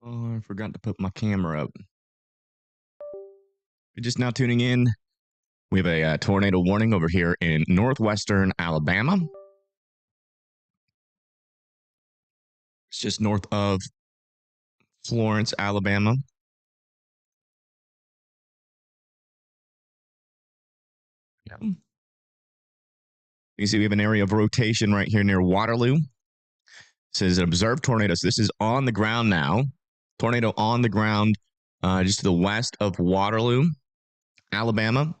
Oh, I forgot to put my camera up. You're just now tuning in. We have a tornado warning over here in northwestern Alabama. It's just north of Florence, Alabama. Yeah. You see we have an area of rotation right here near Waterloo. It says observed tornadoes. This is on the ground now. Tornado on the ground just to the west of Waterloo, Alabama.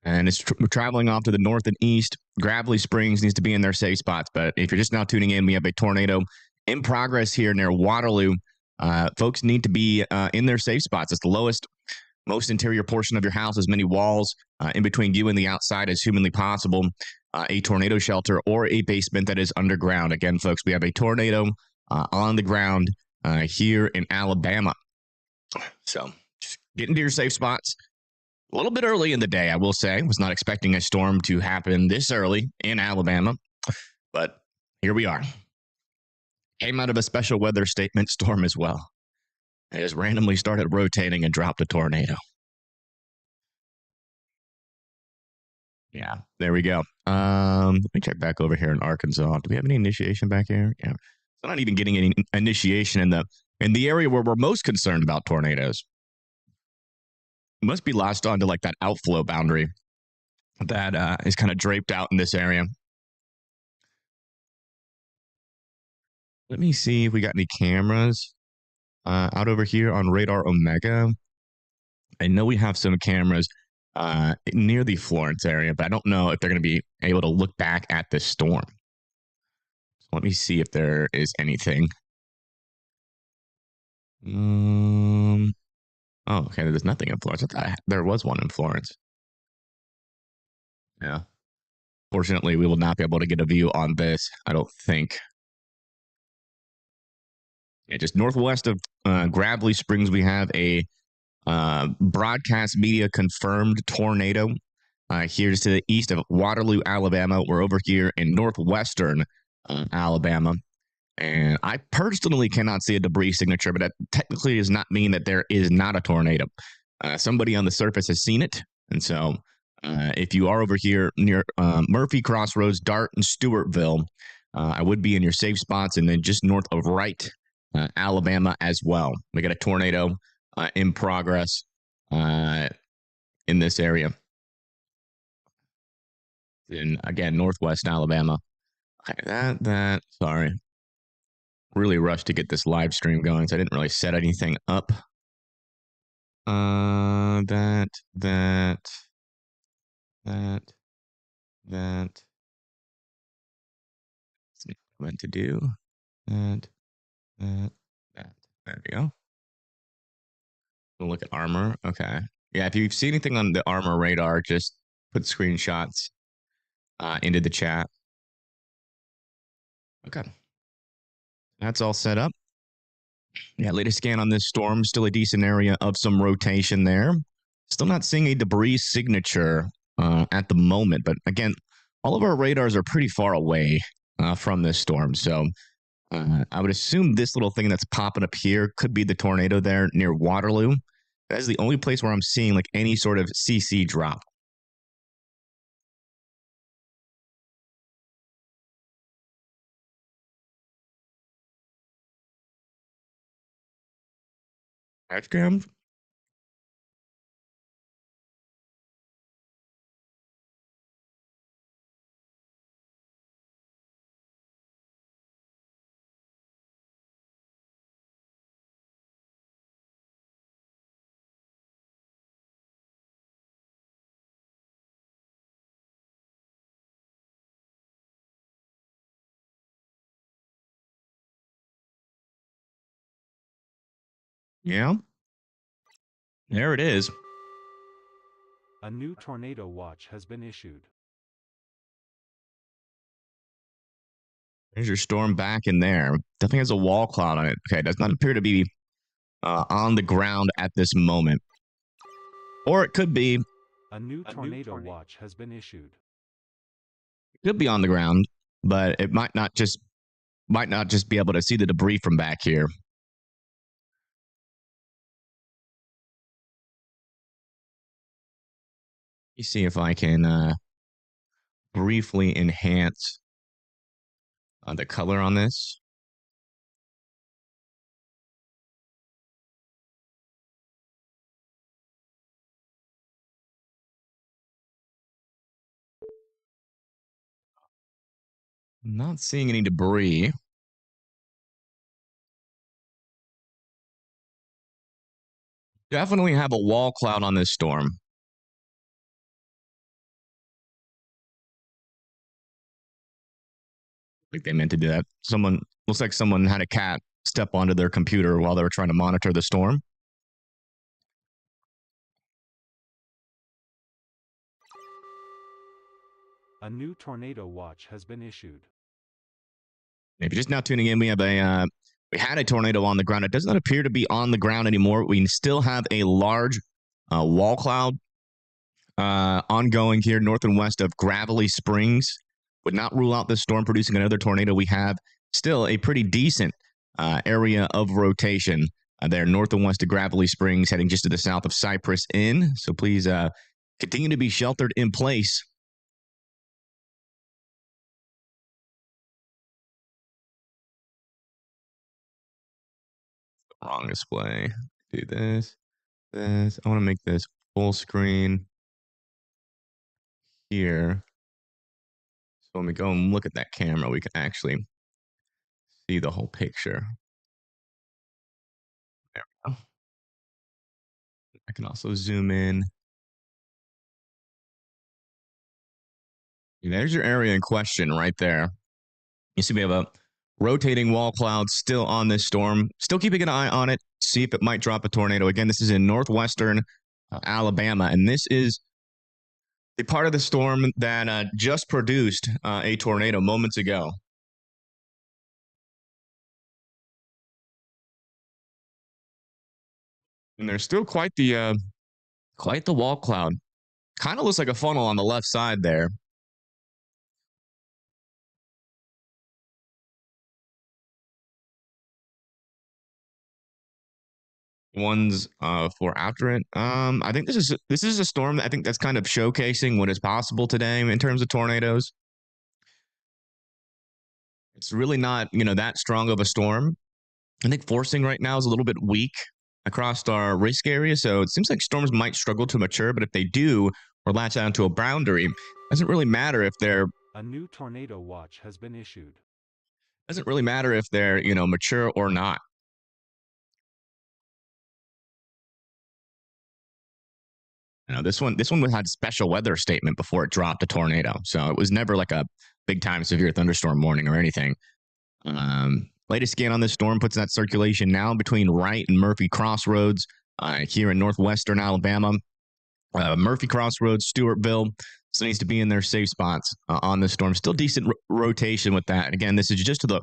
And it's traveling off to the north and east. Gravelly Springs needs to be in their safe spots. But if you're just now tuning in, we have a tornado in progress here near Waterloo. Folks need to be in their safe spots. It's the lowest, most interior portion of your house, as many walls in between you and the outside as humanly possible. A tornado shelter or a basement that is underground. Again, folks, we have a tornado on the ground here in Alabama. So just get into your safe spots. A little bit early in the day, I will say. Was not expecting a storm to happen this early in Alabama, but here we are. Came out of a special weather statement storm as well. It just randomly started rotating and dropped a tornado. Yeah, there we go. Let me check back over here in Arkansas. Do we have any initiation back here? Yeah, so not even getting any initiation in the area where we're most concerned about tornadoes. It must be latched onto like that outflow boundary that is kind of draped out in this area. Let me see if we got any cameras out over here on Radar Omega. I know we have some cameras near the Florence area, but I don't know if they're going to be able to look back at this storm. So let me see if there is anything. Oh, okay. There's nothing in Florence. I thought there was one in Florence. Yeah. Fortunately, we will not be able to get a view on this, I don't think. Yeah, just northwest of Gravelly Springs, we have a broadcast media confirmed tornado here to the east of Waterloo, Alabama. We're over here in northwestern Alabama. And I personally cannot see a debris signature, but that technically does not mean that there is not a tornado. Somebody on the surface has seen it. And so if you are over here near Murphy Crossroads, Dart, and Stewartville, I would be in your safe spots. And then just north of Wright, Alabama as well. We got a tornado in progress in this area. And again, northwest Alabama. Sorry. Really rushed to get this live stream going, so I didn't really set anything up. That. Meant to do that. There we go. We'll look at armor. Okay. Yeah, if you see anything on the armor radar, just put screenshots into the chat. Okay. That's all set up. Yeah, latest scan on this storm. Still a decent area of some rotation there. Still not seeing a debris signature at the moment. But again, all of our radars are pretty far away from this storm. So I would assume this little thing that's popping up here could be the tornado there near Waterloo. That is the only place where I'm seeing like any sort of CC drop. Cam? Yeah. There it is. A new tornado watch has been issued. There's your storm back in there. Definitely has a wall cloud on it. Okay, does not appear to be on the ground at this moment. or it could be A new tornado watch has been issued. on the ground, but it might not just be able to see the debris from back here. Let me see if I can briefly enhance the color on this. I'm not seeing any debris. Definitely have a wall cloud on this storm. I think they meant to do that. Looks like someone had a cat step onto their computer while they were trying to monitor the storm. A new tornado watch has been issued. If you're just now tuning in, we had a tornado on the ground. It does not appear to be on the ground anymore. We still have a large wall cloud ongoing here north and west of Gravelly Springs. Would not rule out this storm producing another tornado. We have still a pretty decent area of rotation there north and west of Gravelly Springs, heading just to the south of Cypress Inn. So please continue to be sheltered in place. Wrong display. Do this. I want to make this full screen here. So when we go and look at that camera, we can actually see the whole picture. There we go. I can also zoom in. There's your area in question right there. You see we have a rotating wall cloud still on this storm. Still keeping an eye on it. See if it might drop a tornado. Again, this is in northwestern Alabama, and this is the part of the storm that just produced a tornado moments ago. And there's still quite the wall cloud. Kind of looks like a funnel on the left side there. Ones for after it. I think this is a storm that I think that's kind of showcasing what is possible today in terms of tornadoes. It's really not, that strong of a storm. I think forcing right now is a little bit weak across our risk area. So it seems like storms might struggle to mature, but if they do or latch onto a boundary, it doesn't really matter if they're A new tornado watch has been issued. Doesn't really matter if they're, mature or not. This one had special weather statement before it dropped a tornado. So it was never like a big time severe thunderstorm warning or anything. Latest scan on this storm puts that circulation now between Wright and Murphy Crossroads here in northwestern Alabama. Murphy Crossroads, Stewartville still needs to be in their safe spots on the storm. Still decent rotation with that. Again, this is just to the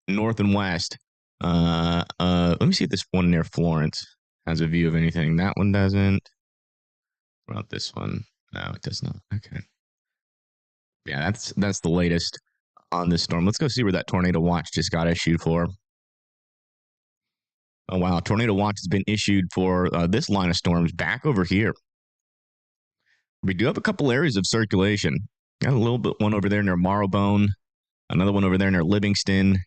north and west. Let me see if this one near Florence has a view of anything. That one doesn't. What about this one? No, it does not. Okay. Yeah, that's the latest on this storm. Let's go see where that tornado watch just got issued for. Oh, wow. Tornado watch has been issued for this line of storms back over here. We do have a couple areas of circulation. Got a little bit one over there near Marrowbone, another one over there near Livingston.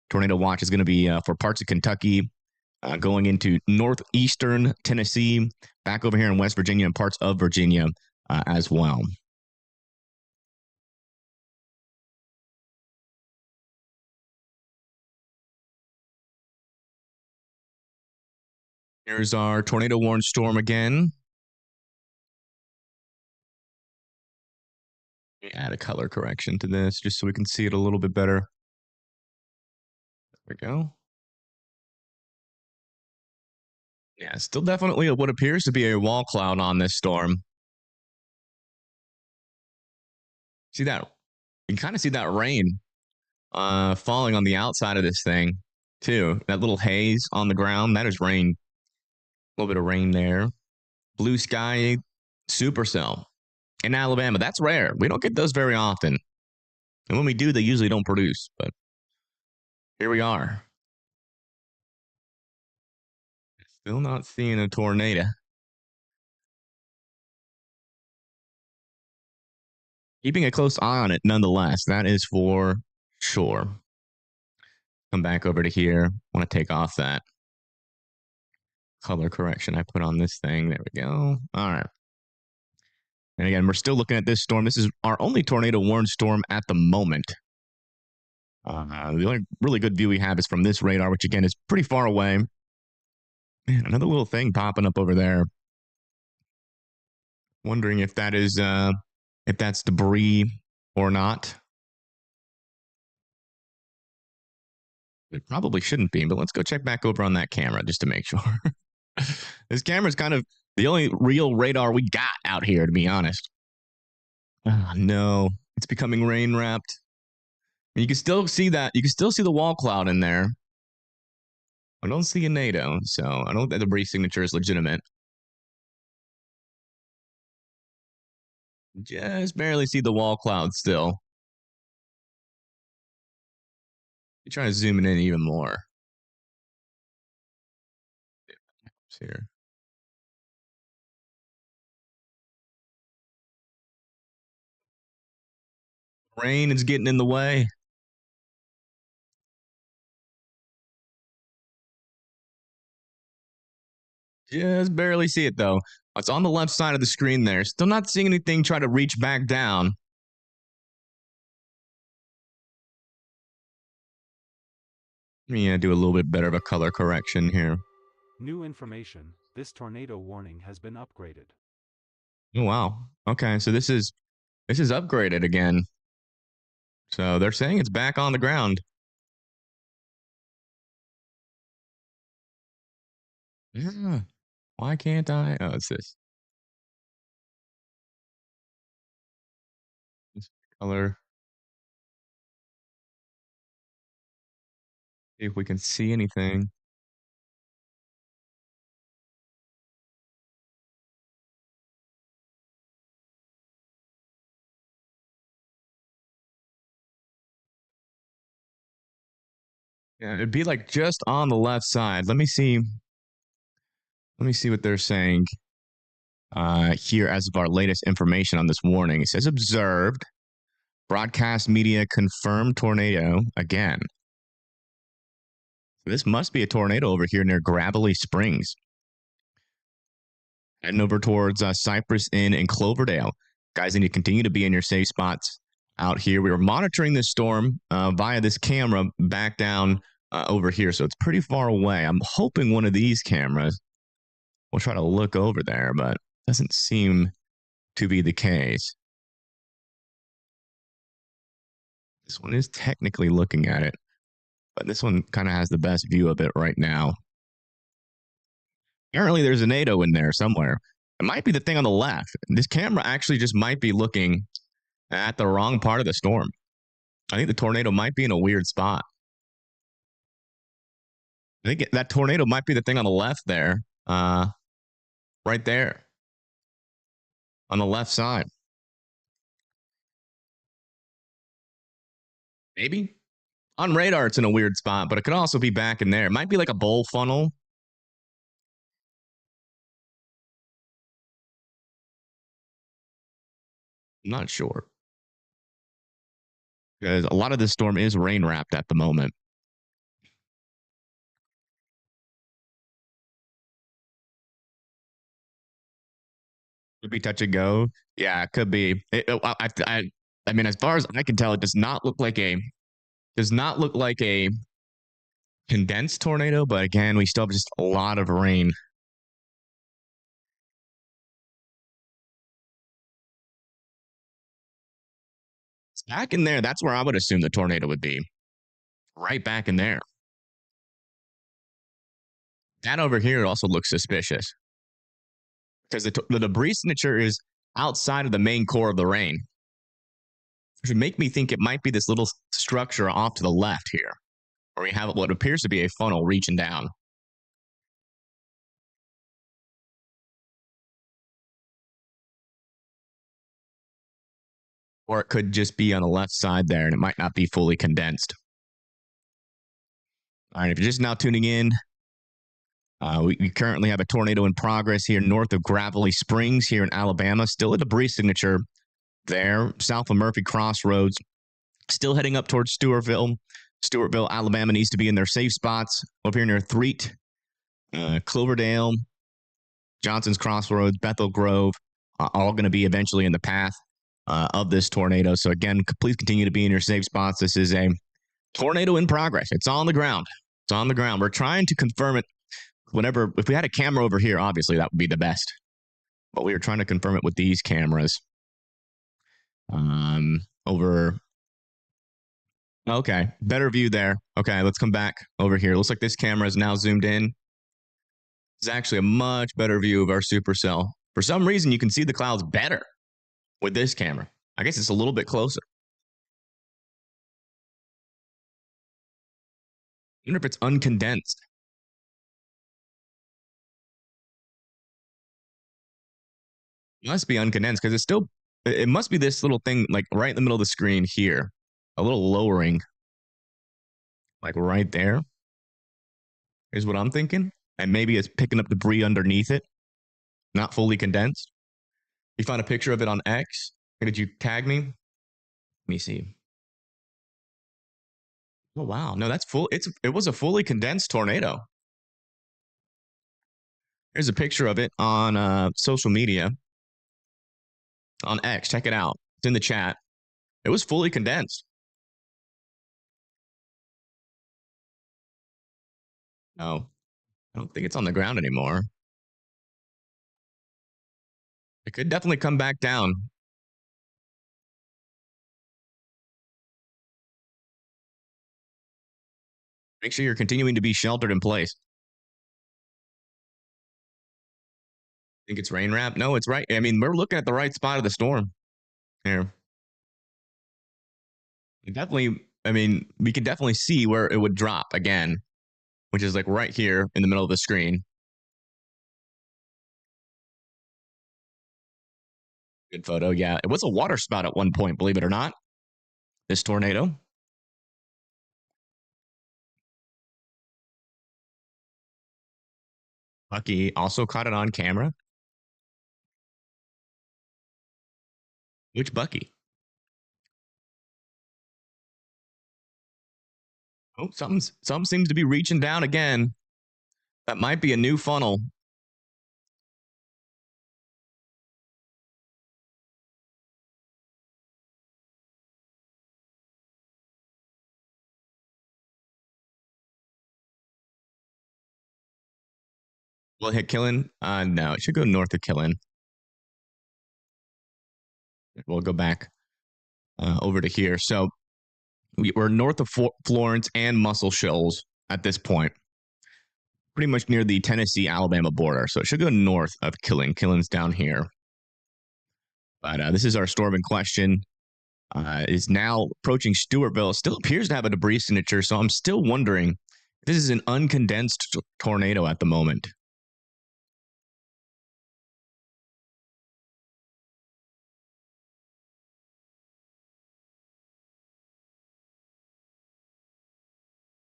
Tornado watch is going to be for parts of Kentucky, going into northeastern Tennessee, back over here in West Virginia and parts of Virginia as well. Here's our tornado warned storm again. Add a color correction to this just so we can see it a little bit better. There we go. Yeah, still definitely what appears to be a wall cloud on this storm. See that? You can kind of see that rain falling on the outside of this thing too. That little haze on the ground, that is rain. A little bit of rain there. blue sky supercell in Alabama. That's rare. We don't get those very often. And when we do, they usually don't produce. But here we are. Still not seeing a tornado. Keeping a close eye on it, nonetheless. That is for sure. Come back over to here. Want to take off that color correction I put on this thing. There we go. All right. And again, we're still looking at this storm. This is our only tornado warned storm at the moment. The only really good view we have is from this radar, which again is pretty far away. Man, another little thing popping up over there. Wondering if that is if that's debris or not. It probably shouldn't be, but let's go check back over on that camera just to make sure. This camera's kind of the only real radar we got out here, to be honest. Oh, no, it's becoming rain wrapped. You can still see that. You can still see the wall cloud in there. I don't see a NATO, so I don't think the debris signature is legitimate. Just barely see the wall cloud still. You try to zoom it in even more. Here. Rain is getting in the way. Just barely see it, though. It's on the left side of the screen there. Still not seeing anything try to reach back down. Yeah, do a little bit better of a color correction here. New information. This tornado warning has been upgraded. Oh, wow. Okay, so this is upgraded again. So they're saying it's back on the ground. Yeah. Why can't I? Oh, it's this. This color. See if we can see anything. Yeah, it'd be like just on the left side. Let me see. Let me see what they're saying here as of our latest information on this warning. It says observed. Broadcast media confirmed tornado again. So this must be a tornado over here near Gravelly Springs. Heading over towards Cypress Inn and Cloverdale. Guys, need to continue to be in your safe spots out here. We were monitoring this storm via this camera back down over here, so it's pretty far away. I'm hoping one of these cameras will try to look over there, but doesn't seem to be the case. This one is technically looking at it, but this one kind of has the best view of it right now. Apparently, there's a NATO in there somewhere. It might be the thing on the left. This camera actually just might be looking at the wrong part of the storm. I think the tornado might be in a weird spot. I think that tornado might be the thing on the left there. Right there. On the left side. Maybe. On radar, it's in a weird spot, but it could also be back in there. It might be like a bowl funnel. I'm not sure. Because a lot of this storm is rain wrapped at the moment. Could be touch and go. Yeah, it could be. I mean, as far as I can tell, it does not look like a condensed tornado, but again, we still have just a lot of rain. It's back in there. That's where I would assume the tornado would be. Right back in there. That over here also looks suspicious. Because the debris signature is outside of the main core of the rain. Which would make me think it might be this little structure off to the left here, where we have what appears to be a funnel reaching down. or it could just be on the left side there, and it might not be fully condensed. All right, if you're just now tuning in, we currently have a tornado in progress here north of Gravelly Springs here in Alabama. Still a debris signature there, south of Murphy Crossroads. Still heading up towards Stewartville. Stewartville, Alabama needs to be in their safe spots. Over here near Threet, Cloverdale, Johnson's Crossroads, Bethel Grove, all going to be eventually in the path of this tornado. So again, please continue to be in your safe spots. This is a tornado in progress. It's on the ground. It's on the ground. We're trying to confirm it whenever, if we had a camera over here, obviously that would be the best. But we are trying to confirm it with these cameras. Over. Okay, better view there. Okay, let's come back over here. Looks like this camera is now zoomed in. It's actually a much better view of our supercell. For some reason, you can see the clouds better with this camera. I guess it's a little bit closer. I wonder if it's uncondensed. It must be uncondensed because it's still, it must be this little thing like right in the middle of the screen here. A little lowering. Like right there is what I'm thinking. And maybe it's picking up debris underneath it. Not fully condensed. You found a picture of it on X? Or did you tag me? Let me see. Oh wow, no, that's full. It was a fully condensed tornado. Here's a picture of it on social media, on X. Check it out. It's in the chat. It was fully condensed. No, I don't think it's on the ground anymore. It could definitely come back down. Make sure you're continuing to be sheltered in place. Think it's rain wrap? No, it's right. I mean, we're looking at the right spot of the storm here. Definitely, I mean, we can definitely see where it would drop again, which is like right here in the middle of the screen. Good photo. Yeah, it was a water spout at one point, believe it or not. This tornado. Bucky also caught it on camera. Which Bucky? Oh, something seems to be reaching down again. That might be a new funnel. Will it hit Killen? No, it should go north of Killen. We'll go back over to here. So we're north of Florence and Muscle Shoals at this point. Pretty much near the Tennessee-Alabama border. So it should go north of Killen. Killen's down here. But this is our storm in question. Is now approaching Stewartville. It still appears to have a debris signature. So I'm still wondering if this is an uncondensed tornado at the moment.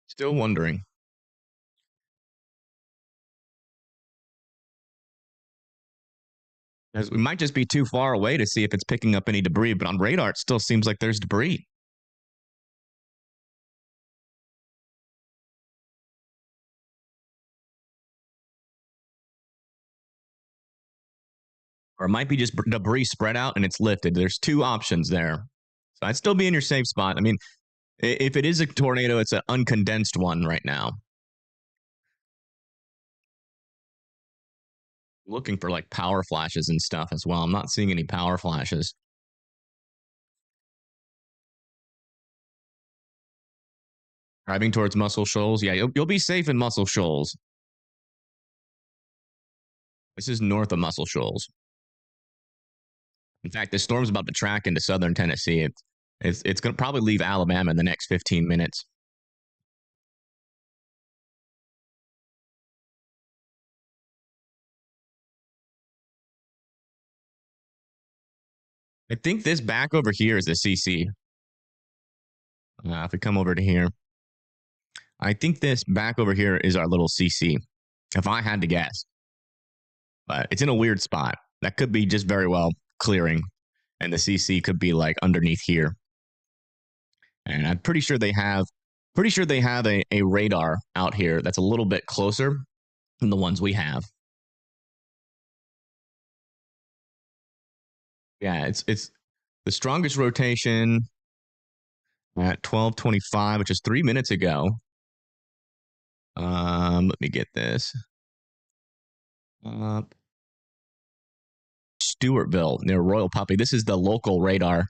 Still wondering. As we might just be too far away to see if it's picking up any debris, but on radar, it still seems like there's debris. Or it might be just debris spread out and it's lifted. There's two options there. So I'd still be in your safe spot. I mean, if it is a tornado, it's an uncondensed one right now. Looking for like power flashes and stuff as well. I'm not seeing any power flashes. Driving towards Muscle Shoals. Yeah, you'll be safe in Muscle Shoals. This is north of Muscle Shoals. In fact, this storm's about to track into southern Tennessee. It's going to probably leave Alabama in the next 15 minutes. I think this back over here is the CC. If we come over to here, I think this back over here is our little CC, if I had to guess. But it's in a weird spot. That could be just very well clearing, and the CC could be like underneath here. And I'm pretty sure they have a radar out here that's a little bit closer than the ones we have. Yeah, it's the strongest rotation at 12:25, which is 3 minutes ago. Let me get this. Stewartville near Royal Puppy. This is the local radar.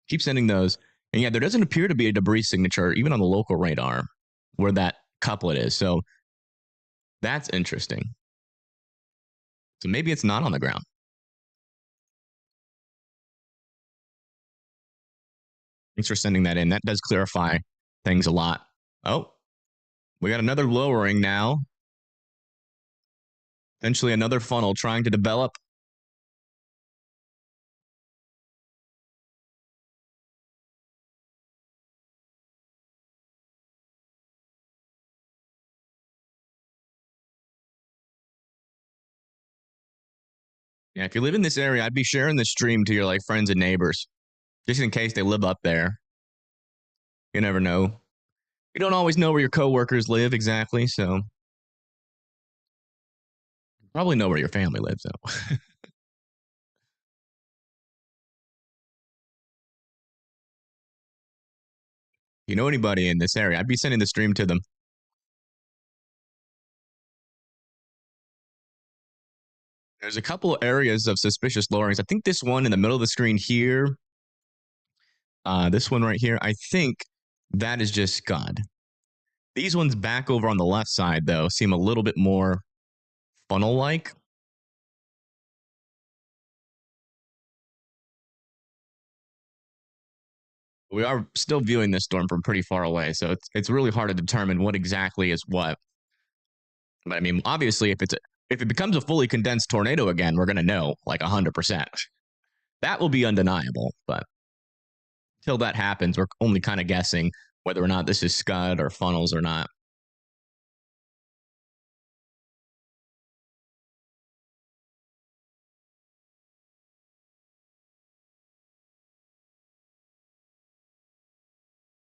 Keep sending those. And yeah, there doesn't appear to be a debris signature even on the local radar where that couplet is. So that's interesting. So maybe it's not on the ground. Thanks for sending that in. That does clarify things a lot. Oh, we got another lowering now. Potentially another funnel trying to develop. Yeah, if you live in this area, I'd be sharing this stream to your like friends and neighbors, just in case they live up there. You never know. You don't always know where your coworkers live exactly, so you probably know where your family lives though. You know anybody in this area, I'd be sending the stream to them. There's a couple areas of suspicious lowerings. I think this one in the middle of the screen here, this one right here, I think that is just Scud. These ones back over on the left side, though, seem a little bit more funnel-like. We are still viewing this storm from pretty far away, so it's really hard to determine what exactly is what. But I mean, obviously, if it becomes a fully condensed tornado again, we're gonna know like 100%. That will be undeniable. But until that happens, we're only kind of guessing whether or not this is Scud or funnels or not.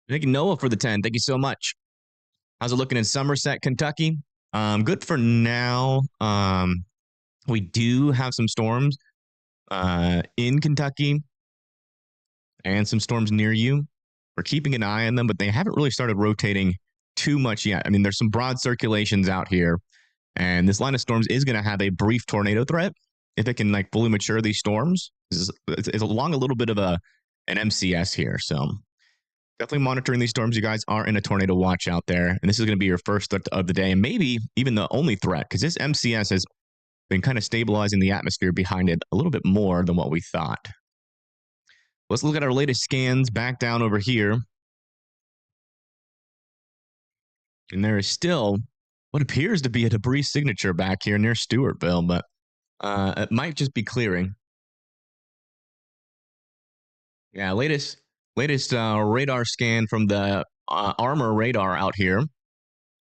Thank you, Noah, for the 10. Thank you so much. How's it looking in Somerset, Kentucky? Good for now. We do have some storms in Kentucky and some storms near you. We're keeping an eye on them, but they haven't really started rotating too much yet. I mean, there's some broad circulations out here, and this line of storms is going to have a brief tornado threat if it can like fully mature these storms. It's along a little bit of an MCS here, so definitely monitoring these storms. You guys are in a tornado watch out there, and this is going to be your first threat of the day, and maybe even the only threat, because this MCS has been kind of stabilizing the atmosphere behind it a little bit more than what we thought. Let's look at our latest scans back down over here. And there is still what appears to be a debris signature back here near Stewartville, but it might just be clearing. Yeah, latest radar scan from the Armor radar out here.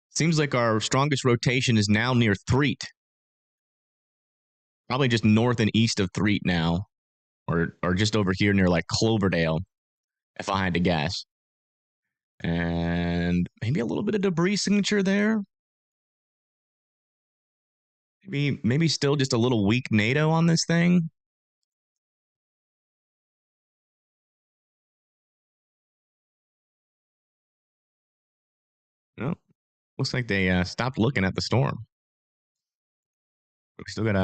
Seems like our strongest rotation is now near Threet. Probably just north and east of Threet now, or just over here near like Cloverdale, if I had to guess. And maybe a little bit of debris signature there. Maybe still just a little weak NATO on this thing. No, looks like they stopped looking at the storm. We still got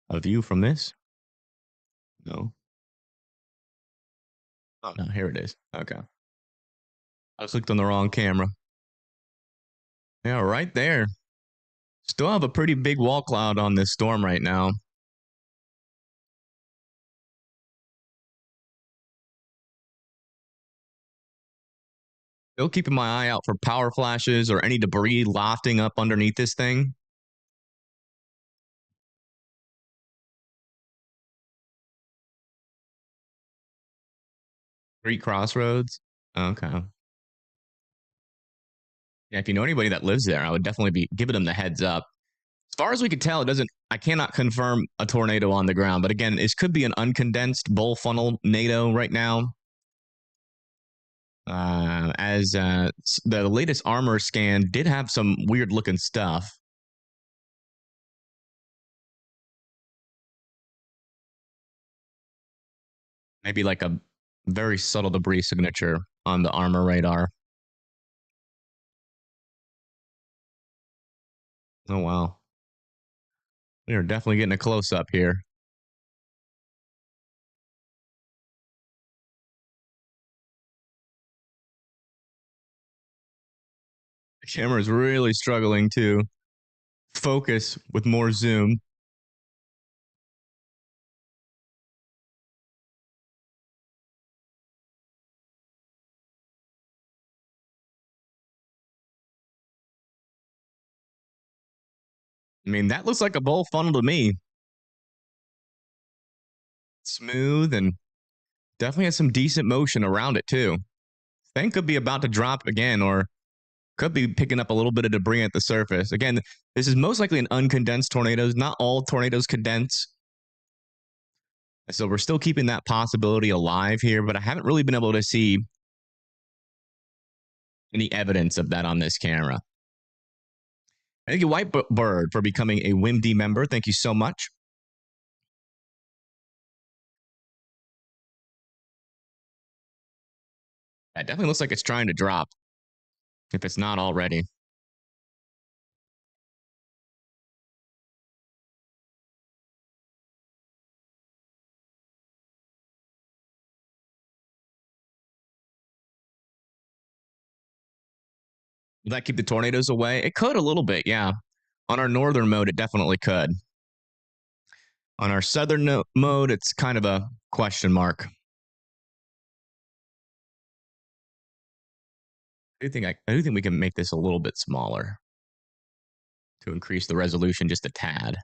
a view from this. No. Oh no, here it is. Okay. I clicked on the wrong camera. Yeah, right there. Still have a pretty big wall cloud on this storm right now. Still keeping my eye out for power flashes or any debris lofting up underneath this thing. Street Crossroads. Okay. Yeah, if you know anybody that lives there, I would definitely be giving them the heads up. As far as we can tell, it doesn't. I cannot confirm a tornado on the ground, but again, this could be an uncondensed bowl funnel NATO right now. As the latest armor scan did have some weird looking stuff. Maybe like a very subtle debris signature on the armor radar. Oh, wow. We are definitely getting a close up here. The camera is really struggling to focus with more zoom. I mean, that looks like a bowl funnel to me. Smooth and definitely has some decent motion around it, too. Thing could be about to drop again or could be picking up a little bit of debris at the surface. Again, this is most likely an uncondensed tornado. Not all tornadoes condense. So we're still keeping that possibility alive here, but I haven't really been able to see any evidence of that on this camera. Thank you, White Bird, for becoming a WIMD member. Thank you so much. That definitely looks like it's trying to drop, if it's not already. Will that keep the tornadoes away? It could a little bit, yeah. On our northern mode, it definitely could. On our southern mode, it's kind of a question mark. I do think we can make this a little bit smaller to increase the resolution just a tad.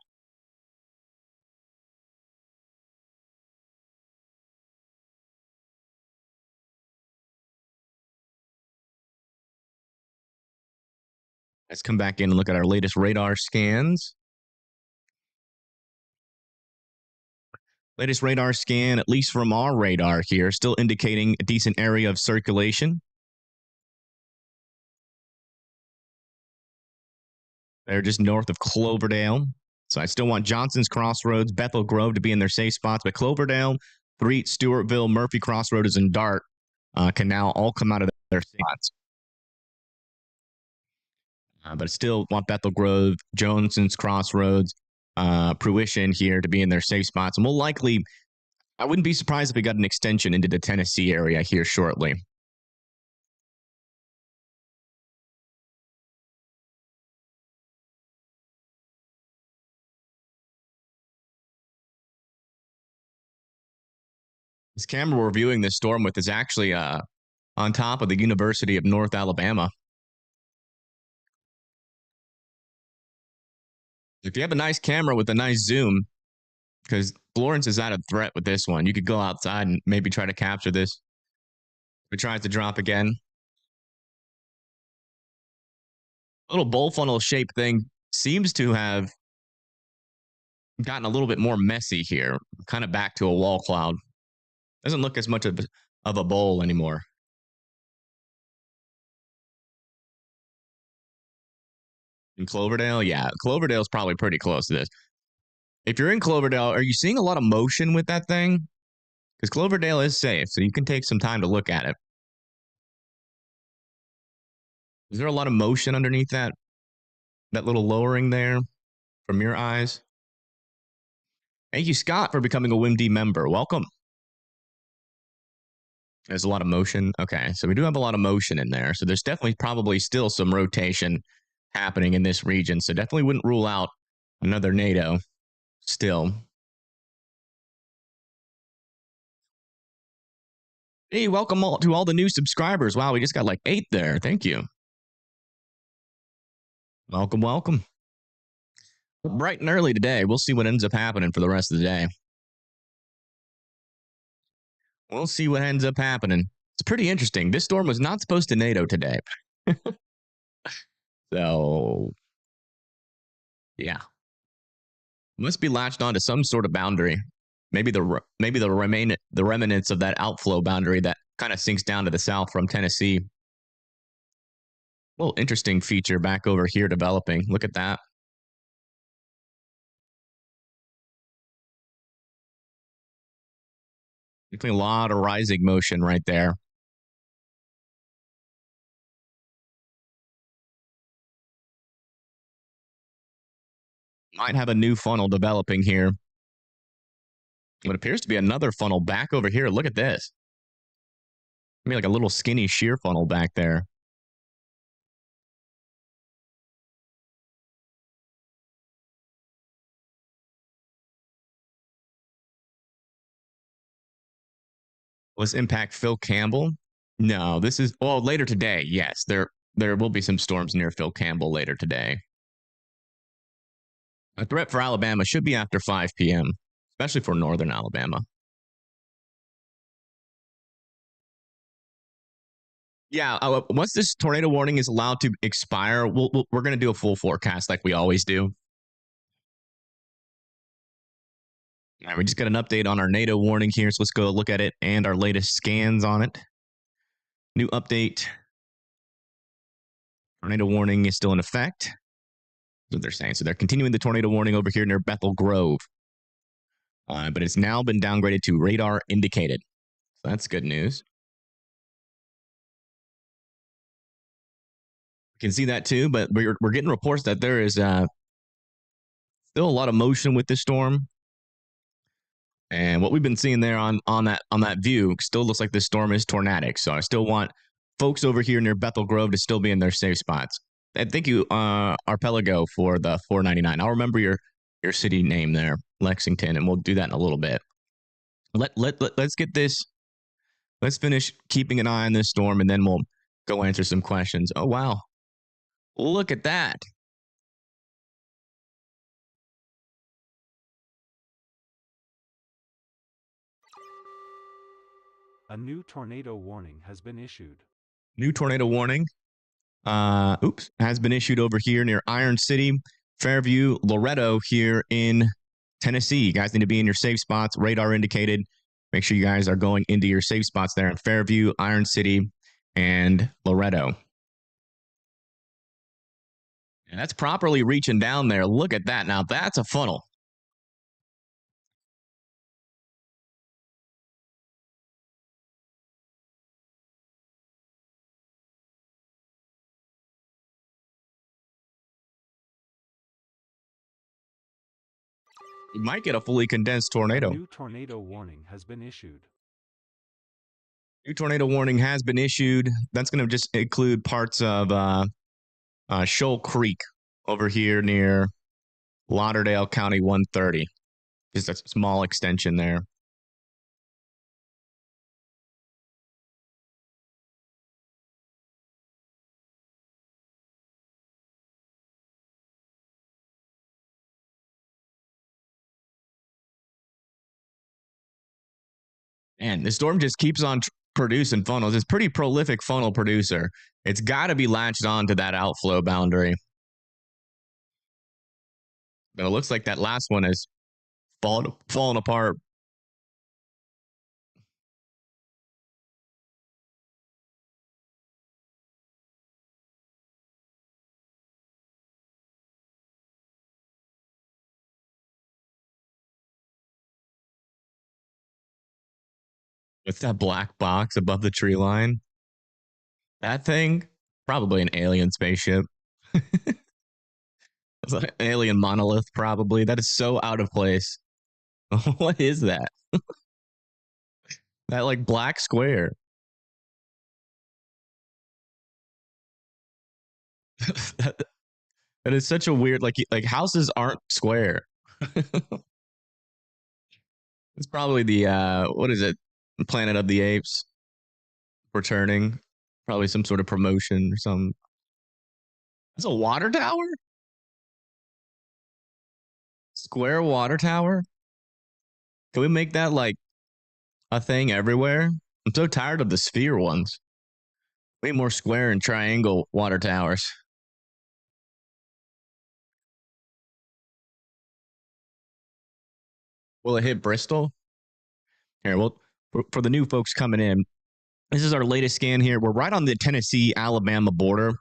Let's come back in and look at our latest radar scans. Latest radar scan, at least from our radar here, still indicating a decent area of circulation. They're just north of Cloverdale. So I still want Johnson's Crossroads, Bethel Grove to be in their safe spots, but Cloverdale, Threet, Stewartville, Murphy Crossroads, and Dart can now all come out of their spots. But I still want Bethel Grove, Johnson's Crossroads, Fruition here to be in their safe spots. And we'll likely, I wouldn't be surprised if we got an extension into the Tennessee area here shortly. This camera we're viewing this storm with is actually on top of the University of North Alabama. If you have a nice camera with a nice zoom, because Florence is not a threat with this one, you could go outside and maybe try to capture this. If it tries to drop again. Little bowl funnel shaped thing seems to have gotten a little bit more messy here, kind of back to a wall cloud. Doesn't look as much of a bowl anymore. In Cloverdale, yeah, Cloverdale's probably pretty close to this. If you're in Cloverdale, are you seeing a lot of motion with that thing? Because Cloverdale is safe, so you can take some time to look at it. Is there a lot of motion underneath that little lowering there from your eyes? Thank you, Scott, for becoming a WIMD member. Welcome. There's a lot of motion. Okay, so we do have a lot of motion in there. So there's definitely probably still some rotation happening in this region. So definitely wouldn't rule out another NATO still. Hey, welcome to all the new subscribers. Wow, we just got like 8 there. Thank you. Welcome, welcome. Bright and early today. We'll see what ends up happening for the rest of the day. We'll see what ends up happening. It's pretty interesting. This storm was not supposed to NATO today. So, yeah. Must be latched onto some sort of boundary. Maybe the remnants of that outflow boundary that kind of sinks down to the south from Tennessee. Well, interesting feature back over here developing. Look at that. Definitely a lot of rising motion right there. Might have a new funnel developing here. What appears to be another funnel back over here. Look at this. Maybe like a little skinny shear funnel back there. Was impact Phil Campbell? No, this is later today. Yes, there will be some storms near Phil Campbell later today. A threat for Alabama should be after 5 p.m., especially for northern Alabama. Yeah, once this tornado warning is allowed to expire, we're going to do a full forecast like we always do. All right, we just got an update on our NATO warning here, so let's go look at it and our latest scans on it. New update. Tornado warning is still in effect. That's what they're saying. So they're continuing the tornado warning over here near Bethel Grove. But it's now been downgraded to radar indicated. So that's good news. You can see that too, but we're getting reports that there is still a lot of motion with this storm. And what we've been seeing there on that view still looks like this storm is tornadic. So I still want folks over here near Bethel Grove to still be in their safe spots. And thank you, Arpelago, for the $4.99. I'll remember your city name there, Lexington, and we'll do that in a little bit. Let's get this. Let's finish keeping an eye on this storm, and then we'll go answer some questions. Oh, wow. Look at that. A new tornado warning has been issued. New tornado warning. Has been issued over here near Iron City, Fairview, Loretto here in Tennessee. You guys need to be in your safe spots. Radar indicated. Make sure you guys are going into your safe spots there in Fairview, Iron City, and Loretto. And that's properly reaching down there. Look at that. Now that's a funnel. You might get a fully condensed tornado. A new tornado warning has been issued. New tornado warning has been issued. That's going to just include parts of Shoal Creek over here near Lauderdale County 130. Just a small extension there. And the storm just keeps on producing funnels. It's a pretty prolific funnel producer. It's got to be latched on to that outflow boundary. But it looks like that last one is falling apart. What's that black box above the tree line? That thing? Probably an alien spaceship. It's like an alien monolith, probably. That is so out of place. What is that? That like black square. that, that is such a weird like houses aren't square. It's probably the what is it? Planet of the Apes returning. Probably some sort of promotion or something. That's a water tower? Square water tower? Can we make that like a thing everywhere. I'm so tired of the sphere ones. Way more square and triangle water towers. Will it hit Bristol? Here, well, for the new folks coming in, this is our latest scan here. We're right on the Tennessee-Alabama border.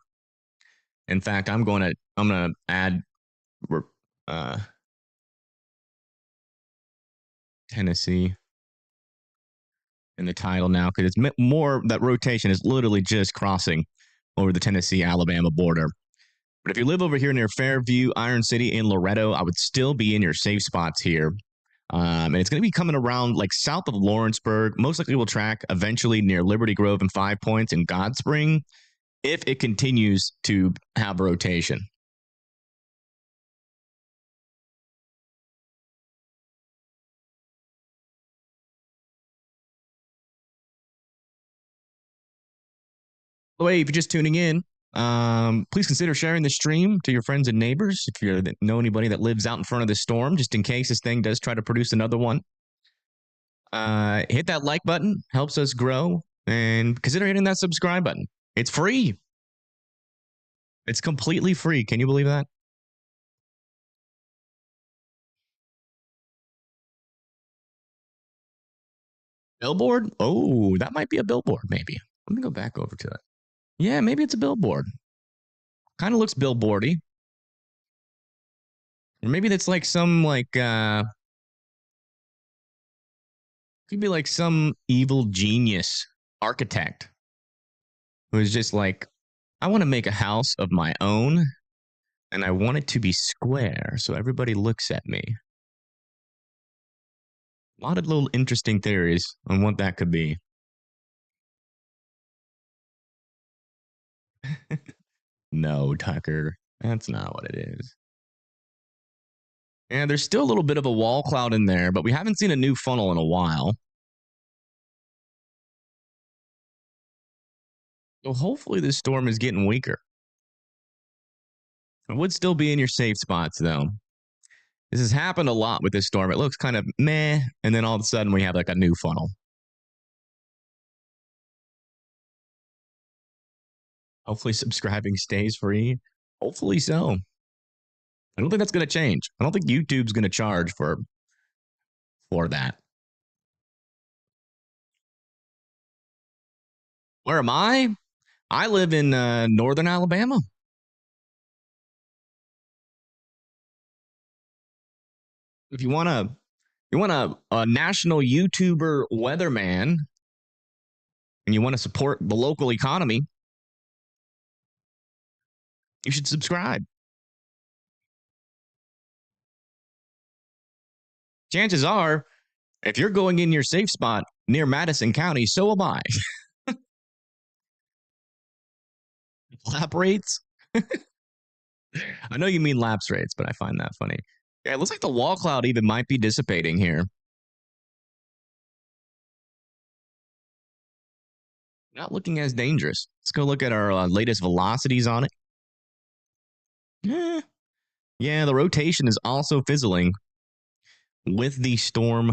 In fact, I'm gonna add Tennessee in the title now because it's more that rotation is literally just crossing over the Tennessee-Alabama border. But if you live over here near Fairview, Iron City, and Loretto, I would still be in your safe spots here. And it's going to be coming around like south of Lawrenceburg. Most likely will track eventually near Liberty Grove and 5 Points in God Spring if it continues to have rotation. By the way, if you're just tuning in, please consider sharing the stream to your friends and neighbors if you know anybody that lives out in front of the storm, just in case this thing does try to produce another one. Hit that like button, helps us grow, and consider hitting that subscribe button. It's free. It's completely free. Can you believe that? Billboard? Oh, that might be a billboard, maybe. Let me go back over to it. Yeah, maybe it's a billboard. Kind of looks billboardy. Or maybe that's like some could be like some evil genius architect who's just like, I want to make a house of my own and I want it to be square so everybody looks at me. A lot of little interesting theories on what that could be. No, Tucker, that's not what it is. And there's still a little bit of a wall cloud in there, but we haven't seen a new funnel in a while. So hopefully this storm is getting weaker. It would still be in your safe spots, though. This has happened a lot with this storm. It looks kind of meh, and then all of a sudden we have like a new funnel. Hopefully subscribing stays free. Hopefully so. I don't think that's going to change. I don't think YouTube's going to charge for that. Where am I? I live in northern Alabama. If you want a national YouTuber weatherman and you want to support the local economy, you should subscribe. Chances are, if you're going in your safe spot near Madison County, so am I. Lap rates? I know you mean lapse rates, but I find that funny. Yeah, it looks like the wall cloud even might be dissipating here. Not looking as dangerous. Let's go look at our latest velocities on it. Yeah, the rotation is also fizzling with the storm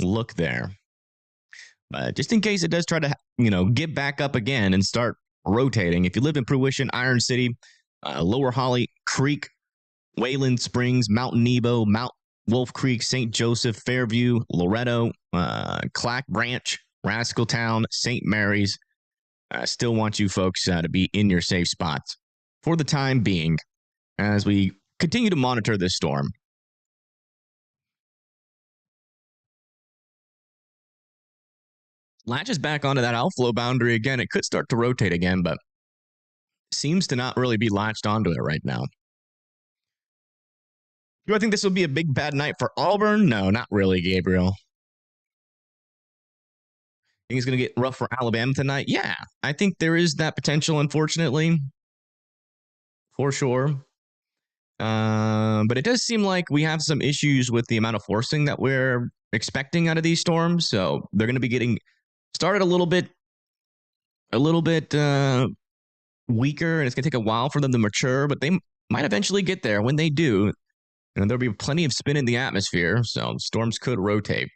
look there. But just in case it does try to, get back up again and start rotating. If you live in Fruition, Iron City, Lower Holly Creek, Wayland Springs, Mount Nebo, Mount Wolf Creek, St. Joseph, Fairview, Loretto, Clack Branch, Rascaltown, St. Mary's, I still want you folks to be in your safe spots for the time being as we continue to monitor this storm. Latches back onto that outflow boundary again. It could start to rotate again, but seems to not really be latched onto it right now. Do I think this will be a big bad night for Auburn? No, not really, Gabriel. Think it's going to get rough for Alabama tonight? Yeah, I think there is that potential, unfortunately, for sure. But it does seem like we have some issues with the amount of forcing that we're expecting out of these storms. So they're going to be getting started a little bit weaker, and it's going to take a while for them to mature, but they might eventually get there. When they do, there'll be plenty of spin in the atmosphere, so storms could rotate.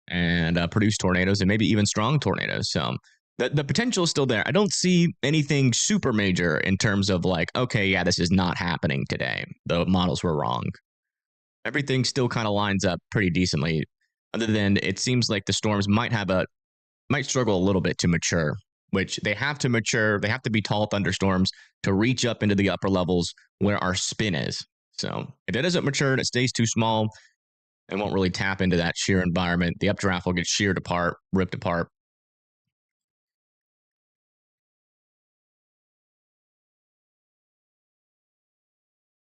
and produce tornadoes and maybe even strong tornadoes. So the potential is still there. I don't see anything super major in terms of like, okay, yeah, this is not happening today. The models were wrong. Everything still kind of lines up pretty decently, other than it seems like the storms might struggle a little bit to mature, which they have to mature. They have to be tall thunderstorms to reach up into the upper levels where our spin is. So if it doesn't mature and it stays too small, it won't really tap into that shear environment. The updraft will get sheared apart, ripped apart.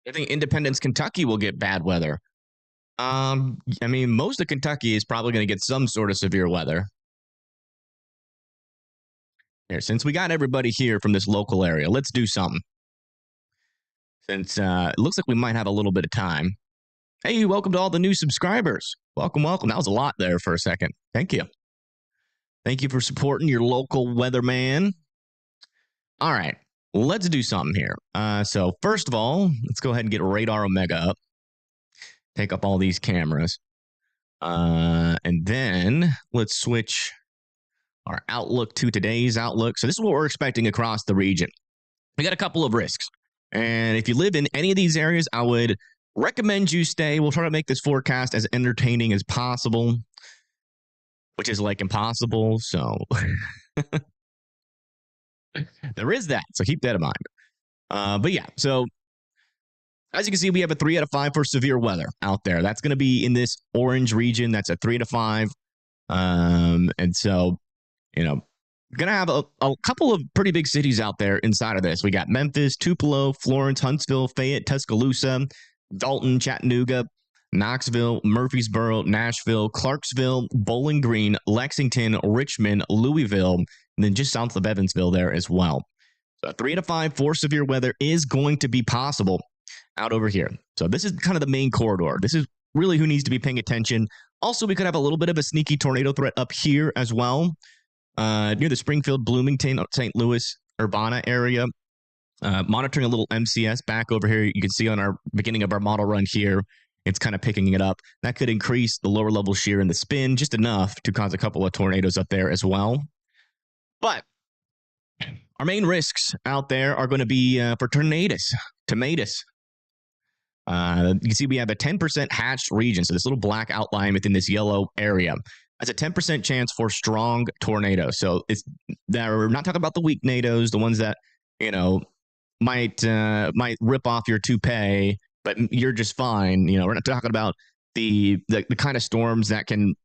I think Independence, Kentucky will get bad weather. I mean, most of Kentucky is probably going to get some sort of severe weather. Here, since we got everybody here from this local area, let's do something. Since it looks like we might have a little bit of time. Hey, welcome to all the new subscribers. Welcome, welcome. That was a lot there for a second. Thank you. Thank you for supporting your local weatherman. All right, let's do something here. So first of all, let's go ahead and get Radar Omega up. Take up all these cameras. And then let's switch our outlook to today's outlook. So this is what we're expecting across the region. We got a couple of risks. And if you live in any of these areas, I would recommend you stay. We'll try to make this forecast as entertaining as possible, which is like impossible. So there is that. So keep that in mind. But yeah, so as you can see, we have a 3 out of 5 for severe weather out there. That's going to be in this orange region. That's a 3 out of 5. And so, you know, going to have a couple of pretty big cities out there inside of this. We got Memphis, Tupelo, Florence, Huntsville, Fayette, Tuscaloosa, Dalton, Chattanooga, Knoxville, Murfreesboro, Nashville, Clarksville, Bowling Green, Lexington, Richmond, Louisville, and then just south of Evansville there as well. So 3 out of 5 for severe weather is going to be possible out over here. So this is kind of the main corridor. This is really who needs to be paying attention. Also, we could have a little bit of a sneaky tornado threat up here as well, near the Springfield, Bloomington, St. Louis, Urbana area. Monitoring a little MCS back over here. You can see on our beginning of our model run here, it's kind of picking it up. That could increase the lower level shear and the spin just enough to cause a couple of tornadoes up there as well. But our main risks out there are going to be for tornadoes. You can see we have a 10% hatched region. So this little black outline within this yellow area. That's a 10% chance for strong tornadoes. So we're not talking about the weak nados, the ones that, you know, might rip off your toupee, but you're just fine. You know, we're not talking about the kind of storms that can,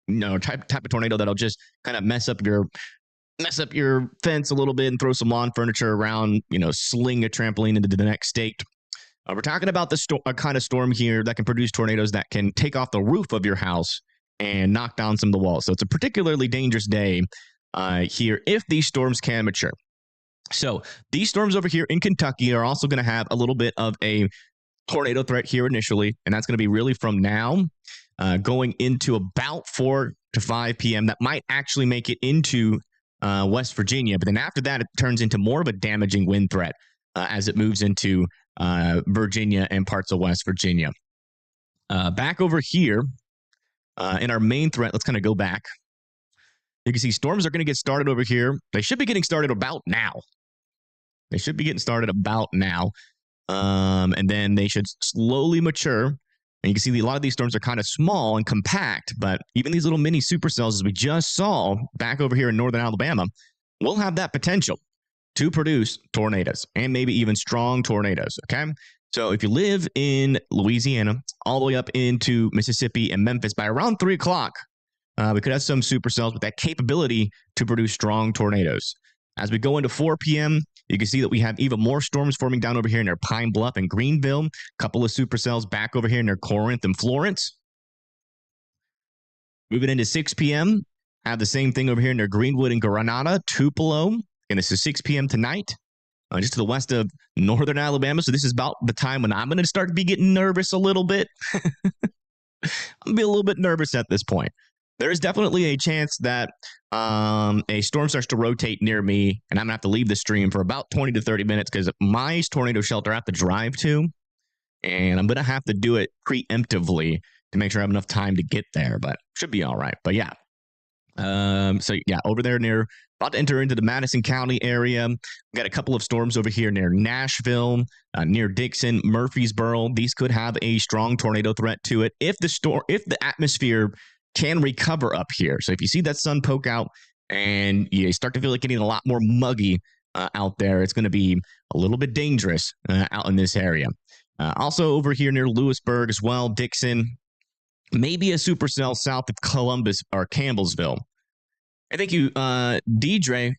you know, type of tornado that'll just kind of mess up your fence a little bit and throw some lawn furniture around, you know, sling a trampoline into the next state. We're talking about a kind of storm here that can produce tornadoes that can take off the roof of your house and knock down some of the walls. So it's a particularly dangerous day here if these storms can mature. So these storms over here in Kentucky are also going to have a little bit of a tornado threat here initially, and that's going to be really from now going into about 4 to 5 p.m. That might actually make it into West Virginia, but then after that, it turns into more of a damaging wind threat as it moves into Virginia and parts of West Virginia. Back over here in our main threat, let's kind of go back. You can see storms are going to get started over here. They should be getting started about now. And then they should slowly mature. And you can see a lot of these storms are kind of small and compact, but even these little mini supercells, as we just saw back over here in northern Alabama, will have that potential to produce tornadoes and maybe even strong tornadoes, okay? So if you live in Louisiana, all the way up into Mississippi and Memphis, by around 3 o'clock, we could have some supercells with that capability to produce strong tornadoes. As we go into 4 p.m., you can see that we have even more storms forming down over here near Pine Bluff and Greenville. A couple of supercells back over here near Corinth and Florence. Moving into 6 p.m., have the same thing over here near Greenwood and Granada, Tupelo. And this is 6 p.m. tonight, just to the west of northern Alabama. So this is about the time when I'm going to start to be getting nervous a little bit. I'm going to be a little bit nervous at this point. There is definitely a chance that a storm starts to rotate near me, and I'm going to have to leave the stream for about 20 to 30 minutes because my tornado shelter I have to drive to, and I'm going to have to do it preemptively to make sure I have enough time to get there, but should be all right. But yeah. So yeah, over there near, about to enter into the Madison County area. We got a couple of storms over here near Nashville, near Dixon, Murfreesboro. These could have a strong tornado threat to it if the atmosphere can recover up here. So if you see that sun poke out and you start to feel like getting a lot more muggy out there, it's going to be a little bit dangerous out in this area. Also over here near Lewisburg as well, Dixon, maybe a supercell south of Columbus or Campbellsville. And thank you, DJ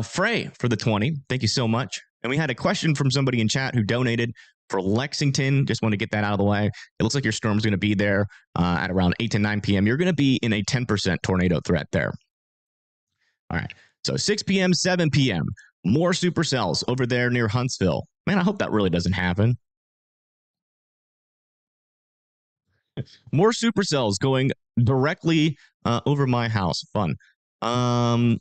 Frey, for the 20. Thank you so much. And we had a question from somebody in chat who donated for Lexington. Just want to get that out of the way. It looks like your storm's going to be there at around 8 to 9 p.m. You're going to be in a 10% tornado threat there. All right. So 6 p.m., 7 p.m., more supercells over there near Huntsville. Man, I hope that really doesn't happen. More supercells going directly over my house. Fun. 7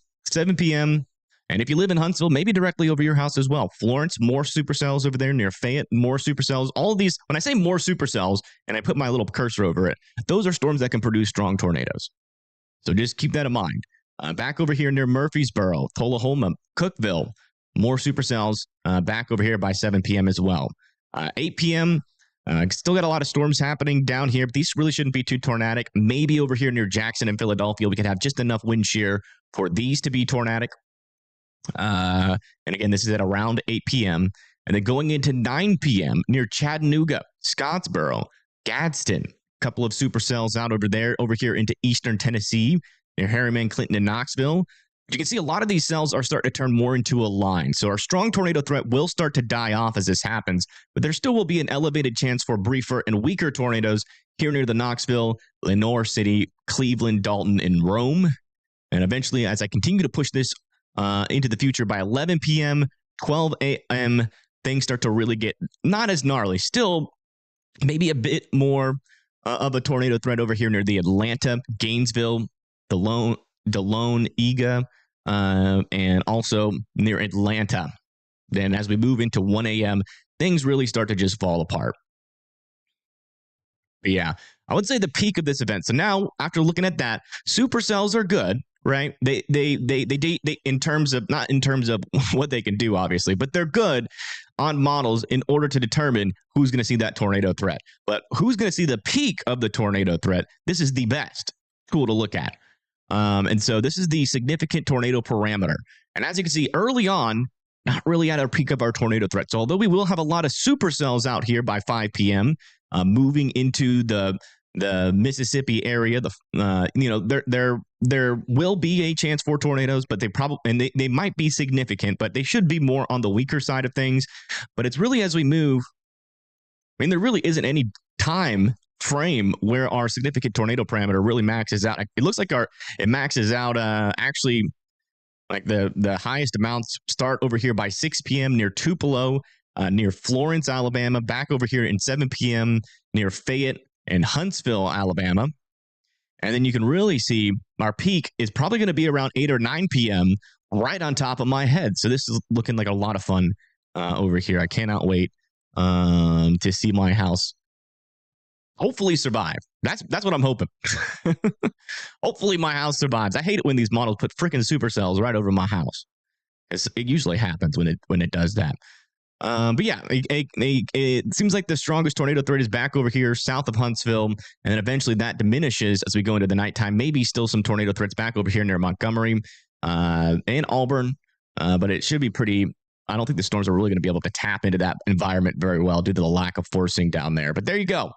p.m. And if you live in Huntsville, maybe directly over your house as well. Florence, more supercells over there near Fayette, more supercells. All of these, when I say more supercells, and I put my little cursor over it, those are storms that can produce strong tornadoes. So just keep that in mind. Back over here near Murfreesboro, Tullahoma, Cookville, more supercells back over here by 7 p.m. as well. 8 p.m., still got a lot of storms happening down here, but these really shouldn't be too tornadic. Maybe over here near Jackson and Philadelphia, we could have just enough wind shear for these to be tornadic. And again, this is at around 8 p.m. And then going into 9 p.m. near Chattanooga, Scottsboro, Gadsden, a couple of supercells out over there, over here into eastern Tennessee, near Harriman, Clinton, and Knoxville. You can see a lot of these cells are starting to turn more into a line. So our strong tornado threat will start to die off as this happens, but there still will be an elevated chance for briefer and weaker tornadoes here near the Knoxville, Lenoir City, Cleveland, Dalton, and Rome. And eventually, as I continue to push this into the future, by 11 p.m., 12 a.m., things start to really get not as gnarly. Still, maybe a bit more of a tornado threat over here near the Atlanta, Gainesville, DeLone, Eaga, and also near Atlanta. Then as we move into 1 a.m., things really start to just fall apart. But yeah, I would say the peak of this event. So now, after looking at that, supercells are good, right? They in terms of, not in terms of what they can do, obviously, but they're good on models in order to determine who's going to see that tornado threat. But who's going to see the peak of the tornado threat? This is the best tool to look at. And so this is the significant tornado parameter. And as you can see early on, not really at our peak of our tornado threat. So although we will have a lot of supercells out here by 5 p.m., moving into the Mississippi area, there will be a chance for tornadoes, but they might be significant, but they should be more on the weaker side of things. But it's really as we move, I mean, there really isn't any time frame where our significant tornado parameter really maxes out. It looks like it maxes out actually, like the highest amounts start over here by 6 p.m. near Tupelo, near Florence, Alabama, back over here in 7 p.m. near Fayette and Huntsville, Alabama. And then you can really see our peak is probably going to be around 8 or 9 p.m. right on top of my head. So this is looking like a lot of fun over here. I cannot wait to see my house hopefully survive. That's what I'm hoping. Hopefully my house survives. I hate it when these models put freaking supercells right over my house. It usually happens when it does that. But yeah, it seems like the strongest tornado threat is back over here south of Huntsville, and then eventually that diminishes as we go into the nighttime. Maybe still some tornado threats back over here near Montgomery and Auburn, but it should be pretty. I don't think the storms are really going to be able to tap into that environment very well due to the lack of forcing down there. But there you go.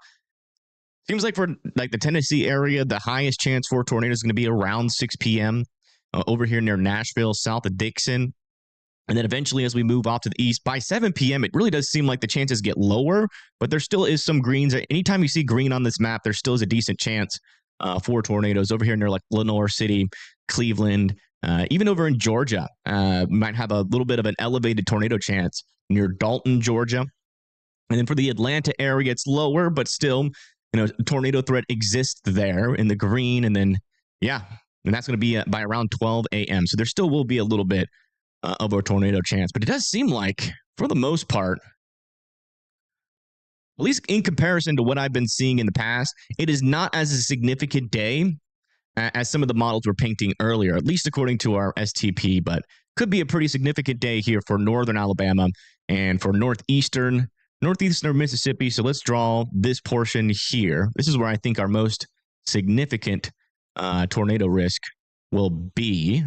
Seems like for like the Tennessee area, the highest chance for tornadoes is going to be around 6 p.m. Over here near Nashville, south of Dixon. And then eventually, as we move off to the east, by 7 p.m., it really does seem like the chances get lower, but there still is some greens. Anytime you see green on this map, there still is a decent chance for tornadoes. Over here near like Lenoir City, Cleveland, even over in Georgia, might have a little bit of an elevated tornado chance near Dalton, Georgia. And then for the Atlanta area, it's lower, but still, tornado threat exists there in the green. And then, yeah, and that's going to be by around 12 a.m. So there still will be a little bit of a tornado chance. But it does seem like, for the most part, at least in comparison to what I've been seeing in the past, it is not as a significant day as some of the models were painting earlier, at least according to our STP, but could be a pretty significant day here for northern Alabama and for northeastern Mississippi. So let's draw this portion here. This is where I think our most significant tornado risk will be.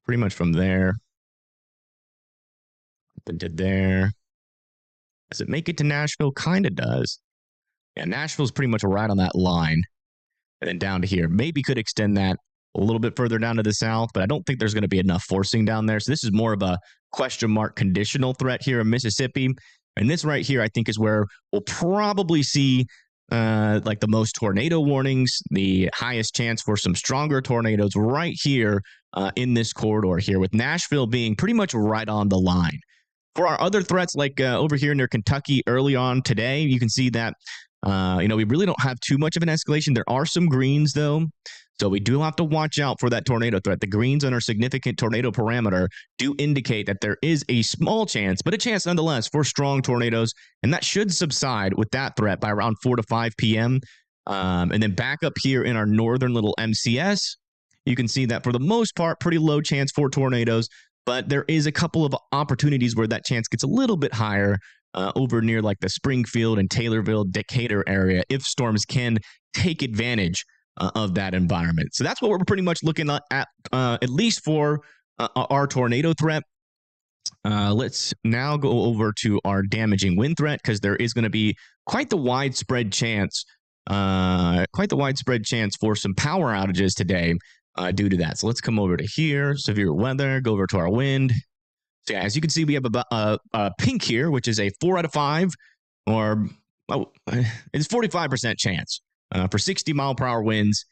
Pretty much from there up into there. Does it make it to Nashville? Kind of does. Yeah, Nashville's pretty much right on that line. And then down to here. Maybe could extend that a little bit further down to the south, but I don't think there's going to be enough forcing down there. So this is more of a question mark conditional threat here in Mississippi. And this right here, I think, is where we'll probably see like the most tornado warnings, the highest chance for some stronger tornadoes right here in this corridor here, with Nashville being pretty much right on the line. For our other threats, like over here near Kentucky early on today, you can see that, we really don't have too much of an escalation. There are some greens, though, so we do have to watch out for that tornado threat. The greens on our significant tornado parameter do indicate that there is a small chance, but a chance nonetheless, for strong tornadoes, and that should subside with that threat by around 4 to 5 p.m. And then back up here in our northern little MCS, you can see that for the most part, pretty low chance for tornadoes, but there is a couple of opportunities where that chance gets a little bit higher over near like the Springfield and Taylorville, Decatur area, if storms can take advantage of that environment. So that's what we're pretty much looking at least for our tornado threat. Let's now go over to our damaging wind threat, because there is going to be quite the widespread chance for some power outages today due to that. So let's come over to here, severe weather, go over to our wind. So yeah, as you can see, we have a pink here, which is a 4 out of 5, or it's 45% chance for 60 mile per hour winds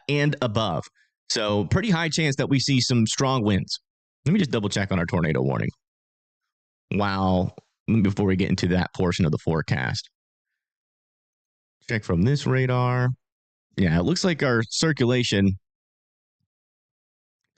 and above. So pretty high chance that we see some strong winds. Let me just double check on our tornado warning. Wow. Before we get into that portion of the forecast. Check from this radar. Yeah, it looks like our circulation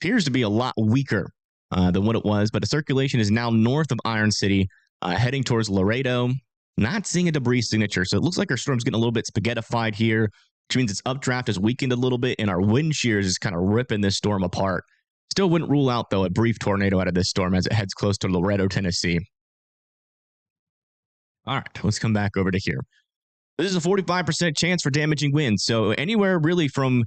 appears to be a lot weaker than what it was, but the circulation is now north of Iron City, heading towards Laredo. Not seeing a debris signature, so it looks like our storm's getting a little bit spaghettified here, which means its updraft has weakened a little bit, and our wind shears is kind of ripping this storm apart. Still wouldn't rule out, though, a brief tornado out of this storm as it heads close to Laredo, Tennessee. All right, let's come back over to here. This is a 45% chance for damaging winds, so anywhere really from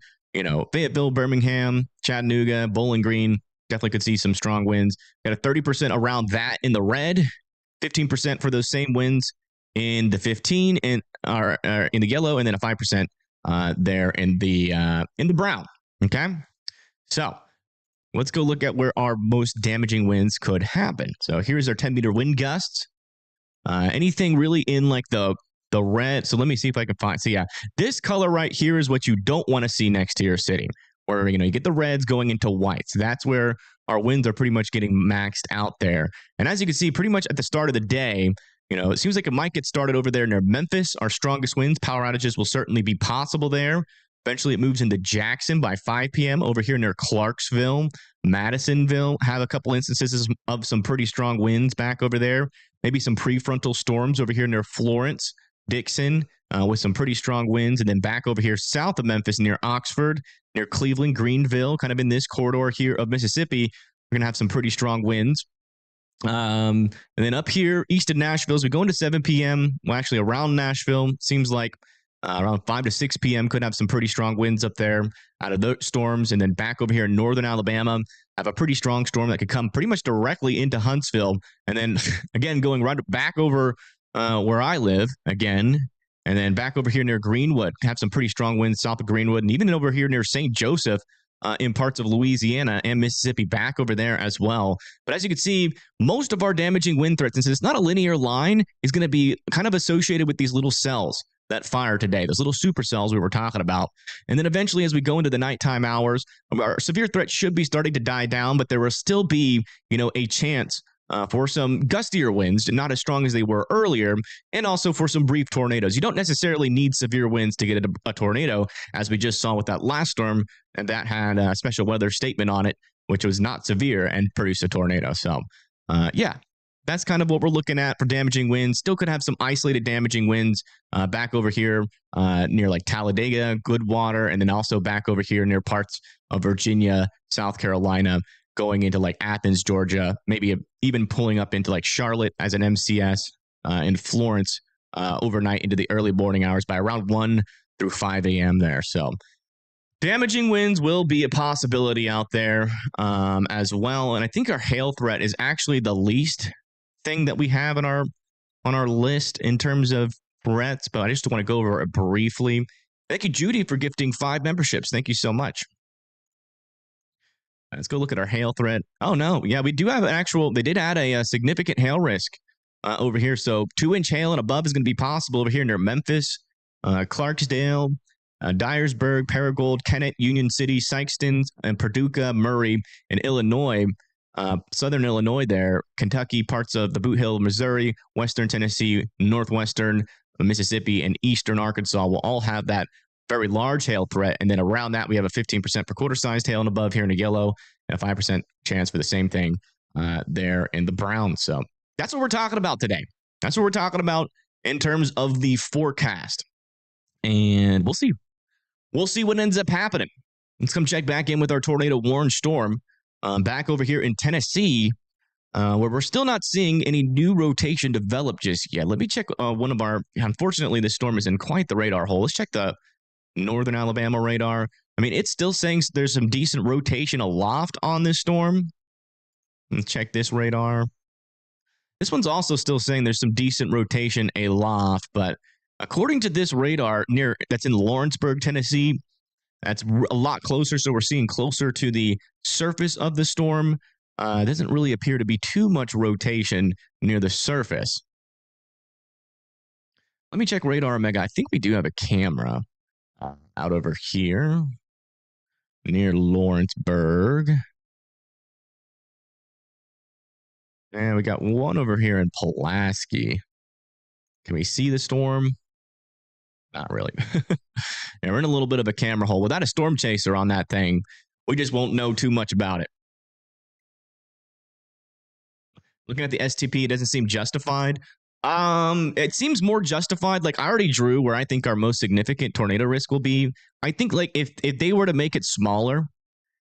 Fayetteville, Birmingham, Chattanooga, Bowling Green, definitely could see some strong winds. Got a 30% around that in the red, 15% for those same winds in the 15 and in the yellow, and then a 5% there in the brown. Okay, so let's go look at where our most damaging winds could happen. So here's our 10-meter wind gusts. Anything really in like the red. So let me see if I can find. So yeah, this color right here is what you don't want to see next to your city, where you get the reds going into whites. That's where our winds are pretty much getting maxed out there. And as you can see, pretty much at the start of the day, it seems like it might get started over there near Memphis. Our strongest winds, power outages will certainly be possible there. Eventually, it moves into Jackson by 5 p.m. Over here near Clarksville, Madisonville, have a couple instances of some pretty strong winds back over there. Maybe some prefrontal storms over here near Florence, Dixon, with some pretty strong winds. And then back over here south of Memphis near Oxford, near Cleveland, Greenville, kind of in this corridor here of Mississippi, we're going to have some pretty strong winds. And then up here east of Nashville, as we go into 7 p.m., well, actually around Nashville, seems like around 5 to 6 p.m. could have some pretty strong winds up there out of those storms. And then back over here in northern Alabama, have a pretty strong storm that could come pretty much directly into Huntsville. And then again, going right back over where I live again. And then back over here near Greenwood, have some pretty strong winds south of Greenwood. And even over here near St. Joseph in parts of Louisiana and Mississippi, back over there as well. But as you can see, most of our damaging wind threats, since it's not a linear line, is going to be kind of associated with these little cells that fire today, those little supercells we were talking about. And then eventually, as we go into the nighttime hours, our severe threat should be starting to die down, but there will still be, a chance for some gustier winds, not as strong as they were earlier, and also for some brief tornadoes. You don't necessarily need severe winds to get a tornado, as we just saw with that last storm, and that had a special weather statement on it, which was not severe and produced a tornado. So, yeah. that's kind of what we're looking at for damaging winds. Still could have some isolated damaging winds back over here near like Talladega, Goodwater, and then also back over here near parts of Virginia, South Carolina, going into like Athens, Georgia, maybe even pulling up into like Charlotte as an MCS in Florence overnight into the early morning hours by around 1 through 5 a.m. there. So damaging winds will be a possibility out there as well. And I think our hail threat is actually the least thing that we have on our list in terms of threats, but I just want to go over it briefly. Thank you, Judy, for gifting 5 memberships. Thank you so much. Let's go look at our hail threat. Oh, no. Yeah, we do have an actual, they did add a significant hail risk over here. So 2-inch hail and above is going to be possible over here near Memphis, Clarksdale, Dyersburg, Paragould, Kennett, Union City, Sikeston, and Paducah, Murray, and Illinois. Southern Illinois there, Kentucky, parts of the Boot Hill, Missouri, Western Tennessee, Northwestern Mississippi, and Eastern Arkansas will all have that very large hail threat. And then around that, we have a 15% per quarter-sized hail and above here in the yellow, and a 5% chance for the same thing there in the brown. So that's what we're talking about today. That's what we're talking about in terms of the forecast. And we'll see. We'll see what ends up happening. Let's come check back in with our tornado warned storm back over here in Tennessee, where we're still not seeing any new rotation develop just yet. Let me check one of our, unfortunately, this storm is in quite the radar hole. Let's check the northern Alabama radar. I mean, it's still saying there's some decent rotation aloft on this storm. Let's check this radar. This one's also still saying there's some decent rotation aloft, but according to this radar that's in Lawrenceburg, Tennessee, that's a lot closer. So we're seeing closer to the surface of the storm. It doesn't really appear to be too much rotation near the surface. Let me check radar Omega. I think we do have a camera out over here near Lawrenceburg. And we got one over here in Pulaski. Can we see the storm? Not really. Yeah, we're in a little bit of a camera hole. Without a storm chaser on that thing, we just won't know too much about it. Looking at the STP, it doesn't seem justified. It seems more justified. Like I already drew where I think our most significant tornado risk will be. I think like if they were to make it smaller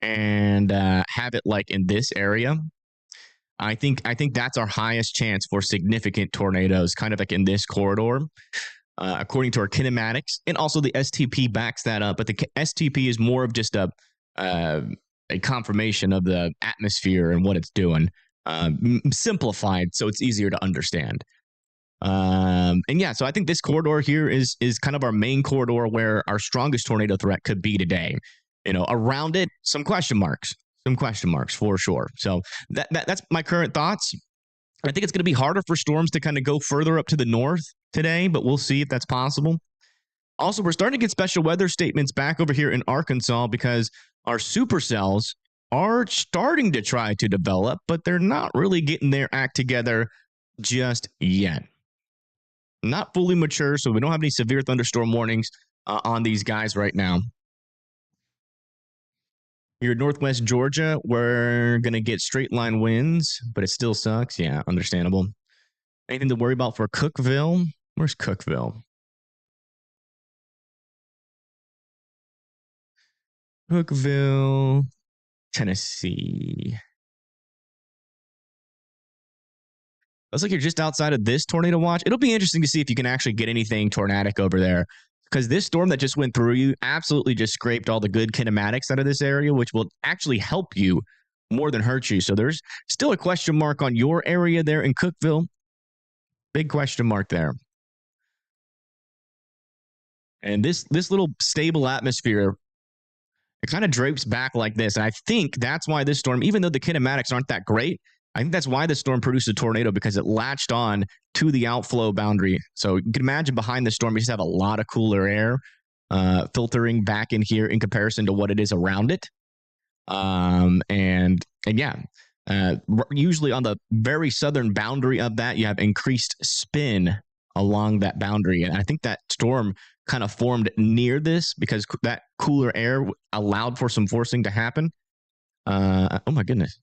and have it like in this area, I think that's our highest chance for significant tornadoes, kind of like in this corridor. According to our kinematics, and also the STP backs that up. But the STP is more of just a confirmation of the atmosphere and what it's doing, simplified so it's easier to understand. And yeah, so I think this corridor here is kind of our main corridor where our strongest tornado threat could be today. You know, around it, some question marks for sure. So that's my current thoughts. I think it's going to be harder for storms to kind of go further up to the north today, but we'll see if that's possible. Also, we're starting to get special weather statements back over here in Arkansas because our supercells are starting to try to develop, but they're not really getting their act together just yet. Not fully mature, so we don't have any severe thunderstorm warnings on these guys right now. Here in Northwest Georgia, we're going to get straight line winds, but it still sucks. Yeah, understandable. Anything to worry about for Cookeville? Where's Cookeville? Cookeville, Tennessee. Looks like you're just outside of this tornado watch. It'll be interesting to see if you can actually get anything tornadic over there, because this storm that just went through you absolutely just scraped all the good kinematics out of this area, which will actually help you more than hurt you. So there's still a question mark on your area there in Cookeville. Big question mark there. And this little stable atmosphere, it kind of drapes back like this. And I think that's why this storm, even though the kinematics aren't that great, I think that's why the storm produced a tornado, because it latched on to the outflow boundary. So you can imagine behind the storm, you just have a lot of cooler air filtering back in here in comparison to what it is around it. And yeah, usually on the very southern boundary of that, you have increased spin along that boundary. And I think that storm kind of formed near this because that cooler air allowed for some forcing to happen. Oh my goodness.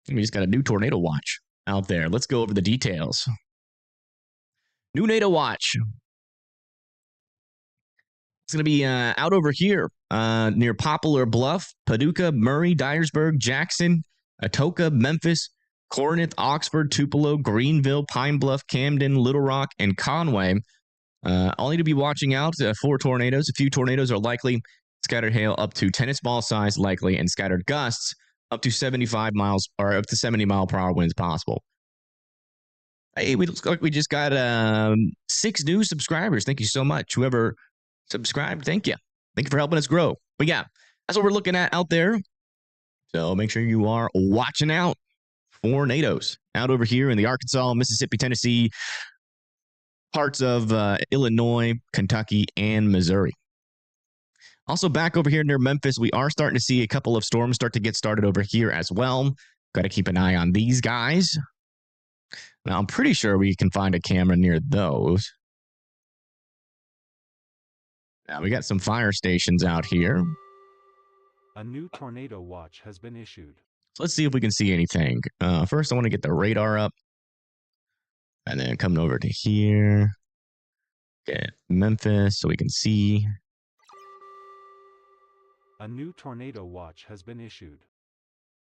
We just got a new tornado watch out there. Let's go over the details. New NATO watch. It's going to be out over here near Poplar Bluff, Paducah, Murray, Dyersburg, Jackson, Atoka, Memphis, Corinth, Oxford, Tupelo, Greenville, Pine Bluff, Camden, Little Rock, and Conway. All need to be watching out for tornadoes. A few tornadoes are likely. Scattered hail up to tennis ball size likely, and scattered gusts up to 75 miles or up to 70 mile per hour winds possible. Hey, we just got 6 new subscribers. Thank you so much. Whoever subscribed, thank you. Thank you for helping us grow. But yeah, that's what we're looking at out there. So make sure you are watching out for tornadoes out over here in the Arkansas, Mississippi, Tennessee, parts of Illinois, Kentucky, and Missouri. Also back over here near Memphis, we are starting to see a couple of storms start to get started over here as well. Got to keep an eye on these guys. Now, I'm pretty sure we can find a camera near those. Now, we got some fire stations out here. A new tornado watch has been issued. So let's see if we can see anything. First, I want to get the radar up. And then coming over to here. Get Memphis so we can see. A new tornado watch has been issued.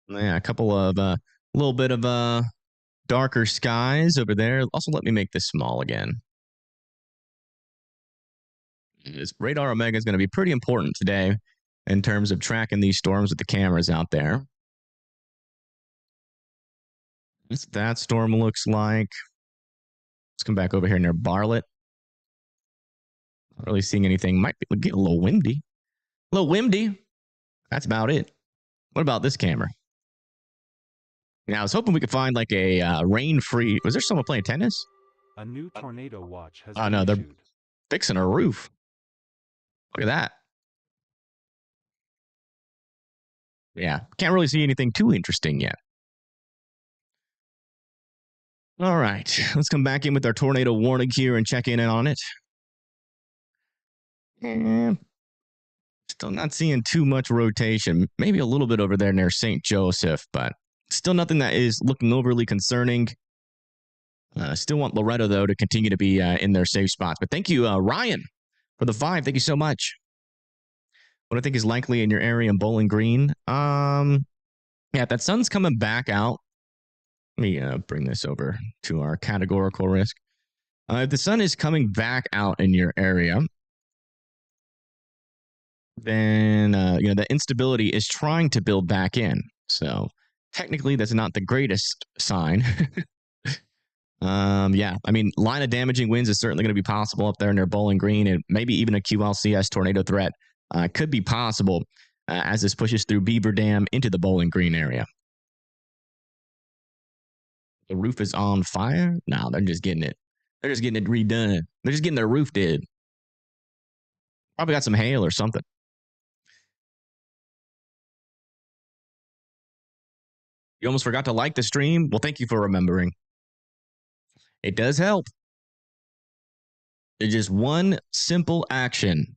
Yeah, a couple of, little bit of darker skies over there. Also, let me make this small again. This radar Omega is going to be pretty important today in terms of tracking these storms with the cameras out there. That's what that storm looks like. Let's come back over here near Bartlett. Not really seeing anything. Might be get a little windy. A little windy. That's about it. What about this camera? Now, I was hoping we could find like a rain-free. Was there someone playing tennis? A new tornado watch has been been issued. They're fixing a roof. Look at that. Yeah, can't really see anything too interesting yet. All right, let's come back in with our tornado warning here and check in on it. And still not seeing too much rotation. Maybe a little bit over there near St. Joseph, but still nothing that is looking overly concerning. Still want Loretto, though, to continue to be in their safe spots. But thank you, Ryan, for the 5. Thank you so much. What I think is likely in your area in Bowling Green. Yeah, that sun's coming back out. Let me bring this over to our categorical risk. If the sun is coming back out in your area, then the instability is trying to build back in. So technically, that's not the greatest sign. Yeah, I mean, line of damaging winds is certainly going to be possible up there near Bowling Green, and maybe even a QLCS tornado threat could be possible as this pushes through Beaver Dam into the Bowling Green area. The roof is on fire? No, they're just getting it. They're just getting it redone. They're just getting their roof did. Probably got some hail or something. You almost forgot to like the stream? Well, thank you for remembering. It does help. It's just one simple action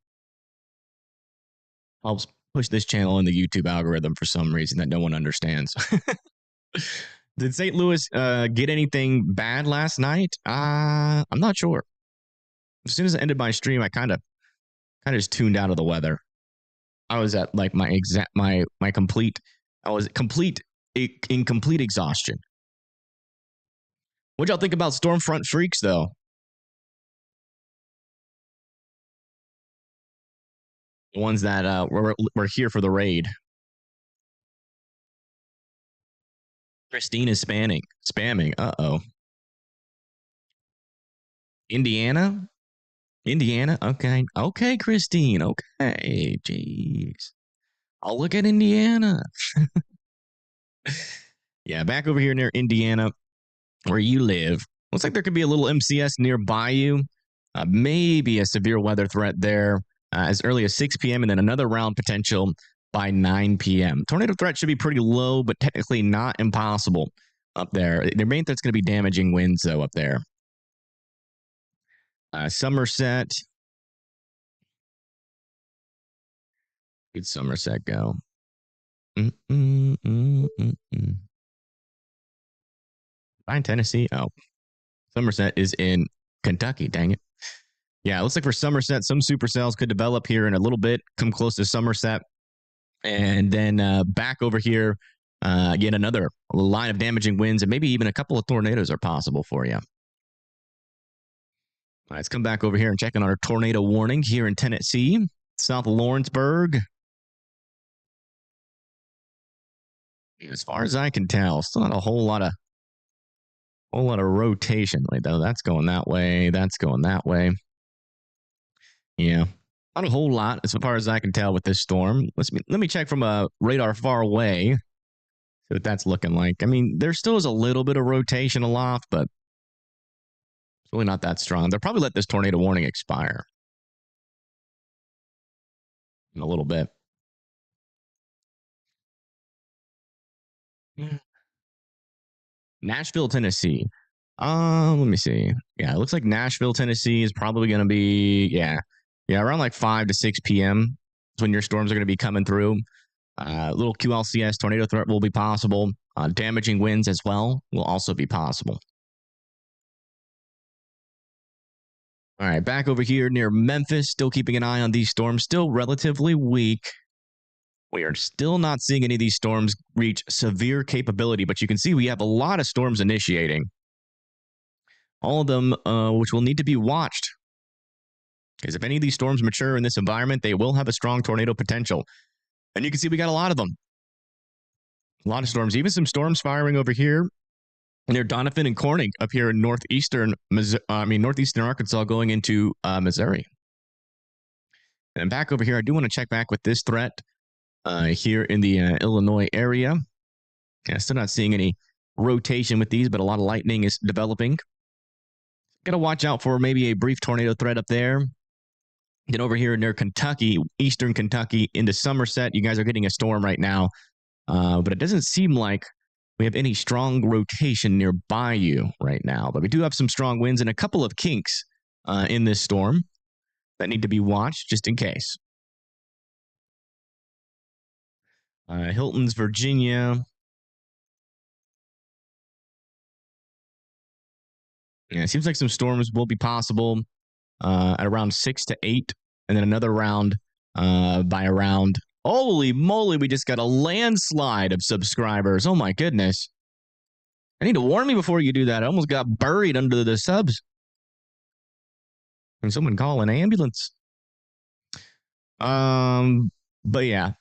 helps push this channel in the YouTube algorithm for some reason that no one understands. Did St. Louis get anything bad last night? I'm not sure. As soon as I ended my stream, I kind of just tuned out of the weather. I was at like my complete exhaustion. What'd y'all think about Stormfront Freaks, though? The ones that were here for the raid. Christine is spamming. Uh-oh. Indiana? Okay. Okay, Christine. Okay. Jeez. I'll look at Indiana. Yeah, back over here near Indiana, where you live. Looks like there could be a little MCS nearby you. Maybe a severe weather threat there as early as 6 p.m. and then another round potential by 9 p.m. Tornado threat should be pretty low, but technically not impossible up there. The main threat's going to be damaging winds, though, up there. Somerset. Good Somerset go. in Tennessee? Oh, Somerset is in Kentucky. Dang it. Yeah, it looks like for Somerset, some supercells could develop here in a little bit, come close to Somerset. And then back over here, again, another line of damaging winds, and maybe even a couple of tornadoes are possible for you. Let's come back over here and check on our tornado warning here in Tennessee, South Lawrenceburg. As far as I can tell, still not a whole lot of rotation, though. That's going that way. That's going that way. Yeah, not a whole lot as far as I can tell with this storm. Let me check from a radar far away. See what that's looking like. I mean, there still is a little bit of rotation aloft, but it's really not that strong. They'll probably let this tornado warning expire in a little bit. Nashville, Tennessee. Let me see. Yeah, it looks like Nashville, Tennessee is probably going to be, around like 5 to 6 p.m. is when your storms are going to be coming through. Little QLCS tornado threat will be possible. Damaging winds as well will also be possible. All right, back over here near Memphis, still keeping an eye on these storms, still relatively weak. We are still not seeing any of these storms reach severe capability, but you can see we have a lot of storms initiating. All of them, which will need to be watched. Because if any of these storms mature in this environment, they will have a strong tornado potential. And you can see we got a lot of them. A lot of storms, even some storms firing over here near Doniphan and Corning up here in northeastern Arkansas going into Missouri. And back over here, I do want to check back with this threat here in the Illinois area. Yeah, still not seeing any rotation with these, but a lot of lightning is developing. Got to watch out for maybe a brief tornado threat up there. Then over here near Kentucky, eastern Kentucky into Somerset, you guys are getting a storm right now. But it doesn't seem like we have any strong rotation nearby you right now. But we do have some strong winds and a couple of kinks in this storm that need to be watched just in case. Hilton's, Virginia. Yeah, it seems like some storms will be possible at around 6 to 8, and then another round by around. Holy moly, we just got a landslide of subscribers. Oh my goodness. I need to warn me before you do that. I almost got buried under the subs. Can someone call an ambulance? But yeah.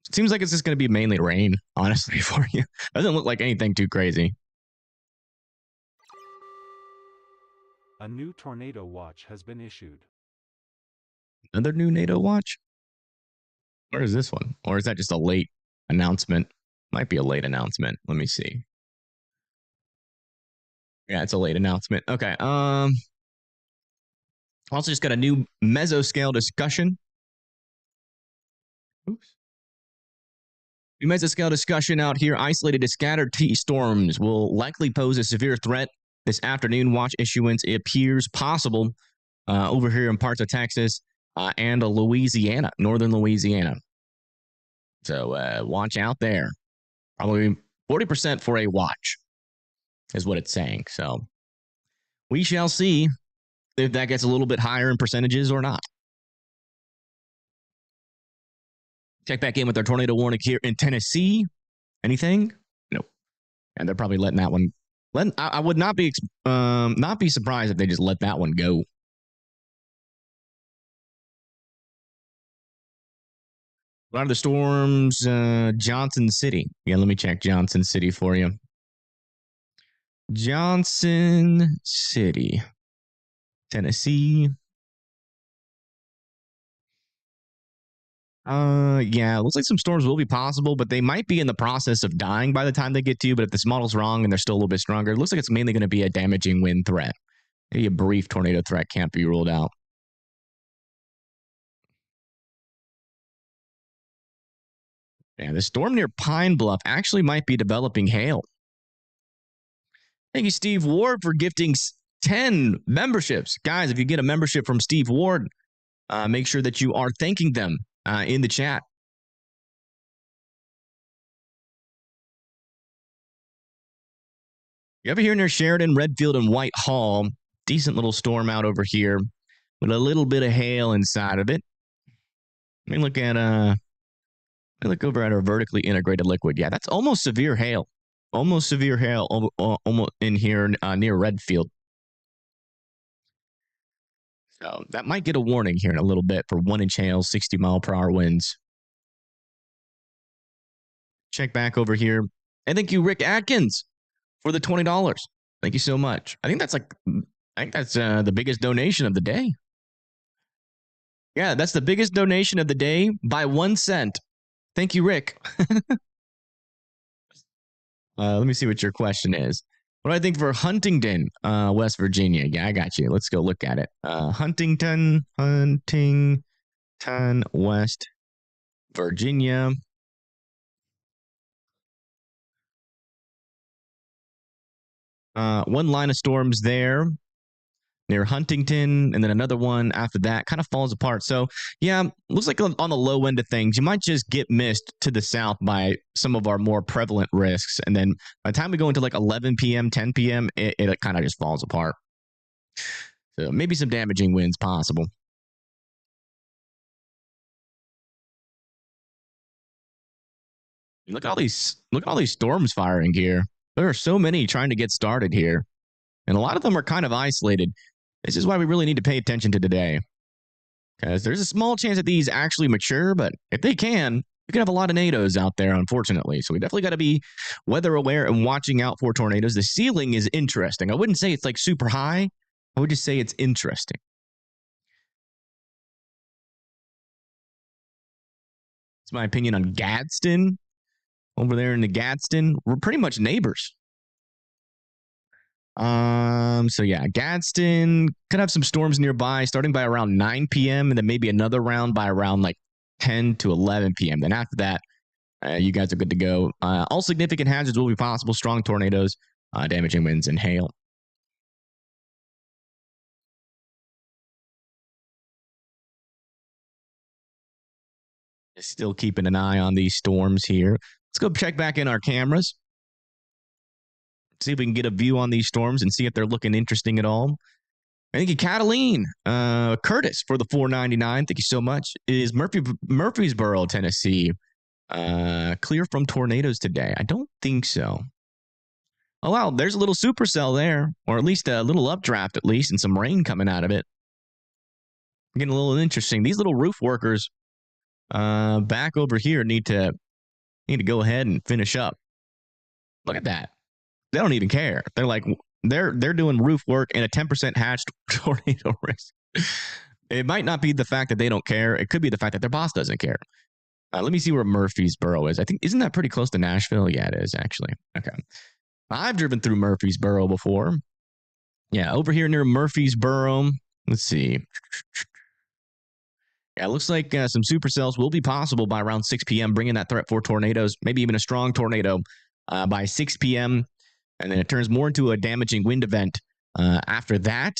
It seems like it's just going to be mainly rain, honestly, for you. Doesn't look like anything too crazy. A new tornado watch has been issued. Another new NATO watch? Where is this one? Or is that just a late announcement? Might be a late announcement. Let me see. Yeah, it's a late announcement. Okay. Also just got a new mesoscale discussion. Oops. New mesoscale discussion out here. Isolated to scattered T-storms will likely pose a severe threat this afternoon. Watch issuance appears possible over here in parts of Texas and Louisiana, northern Louisiana. So watch out there. Probably 40% for a watch is what it's saying. So we shall see if that gets a little bit higher in percentages or not. Check back in with our tornado warning here in Tennessee. Anything? Nope. And they're probably letting that one. I would not be surprised if they just let that one go. A lot of the storms, Johnson City. Yeah, let me check Johnson City for you. Johnson City, Tennessee. Yeah, it looks like some storms will be possible, but they might be in the process of dying by the time they get to you. But if this model's wrong and they're still a little bit stronger, it looks like it's mainly going to be a damaging wind threat. Maybe a brief tornado threat can't be ruled out. Yeah, the storm near Pine Bluff actually might be developing hail. Thank you, Steve Ward, for gifting 10 memberships. Guys, if you get a membership from Steve Ward, make sure that you are thanking them in the chat. You ever hear near Sheridan, Redfield, and Whitehall? Decent little storm out over here with a little bit of hail inside of it. Let me look over at our vertically integrated liquid. Yeah, that's almost severe hail. Almost severe hail almost in here near Redfield. So that might get a warning here in a little bit for 1-inch hail, 60-mile-per-hour winds. Check back over here. And thank you, Rick Atkins, for the $20. Thank you so much. I think that's the biggest donation of the day. Yeah, that's the biggest donation of the day by 1 cent. Thank you, Rick. Let me see what your question is. What do I think for Huntington, West Virginia? Yeah, I got you. Let's go look at it. Huntington, West Virginia. One line of storms there near Huntington, and then another one after that kind of falls apart. So, yeah, looks like on the low end of things, you might just get missed to the south by some of our more prevalent risks. And then by the time we go into like 11 p.m., 10 p.m., it kind of just falls apart. So maybe some damaging winds possible. Look at all these storms firing here. There are so many trying to get started here, and a lot of them are kind of isolated. This is why we really need to pay attention to today, because there's a small chance that these actually mature, but if they can, we could have a lot of tornadoes out there, unfortunately. So we definitely got to be weather aware and watching out for tornadoes. The ceiling is interesting. I wouldn't say it's like super high. I would just say it's interesting. It's my opinion on Gadsden. Over there in the Gadsden, we're pretty much neighbors. So yeah, Gadsden could have some storms nearby starting by around 9 p.m. and then maybe another round by around like 10 to 11 p.m. Then after that, you guys are good to go. All significant hazards will be possible: strong tornadoes, damaging winds, and hail. Still keeping an eye on these storms here. Let's go check back in our cameras. See if we can get a view on these storms and see if they're looking interesting at all. Thank you, Cataline. Curtis for the $4.99. Thank you so much. Is Murfreesboro, Tennessee, clear from tornadoes today? I don't think so. Oh, wow. There's a little supercell there, or at least a little updraft, at least, and some rain coming out of it. Getting a little interesting. These little roof workers back over here need to go ahead and finish up. Look at that. They don't even care. They're like, they're doing roof work and a 10% hatched tornado risk. It might not be the fact that they don't care. It could be the fact that their boss doesn't care. Let me see where Murfreesboro is. I think, isn't that pretty close to Nashville? Yeah, it is actually. Okay. I've driven through Murfreesboro before. Yeah, over here near Murfreesboro. Let's see. Yeah, it looks like some supercells will be possible by around 6 p.m., bringing that threat for tornadoes, maybe even a strong tornado by 6 p.m., and then it turns more into a damaging wind event after that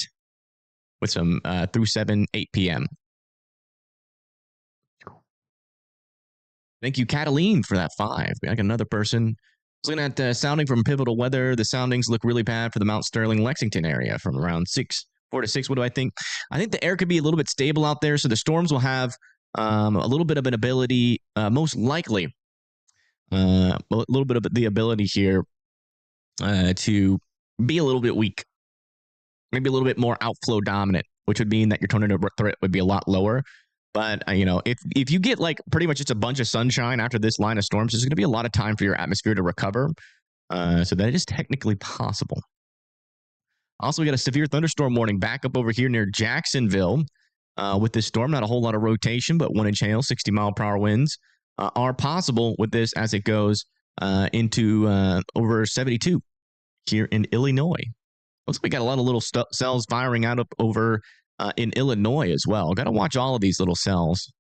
with some through 7, 8 p.m. Thank you, Cataline, for that 5. We got another person. I was looking at sounding from Pivotal Weather. The soundings look really bad for the Mount Sterling, Lexington area from around 4 to 6. What do I think? I think the air could be a little bit stable out there, so the storms will have a little bit of an ability, most likely, a little bit of the ability here to be a little bit weak, maybe a little bit more outflow dominant, which would mean that your tornado threat would be a lot lower. But, if you get like pretty much just a bunch of sunshine after this line of storms, there's going to be a lot of time for your atmosphere to recover. So that is technically possible. Also, we got a severe thunderstorm warning back up over here near Jacksonville with this storm. Not a whole lot of rotation, but 1-inch hail, 60-mile-per-hour winds are possible with this as it goes into over 72 here in Illinois. Looks like we got a lot of little cells firing out up over in Illinois as well. Got to watch all of these little cells.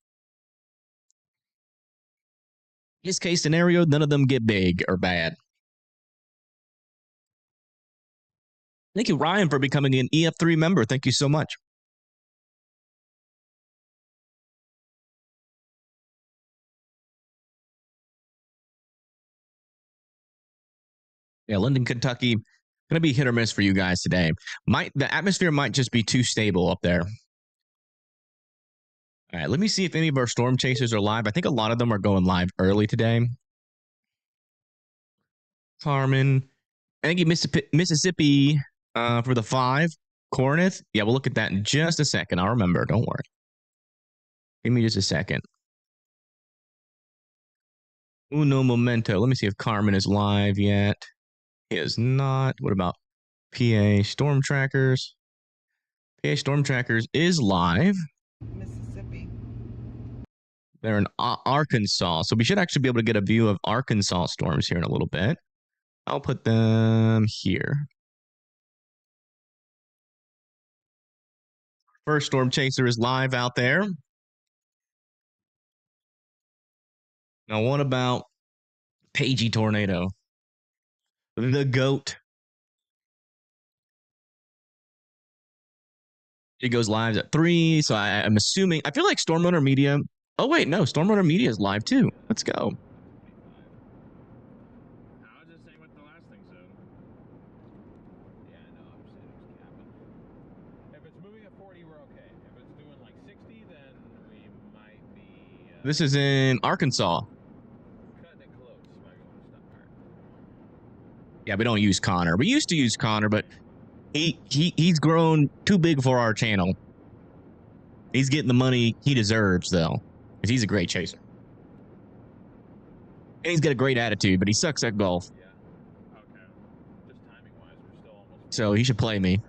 In this case scenario, none of them get big or bad. Thank you, Ryan, for becoming an EF3 member. Thank you so much. Yeah, London, Kentucky. Gonna be hit or miss for you guys today. The atmosphere might just be too stable up there. All right, let me see if any of our storm chasers are live. I think a lot of them are going live early today. Carmen, thank you, Mississippi, for the 5. Corinth, yeah, we'll look at that in just a second. I'll remember. Don't worry. Give me just a second. Uno momento. Let me see if Carmen is live yet. He is not. What about PA Storm Trackers? PA Storm Trackers is live. Mississippi. They're in Arkansas. So we should actually be able to get a view of Arkansas storms here in a little bit. I'll put them here. First storm chaser is live out there. Now, what about Pagey Tornado? The GOAT. It goes live at 3, so I'm assuming. I feel like Storm Runner Media. Oh, wait, no. Storm Runner Media is live, too. Let's go. I was just saying what the last thing said. Yeah, no, I'm saying it was capping. If it's moving at 40, we're okay. If it's doing like 60, then we might be... This is in Arkansas. Cutting it close by going to start. Yeah, we don't use Connor. We used to use Connor, but he's grown too big for our channel. He's getting the money he deserves, though, because he's a great chaser. And he's got a great attitude, but he sucks at golf. Yeah. Okay. Just timing-wise, we're still almost... So he should play me.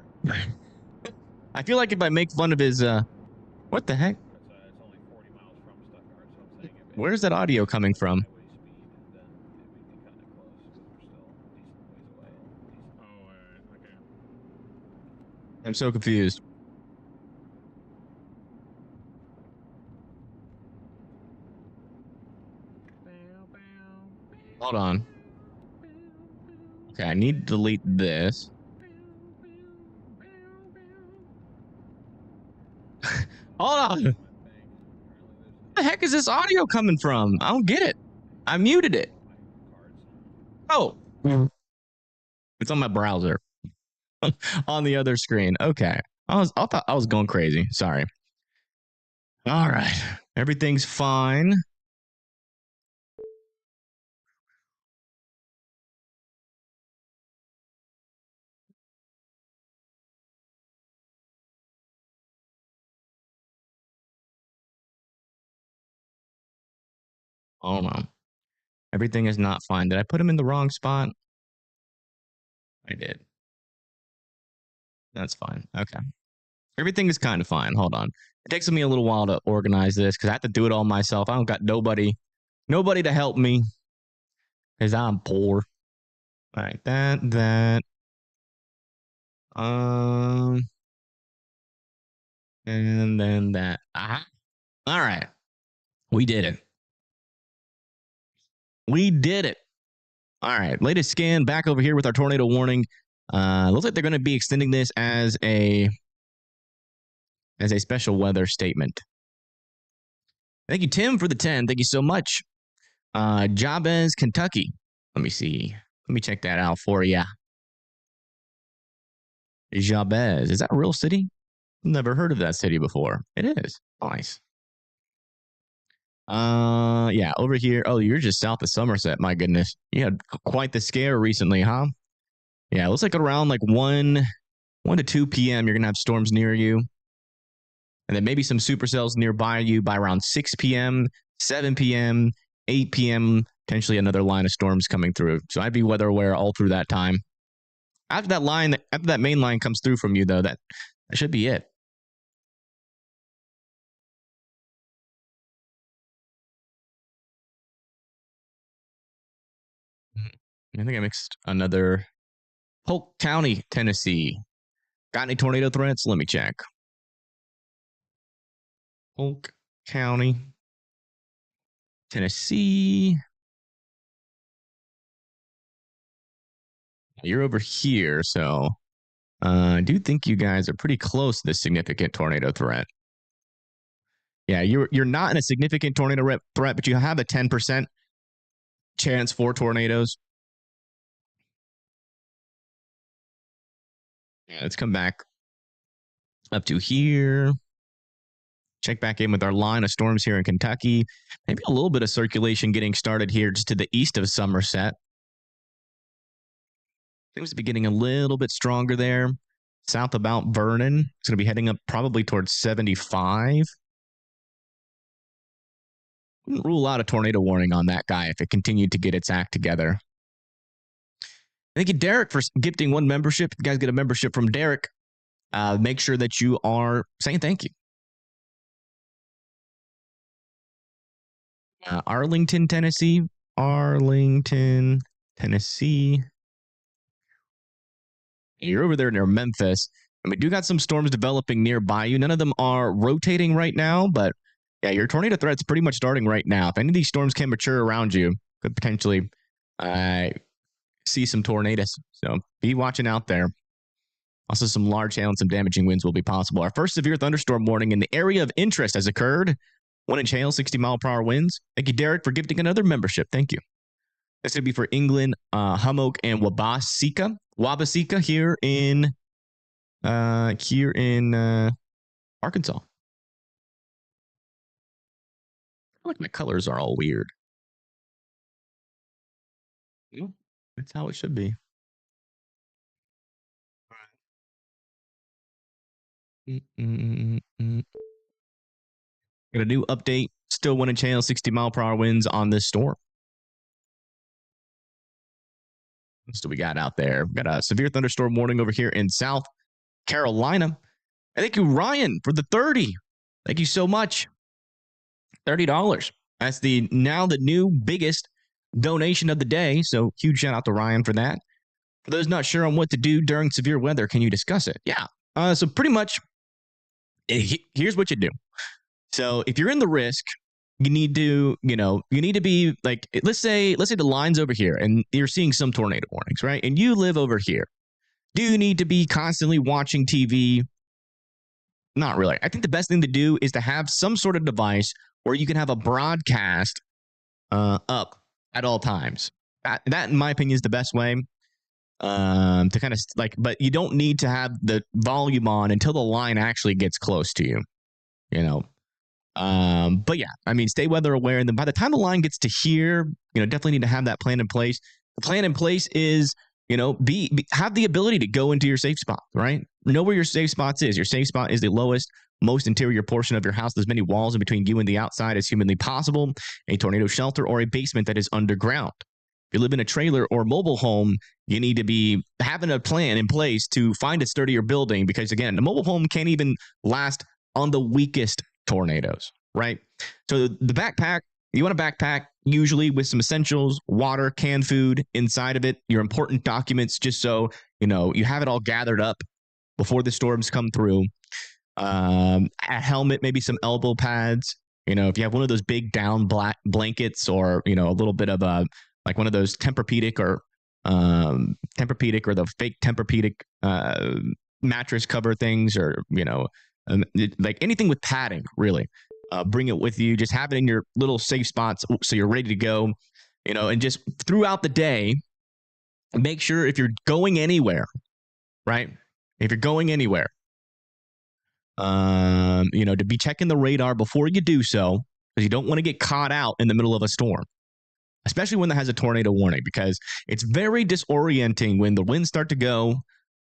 I feel like if I make fun of his... what the heck? It's only 40 miles from Stuttgart, so I'm saying... Where's that audio coming from? Highway speed, then we'd be kind of close, because we're still decent ways away. Oh, alright, okay. I'm so confused. Hold on. Okay, I need to delete this. Hold on. Where the heck is this audio coming from? I don't get it. I muted it. Oh. It's on my browser. On the other screen. Okay. I thought I was going crazy. Sorry. All right. Everything's fine. Hold on. Everything is not fine. Did I put him in the wrong spot? I did. That's fine. Okay. Everything is kind of fine. Hold on. It takes me a little while to organize this because I have to do it all myself. I don't got nobody to help me because I'm poor. All right. That. And then that. Aha. All right. We did it. We did it. All right. Latest scan back over here with our tornado warning. Looks like they're going to be extending this as a special weather statement. Thank you, Tim, for the 10. Thank you so much. Jabez, Kentucky. Let me see. Let me check that out for you. Jabez. Is that a real city? Never heard of that city before. It is. Nice. Yeah, over here. Oh, you're just south of Somerset. My goodness. You had quite the scare recently, huh? Yeah, it looks like around like 1 to 2 p.m. you're going to have storms near you. And then maybe some supercells nearby you by around 6 p.m., 7 p.m., 8 p.m., potentially another line of storms coming through. So I'd be weather aware all through that time. After that main line comes through from you, though, that should be it. I think I mixed another Polk County, Tennessee. Got any tornado threats? Let me check. Polk County, Tennessee. You're over here, so I do think you guys are pretty close to this significant tornado threat. Yeah, you're not in a significant tornado threat, but you have a 10% chance for tornadoes. Yeah, let's come back up to here. Check back in with our line of storms here in Kentucky. Maybe a little bit of circulation getting started here just to the east of Somerset. Seems to be getting a little bit stronger there. South of Mount Vernon. It's going to be heading up probably towards 75. Wouldn't rule out a tornado warning on that guy if it continued to get its act together. Thank you, Derek, for gifting one membership. If you guys get a membership from Derek, make sure that you are saying thank you. Arlington, Tennessee. Arlington, Tennessee. You're over there near Memphis. And we do got some storms developing nearby you. None of them are rotating right now, but yeah, your tornado threat's pretty much starting right now. If any of these storms can mature around you, could potentially see some tornadoes. So be watching out there. Also, some large hail and some damaging winds will be possible. Our first severe thunderstorm warning in the area of interest has occurred. 1-inch hail, 60-mile-per-hour winds. Thank you, Derek, for gifting another membership. Thank you. That's going to be for England, Hummock, and Wabaseka here in Arkansas. I feel like my colors are all weird. That's how it should be. Got a new update. Still 1-inch hail, 60-mile-per-hour winds on this storm. What do we got out there? We got a severe thunderstorm warning over here in South Carolina. And thank you, Ryan, for the 30. Thank you so much. $30. That's the new biggest donation of the day. So huge shout out to Ryan for that. For those not sure on what to do during severe weather, can you discuss it? Yeah. So pretty much, here's what you do. So if you're in the risk, you need to be like, let's say the line's over here and you're seeing some tornado warnings, right? And you live over here. Do you need to be constantly watching TV? Not really. I think the best thing to do is to have some sort of device where you can have a broadcast up at all times. That in my opinion, is the best way to kind of but you don't need to have the volume on until the line actually gets close to you, But yeah, I mean, stay weather aware. And then by the time the line gets to here, definitely need to have that plan in place. The plan in place is, have the ability to go into your safe spot, right? Know where your safe spots is. Your safe spot is the lowest, most interior portion of your house. There's many walls in between you and the outside as humanly possible. A tornado shelter or a basement that is underground. If you live in a trailer or mobile home, you need to be having a plan in place to find a sturdier building because, again, the mobile home can't even last on the weakest tornadoes, right? So the backpack, you want a backpack usually with some essentials, water, canned food inside of it, your important documents, just so, you have it all gathered up before the storms come through. A helmet, maybe some elbow pads. If you have one of those big down black blankets or, a little bit of a, like one of those Tempur-Pedic or the fake Tempur-Pedic mattress cover things or, like anything with padding, really. Bring it with you. Just have it in your little safe spots so you're ready to go, and just throughout the day, make sure if you're going anywhere, right? If you're going anywhere, to be checking the radar before you do so, because you don't want to get caught out in the middle of a storm, especially when that has a tornado warning, because it's very disorienting when the winds start to go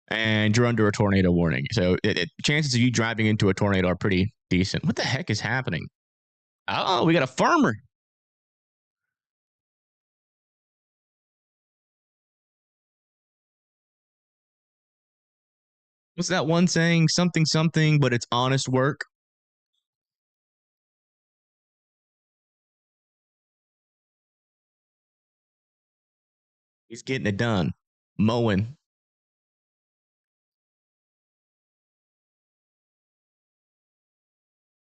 and you're under a tornado warning. So chances of you driving into a tornado are pretty decent. What the heck is happening? Oh, we got a farmer. What's that one saying? Something, but it's honest work. He's getting it done. Mowing.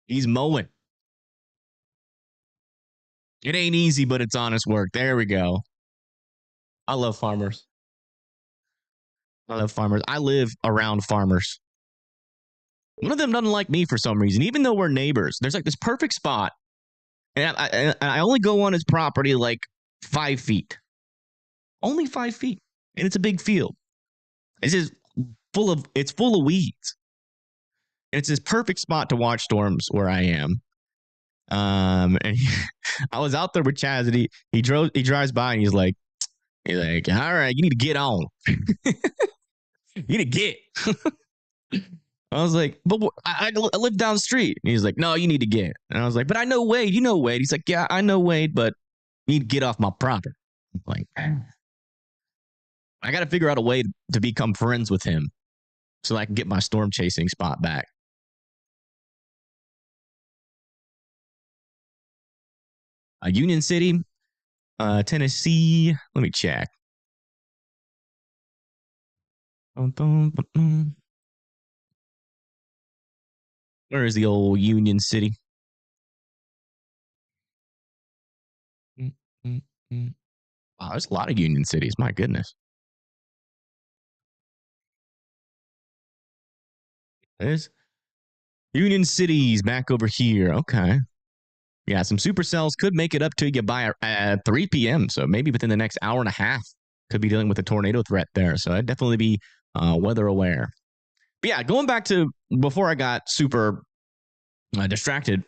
He's mowing. It ain't easy, but it's honest work. There we go. I love farmers. I live around farmers. One of them doesn't like me for some reason, even though we're neighbors. There's like this perfect spot. And I only go on his property like 5 feet. Only 5 feet. And it's a big field. It's just full of weeds. And it's this perfect spot to watch storms where I am. And I was out there with Chaz, and he drives by, and he's like, all right, you need to get on. You need to get. I was like, but I live down the street. And he's like, no, you need to get. And I was like, but I know Wade. You know Wade. He's like, yeah, I know Wade, but you need to get off my property. I'm like, I got to figure out a way to become friends with him so I can get my storm chasing spot back. Union City, Tennessee. Let me check. Where is the old Union City? Wow, there's a lot of Union Cities. My goodness. There's Union City's back over here. Okay. Yeah, some supercells could make it up to you by 3 p.m. So maybe within the next hour and a half, could be dealing with a tornado threat there. So I'd definitely be weather aware. But yeah, going back to before I got super distracted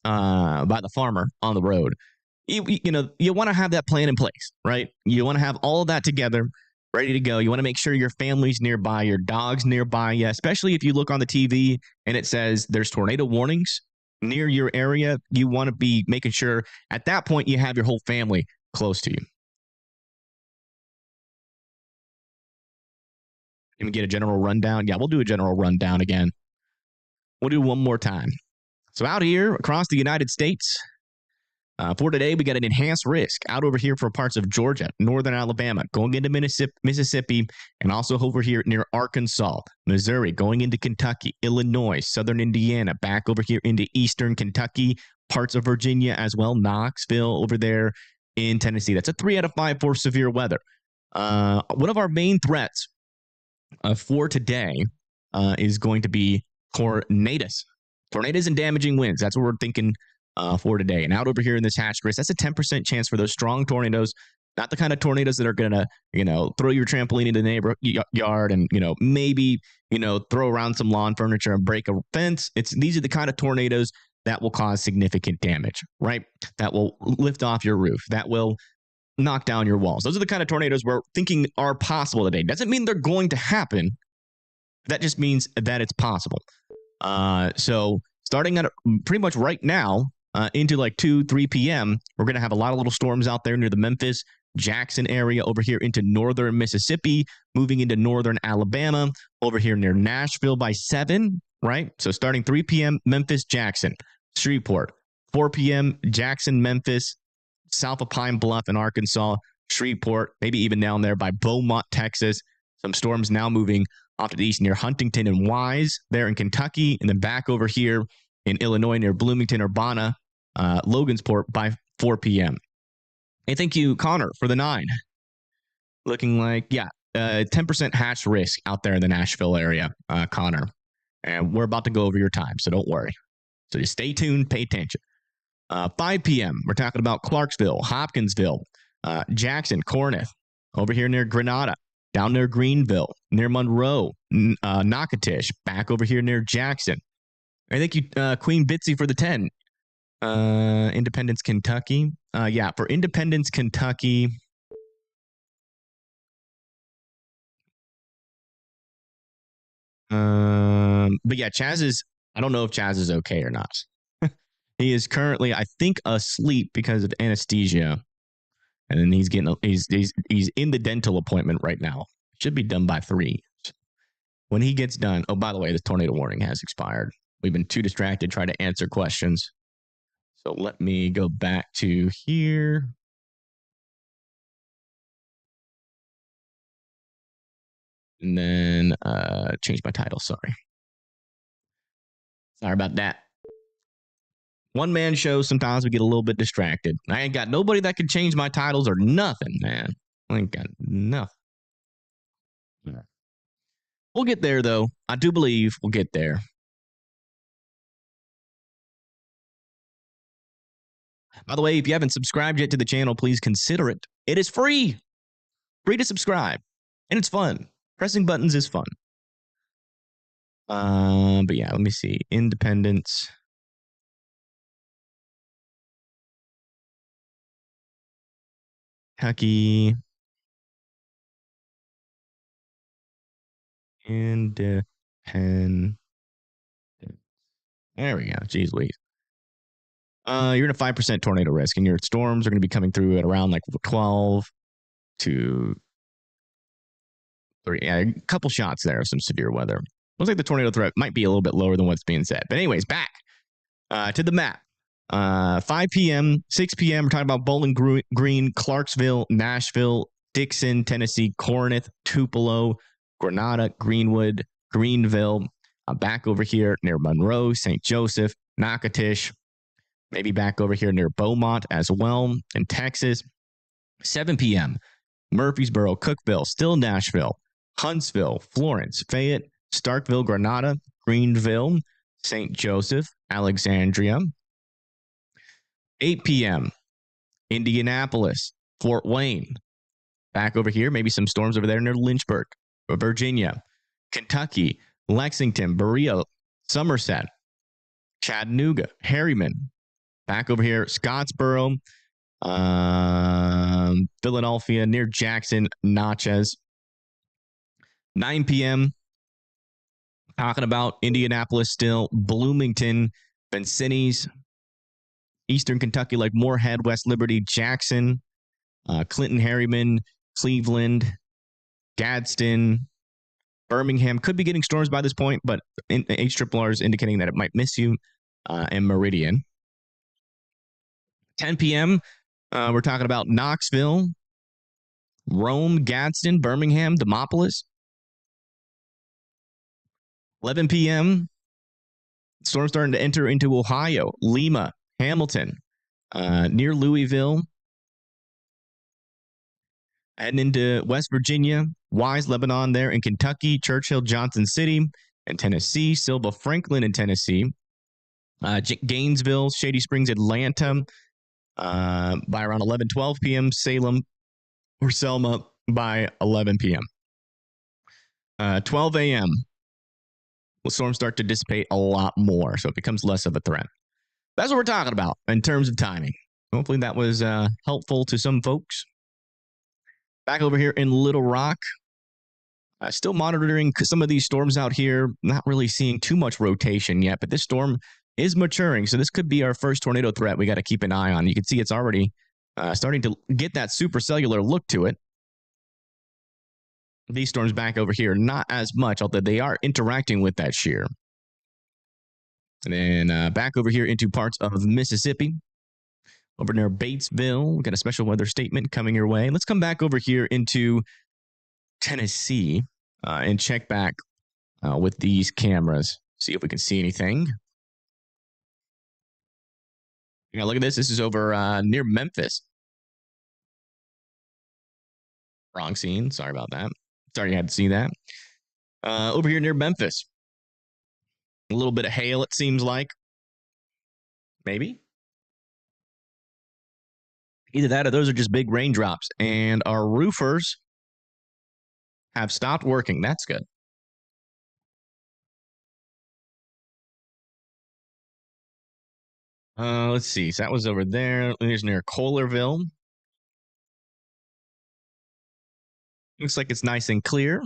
by the farmer on the road. You want to have that plan in place, right? You want to have all of that together, ready to go. You want to make sure your family's nearby, your dog's nearby, especially if you look on the TV and it says there's tornado warnings near your area. You want to be making sure at that point you have your whole family close to you. Can we get a general rundown? Yeah, we'll do a general rundown again. We'll do one more time. So out here across the United States, for today, we got an enhanced risk out over here for parts of Georgia, northern Alabama, going into Mississippi, and also over here near Arkansas, Missouri, going into Kentucky, Illinois, southern Indiana, back over here into eastern Kentucky, parts of Virginia as well, Knoxville over there in Tennessee. That's a 3 out of 5 for severe weather. One of our main threats for today is going to be tornadoes and damaging winds. That's what we're thinking for today. And out over here in this hatch, Chris, that's a 10% chance for those strong tornadoes. Not the kind of tornadoes that are going to, throw your trampoline into the neighborhood and, maybe, throw around some lawn furniture and break a fence. These are the kind of tornadoes that will cause significant damage, right? That will lift off your roof. That will knock down your walls. Those are the kind of tornadoes we're thinking are possible today. Doesn't mean they're going to happen. That just means that it's possible. So starting at pretty much right now, into like 2, 3 p.m., we're going to have a lot of little storms out there near the Memphis, Jackson area over here into northern Mississippi, moving into northern Alabama, over here near Nashville by 7, right? So starting 3 p.m., Memphis, Jackson, Shreveport, 4 p.m., Jackson, Memphis, south of Pine Bluff in Arkansas, Shreveport, maybe even down there by Beaumont, Texas. Some storms now moving off to the east near Huntington and Wise there in Kentucky, and then back over here in Illinois near Bloomington, Urbana, Logansport by 4 p.m. Hey, thank you, Connor, for the 9. Looking like, 10% hatch risk out there in the Nashville area, Connor. And we're about to go over your time, so don't worry. So just stay tuned, pay attention. 5 p.m., we're talking about Clarksville, Hopkinsville, Jackson, Corinth, over here near Grenada, down near Greenville, near Monroe, Natchitoches, back over here near Jackson. I thank you, Queen Bitsy, for the 10. Independence, Kentucky. For Independence, Kentucky. But yeah, Chaz is, I don't know if Chaz is okay or not. He is currently, I think, asleep because of anesthesia. And then he's in the dental appointment right now. Should be done by 3. When he gets done, oh, by the way, this tornado warning has expired. We've been too distracted trying to answer questions. So let me go back to here. And then change my title. Sorry about that. One-man show, sometimes we get a little bit distracted. I ain't got nobody that can change my titles or nothing, man. I ain't got nothing. We'll get there, though. I do believe we'll get there. By the way, if you haven't subscribed yet to the channel, please consider it. It is free. Free to subscribe. And it's fun. Pressing buttons is fun. But yeah, let me see. Independence. Kentucky. Independence. There we go. Jeez Louise. You're in a 5% tornado risk, and your storms are going to be coming through at around like 12 to 30. Yeah, a couple shots there of some severe weather. Looks like the tornado threat might be a little bit lower than what's being said. But anyways, back to the map. 5 p.m., 6 p.m., we're talking about Bowling Green, Clarksville, Nashville, Dixon, Tennessee, Corinth, Tupelo, Grenada, Greenwood, Greenville. Back over here near Monroe, St. Joseph, Natchitoches, maybe back over here near Beaumont as well in Texas. 7 p.m., Murfreesboro, Cookeville, still Nashville, Huntsville, Florence, Fayette, Starkville, Grenada, Greenville, St. Joseph, Alexandria. 8 p.m., Indianapolis, Fort Wayne. Back over here, maybe some storms over there near Lynchburg, Virginia, Kentucky, Lexington, Berea, Somerset, Chattanooga, Harriman. Back over here, Scottsboro, Philadelphia, near Jackson, Natchez. 9 p.m., talking about Indianapolis still, Bloomington, Vincennes, Eastern Kentucky, like Moorhead, West Liberty, Jackson, Clinton, Harriman, Cleveland, Gadsden, Birmingham. Could be getting storms by this point, but HRRR is indicating that it might miss you, and Meridian. 10 p.m., we're talking about Knoxville, Rome, Gadsden, Birmingham, Demopolis. 11 p.m., storm starting to enter into Ohio, Lima, Hamilton, near Louisville. Heading into West Virginia, Wise, Lebanon there in Kentucky, Churchill, Johnson City in Tennessee, Silva, Franklin in Tennessee, Gainesville, Shady Springs, Atlanta by around 11, 12 p.m., Salem or Selma by 11 p.m. 12 a.m., the storms start to dissipate a lot more, so it becomes less of a threat. That's what we're talking about in terms of timing. Hopefully that was helpful to some folks. Back over here in Little Rock, still monitoring some of these storms out here. Not really seeing too much rotation yet, but this storm is maturing. So this could be our first tornado threat we got to keep an eye on. You can see it's already starting to get that supercellular look to it. These storms back over here, not as much, although they are interacting with that shear. And then back over here into parts of Mississippi. Over near Batesville, we got a special weather statement coming your way. Let's come back over here into Tennessee and check back with these cameras. See if we can see anything. Yeah, look at this. This is over near Memphis. Wrong scene. Sorry about that. Sorry you had to see that. Over here near Memphis. A little bit of hail, it seems like. Maybe. Either that or those are just big raindrops. And our roofers have stopped working. That's good. Let's see. So that was over there. There's near Kohlerville. Looks like it's nice and clear.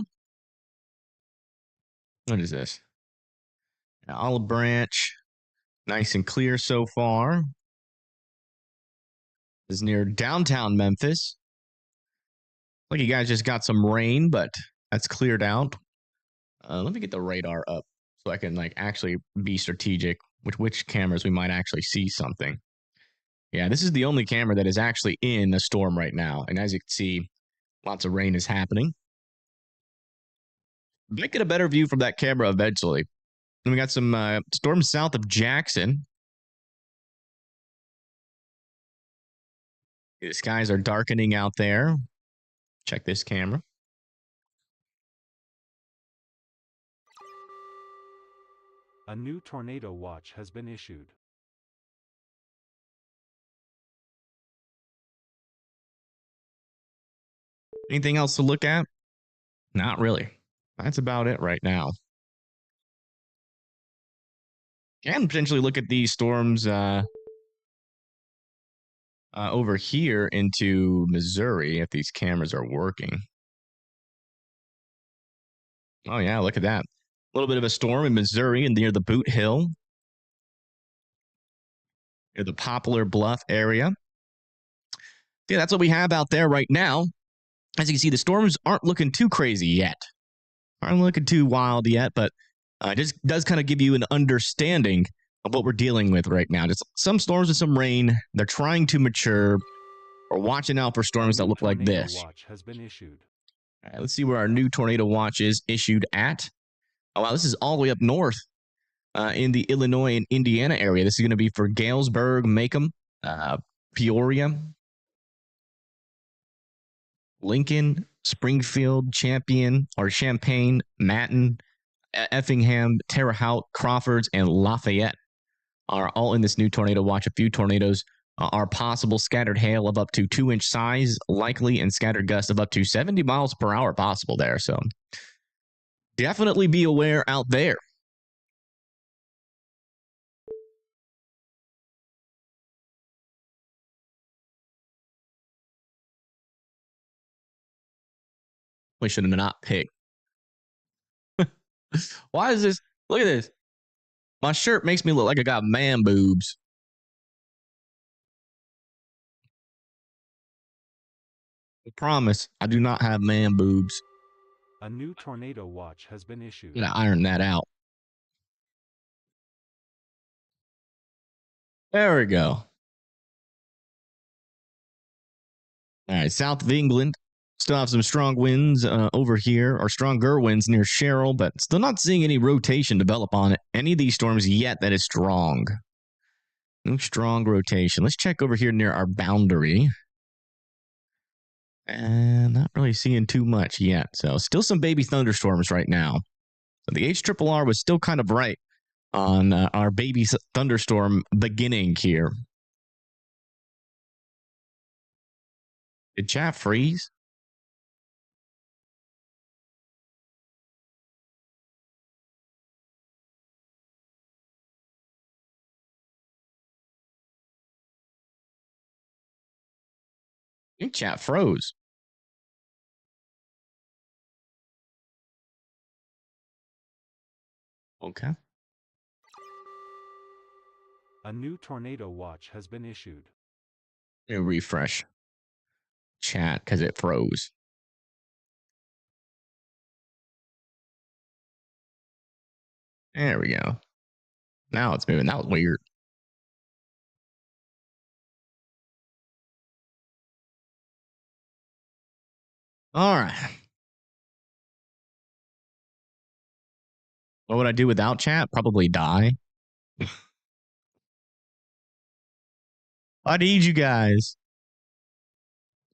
What is this? Olive Branch. Nice and clear so far. This is near downtown Memphis. Like you guys just got some rain, but that's cleared out. Let me get the radar up so I can like actually be strategic with which cameras we might actually see something. Yeah, this is the only camera that is actually in a storm right now. And as you can see, lots of rain is happening. Might get a better view from that camera eventually. And we got some storms south of Jackson. The skies are darkening out there. Check this camera. A new tornado watch has been issued. Anything else to look at? Not really. That's about it right now. Can potentially look at these storms over here into Missouri if these cameras are working. Oh, yeah, look at that. A little bit of a storm in Missouri and near the Boot Hill, near the Poplar Bluff area. Yeah, that's what we have out there right now. As you can see, the storms aren't looking too crazy yet. Aren't looking too wild yet, but it just does kind of give you an understanding of what we're dealing with right now. Just some storms and some rain. They're trying to mature. We're watching out for storms that look like this. Watch has been issued. All right, let's see where our new tornado watch is issued at. Oh, wow, this is all the way up north in the Illinois and Indiana area. This is going to be for Galesburg, Macomb, Peoria, Lincoln, Springfield, Champaign, Manton, Effingham, Terre Haute, Crawfords, and Lafayette are all in this new tornado watch. A few tornadoes are possible. Scattered hail of up to 2-inch size likely, and scattered gusts of up to 70 miles per hour possible there. So definitely be aware out there. We should have not picked. Why is this? Look at this. My shirt makes me look like I got man boobs. I promise I do not have man boobs. A new tornado watch has been issued. I'm gonna iron that out. There we go. All right, south of England. Still have some strong winds over here, or stronger winds near Cheryl, but still not seeing any rotation develop on any of these storms yet that is strong. No strong rotation. Let's check over here near our boundary. And not really seeing too much yet. So still some baby thunderstorms right now. So the HRRR was still kind of bright on our baby thunderstorm beginning here. Did chat freeze? I think chat froze. Okay. A new tornado watch has been issued. Let me refresh chat because it froze. There we go. Now it's moving. That was weird. All right. What would I do without chat? Probably die. I need you guys.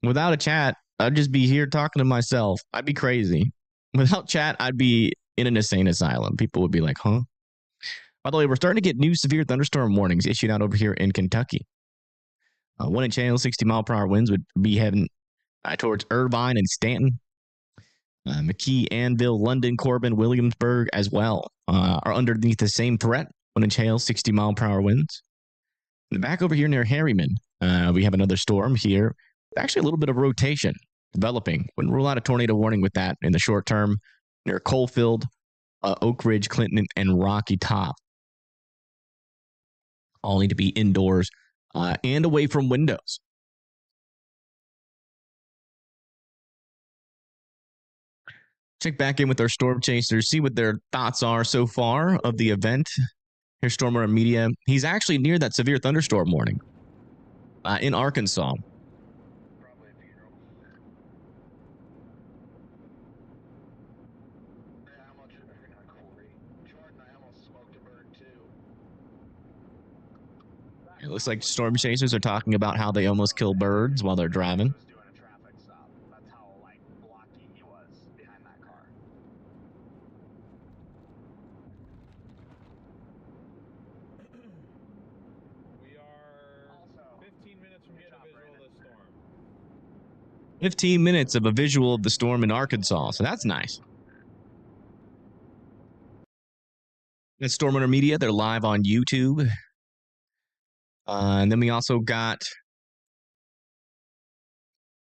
Without a chat, I'd just be here talking to myself. I'd be crazy. Without chat, I'd be in an insane asylum. People would be like, huh? By the way, we're starting to get new severe thunderstorm warnings issued out over here in Kentucky. 1-inch hail, 60-mile-per-hour winds would be heading towards Irvine and Stanton. McKee, Anvil, London, Corbin, Williamsburg as well are underneath the same threat. 1-inch hail, 60-mile-per-hour winds. And back over here near Harriman, we have another storm here. Actually, a little bit of rotation developing. Wouldn't rule out a tornado warning with that in the short term near Coalfield, Oak Ridge, Clinton, and Rocky Top. All need to be indoors and away from windows. Check back in with our storm chasers, see what their thoughts are so far of the event. Here's Stormer Media. He's actually near that severe thunderstorm warning in Arkansas. Probably a funeral. Yeah, I'm not sure not Corey. Jordan, I almost smoked a bird too. It looks like storm chasers are talking about how they almost kill birds while they're driving. He was doing a traffic stop. That's how blocky he was behind that car. We are Also, 15 minutes from getting a visual of the storm. 15 minutes of a visual of the storm in Arkansas, so that's nice. That's Storm Winter Media. They're live on YouTube. And then we also got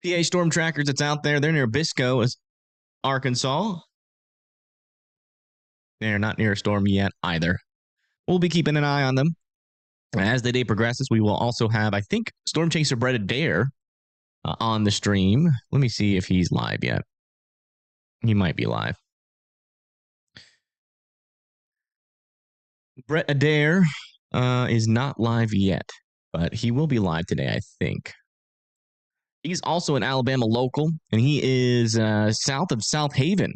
PA Storm Trackers that's out there. They're near Bisco, Arkansas. They're not near a storm yet either. We'll be keeping an eye on them. As the day progresses, we will also have, I think, Storm Chaser Brett Adair on the stream. Let me see if he's live yet. He might be live. Brett Adair is not live yet, but he will be live today, I think. He's also an Alabama local, and he is south of South Haven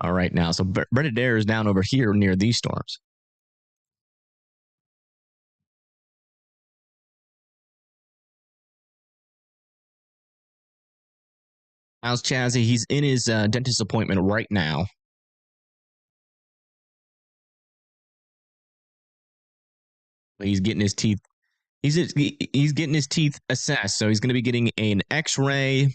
right now. So Brett Adair is down over here near these storms. How's Chazzy? He's in his dentist appointment right now. He's getting his teeth. He's getting his teeth assessed. So he's going to be getting an X-ray.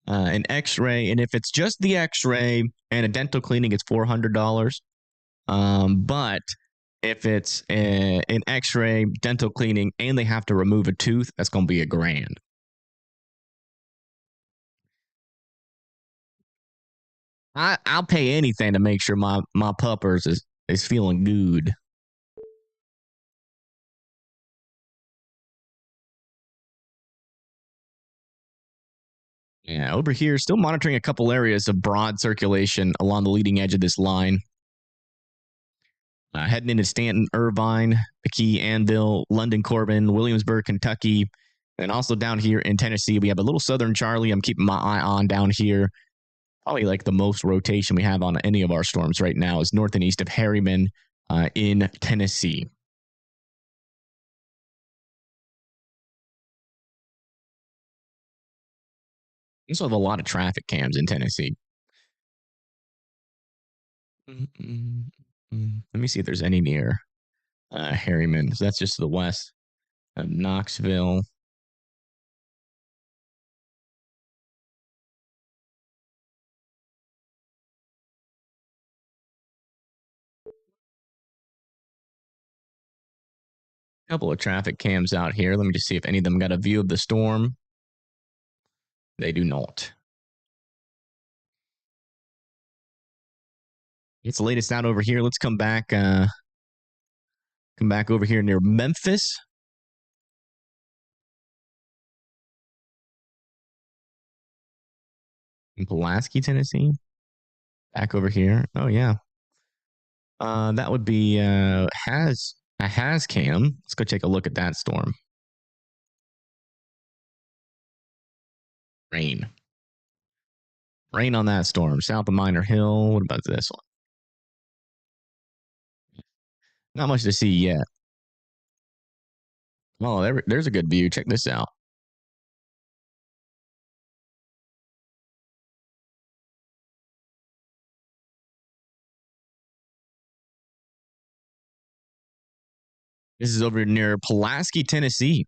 And if it's just the X-ray and a dental cleaning, it's $400. But if it's an X-ray, dental cleaning, and they have to remove a tooth, that's going to be $1,000. I'll pay anything to make sure my puppers is feeling good. Yeah, over here, still monitoring a couple areas of broad circulation along the leading edge of this line. Heading into Stanton, Irvine, McKee, Anvil, London, Corbin, Williamsburg, Kentucky, and also down here in Tennessee, we have a little Southern Charlie I'm keeping my eye on down here. Probably like the most rotation we have on any of our storms right now is north and east of Harriman in Tennessee. We also have a lot of traffic cams in Tennessee. Let me see if there's any near Harriman. So that's just to the west of Knoxville. A couple of traffic cams out here. Let me just see if any of them got a view of the storm. They do not. It's the latest out over here. Let's come back over here near Memphis. In Pulaski, Tennessee. Back over here. Oh yeah. That would be a has cam. Let's go take a look at that storm. Rain on that storm. South of Minor Hill. What about this one? Not much to see yet. Oh, there's a good view. Check this out. This is over near Pulaski, Tennessee.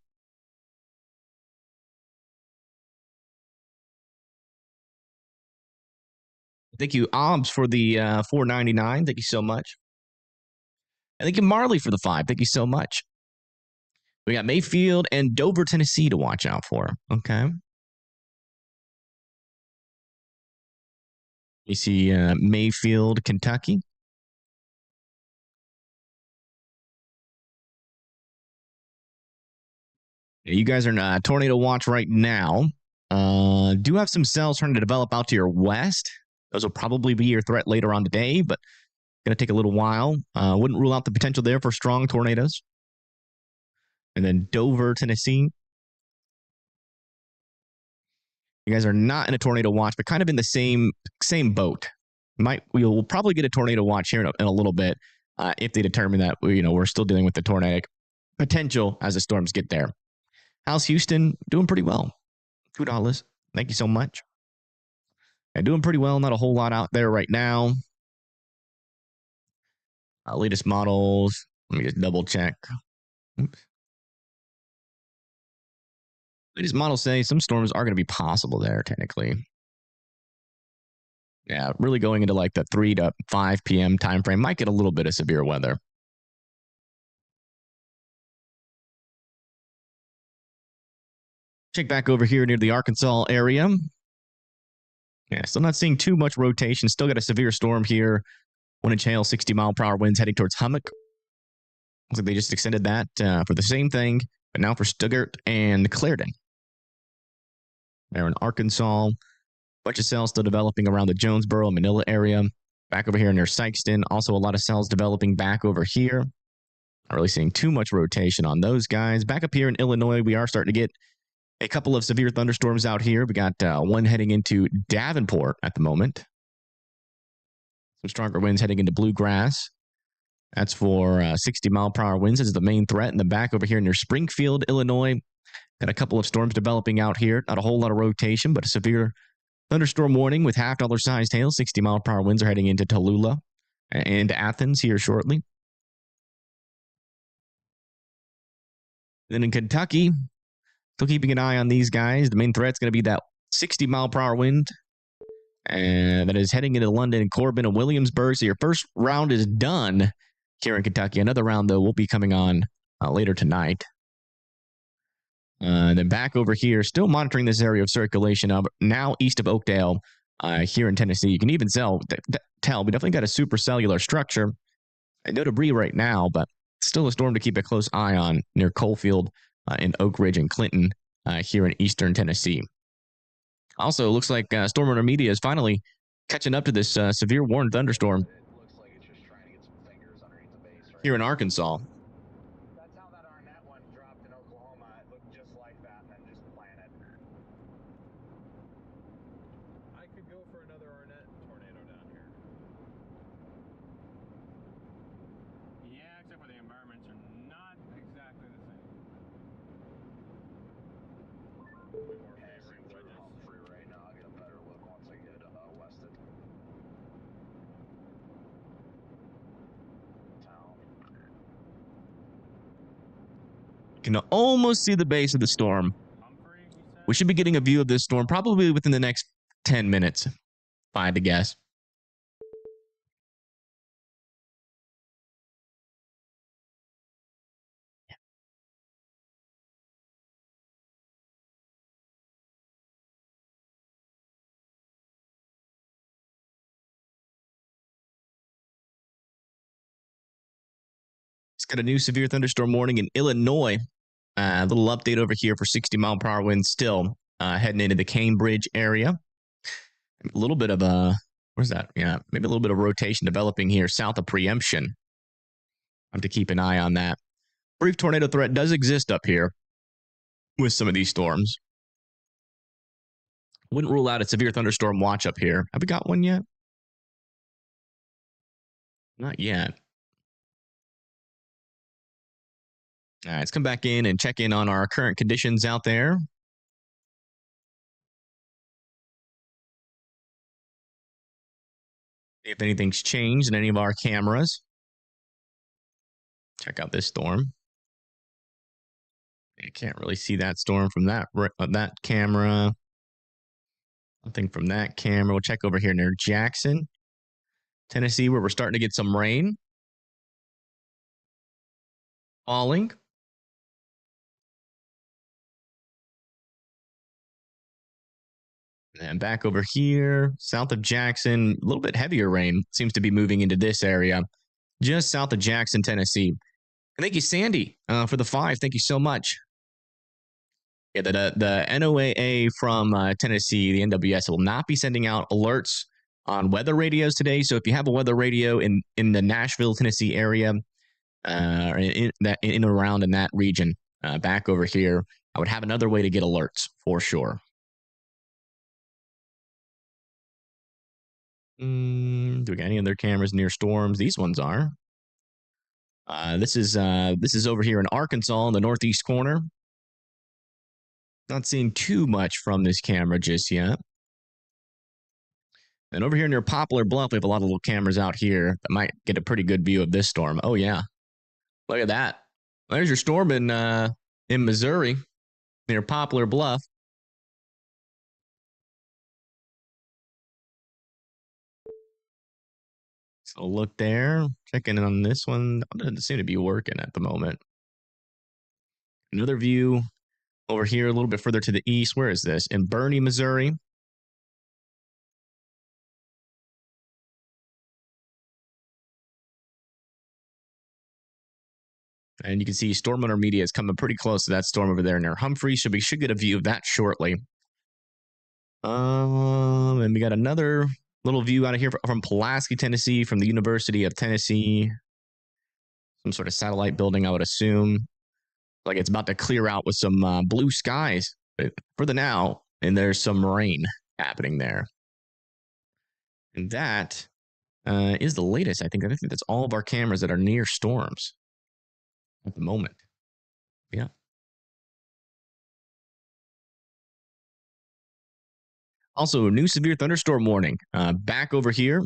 Thank you, Obs, for the $4.99. Thank you so much. And thank you, Marley, for the $5. Thank you so much. We got Mayfield and Dover, Tennessee to watch out for. Okay. You see Mayfield, Kentucky. You guys are in tornado watch right now. Do have some cells trying to develop out to your west. Those will probably be your threat later on today, but going to take a little while. Wouldn't rule out the potential there for strong tornadoes. And then Dover, Tennessee. You guys are not in a tornado watch, but kind of in the same boat. We'll probably get a tornado watch here in a little bit if they determine that we're still dealing with the tornadic potential as the storms get there. How's Houston? Doing pretty well. $2. Thank you so much. Doing pretty well. Not a whole lot out there right now. Latest models. Let me just double check. Oops. Latest models say some storms are going to be possible there, technically. Yeah, really going into like the 3 to 5 p.m. time frame. Might get a little bit of severe weather. Check back over here near the Arkansas area. Yeah, still not seeing too much rotation. Still got a severe storm here. 1-inch hail, 60-mile-per-hour winds heading towards Hummock. Looks like they just extended that for the same thing, but now for Stuttgart and Clarendon. There in Arkansas. Bunch of cells still developing around the Jonesboro, Manila area. Back over here near Sykeston. Also a lot of cells developing back over here. Not really seeing too much rotation on those guys. Back up here in Illinois, we are starting to get a couple of severe thunderstorms out here. We got one heading into Davenport at the moment. Some stronger winds heading into Bluegrass. That's for 60-mile-per-hour winds. This is the main threat in the back over here near Springfield, Illinois. Got a couple of storms developing out here. Not a whole lot of rotation, but a severe thunderstorm warning with half-dollar sized hail. 60-mile-per-hour winds are heading into Tallulah and Athens here shortly. Then in Kentucky, still keeping an eye on these guys. The main threat's going to be that 60-mile-per-hour wind. And that is heading into London and Corbin and Williamsburg. So your first round is done here in Kentucky. Another round, though, will be coming on later tonight. And then back over here, still monitoring this area of circulation now east of Oakdale here in Tennessee. You can even tell we definitely got a supercellular structure. No debris right now, but still a storm to keep a close eye on near Coalfield in Oak Ridge and Clinton here in eastern Tennessee. Also, looks like Storm Runner Media is finally catching up to this severe warned thunderstorm here in Arkansas. That's how that Arnett one dropped in Oklahoma. It looked just like that and then just planted. I could go for another Arnett tornado down here. Yeah, except for the environments are not exactly the same. Way more favoring wedges. I'm free right now. I'll get a better look once I get wested. Town. Can almost see the base of the storm. Humphrey, he said? We should be getting a view of this storm probably within the next 10 minutes, if I had to guess. It's got a new severe thunderstorm warning in Illinois. A little update over here for 60-mile-per-hour winds still heading into the Cambridge area. A little bit of a, where's that? Yeah, maybe a little bit of rotation developing here south of Preemption. I have to keep an eye on that. Brief tornado threat does exist up here with some of these storms. Wouldn't rule out a severe thunderstorm watch up here. Have we got one yet? Not yet. All right, let's come back in and check in on our current conditions out there. If anything's changed in any of our cameras. Check out this storm. You can't really see that storm from that camera. Nothing from that camera. We'll check over here near Jackson, Tennessee, where we're starting to get some rain falling. And back over here, south of Jackson, a little bit heavier rain seems to be moving into this area, just south of Jackson, Tennessee. And thank you, Sandy, for the 5. Thank you so much. Yeah, the NOAA from Tennessee, the NWS, will not be sending out alerts on weather radios today. So if you have a weather radio in the Nashville, Tennessee area, or in and around in that region, back over here, I would have another way to get alerts for sure. Do we got any other cameras near storms? These ones are. This is over here in Arkansas in the northeast corner. Not seeing too much from this camera just yet. And over here near Poplar Bluff, we have a lot of little cameras out here that might get a pretty good view of this storm. Oh yeah, look at that. There's your storm in Missouri near Poplar Bluff. So look there. Checking in on this one. It doesn't seem to be working at the moment. Another view over here a little bit further to the east. Where is this? In Bernie, Missouri. And you can see storm intermediate is coming pretty close to that storm over there near Humphrey. So we should get a view of that shortly. And we got another little view out of here from Pulaski, Tennessee, from the University of Tennessee. Some sort of satellite building, I would assume. Like it's about to clear out with some blue skies for the now. And there's some rain happening there. And that is the latest. I think that's all of our cameras that are near storms at the moment. Yeah. Also, new severe thunderstorm warning back over here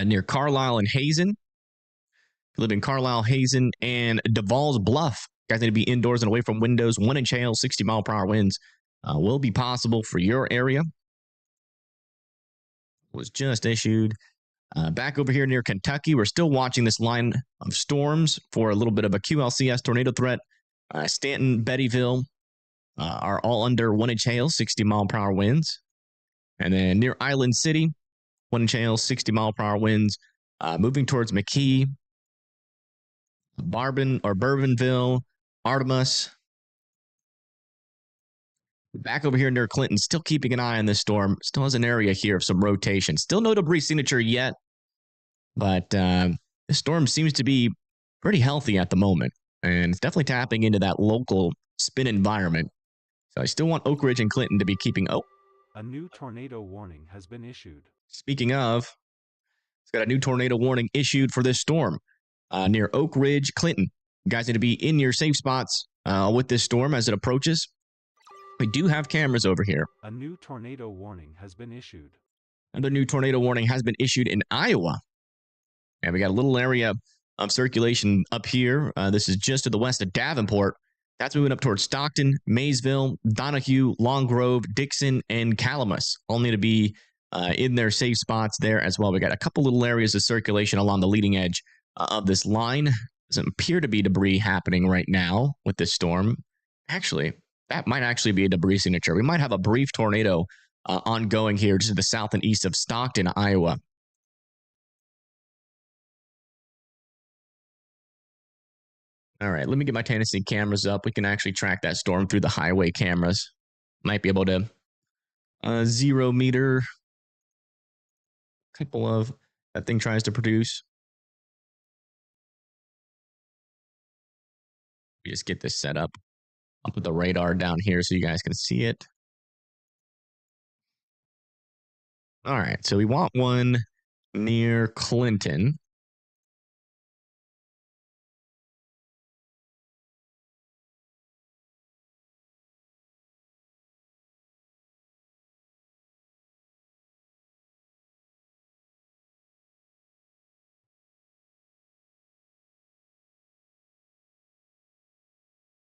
near Carlisle and Hazen. If you live in Carlisle, Hazen, and Duval's Bluff, you guys need to be indoors and away from windows. 1 inch hail, 60-mile-per-hour winds will be possible for your area. Was just issued. Back over here near Kentucky, we're still watching this line of storms for a little bit of a QLCS tornado threat. Stanton, Bettyville are all under 1 inch hail, 60-mile-per-hour winds. And then near Island City, 1 inch hail, 60-mile-per-hour winds. Moving towards McKee, Bourbonville, Artemus. Back over here near Clinton, still keeping an eye on this storm. Still has an area here of some rotation. Still no debris signature yet, but this storm seems to be pretty healthy at the moment. And it's definitely tapping into that local spin environment. So I still want Oak Ridge and Clinton to be keeping... Oh, A new tornado warning has been issued. speaking of, it's got a new tornado warning issued for this storm near Oak Ridge, Clinton. You guys need to be in your safe spots with this storm as it approaches. We do have cameras over here. A new tornado warning has been issued. Another new tornado warning has been issued in Iowa. And we got a little area of circulation up here. This is just to the west of Davenport. That's moving up towards Stockton, Maysville, Donahue, Long Grove, Dixon, and Calamus. All need to be in their safe spots there as well. We got a couple little areas of circulation along the leading edge of this line. Doesn't appear to be debris happening right now with this storm. Actually, that might actually be a debris signature. We might have a brief tornado ongoing here just to the south and east of Stockton, Iowa. All right, let me get my Tennessee cameras up. We can actually track that storm through the highway cameras. Might be able to 0 meter. Couple of that thing tries to produce. We just get this set up. I'll put the radar down here so you guys can see it. All right, so we want one near Clinton.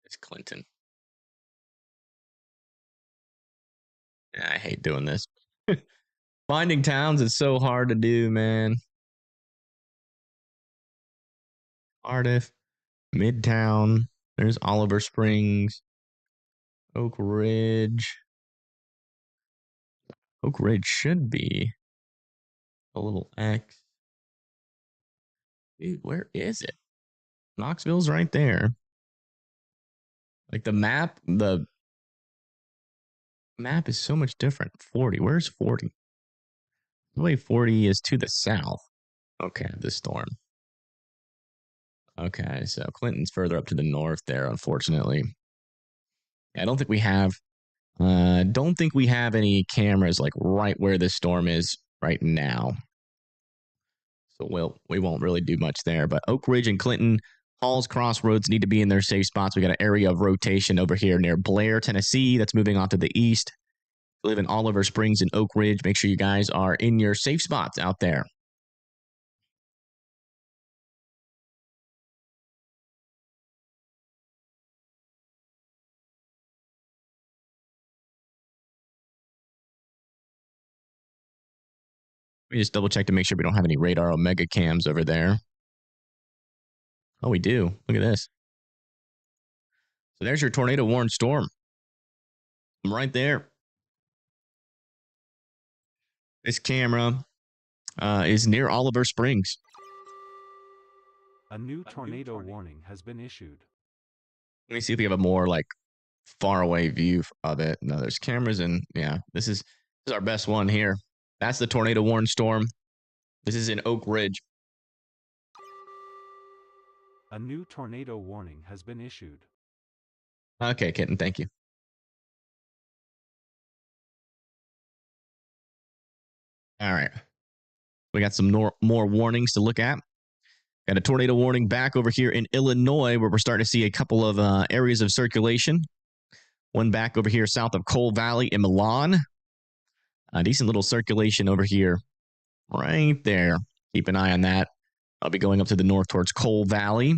It's Clinton. Yeah, I hate doing this. Finding towns is so hard to do, man. Cardiff, Midtown. There's Oliver Springs, Oak Ridge. Oak Ridge should be a little X. Dude, where is it? Knoxville's right there. Like the map is so much different. 40. Where's 40? The way 40 is to the south. Okay, the storm. Okay, so Clinton's further up to the north there, unfortunately. I don't think we have any cameras like right where this storm is right now. So we won't really do much there. But Oak Ridge and Clinton, Halls Crossroads need to be in their safe spots. We got an area of rotation over here near Blair, Tennessee. That's moving off to the east. If you live in Oliver Springs and Oak Ridge, make sure you guys are in your safe spots out there. Let me just double check to make sure we don't have any radar omega cams over there. Oh, we do. Look at this. So there's your tornado warned storm. I'm right there. This camera is near Oliver Springs. A new tornado warning has been issued. Let me see if we have a more like far away view of it. No, there's cameras, and yeah, this is our best one here. That's the tornado warned storm. This is in Oak Ridge. A new tornado warning has been issued. Okay, Kitten, thank you. All right. We got some more warnings to look at. Got a tornado warning back over here in Illinois, where we're starting to see a couple of areas of circulation. One back over here south of Coal Valley in Milan. A decent little circulation over here. Right there. Keep an eye on that. I'll be going up to the north towards Coal Valley.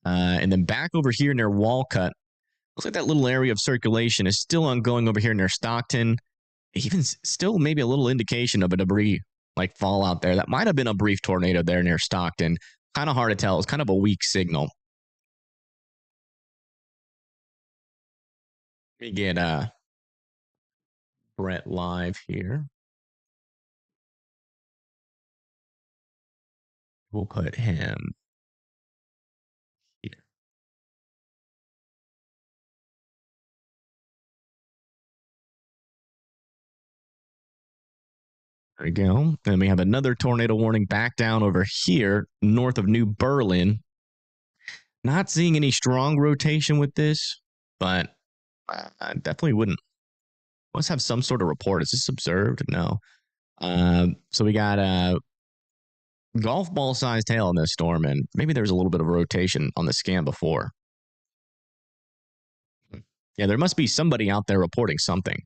And then back over here near Walcott. Looks like that little area of circulation is still ongoing over here near Stockton. Even still maybe a little indication of a debris like fallout there. That might have been a brief tornado there near Stockton. Kind of hard to tell. It's kind of a weak signal. Let me get Brett live here. We'll put him here. There we go. And we have another tornado warning back down over here north of New Berlin. Not seeing any strong rotation with this, but I definitely wouldn't. Must have some sort of report. Is this observed? No. So we got a golf ball sized hail in this storm, and maybe there's a little bit of rotation on the scan before. Yeah, there must be somebody out there reporting something.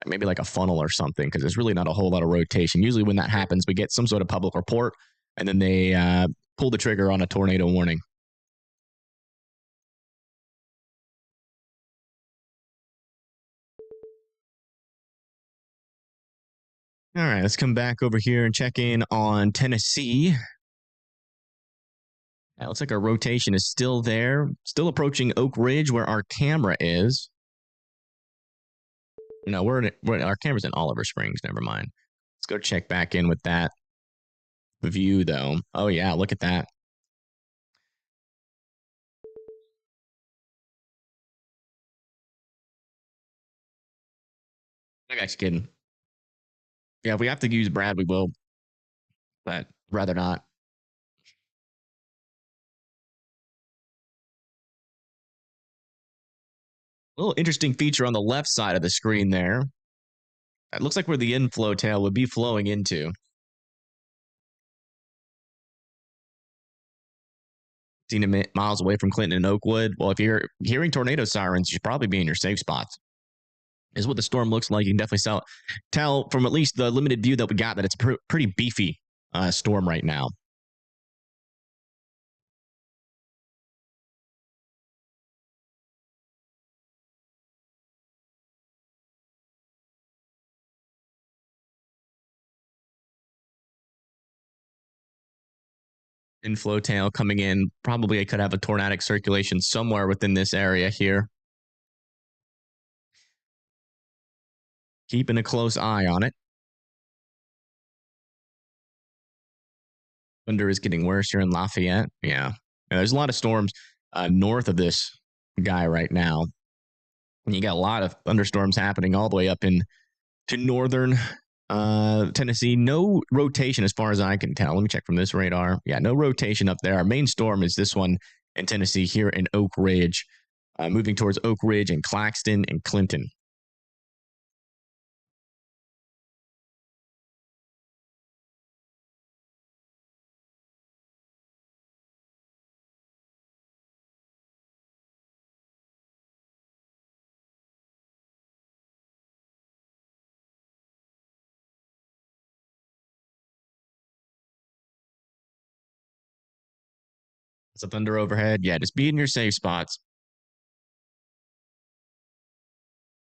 Maybe like a funnel or something, because there's really not a whole lot of rotation. Usually when that happens, we get some sort of public report, and then they pull the trigger on a tornado warning. All right, let's come back over here and check in on Tennessee. It looks like our rotation is still there, still approaching Oak Ridge where our camera is. No, our camera's in Oliver Springs. Never mind. Let's go check back in with that view, though. Oh, yeah, look at that. I got you kidding. Yeah, if we have to use Brad, we will. But rather not. A little interesting feature on the left side of the screen there. It looks like where the inflow tail would be flowing into. 15 miles away from Clinton and Oakwood. Well, if you're hearing tornado sirens, you should probably be in your safe spots. Is what the storm looks like. You can definitely tell from at least the limited view that we got that it's a pretty beefy storm right now. Inflow tail coming in. Probably I could have a tornadic circulation somewhere within this area here. Keeping a close eye on it. Thunder is getting worse here in Lafayette. Yeah. There's a lot of storms north of this guy right now. And you got a lot of thunderstorms happening all the way up to northern Tennessee. No rotation as far as I can tell. Let me check from this radar. Yeah, no rotation up there. Our main storm is this one in Tennessee here in Oak Ridge, moving towards Oak Ridge and Claxton and Clinton. It's a thunder overhead. Yeah, just be in your safe spots.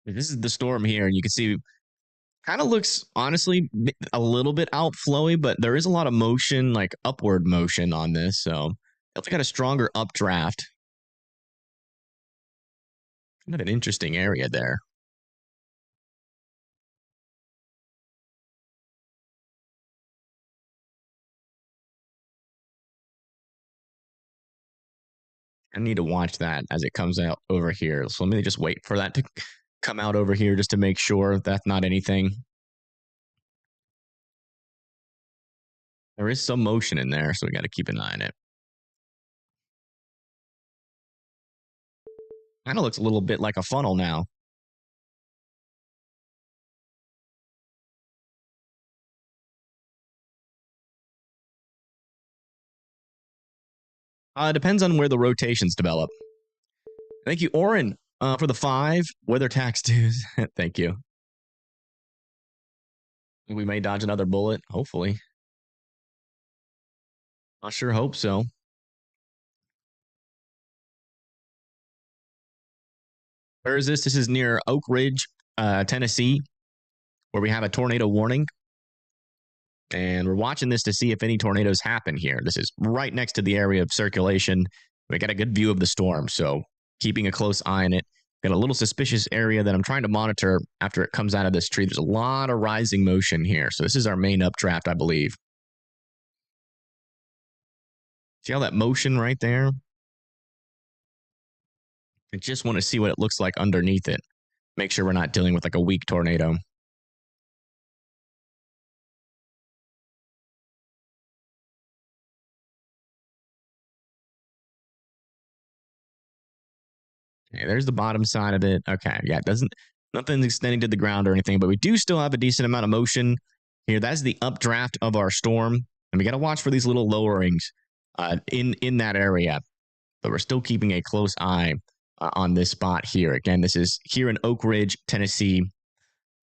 This is the storm here, and you can see Kind of looks, honestly, a little bit outflowy, but there is a lot of motion, like upward motion on this. So it's got a stronger updraft. Kind of an interesting area there. I need to watch that as it comes out over here. So let me just wait for that to come out over here just to make sure that's not anything. There is some motion in there, so we got to keep an eye on it. Kind of looks a little bit like a funnel now. It depends on where the rotations develop. Thank you, Oren, for the 5 weather tax dues. Thank you. We may dodge another bullet, hopefully. I sure hope so. Where is this? This is near Oak Ridge, Tennessee, where we have a tornado warning. And we're watching this to see if any tornadoes happen here. This is right next to the area of circulation. We got a good view of the storm, so keeping a close eye on it. Got a little suspicious area that I'm trying to monitor after it comes out of this tree. There's a lot of rising motion here. So this is our main updraft, I believe. See all that motion right there? I just want to see what it looks like underneath it. Make sure we're not dealing with like a weak tornado. Okay, there's the bottom side of it. Okay, yeah, nothing's extending to the ground or anything, but we do still have a decent amount of motion here. That's the updraft of our storm, and we got to watch for these little lowerings in that area. But we're still keeping a close eye on this spot here. Again, this is here in Oak Ridge, Tennessee,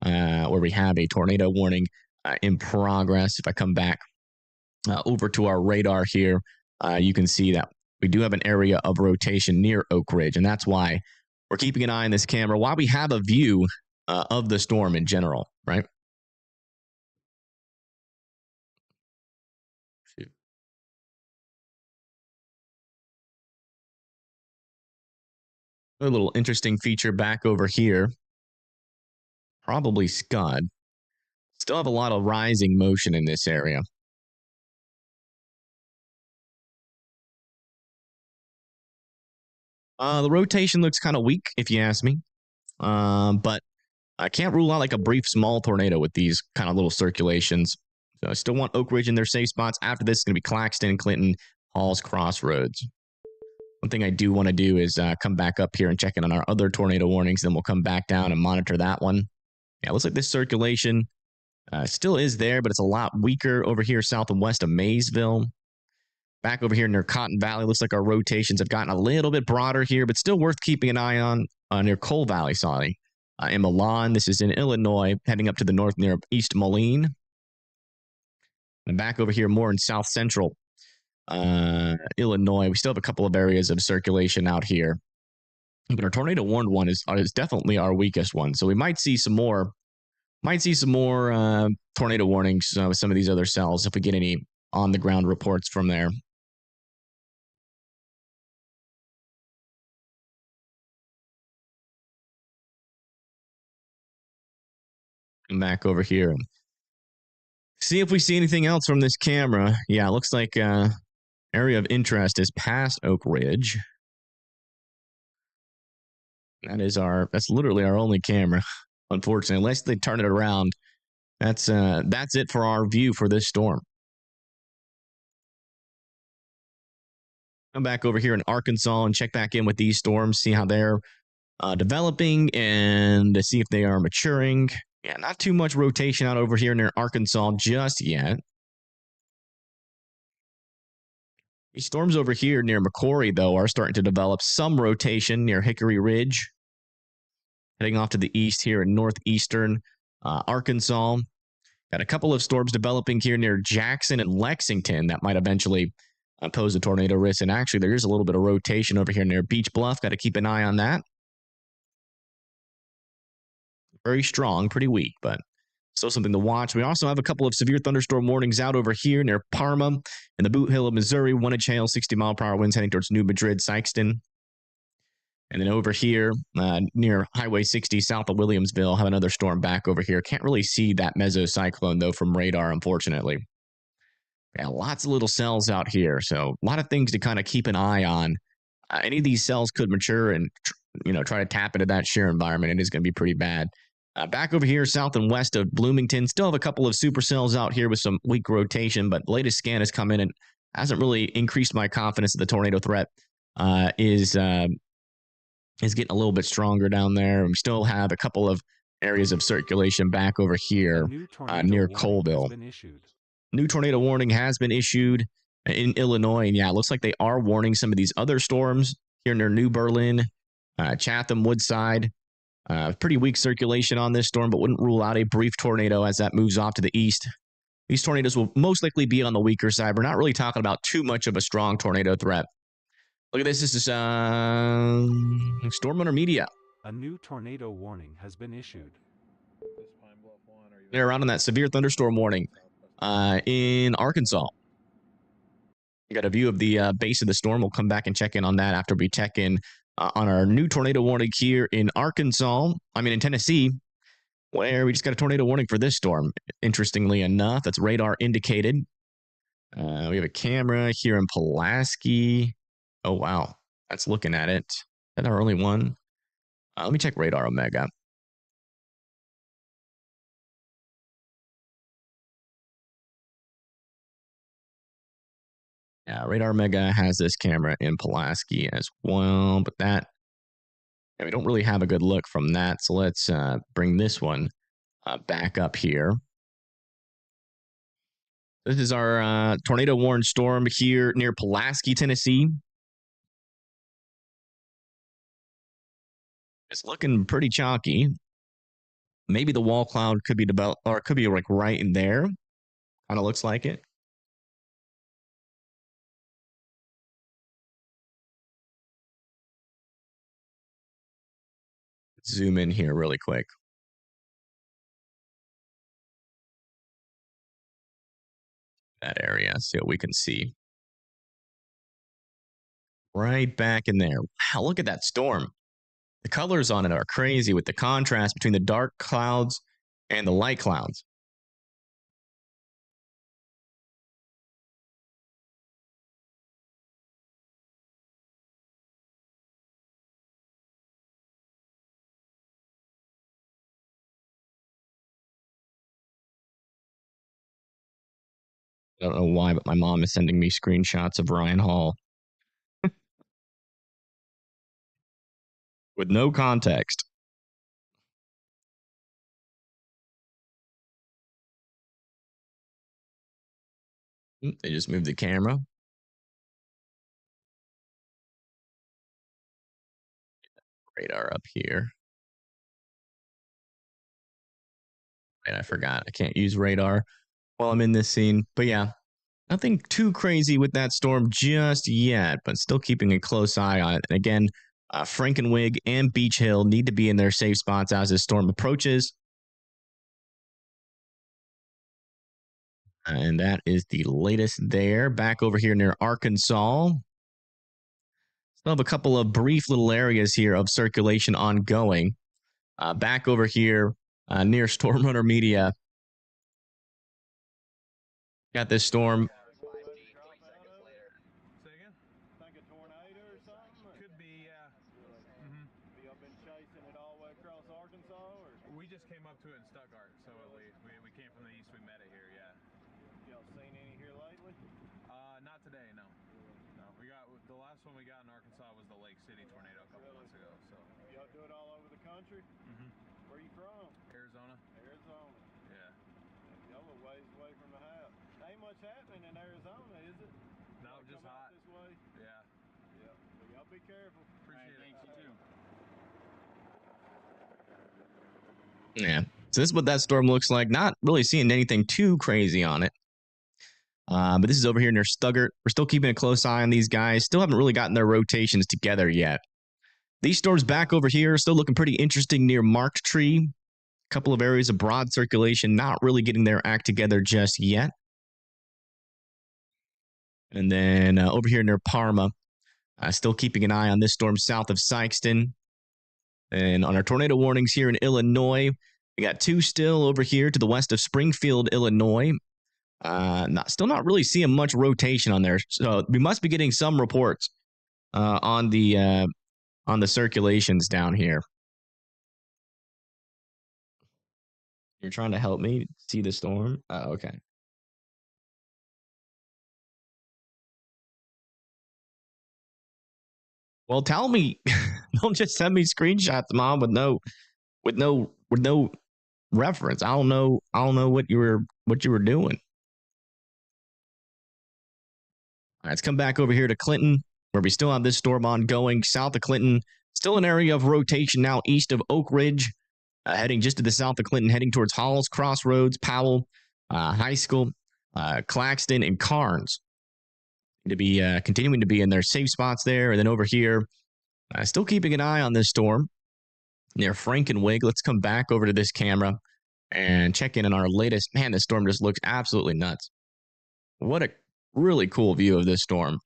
where we have a tornado warning in progress. If I come back over to our radar here, you can see that we do have an area of rotation near Oak Ridge, and that's why we're keeping an eye on this camera while we have a view of the storm in general, right? A little interesting feature back over here. Probably scud. Still have a lot of rising motion in this area. The rotation looks kind of weak, if you ask me. But I can't rule out like a brief small tornado with these kind of little circulations. So I still want Oak Ridge in their safe spots. After this, it's going to be Claxton, Clinton, Halls, Crossroads. One thing I do want to do is come back up here and check in on our other tornado warnings. Then we'll come back down and monitor that one. Yeah, it looks like this circulation still is there, but it's a lot weaker over here south and west of Maysville. Back over here near Cotton Valley, looks like our rotations have gotten a little bit broader here, but still worth keeping an eye on near Coal Valley, sorry. In Milan, this is in Illinois, heading up to the north near East Moline. And back over here more in south central Illinois. We still have a couple of areas of circulation out here. But our tornado warned one is definitely our weakest one. So we might see some more tornado warnings with some of these other cells if we get any on the ground reports from there. Come back over here and see if we see anything else from this camera. Yeah, it looks like area of interest is past Oak Ridge. That's literally our only camera, unfortunately. Unless they turn it around, that's it for our view for this storm. Come back over here in Arkansas and check back in with these storms, see how they're developing and to see if they are maturing. Yeah, not too much rotation out over here near Arkansas just yet. These storms over here near McCory, though, are starting to develop some rotation near Hickory Ridge. Heading off to the east here in northeastern Arkansas. Got a couple of storms developing here near Jackson and Lexington that might eventually pose a tornado risk. And actually, there is a little bit of rotation over here near Beach Bluff. Got to keep an eye on that. Very strong, pretty weak, but Still something to watch. We also have a couple of severe thunderstorm warnings out over here near Parma in the Boot Hill of Missouri. 1-inch hail, 60-mile-per-hour winds heading towards New Madrid, Sykeston. And then over here near Highway 60 south of Williamsville, have another storm back over here. Can't really see that mesocyclone, though, from radar, unfortunately. Yeah, lots of little cells out here. So a lot of things to kind of keep an eye on. Any of these cells could mature and try to tap into that shear environment. It is going to be pretty bad. Back over here, south and west of Bloomington, still have a couple of supercells out here with some weak rotation, but the latest scan has come in and hasn't really increased my confidence that the tornado threat is getting a little bit stronger down there. We still have a couple of areas of circulation back over here near Colville. New tornado warning has been issued in Illinois, and yeah, it looks like they are warning some of these other storms here near New Berlin, Chatham, Woodside. Pretty weak circulation on this storm, but wouldn't rule out a brief tornado as that moves off to the east. These tornadoes will most likely be on the weaker side. We're not really talking about too much of a strong tornado threat. Look at this. This is Storm Runner Media. A new tornado warning has been issued. They're around on that severe thunderstorm warning in Arkansas. You got a view of the base of the storm. We'll come back and check in on that after we check in on our new tornado warning here in in Tennessee, where we just got a tornado warning for this storm. Interestingly enough, that's radar indicated. We have a camera here in Pulaski. Oh, wow. That's looking at it. Is that our only one? Let me check radar Omega. Yeah, radar Omega has this camera in Pulaski as well, but we don't really have a good look from that. So let's bring this one back up here. This is our tornado warned storm here near Pulaski, Tennessee. It's looking pretty chalky. Maybe the wall cloud could be developed, or it could be like right in there. Kind of looks like it. Zoom in here really quick. That area, see what we can see. Right back in there. Wow, look at that storm. The colors on it are crazy with the contrast between the dark clouds and the light clouds. I don't know why, but my mom is sending me screenshots of Ryan Hall. With no context. They just moved the camera. Radar up here. And I forgot I can't use radar while I'm in this scene. But yeah, nothing too crazy with that storm just yet, but still keeping a close eye on it. And again, Frankenwig and Beach Hill need to be in their safe spots as this storm approaches. And that is the latest there. Back over here near Arkansas. Still have a couple of brief little areas here of circulation ongoing. Back over here near Storm Runner Media. Got this storm. We just came up to it in Stuttgart, so we came from the east. We met it here, yeah. Y'all seen any here lately? Not today, no. No, we got the last one we got in Arkansas was the Lake City tornado a couple months ago. So y'all do it all over the country? Mm-hmm. Where you from? Arizona. Arizona. Yeah. Y'all a ways away from the house. Ain't much happening in Arizona, is it? No, y'all just hot. This way? Yeah. Yep. Well, y'all be careful. Appreciate it. Thanks, you too. Yeah. So this is what that storm looks like. Not really seeing anything too crazy on it. But this is over here near Stuttgart. We're still keeping a close eye on these guys. Still haven't really gotten their rotations together yet. These storms back over here are still looking pretty interesting near Marked Tree. couple of areas of broad circulation not really getting their act together just yet. And then over here near Parma, still keeping an eye on this storm south of Sikeston. And on our tornado warnings here in Illinois, we got 2 still over here to the west of Springfield, Illinois. Still not really seeing much rotation on there. So we must be getting some reports on the circulations down here. You're trying to help me see the storm? Oh, okay. Well, tell me. Don't just send me screenshots, Mom, with no reference. I don't know what you were doing. All right, let's come back over here to Clinton, where we still have this storm ongoing. South of Clinton, still an area of rotation now east of Oak Ridge, heading just to the south of Clinton, heading towards Halls, Crossroads, Powell, High School, Claxton, and Carnes. To be continuing to be in their safe spots there. And then over here, still keeping an eye on this storm near Frankenwig. Let's come back over to this camera and check in on our latest. Man, this storm just looks absolutely nuts. What a really cool view of this storm.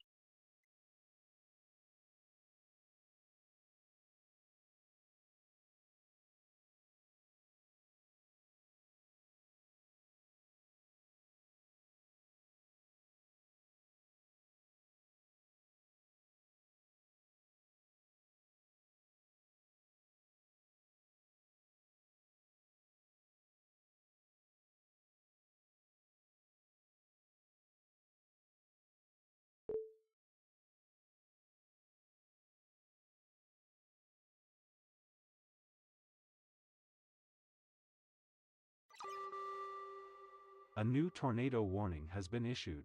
A new tornado warning has been issued.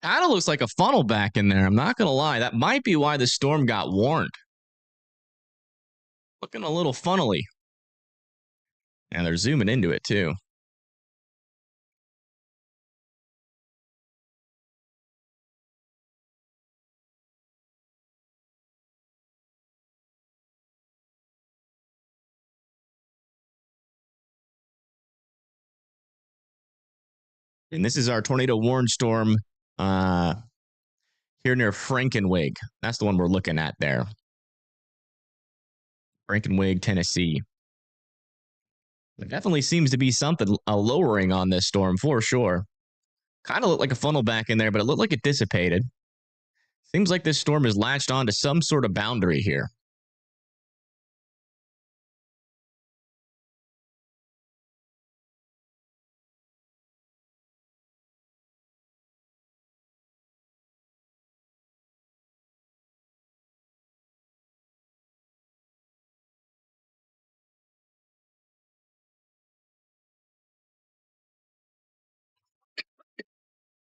Kind of looks like a funnel back in there. I'm not going to lie. That might be why the storm got warned. Looking a little funnely. And they're zooming into it, too. And this is our tornado warn storm here near Frankenwig. That's the one we're looking at there. Frankenwig, Tennessee. There definitely seems to be something lowering on this storm for sure. Kind of looked like a funnel back in there, but it looked like it dissipated. Seems like this storm is latched on to some sort of boundary here.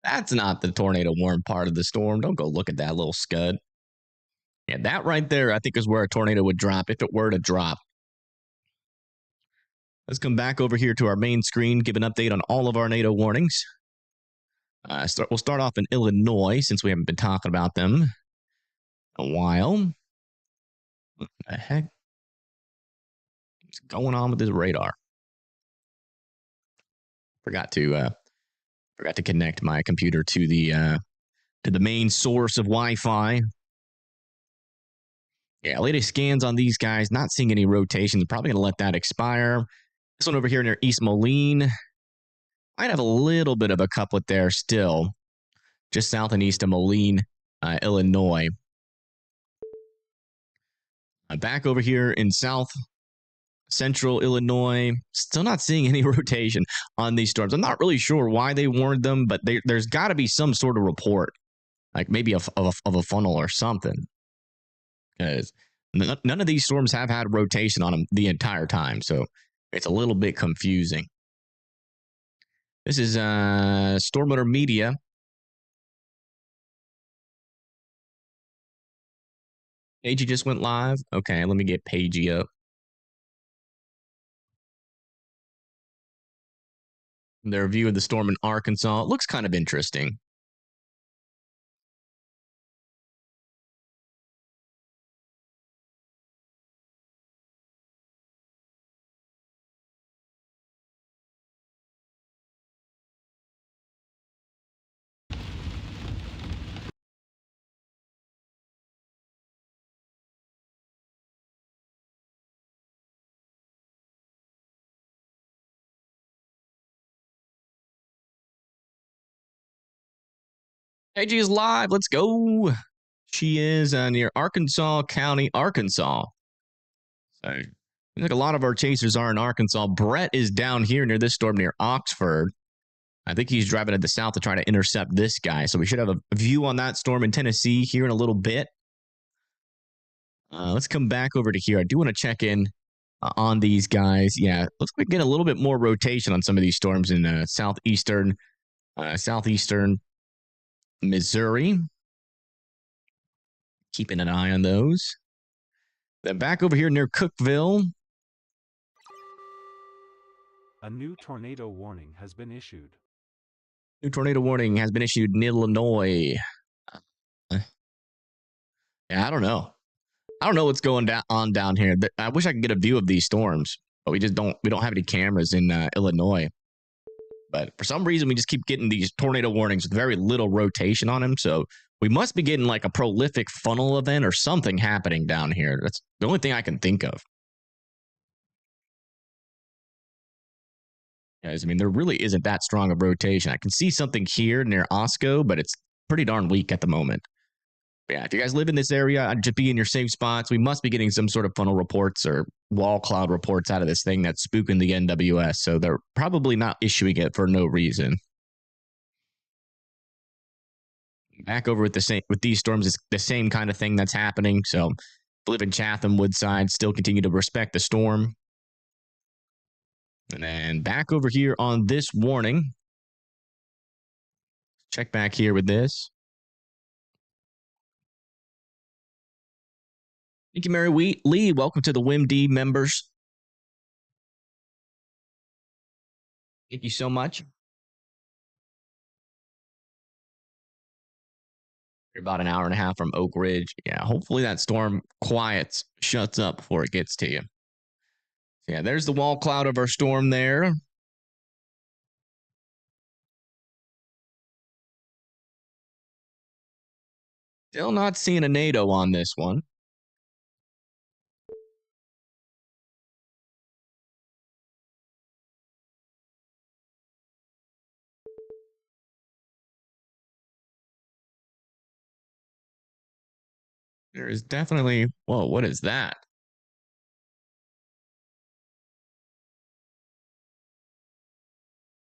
That's not the tornado warn part of the storm. Don't go look at that little scud. Yeah, that right there, I think, is where a tornado would drop if it were to drop. Let's come back over here to our main screen, give an update on all of our NATO warnings. We'll start off in Illinois, since we haven't been talking about them a while. What the heck is going on with this radar? Forgot to connect my computer to the main source of Wi-Fi. Yeah, latest scans on these guys, not seeing any rotations. Probably going to let that expire. This one over here near East Moline. Might have a little bit of a couplet there still. Just south and east of Moline, Illinois. Back over here in south central Illinois. Still not seeing any rotation on these storms. I'm not really sure why they warned them, but there's got to be some sort of report. Like maybe of a funnel or something. Because none of these storms have had rotation on them the entire time. So it's a little bit confusing. This is Storm Motor Media. Pagey just went live. Okay, let me get Pagey up. Their view of the storm in Arkansas looks kind of interesting. AG is live. Let's go. She is near Arkansas County, Arkansas. So, like a lot of our chasers are in Arkansas. Brett is down here near this storm near Oxford. I think he's driving to the south to try to intercept this guy. So we should have a view on that storm in Tennessee here in a little bit. Let's come back over to here. I do want to check in on these guys. Yeah, looks like we get a little bit more rotation on some of these storms in southeastern Missouri. Keeping an eye on those. Then back over here near Cookeville. A new tornado warning has been issued. New tornado warning has been issued in Illinois. Yeah, I don't know. I don't know what's going on down here. I wish I could get a view of these storms, but we don't have any cameras in Illinois. But for some reason, we just keep getting these tornado warnings with very little rotation on them. So we must be getting like a prolific funnel event or something happening down here. That's the only thing I can think of. Guys, I mean, there really isn't that strong of rotation. I can see something here near Osco, but it's pretty darn weak at the moment. But yeah, if you guys live in this area, I'd just be in your safe spots. We must be getting some sort of funnel reports or wall cloud reports out of this thing that's spooking the NWS. So they're probably not issuing it for no reason. Back over with these storms, it's the same kind of thing that's happening. So live in Chatham, Woodside, still continue to respect the storm. And then back over here on this warning. Check back here with this. Thank you, Mary Lee. Welcome to the WIMD members. Thank you so much. You're about an hour and a half from Oak Ridge. Yeah, hopefully that storm shuts up before it gets to you. Yeah, there's the wall cloud of our storm there. Still not seeing a NATO on this one. There is definitely, whoa, what is that?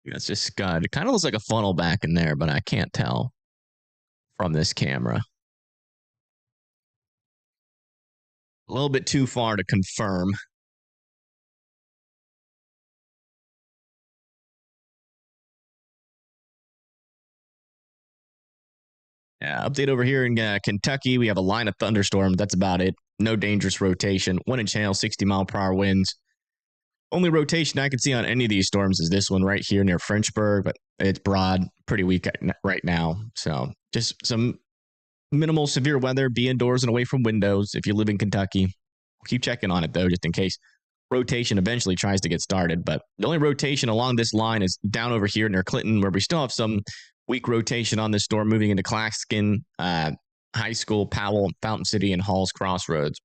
That's just scud. It kind of looks like a funnel back in there, but I can't tell from this camera. A little bit too far to confirm. Yeah, update over here in Kentucky. We have a line of thunderstorms. That's about it. No dangerous rotation. 1-inch hail, 60-mile-per-hour winds. Only rotation I can see on any of these storms is this one right here near Frenchburg, but it's broad, pretty weak right now. So just some minimal severe weather. Be indoors and away from windows if you live in Kentucky. We'll keep checking on it, though, just in case rotation eventually tries to get started. But the only rotation along this line is down over here near Clinton, where we still have some weak rotation on this storm moving into Claxton, High School, Powell, Fountain City, and Hall's Crossroads.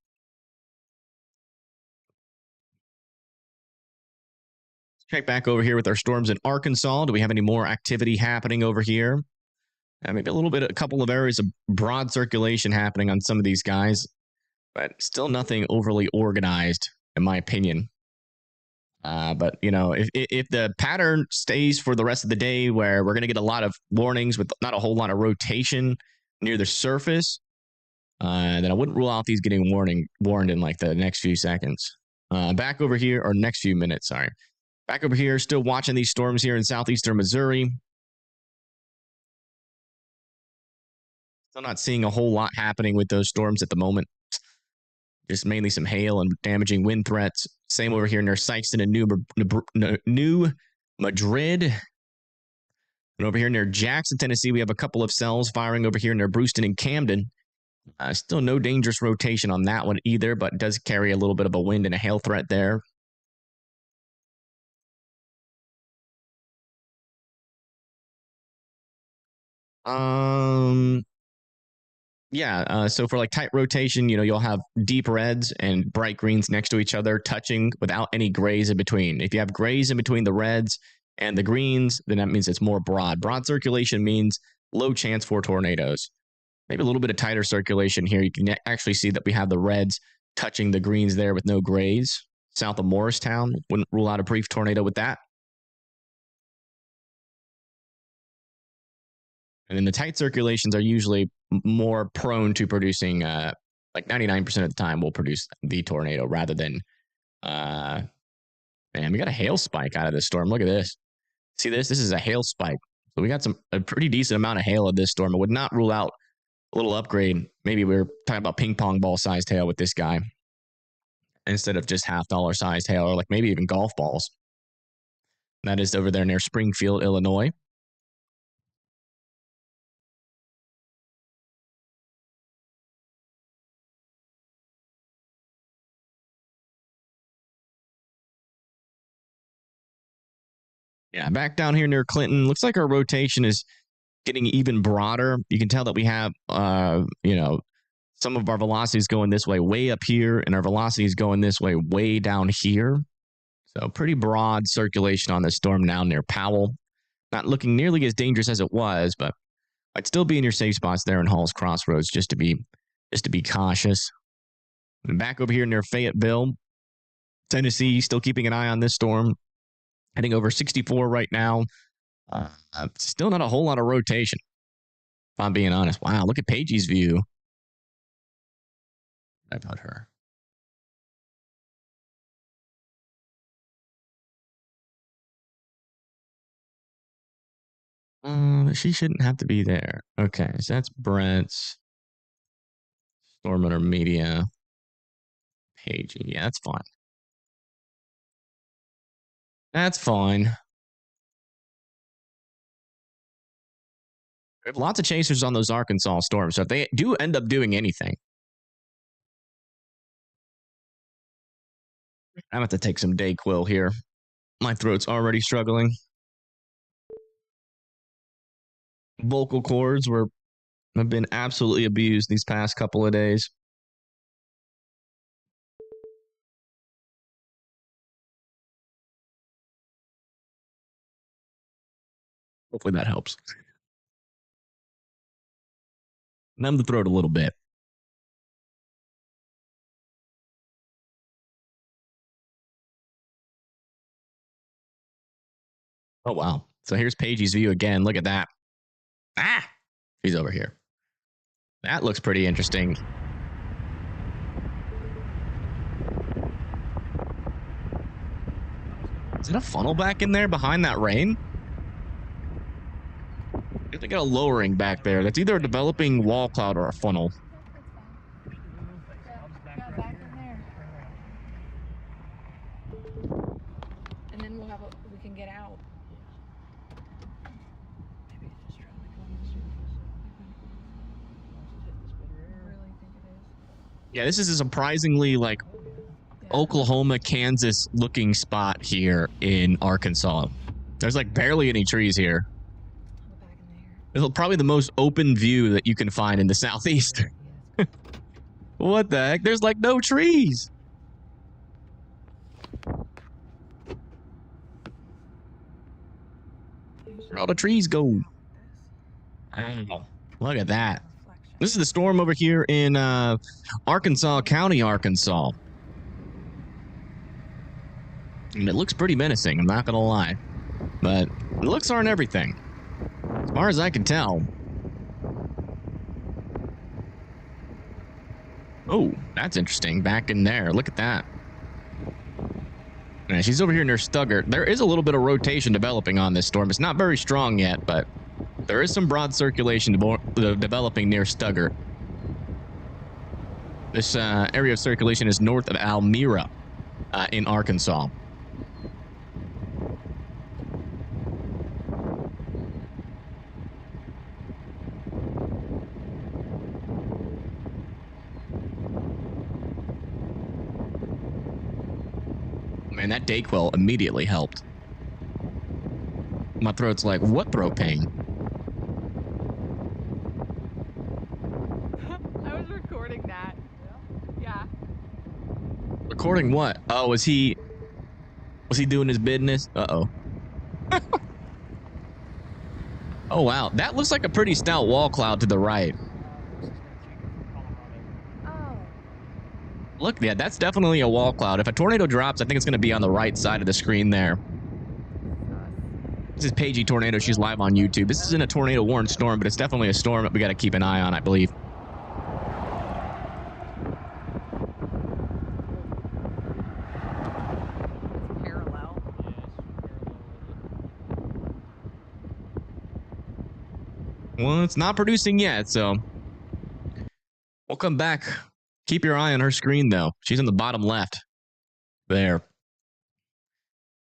Let's check back over here with our storms in Arkansas. Do we have any more activity happening over here? Maybe a couple of areas of broad circulation happening on some of these guys, but still nothing overly organized, in my opinion. But, you know, if the pattern stays for the rest of the day where we're going to get a lot of warnings with not a whole lot of rotation near the surface, then I wouldn't rule out these getting warned in like the next few seconds. Back over here, or next few minutes, sorry. Back over here, still watching these storms here in southeastern Missouri. Still not seeing a whole lot happening with those storms at the moment. Just mainly some hail and damaging wind threats. Same over here near Sykeston and New Madrid. And over here near Jackson, Tennessee, we have a couple of cells firing over here near Brewston and Camden. Still no dangerous rotation on that one either, but it does carry a little bit of a wind and a hail threat there. Yeah, so for like tight rotation, you'll have deep reds and bright greens next to each other, touching without any grays in between. If you have grays in between the reds and the greens, then that means it's more broad. Broad circulation means low chance for tornadoes. Maybe a little bit of tighter circulation here. You can actually see that we have the reds touching the greens there with no grays. South of Morristown, wouldn't rule out a brief tornado with that. And then the tight circulations are usually more prone to producing, like 99% of the time will produce the tornado rather than, man, we got a hail spike out of this storm. Look at this. See this? This is a hail spike. So we got a pretty decent amount of hail of this storm. I would not rule out a little upgrade. Maybe we're talking about ping pong ball sized hail with this guy instead of just $half sized hail, or like maybe even golf balls. That is over there near Springfield, Illinois. Yeah, back down here near Clinton, looks like our rotation is getting even broader. You can tell that we have, some of our velocities going this way way up here, and our velocities going this way down here. So pretty broad circulation on this storm now near Powell. Not looking nearly as dangerous as it was, but I'd still be in your safe spots there in Hall's Crossroads just to be cautious. And back over here near Fayetteville, Tennessee, still keeping an eye on this storm. Heading over 64 right now. Still not a whole lot of rotation, if I'm being honest. Wow, look at Pagey's view. About her. She shouldn't have to be there. Okay, so that's Brent's. Storm Media. Pagey. Yeah, that's fine. That's fine. We have lots of chasers on those Arkansas storms, so if they do end up doing anything, I'm going to have to take some Dayquil here. My throat's already struggling. Vocal cords have been absolutely abused these past couple of days. Hopefully that helps. Numb the throat a little bit. Oh, wow. So here's Pagey's view again. Look at that. Ah! He's over here. That looks pretty interesting. Is it a funnel back in there behind that rain? They got a lowering back there. That's either a developing wall cloud or a funnel. Yeah, back in there. And then we can get out. Maybe it's just trying to come on the surface. I really think it is. Yeah, this is a surprisingly like Oklahoma, Kansas looking spot here in Arkansas. There's like barely any trees here. It's probably the most open view that you can find in the Southeast. What the heck? There's like no trees. Where all the trees go? Wow. Look at that. This is the storm over here in Arkansas County, Arkansas. And it looks pretty menacing, I'm not going to lie. But the looks aren't everything. As far as I can tell. Oh, that's interesting. Back in there. Look at that. Yeah, she's over here near Stuttgart. There is a little bit of rotation developing on this storm. It's not very strong yet, but there is some broad circulation developing near Stuttgart. This area of circulation is north of Almira in Arkansas. And that Dayquil immediately helped. My throat's like, what throat pain? I was recording that. Yeah. Recording what? Oh, was he doing his business? Uh-oh. Oh, wow. That looks like a pretty stout wall cloud to the right. Oh. Look, yeah, that's definitely a wall cloud. If a tornado drops, I think it's going to be on the right side of the screen there. This is Paigey Tornado. She's live on YouTube. This isn't a tornado warned storm, but it's definitely a storm that we got to keep an eye on, I believe. Parallel. Well, it's not producing yet, so we'll come back. Keep your eye on her screen, though. She's in the bottom left. There.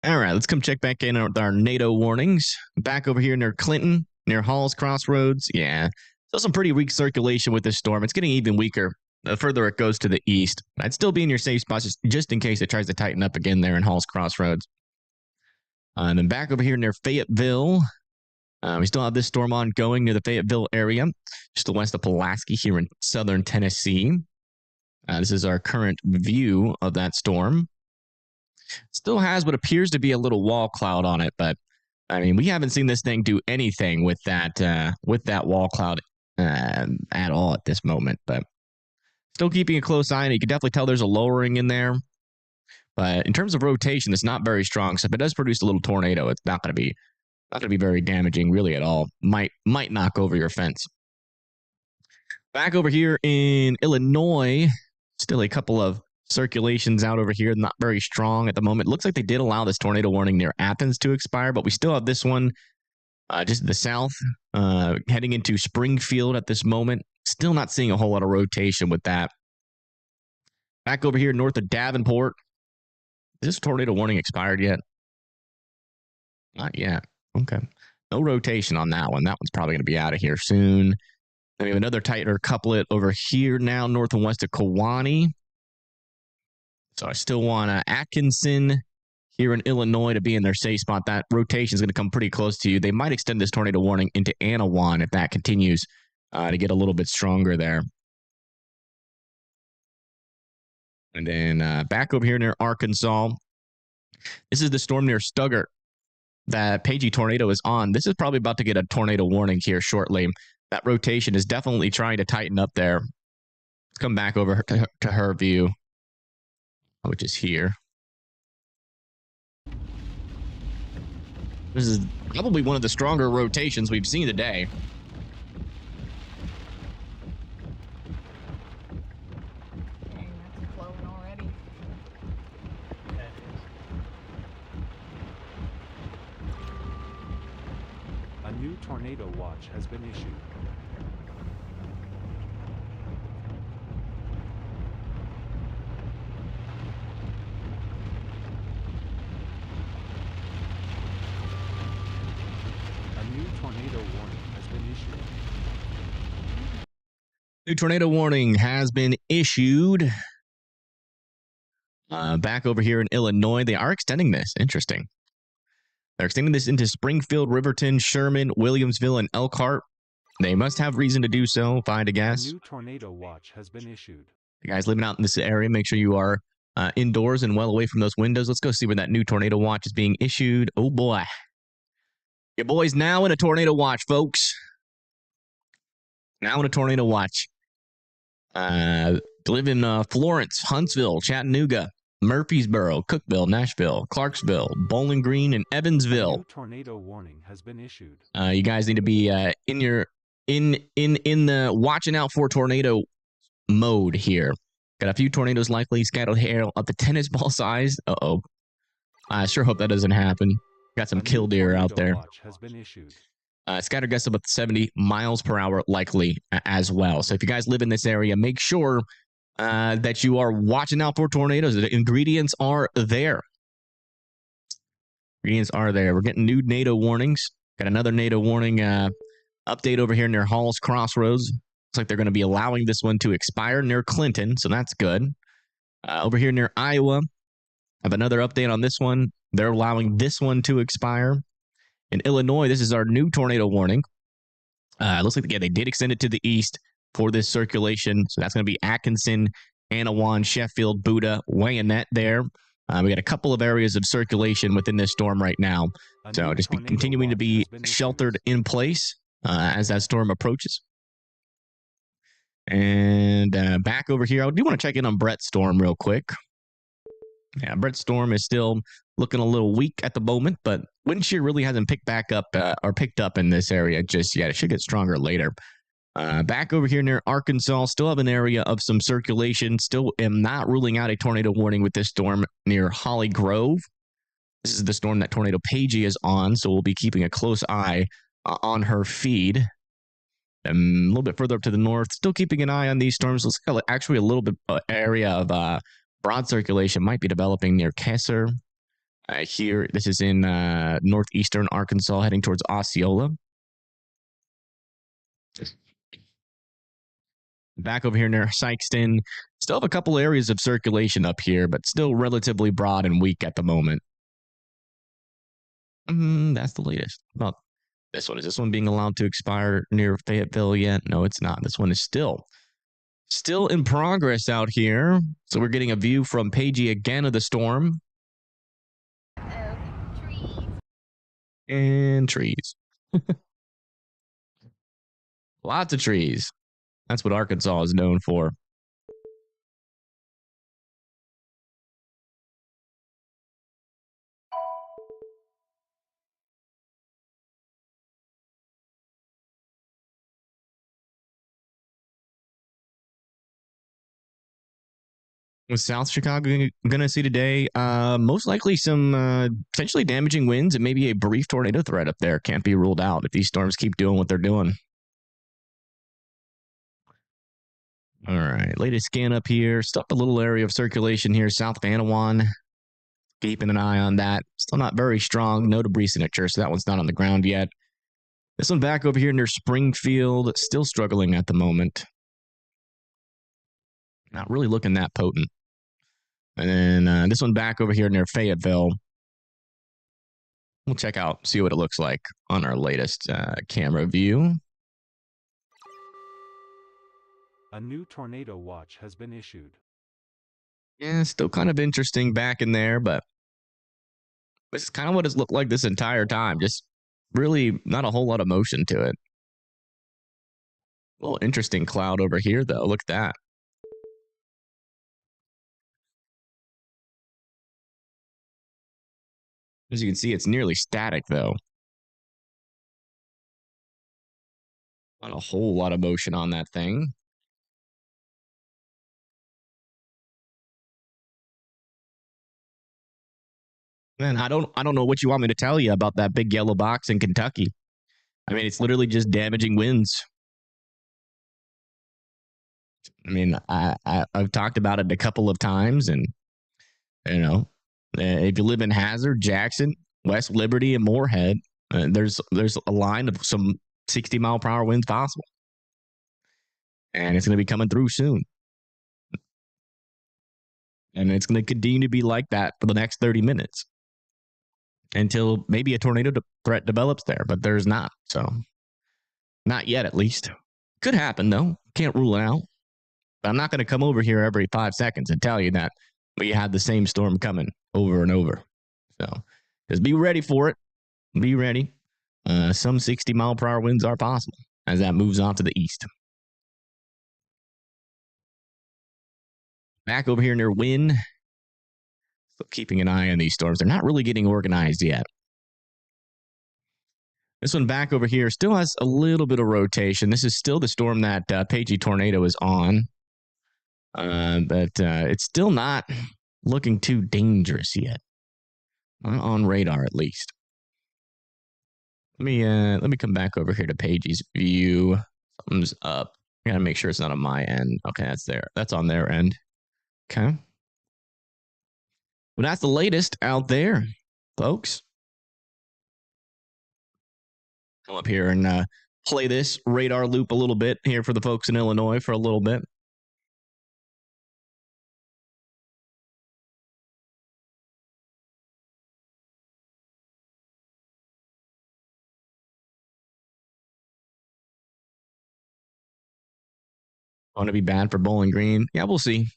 All right, let's come check back in with our NATO warnings. Back over here near Clinton, near Hall's Crossroads. Yeah, still some pretty weak circulation with this storm. It's getting even weaker the further it goes to the east. I'd still be in your safe spots just in case it tries to tighten up again there in Hall's Crossroads. And then back over here near Fayetteville. We still have this storm ongoing near the Fayetteville area, just to the west of Pulaski here in southern Tennessee. This is our current view of that storm. Still has what appears to be a little wall cloud on it, but I mean, we haven't seen this thing do anything with that wall cloud at all at this moment. But still keeping a close eye, and you can definitely tell there's a lowering in there. But in terms of rotation, it's not very strong. So if it does produce a little tornado, it's not going to be very damaging really at all. Might knock over your fence. Back over here in Illinois, still a couple of circulations out over here, not very strong at the moment. Looks like they did allow this tornado warning near Athens to expire, but we still have this one just to the south, heading into Springfield at this moment. Still not seeing a whole lot of rotation with that. Back over here north of Davenport. Is this tornado warning expired yet? Not yet. Okay. No rotation on that one. That one's probably going to be out of here soon. Then we have another tighter couplet over here now, north and west of Kewanee. So I still want Atkinson here in Illinois to be in their safe spot. That rotation is going to come pretty close to you. They might extend this tornado warning into Anawan if that continues to get a little bit stronger there. And then back over here near Arkansas. This is the storm near Stuttgart that Paigey Tornado is on. This is probably about to get a tornado warning here shortly. That rotation is definitely trying to tighten up there. Let's come back over to her view, which is here. This is probably one of the stronger rotations we've seen today. Dang, that's flowing already. A new tornado watch has been issued. Tornado warning has been issued. New tornado warning has been issued. Back over here in Illinois, they are extending this. Interesting. They're extending this into Springfield, Riverton, Sherman, Williamsville, and Elkhart. They must have reason to do so, if I had to guess. A new tornado watch has been issued. You guys living out in this area, make sure you are indoors and well away from those windows. Let's go see where that new tornado watch is being issued. Oh, boy. Your boy's now in a tornado watch, folks. Now in a tornado watch. Live in Florence, Huntsville, Chattanooga, Murfreesboro, Cookeville, Nashville, Clarksville, Bowling Green, and Evansville. A new tornado warning has been issued. You guys need to be in the watching out for tornado mode here. Got a few tornadoes likely scattered here up to tennis ball size. Uh-oh. I sure hope that doesn't happen. Got some killdeer out there. Has been issued. Scattered gusts about 70 miles per hour likely as well. So if you guys live in this area, make sure that you are watching out for tornadoes. The ingredients are there. Ingredients are there. We're getting new NATO warnings. Got another NATO warning update over here near Hall's Crossroads. Looks like they're going to be allowing this one to expire near Clinton, so that's good. Over here near Iowa, I have another update on this one. They're allowing this one to expire. In Illinois, this is our new tornado warning. Looks like, they did extend it to the east for this circulation. So that's going to be Atkinson, Anawan, Sheffield, Buda, Wayanette there. We got a couple of areas of circulation within this storm right now. So just be continuing to be sheltered in place as that storm approaches. And back over here, I do want to check in on Brett's storm real quick. Yeah, Brett's storm is still looking a little weak at the moment, but wind shear really hasn't picked up in this area just yet. It should get stronger later. Back over here near Arkansas, still have an area of some circulation. Still am not ruling out a tornado warning with this storm near Holly Grove. This is the storm that Tornado Pagey is on, so we'll be keeping a close eye on her feed. A little bit further up to the north, still keeping an eye on these storms. Looks like actually a little bit area of broad circulation might be developing near Kessler. Here, this is in northeastern Arkansas, heading towards Osceola. Back over here near Sykeston, still have a couple areas of circulation up here, but still relatively broad and weak at the moment. That's the latest. Well, this one, is this one being allowed to expire near Fayetteville yet? No, it's not. This one is still in progress out here. So we're getting a view from Pagey again of the storm. Trees. And trees. Lots of trees. That's what Arkansas is known for. With South Chicago going to see today, most likely some potentially damaging winds and maybe a brief tornado threat up there. Can't be ruled out if these storms keep doing what they're doing. All right, latest scan up here. Still a little area of circulation here south of Anawan. Keeping an eye on that. Still not very strong. No debris signature, so that one's not on the ground yet. This one back over here near Springfield. Still struggling at the moment. Not really looking that potent. And then this one back over here near Fayetteville. We'll check out, see what it looks like on our latest camera view. A new tornado watch has been issued. Yeah, still kind of interesting back in there, but this is kind of what it's looked like this entire time. Just really not a whole lot of motion to it. A little interesting cloud over here, though. Look at that. As you can see, it's nearly static, though. Not a whole lot of motion on that thing. Man, I don't know what you want me to tell you about that big yellow box in Kentucky. I mean, it's literally just damaging winds. I mean, I've talked about it a couple of times, and you know, if you live in Hazard, Jackson, West Liberty, and Moorhead, there's a line of some 60-mile-per-hour winds possible, and it's going to be coming through soon, and it's going to continue to be like that for the next 30 minutes until maybe a tornado threat develops there, but there's not. So, not yet, at least. Could happen though. Can't rule it out. But I'm not going to come over here every 5 seconds and tell you that we had the same storm coming over and over. So just be ready for it. Be ready. Some 60-mile-per-hour winds are possible as that moves on to the east. Back over here near Wynn. Still keeping an eye on these storms. They're not really getting organized yet. This one back over here still has a little bit of rotation. This is still the storm that Pagey Tornado is on. But it's still not looking too dangerous yet. Not on radar, at least. Let me come back over here to Pagey's view. Something's up. I gotta make sure it's not on my end. Okay, that's there. That's on their end. Okay. Well, that's the latest out there, folks. Come up here and play this radar loop a little bit here for the folks in Illinois for a little bit. Want to be bad for Bowling Green? Yeah, we'll see.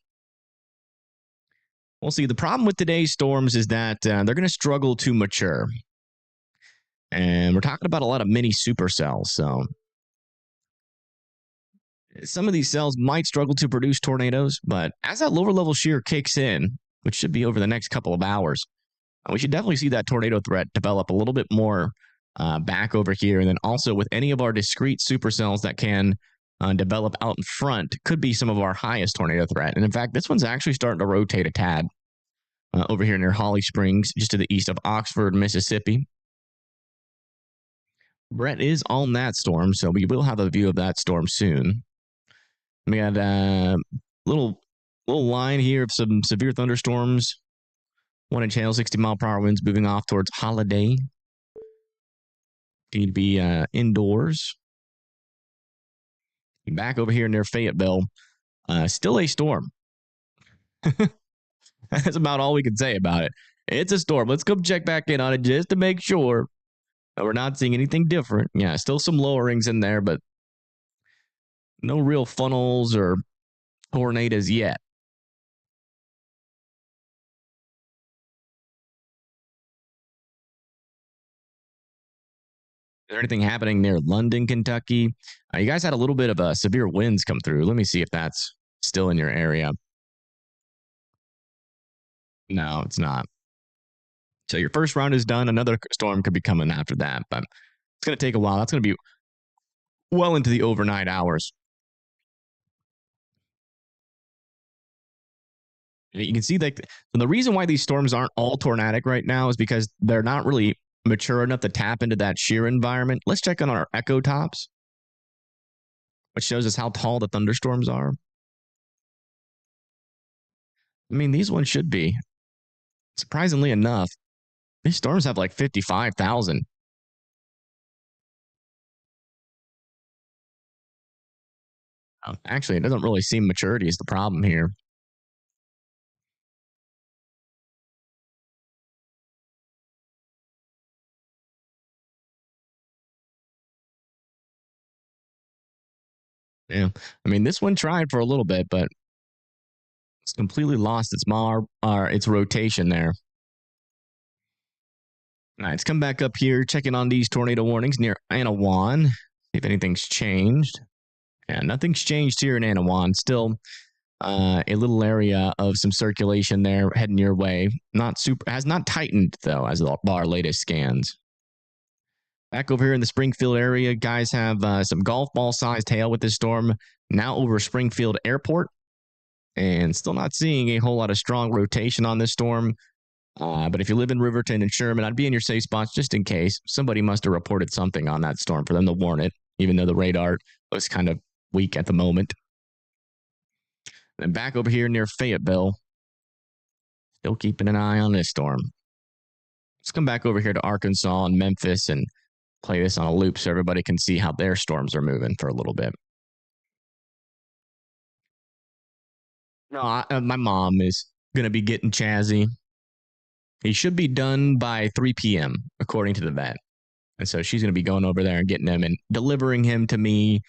We'll see. The problem with today's storms is that they're going to struggle to mature. And we're talking about a lot of mini supercells. So some of these cells might struggle to produce tornadoes, but as that lower level shear kicks in, which should be over the next couple of hours, we should definitely see that tornado threat develop a little bit more back over here. And then also with any of our discrete supercells that can develop out in front, could be some of our highest tornado threat. And in fact, this one's actually starting to rotate a tad over here near Holly Springs, just to the east of Oxford, Mississippi. Brett is on that storm, so we will have a view of that storm soon. We got a little line here of some severe thunderstorms. 1 inch hail, 60-mile-per-hour winds moving off towards Holiday. Need to be indoors. Back over here near Fayetteville. Still a storm. That's about all we can say about it. It's a storm. Let's go check back in on it just to make sure that we're not seeing anything different. Yeah, still some lowerings in there, but no real funnels or tornadoes yet. Is there anything happening near London, Kentucky? You guys had a little bit of severe winds come through. Let me see if that's still in your area. No, it's not. So your first round is done. Another storm could be coming after that, but it's going to take a while. That's going to be well into the overnight hours. You can see that the reason why these storms aren't all tornadic right now is because they're not really mature enough to tap into that shear environment. Let's check on our echo tops, which shows us how tall the thunderstorms are. I mean, these ones should be. Surprisingly enough, these storms have like 55,000. Actually, it doesn't really seem maturity is the problem here. Yeah, I mean, this one tried for a little bit, but it's completely lost its rotation there. All right, let's come back up here, checking on these tornado warnings near Anawan. See if anything's changed. Yeah, nothing's changed here in Anawan. Still a little area of some circulation there heading your way. Has not tightened, though, as of our latest scans. Back over here in the Springfield area, guys have some golf ball-sized hail with this storm now over Springfield Airport. And still not seeing a whole lot of strong rotation on this storm. But if you live in Riverton and Sherman, I'd be in your safe spots just in case. Somebody must have reported something on that storm for them to warn it, even though the radar looks kind of weak at the moment. And back over here near Fayetteville, still keeping an eye on this storm. Let's come back over here to Arkansas and Memphis and play this on a loop so everybody can see how their storms are moving for a little bit. No, my mom is going to be getting Chazzy. He should be done by 3 p.m., according to the vet. And so she's going to be going over there and getting him and delivering him to me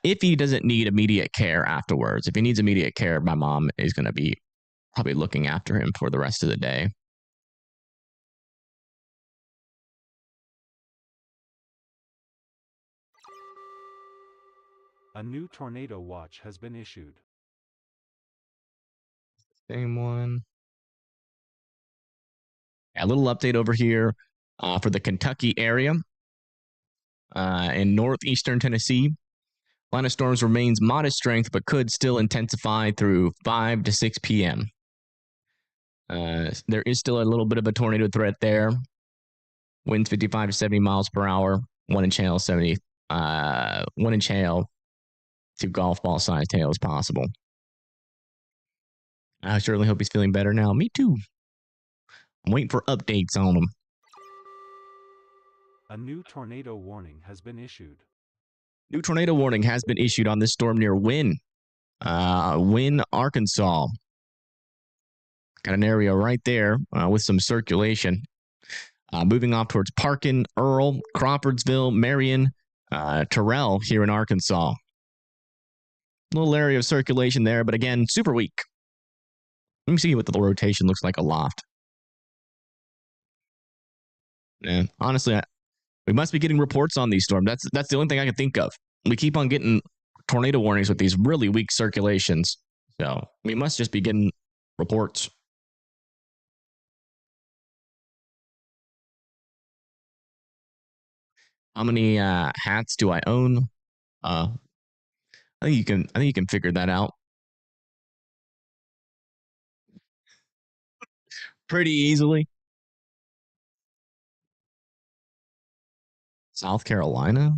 if he doesn't need immediate care afterwards. If he needs immediate care, my mom is going to be probably looking after him for the rest of the day. A new tornado watch has been issued. Same one. A little update over here for the Kentucky area. In northeastern Tennessee, line of storms remains modest strength, but could still intensify through 5 to 6 p.m. There is still a little bit of a tornado threat there. Winds 55 to 70 miles per hour. 1 inch hail, 1 inch hail to golf ball sized hail is possible. I certainly hope he's feeling better now. Me too. I'm waiting for updates on him. A new tornado warning has been issued. New tornado warning has been issued on this storm near Wynne, Arkansas. Got an area right there with some circulation. Moving off towards Parkin, Earl, Crawfordsville, Marion, Terrell here in Arkansas. Little area of circulation there, but again, super weak. Let me see what the rotation looks like aloft. Yeah, honestly, we must be getting reports on these storms. That's the only thing I can think of. We keep on getting tornado warnings with these really weak circulations. So we must just be getting reports. How many hats do I own? I think you can figure that out pretty easily. South Carolina?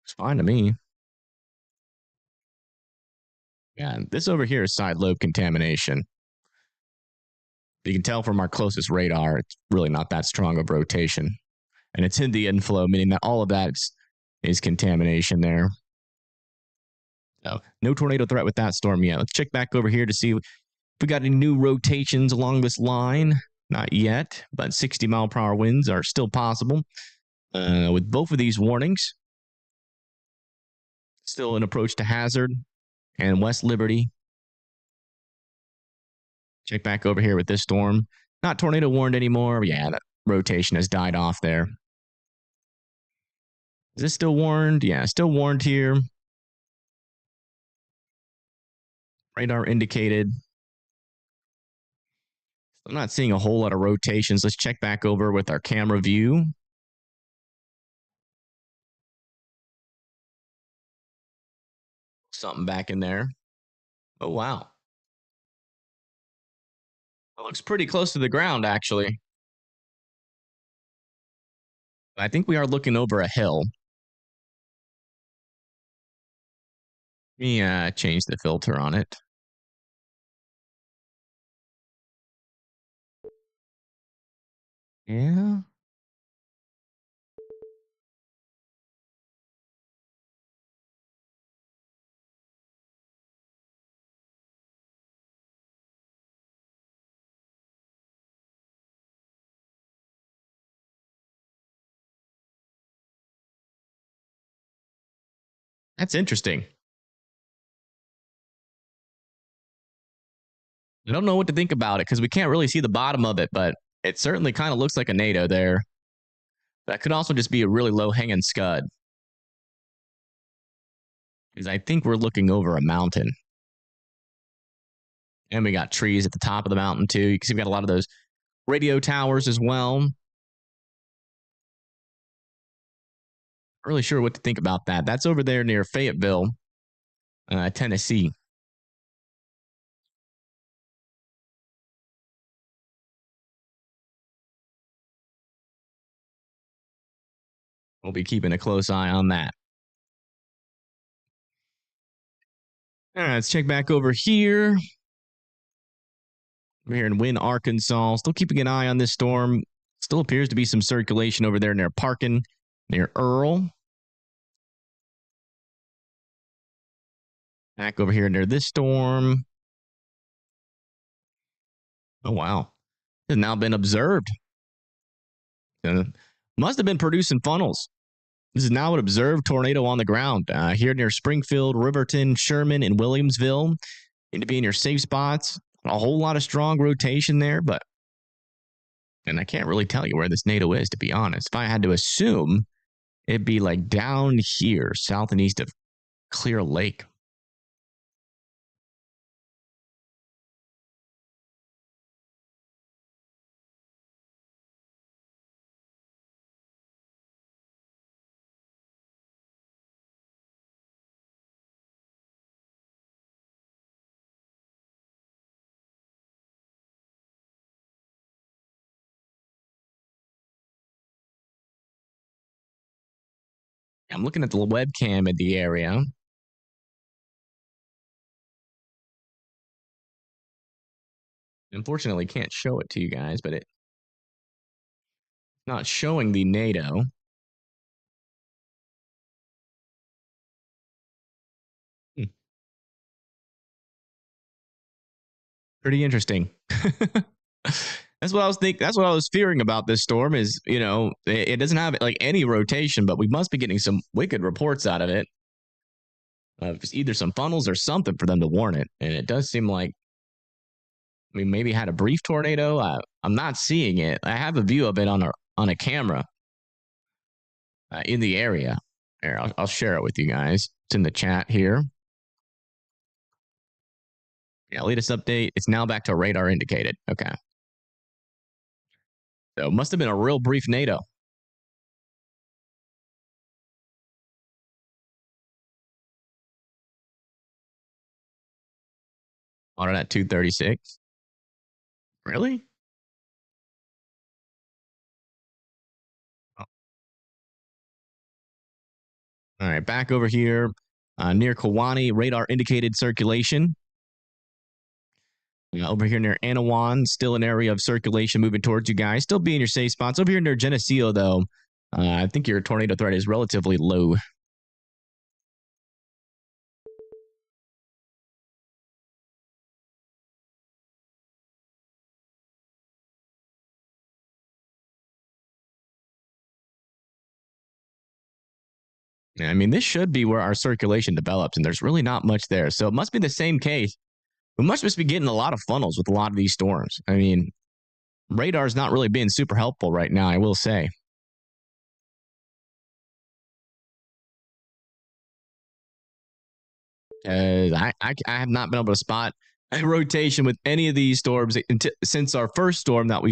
It's fine to me. Yeah, this over here is side lobe contamination. You can tell from our closest radar, it's really not that strong of rotation. And it's in the inflow, meaning that all of that is contamination there. So, no tornado threat with that storm yet. Let's check back over here to see if we got any new rotations along this line. Not yet, but 60-mile-per-hour winds are still possible. With both of these warnings, still an approach to Hazard and West Liberty. Check back over here with this storm. Not tornado warned anymore. Yeah, that rotation has died off there. Is this still warned? Yeah, still warned here. Radar indicated. I'm not seeing a whole lot of rotations. Let's check back over with our camera view. Something back in there. Oh, wow. It looks pretty close to the ground, actually. I think we are looking over a hill. Let me change the filter on it. Yeah. That's interesting. I don't know what to think about it because we can't really see the bottom of it, but it certainly kind of looks like a NATO there. That could also just be a really low-hanging scud. Because I think we're looking over a mountain. And we got trees at the top of the mountain, too. You can see we got a lot of those radio towers as well. Not really sure what to think about that. That's over there near Fayetteville, Tennessee. We'll be keeping a close eye on that. All right, let's check back over here. We're here in Wynne, Arkansas. Still keeping an eye on this storm. Still appears to be some circulation over there near Parkin, near Earl. Back over here near this storm. Oh, wow. It has now been observed. Must have been producing funnels. This is now an observed tornado on the ground. Here near Springfield, Riverton, Sherman, and Williamsville. Need to be in your safe spots. A whole lot of strong rotation there, but and I can't really tell you where this NATO is, to be honest. If I had to assume, it'd be like down here, south and east of Clear Lake. I'm looking at the webcam in the area. Unfortunately, can't show it to you guys, but it's not showing the NATO. Pretty interesting. That's what I was thinking. That's what I was fearing about this storm is, it doesn't have like any rotation, but we must be getting some wicked reports out of it. It's either some funnels or something for them to warn it. And it does seem like we maybe had a brief tornado. I'm not seeing it. I have a view of it on a camera in the area. Here, I'll share it with you guys. It's in the chat here. Yeah, latest update. It's now back to radar indicated. Okay. So it must have been a real brief NATO. On it at 236. Really? Oh. All right, back over here near Kewanee, radar indicated circulation. Over here near Anawan, still an area of circulation moving towards you guys. Still be in your safe spots. Over here near Geneseo, though, I think your tornado threat is relatively low. I mean, this should be where our circulation develops, and there's really not much there. So it must be the same case. We must just be getting a lot of funnels with a lot of these storms. I mean, radar's not really being super helpful right now, I will say. I have not been able to spot a rotation with any of these storms since our first storm that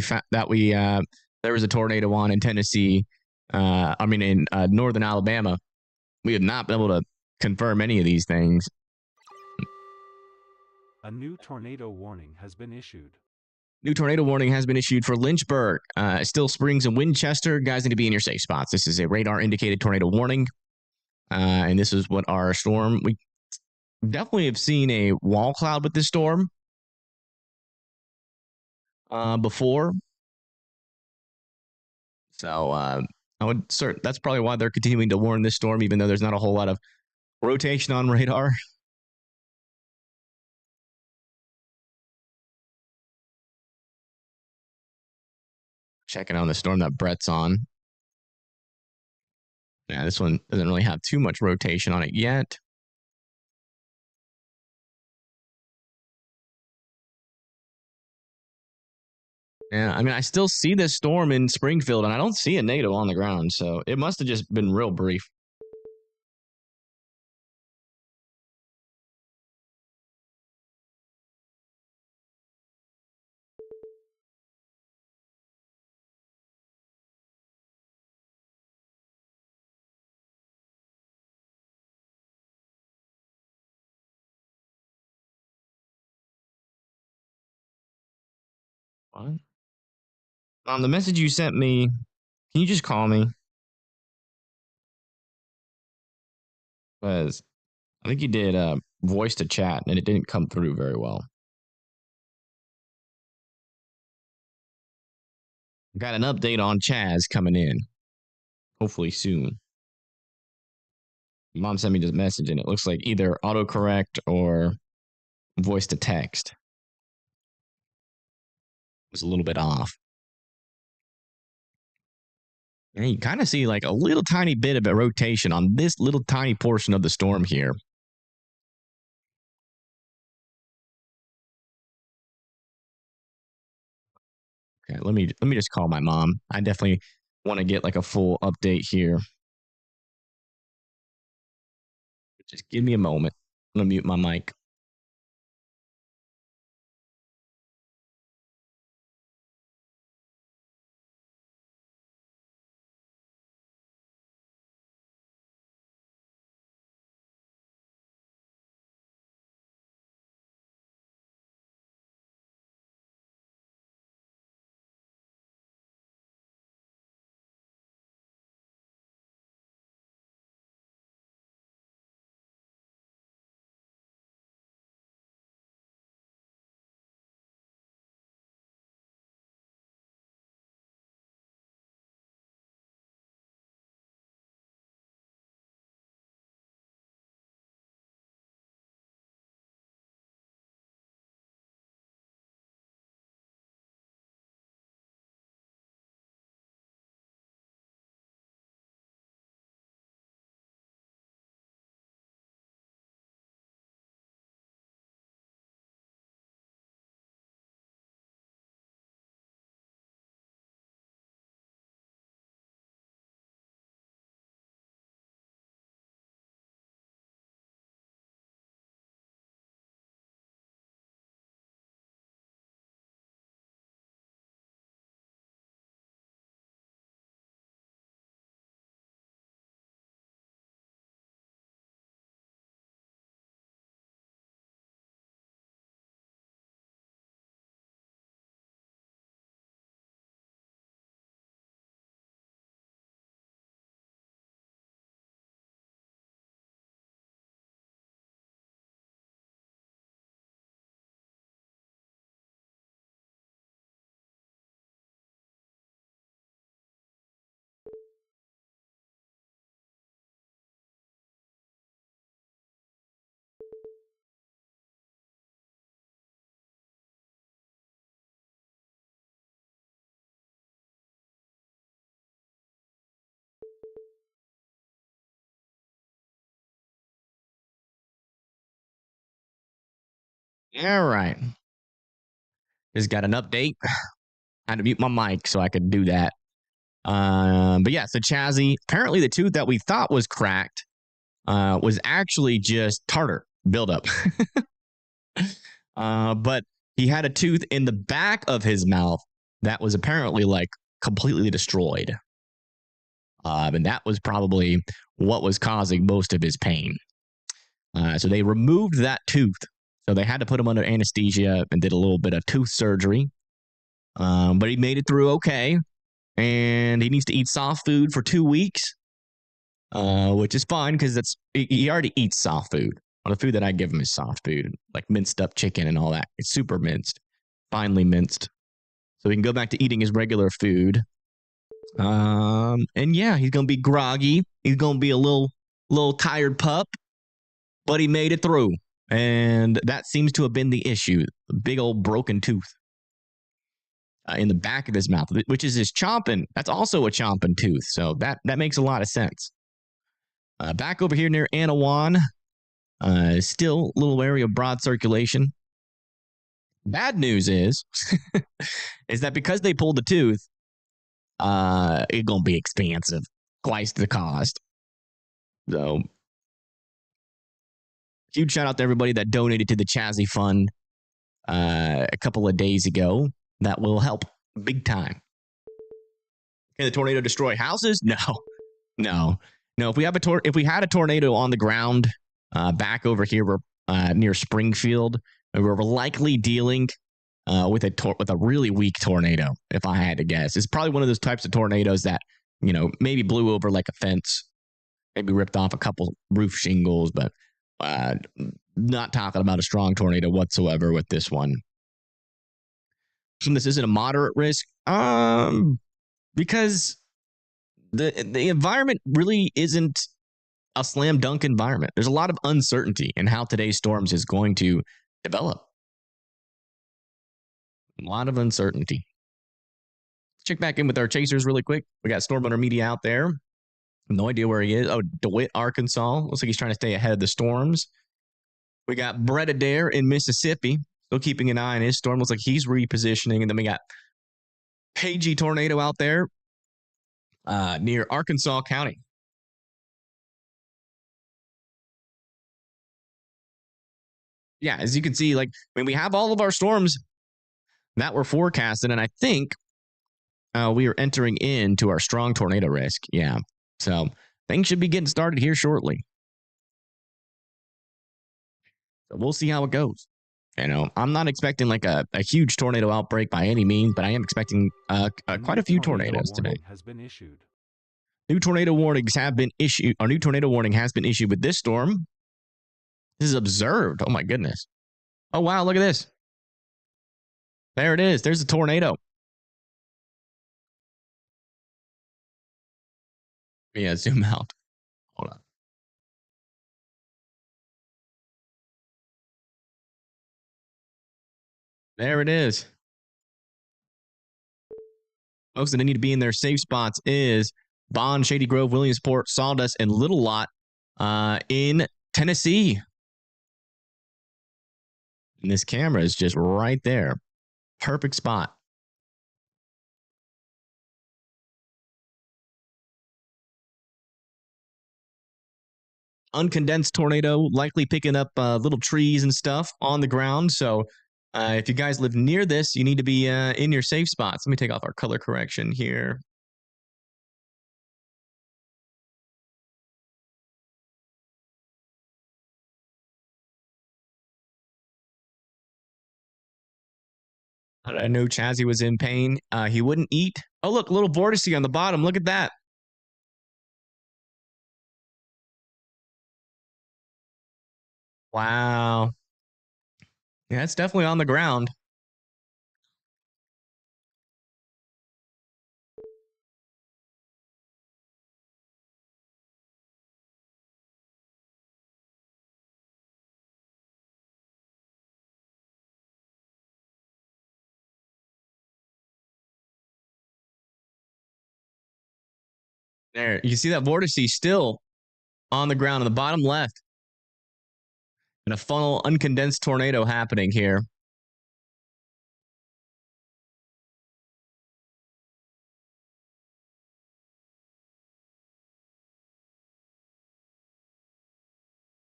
there was a tornado on in Tennessee. In northern Alabama. We have not been able to confirm any of these things. A new tornado warning has been issued. New tornado warning has been issued for Lynchburg, Still Springs, and Winchester. Guys need to be in your safe spots. This is a radar indicated tornado warning. And this is what our storm. We definitely have seen a wall cloud with this storm before. So I would assert that's probably why they're continuing to warn this storm, even though there's not a whole lot of rotation on radar. Checking on the storm that Brett's on. Yeah, this one doesn't really have too much rotation on it yet. Yeah, I mean, I still see this storm in Springfield, and I don't see a NATO on the ground, so it must have just been real brief. What? The message you sent me, can you just call me? Because I think you did voice to chat, and it didn't come through very well. Got an update on Chaz coming in. Hopefully soon. Mom sent me this message, and it looks like either autocorrect or voice to text. It was a little bit off. And you kind of see like a little tiny bit of a rotation on this little tiny portion of the storm here. Okay, let me just call my mom. I definitely want to get like a full update here. Just give me a moment. I'm gonna mute my mic. All right. Just got an update. I had to mute my mic so I could do that. But yeah, so Chazzy, apparently the tooth that we thought was cracked was actually just tartar buildup. But he had a tooth in the back of his mouth that was apparently like completely destroyed. And that was probably what was causing most of his pain. So they removed that tooth. So they had to put him under anesthesia and did a little bit of tooth surgery. But he made it through okay. And he needs to eat soft food for 2 weeks, which is fine because he already eats soft food. Well, the food that I give him is soft food, like minced up chicken and all that. It's super minced, finely minced. So he can go back to eating his regular food. And yeah, he's gonna be groggy. He's gonna be a little tired pup, but he made it through. And that seems to have been the issue. A big old broken tooth in the back of his mouth, which is his chomping. That's also a chomping tooth. So that makes a lot of sense. Back over here near Anawan, still a little area of broad circulation. Bad news is that because they pulled the tooth, it's going to be expensive. Twice the cost. So, huge shout out to everybody that donated to the Chazzy Fund a couple of days ago. That will help big time. Can the tornado destroy houses? No. If we had a tornado on the ground back over here, near Springfield, we're likely dealing with a really weak tornado. If I had to guess, it's probably one of those types of tornadoes that maybe blew over like a fence, maybe ripped off a couple roof shingles, but not talking about a strong tornado whatsoever with this one. So this isn't a moderate risk, because the environment really isn't a slam dunk environment. There's a lot of uncertainty in how today's storms is going to develop. A lot of uncertainty. Let's check back in with our chasers really quick. We got Storm Hunter Media out there. No idea where he is. Oh, DeWitt, Arkansas. Looks like he's trying to stay ahead of the storms. We got Brett Adair in Mississippi. Still keeping an eye on his storm. Looks like he's repositioning. And then we got Pagey Tornado out there near Arkansas County. Yeah, as you can see, we have all of our storms that we're forecasted, and I think we are entering into our strong tornado risk. Yeah, so things should be getting started here shortly. So we'll see how it goes. I'm not expecting a huge tornado outbreak by any means, but I am expecting quite a few tornadoes today. Has been issued. New tornado warnings have been issued. Our new tornado warning has been issued with this storm. This is observed. Oh my goodness. Oh wow, look at this. There it is. There's a tornado. Yeah, zoom out. Hold on. There it is. Folks that need to be in their safe spots is Bond, Shady Grove, Williamsport, Sawdust, and Little Lot in Tennessee. And this camera is just right there. Perfect spot. Uncondensed tornado, likely picking up little trees and stuff on the ground. So if you guys live near this, you need to be in your safe spots. Let me take off our color correction here. I know Chazzy was in pain. He wouldn't eat. Oh, look, a little vortice on the bottom. Look at that. Wow. Yeah, it's definitely on the ground. There, you see that vortice still on the ground on the bottom left. And a funnel uncondensed tornado happening here.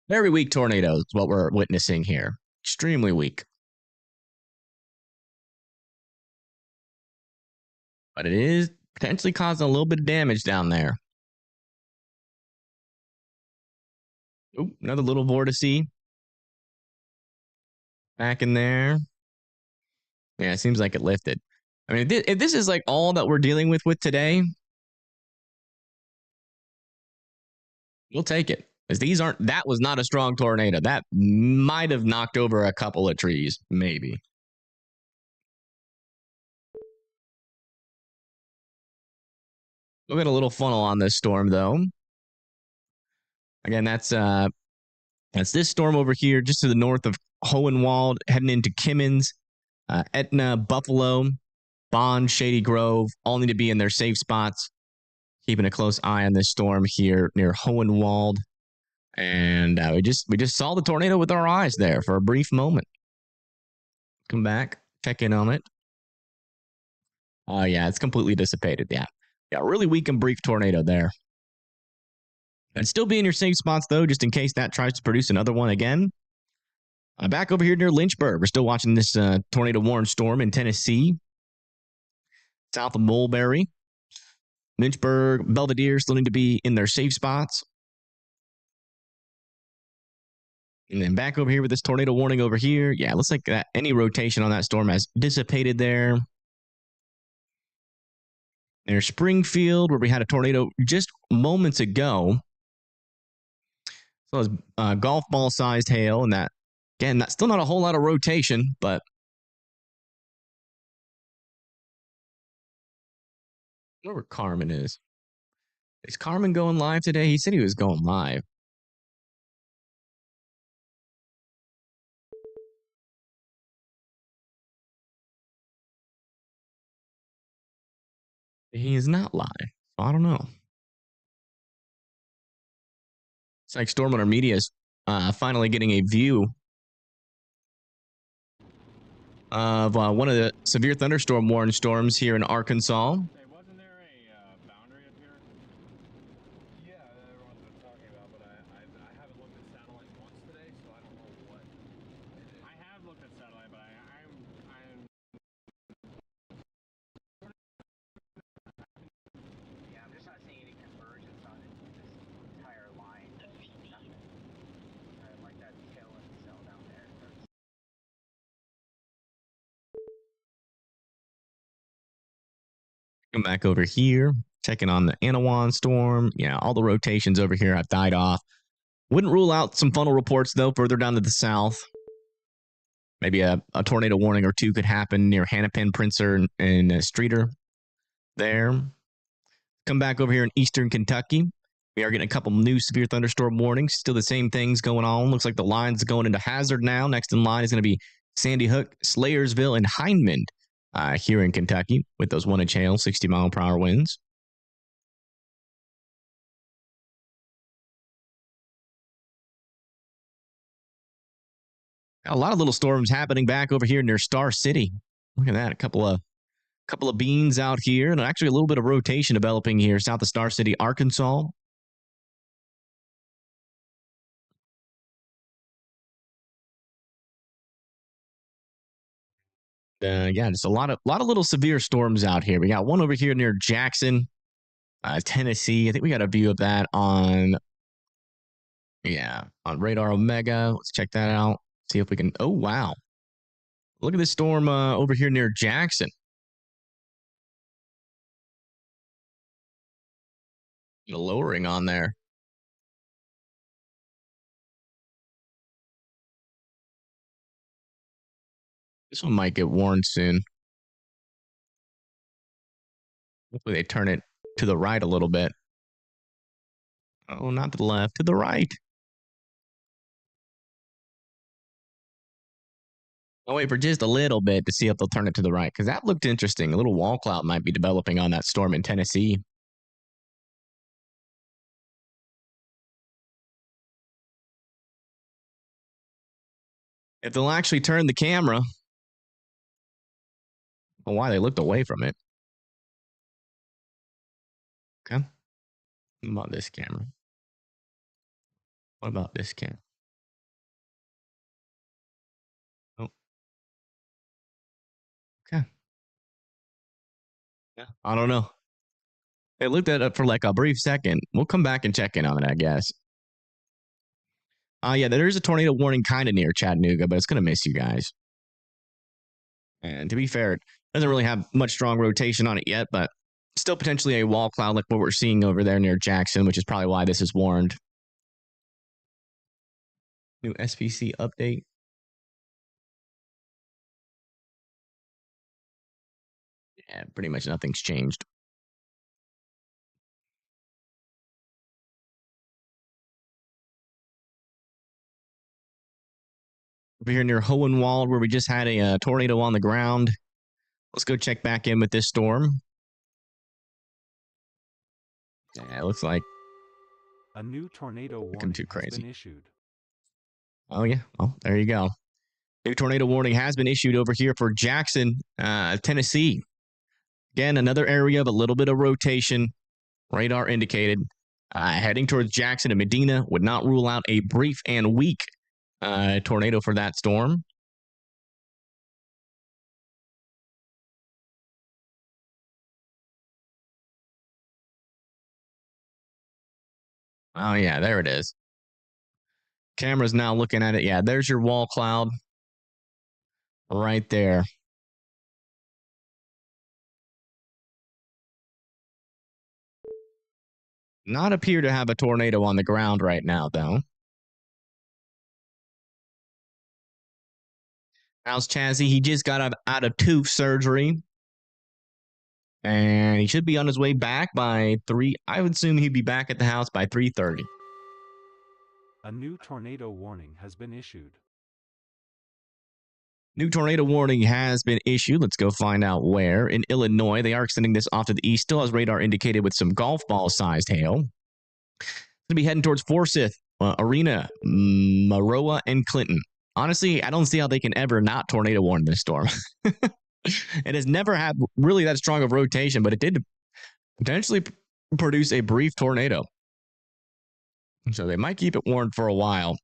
Very weak tornadoes is what we're witnessing here. Extremely weak. But it is potentially causing a little bit of damage down there. Ooh, another little vortice. Back in there. Yeah, it seems like it lifted. I mean, if this is like all that we're dealing with today, we'll take it. Because that was not a strong tornado. That might have knocked over a couple of trees, maybe. We'll get a little funnel on this storm, though. Again, that's this storm over here, just to the north of Hohenwald, heading into Kimmins, Etna, Buffalo, Bond, Shady Grove, all need to be in their safe spots. Keeping a close eye on this storm here near Hohenwald. And we just saw the tornado with our eyes there for a brief moment. Come back, check in on it. Oh, yeah, it's completely dissipated. Yeah, really weak and brief tornado there. And still be in your safe spots, though, just in case that tries to produce another one again. Back over here near Lynchburg. We're still watching this tornado-warned storm in Tennessee. South of Mulberry. Lynchburg, Belvedere still need to be in their safe spots. And then back over here with this tornado warning over here. Yeah, it looks like that any rotation on that storm has dissipated there. There's Springfield, where we had a tornado just moments ago. So it was golf ball-sized hail, and that, again, that's still not a whole lot of rotation, but I wonder where Carmen is. Is Carmen going live today? He said he was going live. He is not live. So I don't know. It's like Storm Hunter Media is finally getting a view of one of the severe thunderstorm warned storms here in Arkansas. Hey, wasn't there a boundary up here? Yeah, everyone's been talking about, but I haven't looked at satellites once today, so I don't know what it is. I have looked at satellite, but I'm Yeah, I'm just not seeing any convergence on this entire line. Nothing. Kind of like that tail in the cell down there. Come back over here, checking on the Anawan storm. Yeah, all the rotations over here have died off. Wouldn't rule out some funnel reports, though, further down to the south. Maybe a tornado warning or two could happen near Hennepin, Princer, and Streeter there. Come back over here in eastern Kentucky. We are getting a couple new severe thunderstorm warnings. Still the same things going on. Looks like the line's going into hazard now. Next in line is going to be Sandy Hook, Slayersville, and Hindman here in Kentucky with those 1-inch hail, 60-mile-per-hour winds. A lot of little storms happening back over here near Star City. Look at that, a couple of beans out here, and actually a little bit of rotation developing here south of Star City, Arkansas. Yeah, just a lot of little severe storms out here. We got one over here near Jackson, Tennessee. I think we got a view of that on Radar Omega. Let's check that out. See if we can. Oh, wow. Look at this storm over here near Jackson. The lowering on there. This one might get warned soon. Hopefully they turn it to the right a little bit. Oh, not to the left, to the right. I'll wait for just a little bit to see if they'll turn it to the right, because that looked interesting. A little wall cloud might be developing on that storm in Tennessee. If they'll actually turn the camera. Well, why they looked away from it. Okay. What about this camera? What about this camera? Oh. Okay. Yeah. I don't know. They looked at it for like a brief second. We'll come back and check in on it, I guess. Yeah, there is a tornado warning kind of near Chattanooga, but it's going to miss you guys. And to be fair, it doesn't really have much strong rotation on it yet, but still potentially a wall cloud like what we're seeing over there near Jackson, which is probably why this is warned. New SPC update. Yeah, pretty much nothing's changed. Over here near Hohenwald, where we just had a tornado on the ground. Let's go check back in with this storm. Yeah, it looks like a new tornado warning has been issued. Oh, yeah. Well, there you go. New tornado warning has been issued over here for Jackson, Tennessee. Again, another area of a little bit of rotation. Radar indicated. Heading towards Jackson and Medina. Would not rule out a brief and weak tornado for that storm. Oh, yeah, there it is. Camera's now looking at it. Yeah, there's your wall cloud right there. Not appear to have a tornado on the ground right now, though. How's Chazzy? He just got out of tooth surgery. And he should be on his way back by 3. I would assume he'd be back at the house by 3:30. A new tornado warning has been issued. New tornado warning has been issued. Let's go find out where. In Illinois, they are extending this off to the east. Still has radar indicated with some golf ball-sized hail. Going to be heading towards Forsyth, Arena, Maroa, and Clinton. Honestly, I don't see how they can ever not tornado warn this storm. It has never had really that strong of rotation, but it did potentially produce a brief tornado. So they might keep it warned for a while.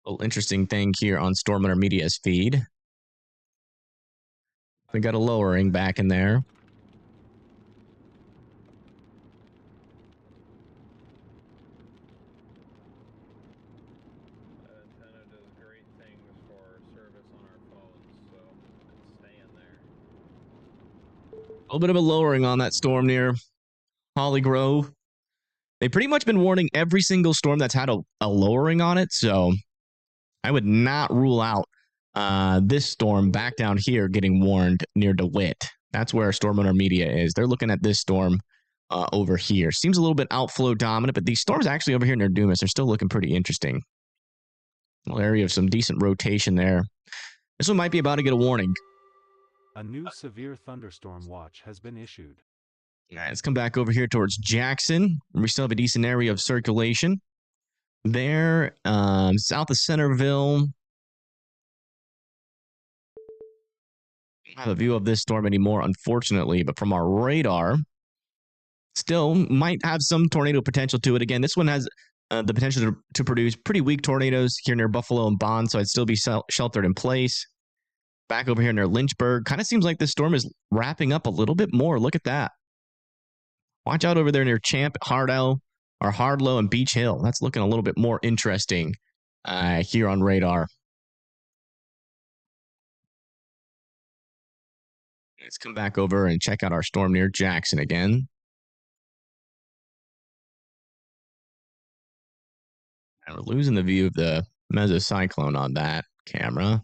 A little interesting thing here on Storm Intermedia's feed. We got a lowering back in there. A little bit of a lowering on that storm near Holly Grove. They've pretty much been warning every single storm that's had a lowering on it, so I would not rule out this storm back down here getting warned near DeWitt. That's where Storm Intermedia is. They're looking at this storm over here. Seems a little bit outflow dominant, but these storms actually over here near Dumas are still looking pretty interesting. A little area of some decent rotation there. This one might be about to get a warning. A new severe thunderstorm watch has been issued. All right, let's come back over here towards Jackson. We still have a decent area of circulation. There, south of Centerville. Don't have a view of this storm anymore, unfortunately, but from our radar, still might have some tornado potential to it. Again, this one has the potential to produce pretty weak tornadoes here near Buffalo and Bond, so I'd still be sheltered in place. Back over here near Lynchburg. Kind of seems like this storm is wrapping up a little bit more. Look at that. Watch out over there near Champ, Hardlow, and Beach Hill. That's looking a little bit more interesting here on radar. Let's come back over and check out our storm near Jackson again. And we're losing the view of the mesocyclone on that camera.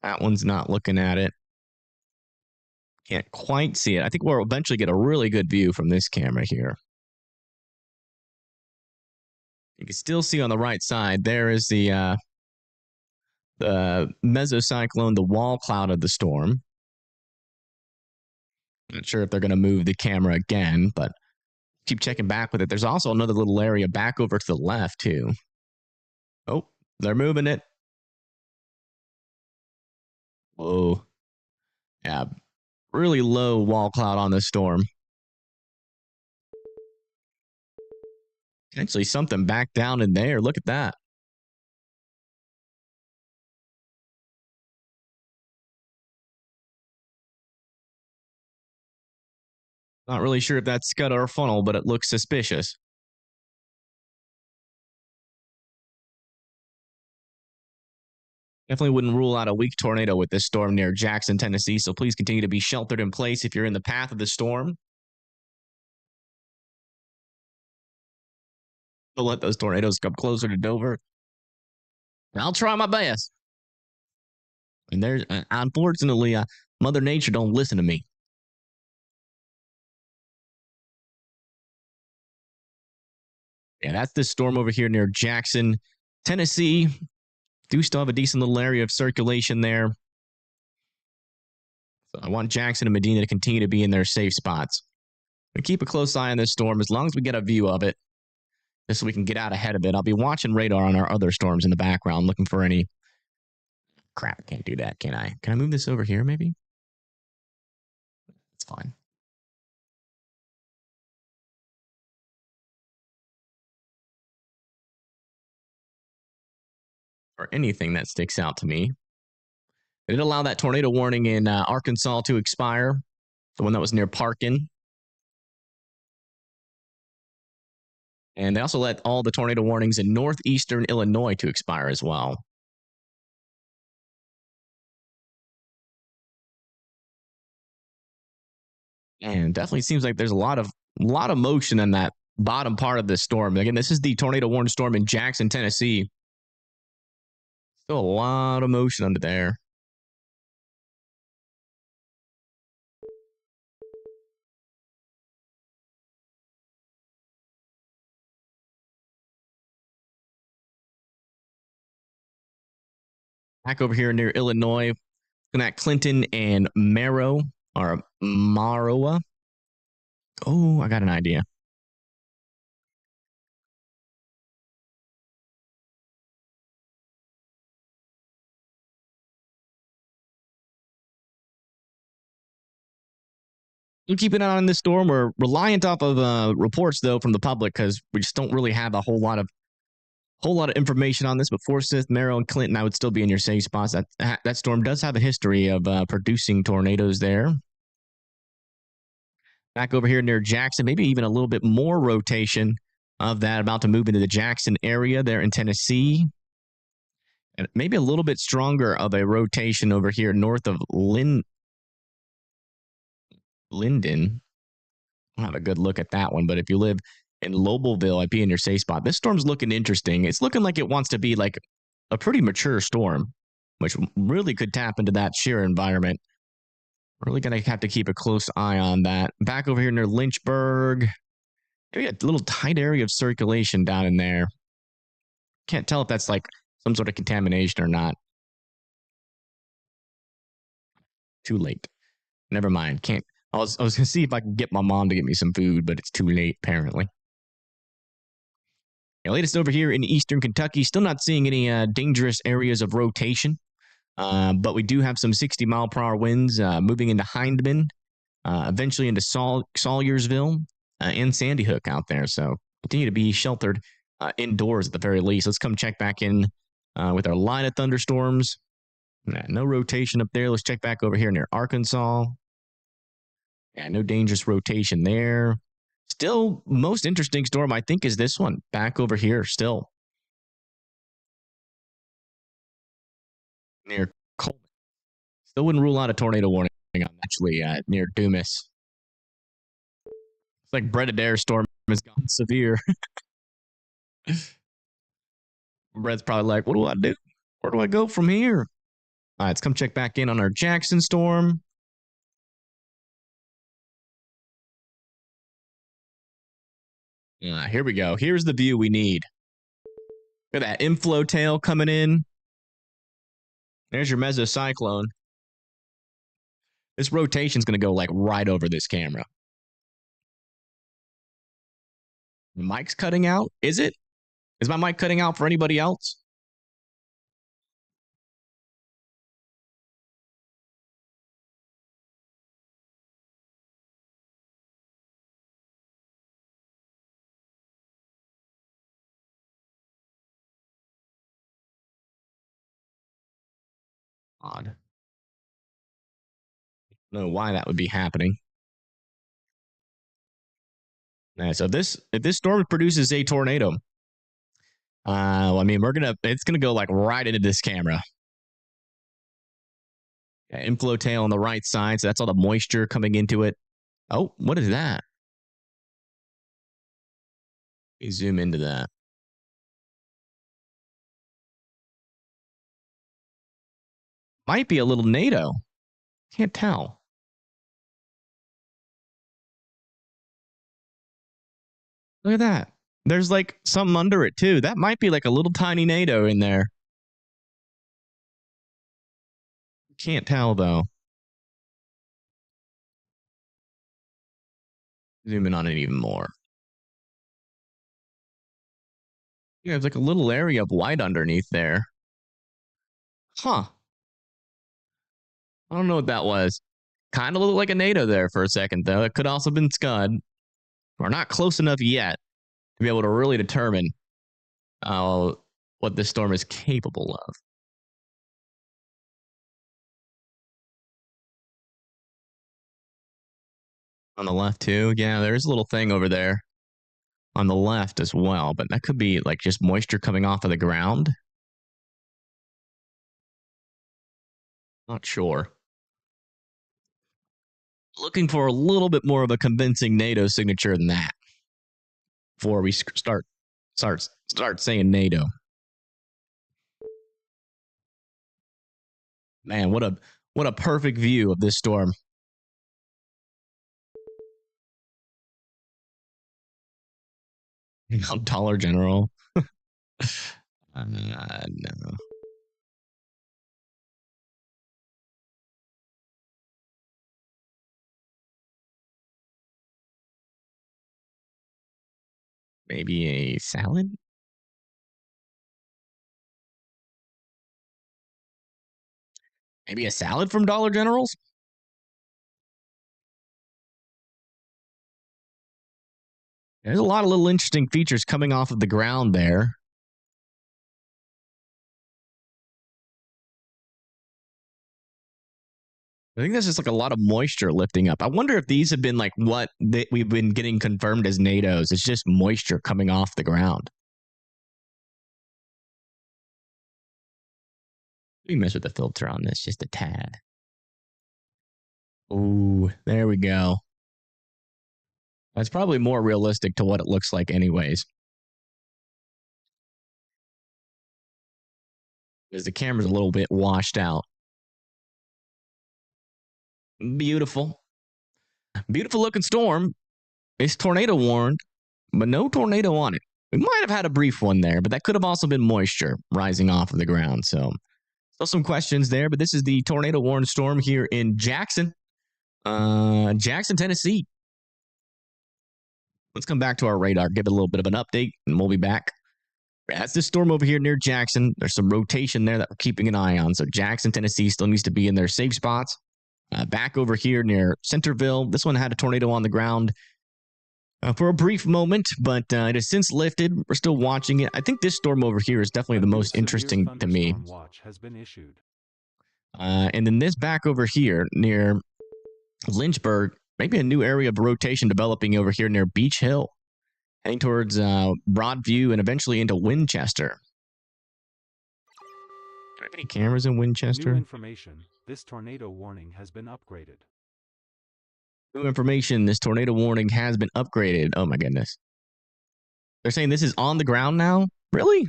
That one's not looking at it. Can't quite see it. I think we'll eventually get a really good view from this camera here. You can still see on the right side, there is the mesocyclone, the wall cloud of the storm. Not sure if they're going to move the camera again, but keep checking back with it. There's also another little area back over to the left, too. Oh, they're moving it. Whoa. Yeah, really low wall cloud on this storm. Actually, something back down in there. Look at that. Not really sure if that's scud or funnel, but it looks suspicious. Definitely wouldn't rule out a weak tornado with this storm near Jackson, Tennessee, so please continue to be sheltered in place if you're in the path of the storm. Don't let those tornadoes come closer to Dover. I'll try my best. And there's, unfortunately, Mother Nature don't listen to me. Yeah, that's this storm over here near Jackson, Tennessee. Do still have a decent little area of circulation there. So I want Jackson and Medina to continue to be in their safe spots. We keep a close eye on this storm as long as we get a view of it, just so we can get out ahead of it. I'll be watching radar on our other storms in the background, looking for any... Crap, I can't do that, can I? Can I move this over here, maybe? It's fine. Or anything that sticks out to me. They did allow that tornado warning in Arkansas to expire, the one that was near Parkin. And they also let all the tornado warnings in northeastern Illinois to expire as well. And definitely seems like there's a lot of motion in that bottom part of this storm. Again, this is the tornado warning storm in Jackson, Tennessee. Still a lot of motion under there. Back over here near Illinois, looking at Clinton and Maroa. Oh, I got an idea. We'll keep an eye on this storm. We're reliant off of reports, though, from the public because we just don't really have a whole lot of information on this. But Forsyth, Merrill, and Clinton, I would still be in your safe spots. That storm does have a history of producing tornadoes there. Back over here near Jackson, maybe even a little bit more rotation of that, about to move into the Jackson area there in Tennessee. And maybe a little bit stronger of a rotation over here north of Linden. I'll have a good look at that one. But if you live in Lobelville, I'd be in your safe spot. This storm's looking interesting. It's looking like it wants to be like a pretty mature storm, which really could tap into that shear environment. Really going to have to keep a close eye on that. Back over here near Lynchburg. Maybe a little tight area of circulation down in there. Can't tell if that's like some sort of contamination or not. Too late. Never mind. Can't. I was going to see if I could get my mom to get me some food, but it's too late, apparently. The latest over here in eastern Kentucky. Still not seeing any dangerous areas of rotation. But we do have some 60-mile-per-hour winds moving into Hindman, eventually into Salyersville and Sandy Hook out there. So continue to be sheltered indoors at the very least. Let's come check back in with our line of thunderstorms. No rotation up there. Let's check back over here near Arkansas. Yeah, no dangerous rotation there. Still, most interesting storm, I think, is this one. Back over here still. Near Coleman. Still wouldn't rule out a tornado warning. I'm actually near Dumas. It's like Brett Adair storm has gone severe. Brett's probably like, what do I do? Where do I go from here? All right, let's come check back in on our Jackson storm. Here we go. Here's the view we need. Look at that inflow tail coming in. There's your mesocyclone. This rotation's going to go like right over this camera. The mic's cutting out. Is it? Is my mic cutting out for anybody else? Odd. I don't know why that would be happening. Yeah, so if this storm produces a tornado, I mean, it's gonna go like right into this camera. Yeah, inflow tail on the right side, so that's all the moisture coming into it. Oh, what is that? Let me zoom into that. Might be a little NATO. Can't tell. Look at that. There's like something under it too. That might be like a little tiny NATO in there. Can't tell though. Zoom in on it even more. Yeah, there's like a little area of white underneath there. Huh. I don't know what that was. Kind of looked like a NATO there for a second, though. It could also have been Scud. We're not close enough yet to be able to really determine what this storm is capable of. On the left, too. Yeah, there's a little thing over there on the left as well, but that could be like just moisture coming off of the ground. Not sure. Looking for a little bit more of a convincing NATO signature than that before we start saying NATO. Man, what a perfect view of this storm. Dollar General. No. Maybe a salad? Maybe a salad from Dollar General's? There's a lot of little interesting features coming off of the ground there. I think there's just like a lot of moisture lifting up. I wonder if these have been like what we've been getting confirmed as NATOs. It's just moisture coming off the ground. Let me mess with the filter on this just a tad. Ooh, there we go. That's probably more realistic to what it looks like anyways. Because the camera's a little bit washed out. Beautiful. Beautiful looking storm. It's tornado warned, but no tornado on it. We might have had a brief one there, but that could have also been moisture rising off of the ground. So still some questions there, but this is the tornado warned storm here in Jackson, Tennessee. Let's come back to our radar, give it a little bit of an update, and we'll be back. That's this storm over here near Jackson. There's some rotation there that we're keeping an eye on. So Jackson, Tennessee still needs to be in their safe spots. Back over here near Centerville, this one had a tornado on the ground for a brief moment, but it has since lifted. We're still watching it. I think this storm over here is definitely the most interesting to me. Watch has been issued. And then this back over here near Lynchburg, maybe a new area of rotation developing over here near Beach Hill, heading towards Broadview and eventually into Winchester. Do I have any cameras in Winchester? New information. This tornado warning has been upgraded. New information. This tornado warning has been upgraded. Oh my goodness. They're saying this is on the ground now? Really?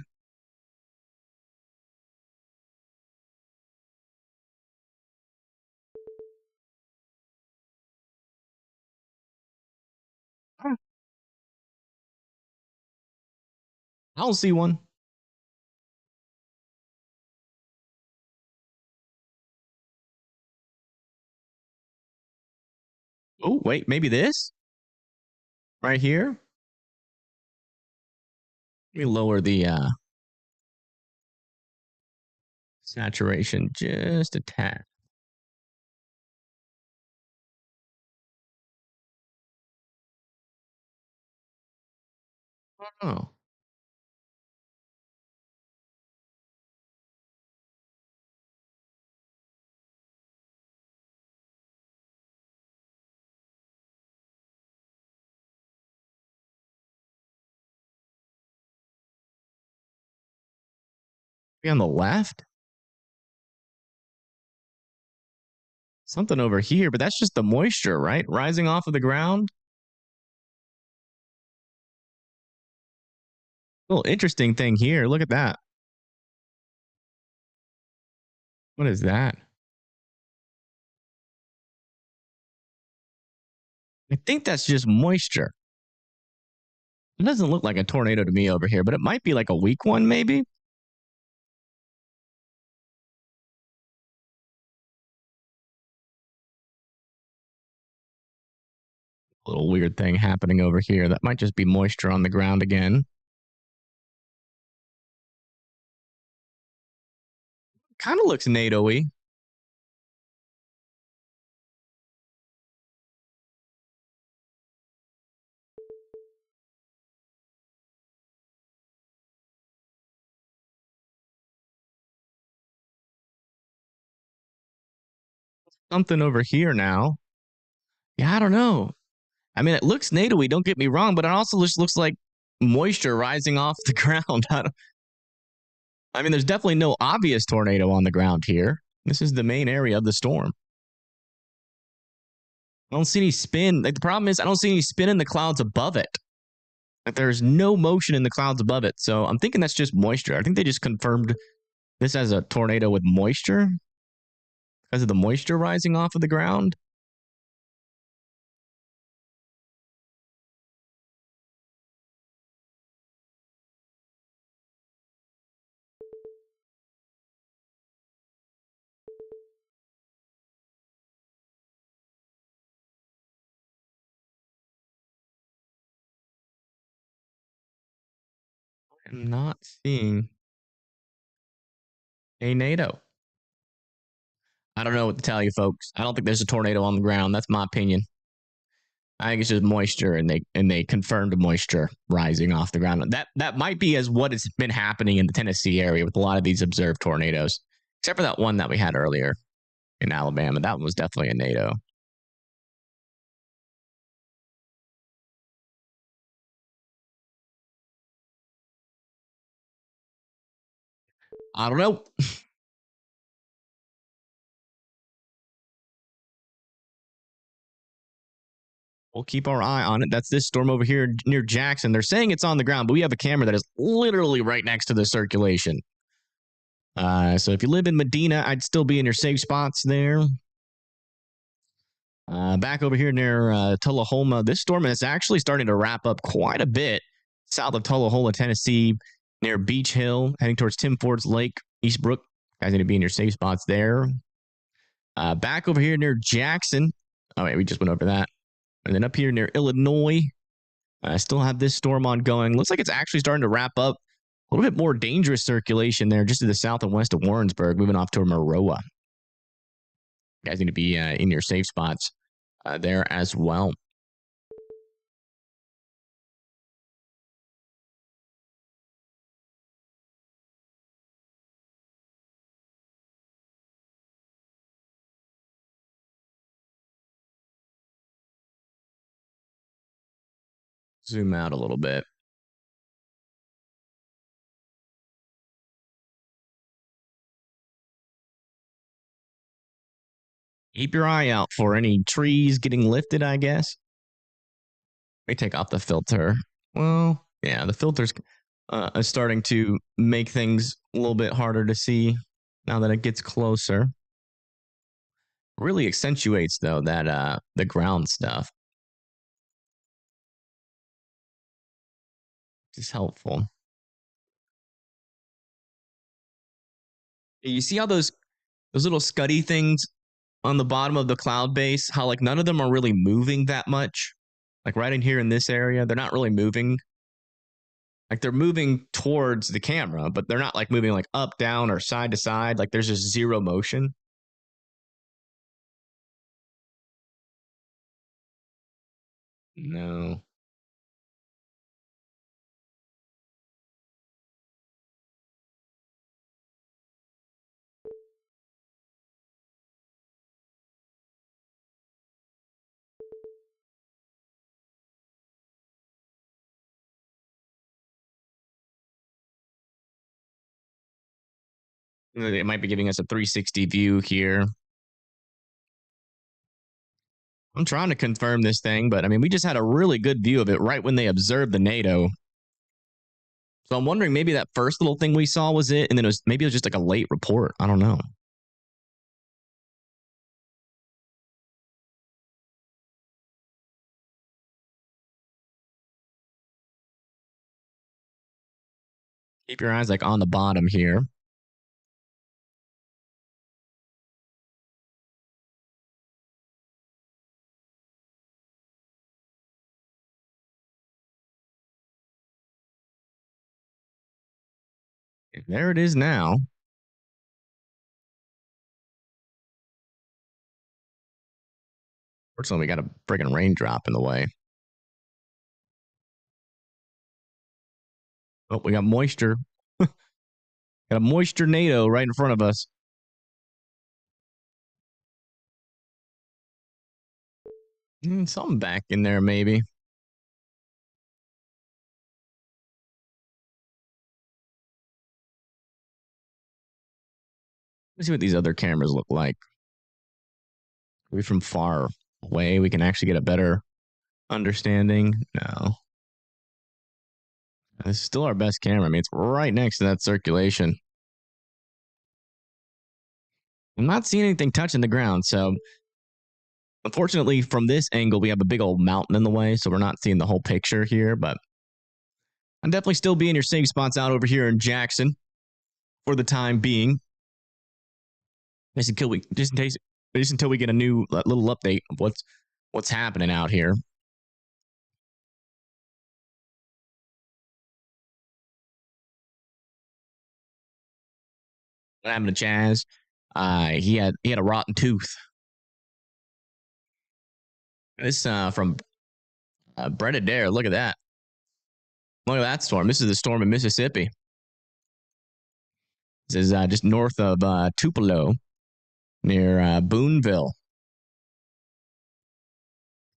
I don't see one. Oh, wait, maybe this? Right here? Let me lower the saturation just a tad. Oh. Be on the left? Something over here, but that's just the moisture, right? Rising off of the ground. Little interesting thing here. Look at that. What is that? I think that's just moisture. It doesn't look like a tornado to me over here, but it might be like a weak one, maybe. A little weird thing happening over here. That might just be moisture on the ground again. Kind of looks NATO-y. Something over here now. Yeah, I don't know. I mean, it looks NATO-y, don't get me wrong, but it also just looks like moisture rising off the ground. I mean, there's definitely no obvious tornado on the ground here. This is the main area of the storm. I don't see any spin. Like, the problem is I don't see any spin in the clouds above it. Like, there's no motion in the clouds above it. So I'm thinking that's just moisture. I think they just confirmed this as a tornado with moisture because of the moisture rising off of the ground. I'm not seeing a NATO. I don't know what to tell you, folks. I don't think there's a tornado on the ground. That's my opinion. I think it's just moisture, and they confirmed moisture rising off the ground. That might be as what has been happening in the Tennessee area with a lot of these observed tornadoes, except for that one that we had earlier in Alabama. That one was definitely a NATO. I don't know. We'll keep our eye on it. That's this storm over here near Jackson. They're saying it's on the ground, but we have a camera that is literally right next to the circulation. So if you live in Medina, I'd still be in your safe spots there. Back over here near Tullahoma, this storm is actually starting to wrap up quite a bit south of Tullahoma, Tennessee, near Beach Hill, heading towards Tim Ford's Lake, Eastbrook. Guys need to be in your safe spots there. Back over here near Jackson. Oh, wait, we just went over that. And then up here near Illinois, I still have this storm ongoing. Looks like it's actually starting to wrap up. A little bit more dangerous circulation there just to the south and west of Warrensburg, moving off to Maroa. Guys need to be in your safe spots there as well. Zoom out a little bit. Keep your eye out for any trees getting lifted, I guess. Let me take off the filter. Well, yeah, the filter's starting to make things a little bit harder to see now that it gets closer. Really accentuates, though, that the ground stuff. Which is helpful. You see how those little scuddy things on the bottom of the cloud base, how like none of them are really moving that much. Like right in here in this area, they're not really moving. Like they're moving towards the camera, but they're not like moving like up, down, or side to side. Like there's just zero motion. No. It might be giving us a 360 view here. I'm trying to confirm this thing, but I mean, we just had a really good view of it right when they observed the NATO. So I'm wondering maybe that first little thing we saw was it, and then maybe it was just like a late report. I don't know. Keep your eyes like on the bottom here. And there it is now. Fortunately, we got a friggin' raindrop in the way. Oh, we got moisture. Got a moisture NATO right in front of us. Something back in there, maybe. Let's see what these other cameras look like. Maybe from far away, we can actually get a better understanding. No. This is still our best camera. I mean, it's right next to that circulation. I'm not seeing anything touching the ground, so unfortunately, from this angle, we have a big old mountain in the way, so we're not seeing the whole picture here, but I'm definitely still being your safe spots out over here in Jackson for the time being. Just until we get a new little update of what's happening out here. What happened to Chaz? He had a rotten tooth. This from Brett Adair. Look at that. Look at that storm. This is the storm in Mississippi. This is just north of Tupelo, near Boonville.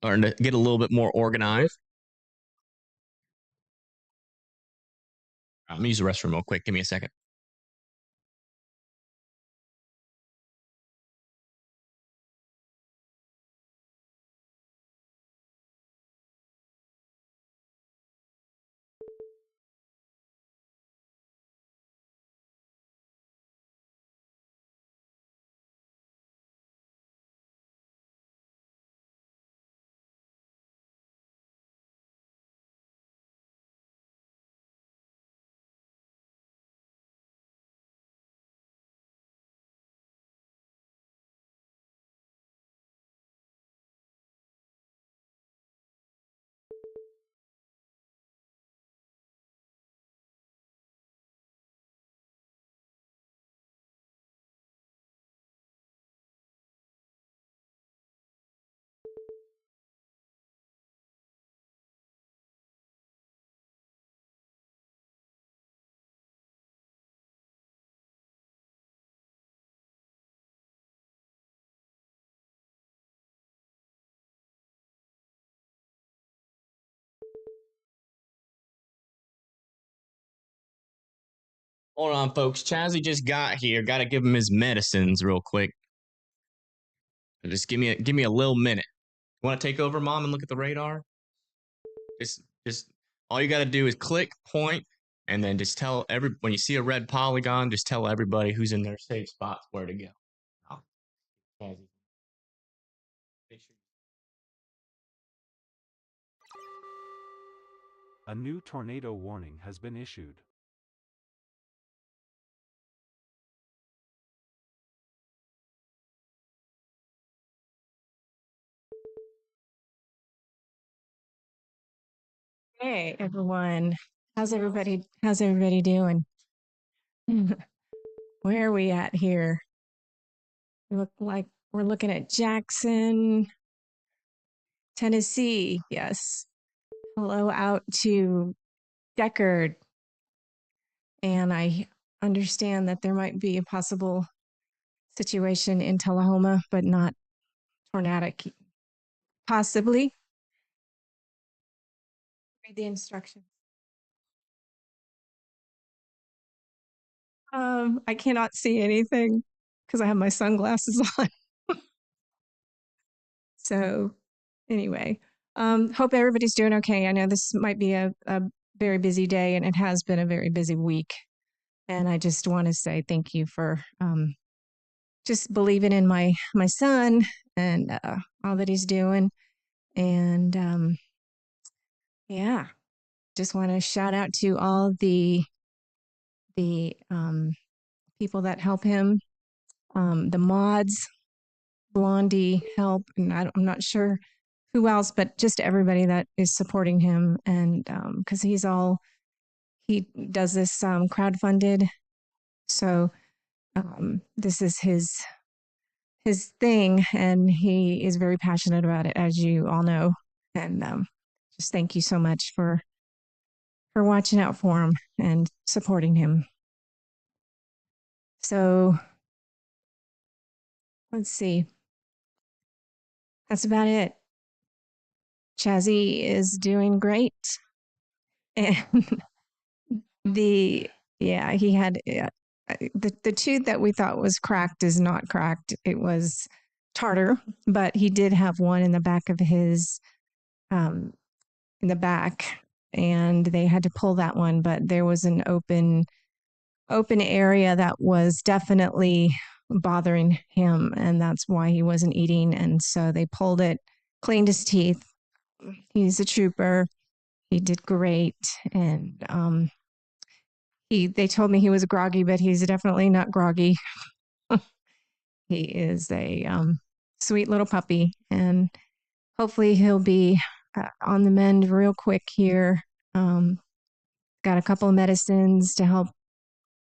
Starting to get a little bit more organized. Let me use the restroom real quick. Give me a second. Hold on, folks. Chazzy just got here. Got to give him his medicines real quick. Just give me a little minute. Want to take over, Mom, and look at the radar? Just all you got to do is click, point, and then just tell when you see a red polygon, just tell everybody who's in their safe spots where to go. Chazzy. A new tornado warning has been issued. Hey everyone. How's everybody doing? Where are we at here? We look like we're looking at Jackson, Tennessee. Yes. Hello out to Deckard. And I understand that there might be a possible situation in Tullahoma, but not tornadic. Possibly. Read the instructions. I cannot see anything because I have my sunglasses on. So anyway, hope everybody's doing okay. I know this might be a very busy day, and it has been a very busy week. And I just want to say thank you for just believing in my son and all that he's doing. And yeah, just want to shout out to all the people that help him, the mods, Blondie help, and I'm not sure who else, but just everybody that is supporting him. And because he does this crowdfunded, so this is his thing, and he is very passionate about it, as you all know. And just thank you so much for watching out for him and supporting him. So let's see. That's about it. Chazzy is doing great. And he had the tooth that we thought was cracked is not cracked. It was tartar, but he did have one in the back of his, in the back, and they had to pull that one, but there was an open area that was definitely bothering him, and that's why he wasn't eating. And so they pulled it, cleaned his teeth. He's a trooper. He did great. And they told me he was groggy, but he's definitely not groggy. He is a sweet little puppy, and hopefully he'll be on the mend real quick here. Got a couple of medicines to help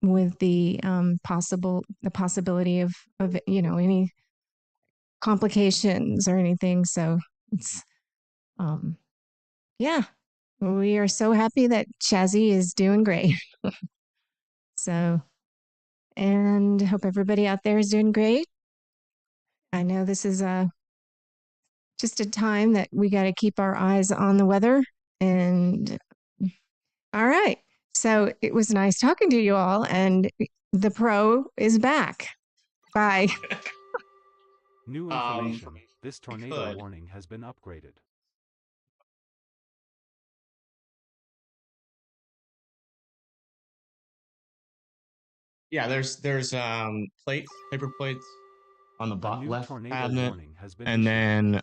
with the possibility of any complications or anything. So it's yeah, we are so happy that Chazzy is doing great. So, and hope everybody out there is doing great. I know this is just a time that we got to keep our eyes on the weather. And all right, so it was nice talking to you all, and the pro is back. Bye. New information. This tornado warning has been upgraded. Yeah, there's plates, paper plates on the bottom left cabinet, and then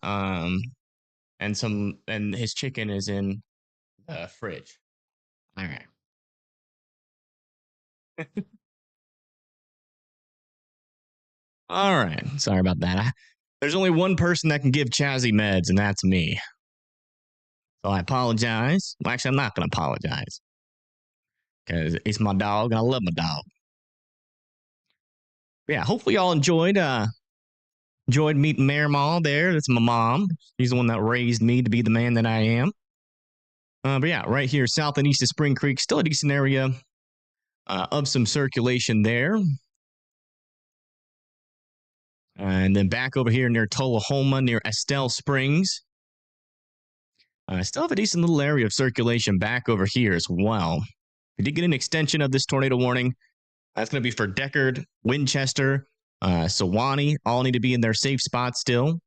and his chicken is in the fridge. All right. All right. Sorry about that. There's only one person that can give Chazzy meds, and that's me. So I apologize. Well, actually, I'm not going to apologize because it's my dog, and I love my dog. But yeah, hopefully y'all enjoyed meeting Marymall there. That's my mom. She's the one that raised me to be the man that I am. But yeah, right here, south and east of Spring Creek, still a decent area of some circulation there. And then back over here near Tullahoma, near Estelle Springs. Still have a decent little area of circulation back over here as well. We did get an extension of this tornado warning. That's going to be for Deckard, Winchester, Sewanee. All need to be in their safe spots still.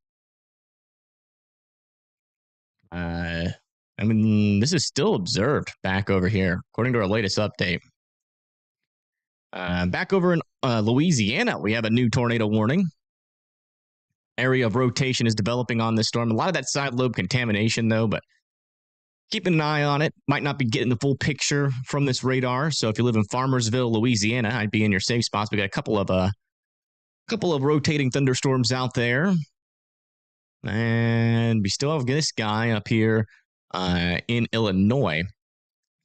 I mean, this is still observed back over here, according to our latest update. Back over in Louisiana, we have a new tornado warning. Area of rotation is developing on this storm. A lot of that side lobe contamination, though, but keeping an eye on it. Might not be getting the full picture from this radar. So if you live in Farmersville, Louisiana, I'd be in your safe spots. We got a couple of rotating thunderstorms out there. And we still have this guy up here in Illinois.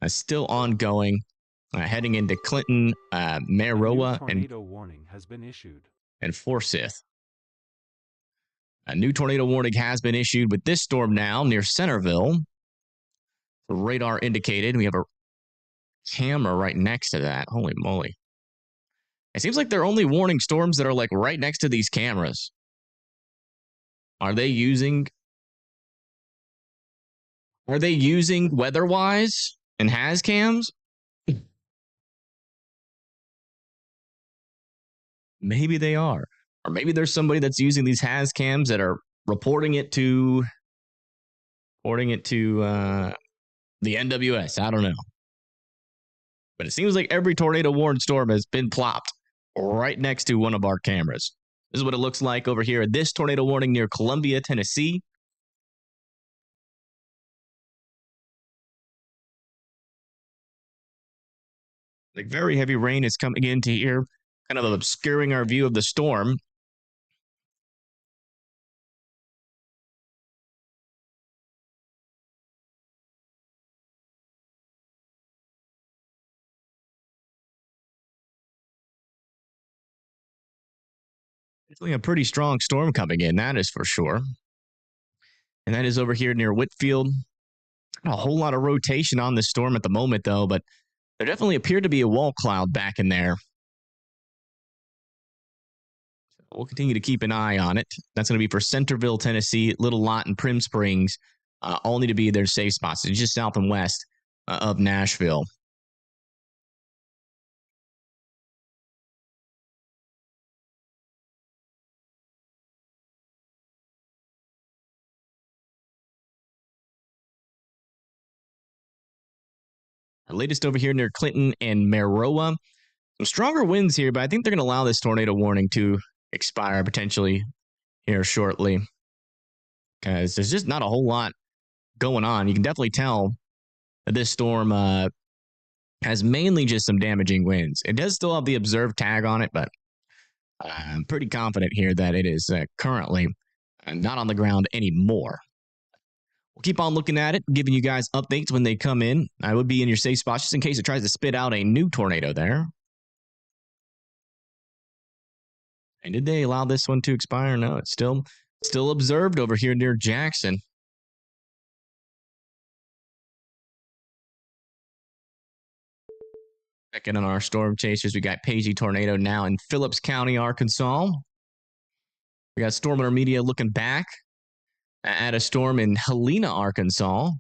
Still ongoing. Heading into Clinton, Maroa, tornado warning has been issued. And Forsyth. A new tornado warning has been issued with this storm now near Centerville. The radar indicated. We have a camera right next to that. Holy moly. It seems like they're only warning storms that are like right next to these cameras. Are they using WeatherWise and has cams? Maybe they are. Or maybe there's somebody that's using these has cams that are reporting it to the NWS. I don't know. But it seems like every tornado warned storm has been plopped right next to one of our cameras. This is what it looks like over here at this tornado warning near Columbia, Tennessee. Like very heavy rain is coming into here, kind of obscuring our view of the storm. Definitely a pretty strong storm coming in, that is for sure. And that is over here near Whitfield. Not a whole lot of rotation on this storm at the moment, though, but there definitely appeared to be a wall cloud back in there. So we'll continue to keep an eye on it. That's going to be for Centerville, Tennessee, Little Lot, and Prim Springs. All need to be their safe spots. It's just south and west of Nashville. The latest over here near Clinton and Maroa. Some stronger winds here, but I think they're going to allow this tornado warning to expire potentially here shortly. Because there's just not a whole lot going on. You can definitely tell that this storm has mainly just some damaging winds. It does still have the observed tag on it, but I'm pretty confident here that it is currently not on the ground anymore. We'll keep on looking at it, giving you guys updates when they come in. I would be in your safe spot just in case it tries to spit out a new tornado there. And did they allow this one to expire? No, it's still observed over here near Jackson. Checking on our storm chasers, we got Pagey Tornado now in Phillips County, Arkansas. We got Storm Media looking back at a storm in Helena, Arkansas. So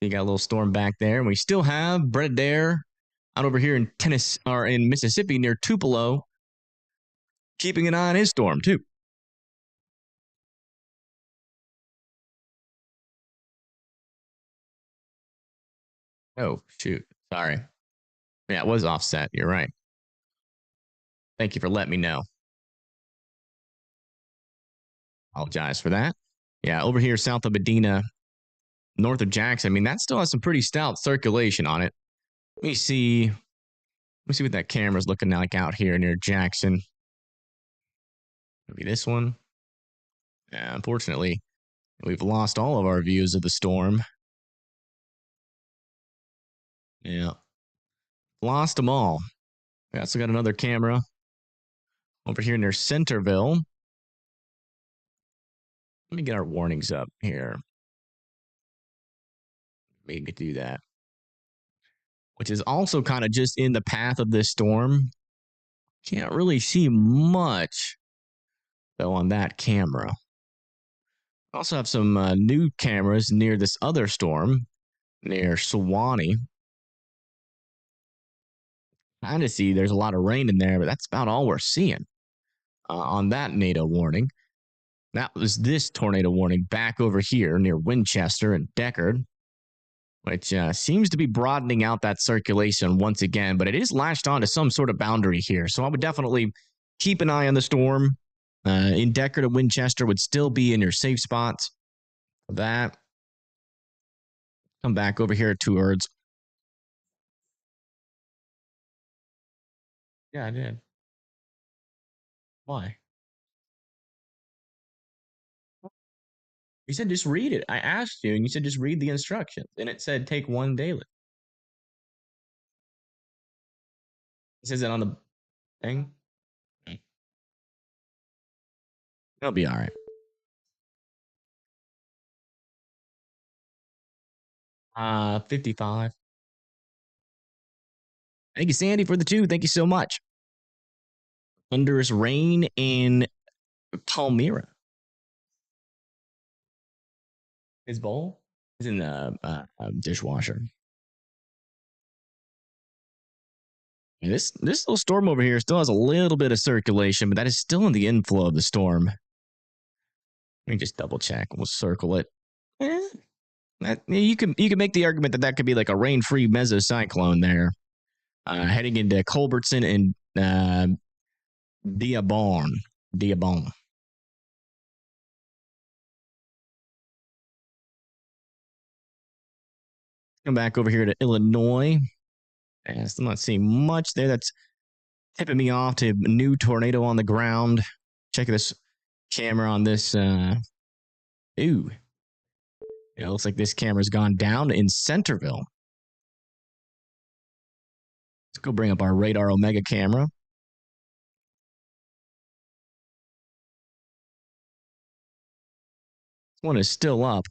you got a little storm back there. And we still have Brett Adair out over here in Tennessee or in Mississippi near Tupelo, keeping an eye on his storm too. Oh, shoot. Sorry. Yeah, it was offset. You're right. Thank you for letting me know. Apologize for that. Yeah, over here south of Medina, north of Jackson. I mean, that still has some pretty stout circulation on it. Let me see what that camera's looking like out here near Jackson. Maybe this one. Yeah, unfortunately, we've lost all of our views of the storm. Yeah. Lost them all. We also got another camera over here near Centerville. Let me get our warnings up here. Maybe do that. Which is also kind of just in the path of this storm. Can't really see much, though, on that camera. Also have some new cameras near this other storm, near Sewanee. Kind of see there's a lot of rain in there, but that's about all we're seeing on that tornado warning. That was this tornado warning back over here near Winchester and Deckard, which seems to be broadening out that circulation once again, but it is latched onto some sort of boundary here. So I would definitely keep an eye on the storm. In Deckard and Winchester would still be in your safe spots. That. Come back over here towards. Yeah, I did. Why? You said just read it. I asked you, and you said just read the instructions, and it said take one daily. It says it on the thing. It'll be all right. 55. Thank you, Sandy, for the 2. Thank you so much. Thunderous rain in Palmyra. His bowl is in the dishwasher. And this little storm over here still has a little bit of circulation, but that is still in the inflow of the storm. Let me just double check. We'll circle it. You can make the argument that could be like a rain-free mesocyclone there, heading into Culbertson and Dearborn. Come back over here to Illinois. And still not seeing much there. That's tipping me off to a new tornado on the ground. Check this camera on this. Ooh. It looks like this camera's gone down in Centerville. Let's go bring up our Radar Omega camera. This one is still up.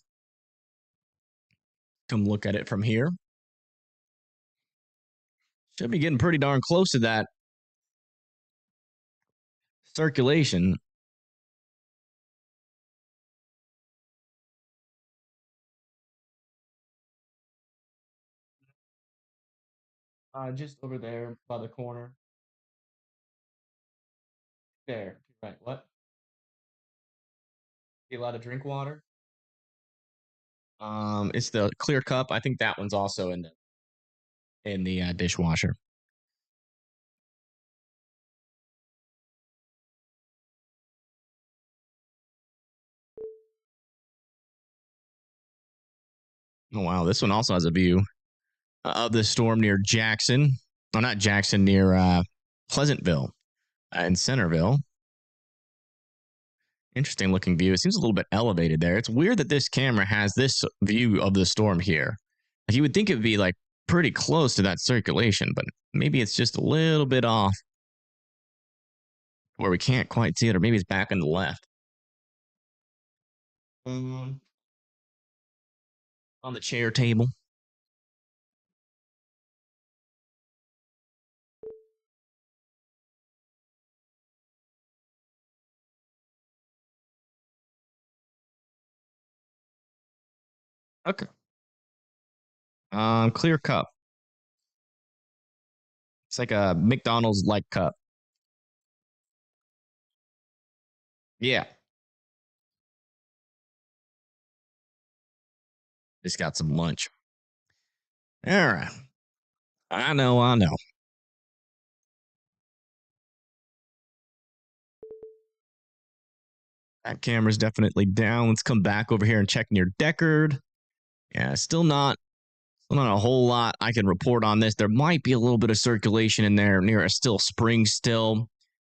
Come look at it from here. Should be getting pretty darn close to that circulation. Just over there by the corner. There. Right. What? You allowed to drink water? It's the clear cup. I think that one's also in the dishwasher. Oh wow, this one also has a view of the storm near Jackson. Oh, not Jackson, near Pleasantville in Centerville. Interesting looking view. It seems a little bit elevated there. It's weird that this camera has this view of the storm here. Like you would think it would be like pretty close to that circulation, but maybe it's just a little bit off where we can't quite see it, or maybe it's back on the left. On the chair table. Okay. Clear cup. It's like a McDonald's like cup. Yeah. Just got some lunch. All right. I know. That camera's definitely down. Let's come back over here and check near Deckard. Yeah, still not a whole lot I can report on this. There might be a little bit of circulation in there near a Still Spring still.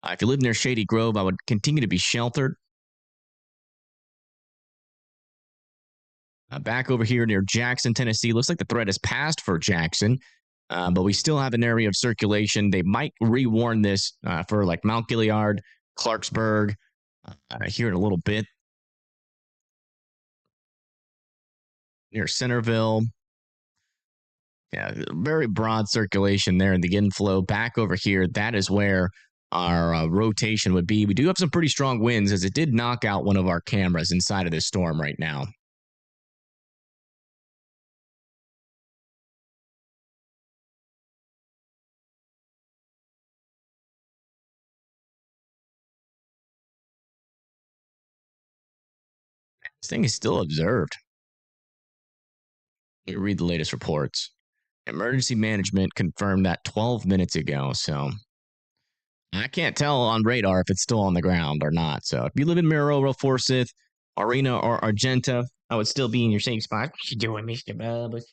If you live near Shady Grove, I would continue to be sheltered. Back over here near Jackson, Tennessee. Looks like the threat has passed for Jackson, but we still have an area of circulation. They might rewarn this for like Mount Gilead, Clarksburg, here in a little bit. Near Centerville. Yeah, very broad circulation there in the inflow. Back over here, that is where our rotation would be. We do have some pretty strong winds as it did knock out one of our cameras inside of this storm right now. This thing is still observed. Let me read the latest reports. Emergency management confirmed that 12 minutes ago. So I can't tell on radar if it's still on the ground or not. So if you live in Marrero, Forsyth, Arena, or Argenta, I would still be in your safe spot. What you doing, Mr. Bubba? Did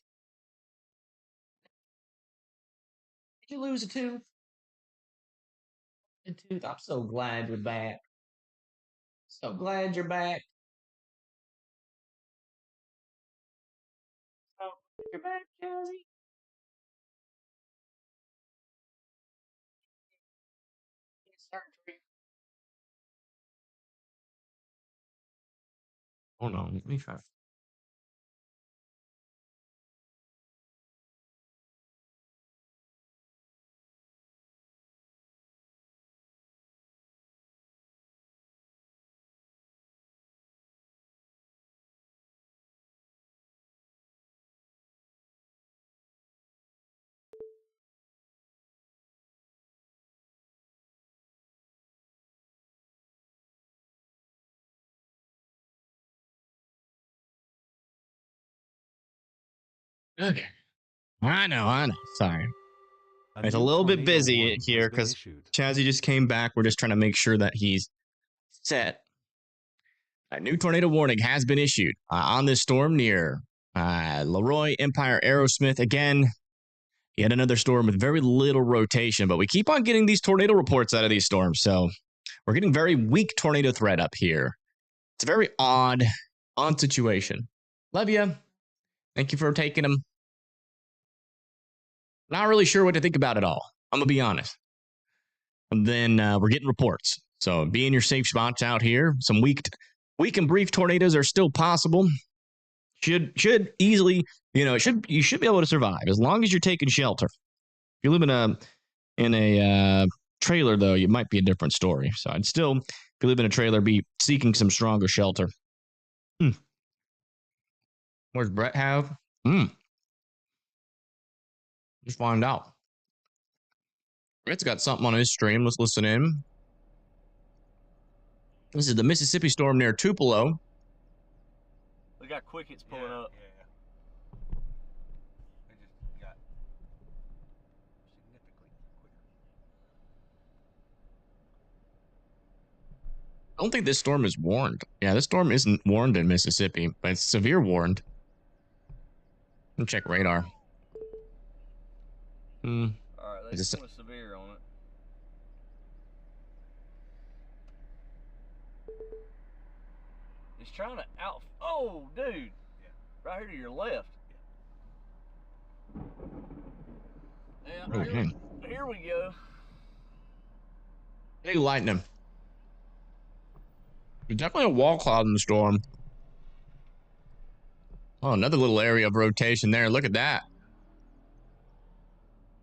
you lose a tooth? A tooth? I'm so glad you're back. So glad you're back. You're back, Jazzy. Hold on, let me try. Okay. I know. Sorry. It's a new little bit tornado busy warning here has been because issued. Chazzy just came back. We're just trying to make sure that he's set. A new tornado warning has been issued on this storm near Leroy, Empire, Aerosmith. Again, yet another storm with very little rotation, but we keep on getting these tornado reports out of these storms. So we're getting very weak tornado threat up here. It's a very odd situation. Love you. Thank you for taking them. Not really sure what to think about it all. I'm going to be honest. And then we're getting reports. So be in your safe spots out here. Some weak and brief tornadoes are still possible. Should easily, you should be able to survive as long as you're taking shelter. If you live in a trailer, though, it might be a different story. So I'd still, if you live in a trailer, be seeking some stronger shelter. Where's Brett have? Just find out. Brett's got something on his stream. Let's listen in. This is the Mississippi storm near Tupelo. We got quickets pulling up. Yeah. They just got significantly quicker. I don't think this storm is warned. Yeah, this storm isn't warned in Mississippi, but it's severe warned. Let me check radar. All right, they just put a severe on it. He's trying to out. Oh, dude! Yeah. Right here to your left. Yeah. Here we go. Big lightning. There's definitely a wall cloud in the storm. Oh, another little area of rotation there. Look at that.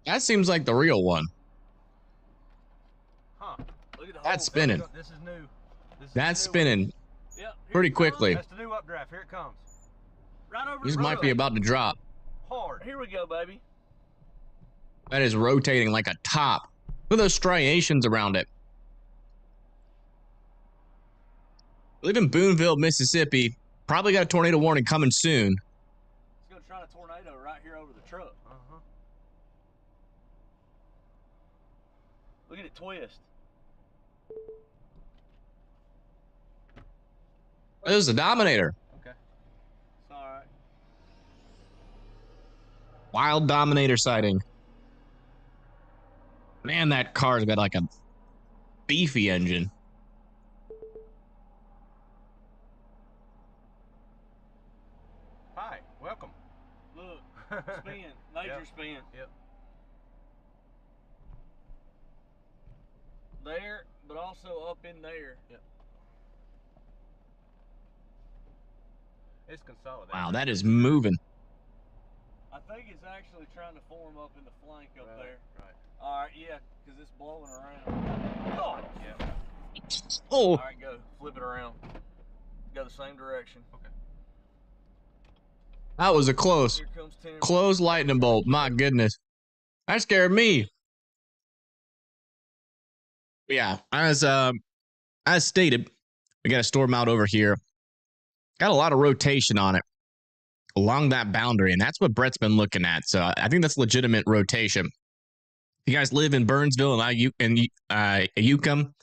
That seems like the real one. Huh. Look at the That's spinning. This is new. That's spinning Yep, pretty quickly. That's the new updraft. Here it comes. right over. This might be about to drop. Hard. Here we go, baby. That is rotating like a top. Look at those striations around it. We live in Boonville, Mississippi. Probably got a tornado warning coming soon. It's gonna try a tornado right here over the truck. Look at it twist. This is a Dominator. Okay. It's all right. Wild Dominator sighting. Man, that car's got like a beefy engine. Hi, welcome. Look, spin, major spin. Yep. There, but also up in there. Yep. It's consolidated. Wow, that is moving. I think it's actually trying to form up in the flank up Right, there. right. All right, yeah, because it's blowing around. God. Yeah. Oh, All right, go. Flip it around. Go the same direction. Okay. that was a close Here comes 10. close lightning bolt. My goodness. That scared me. Yeah, as stated, we got a storm out over here. Got a lot of rotation on it along that boundary, and that's what Brett's been looking at. So I think that's legitimate rotation. If you guys live in Burnsville and Yukon,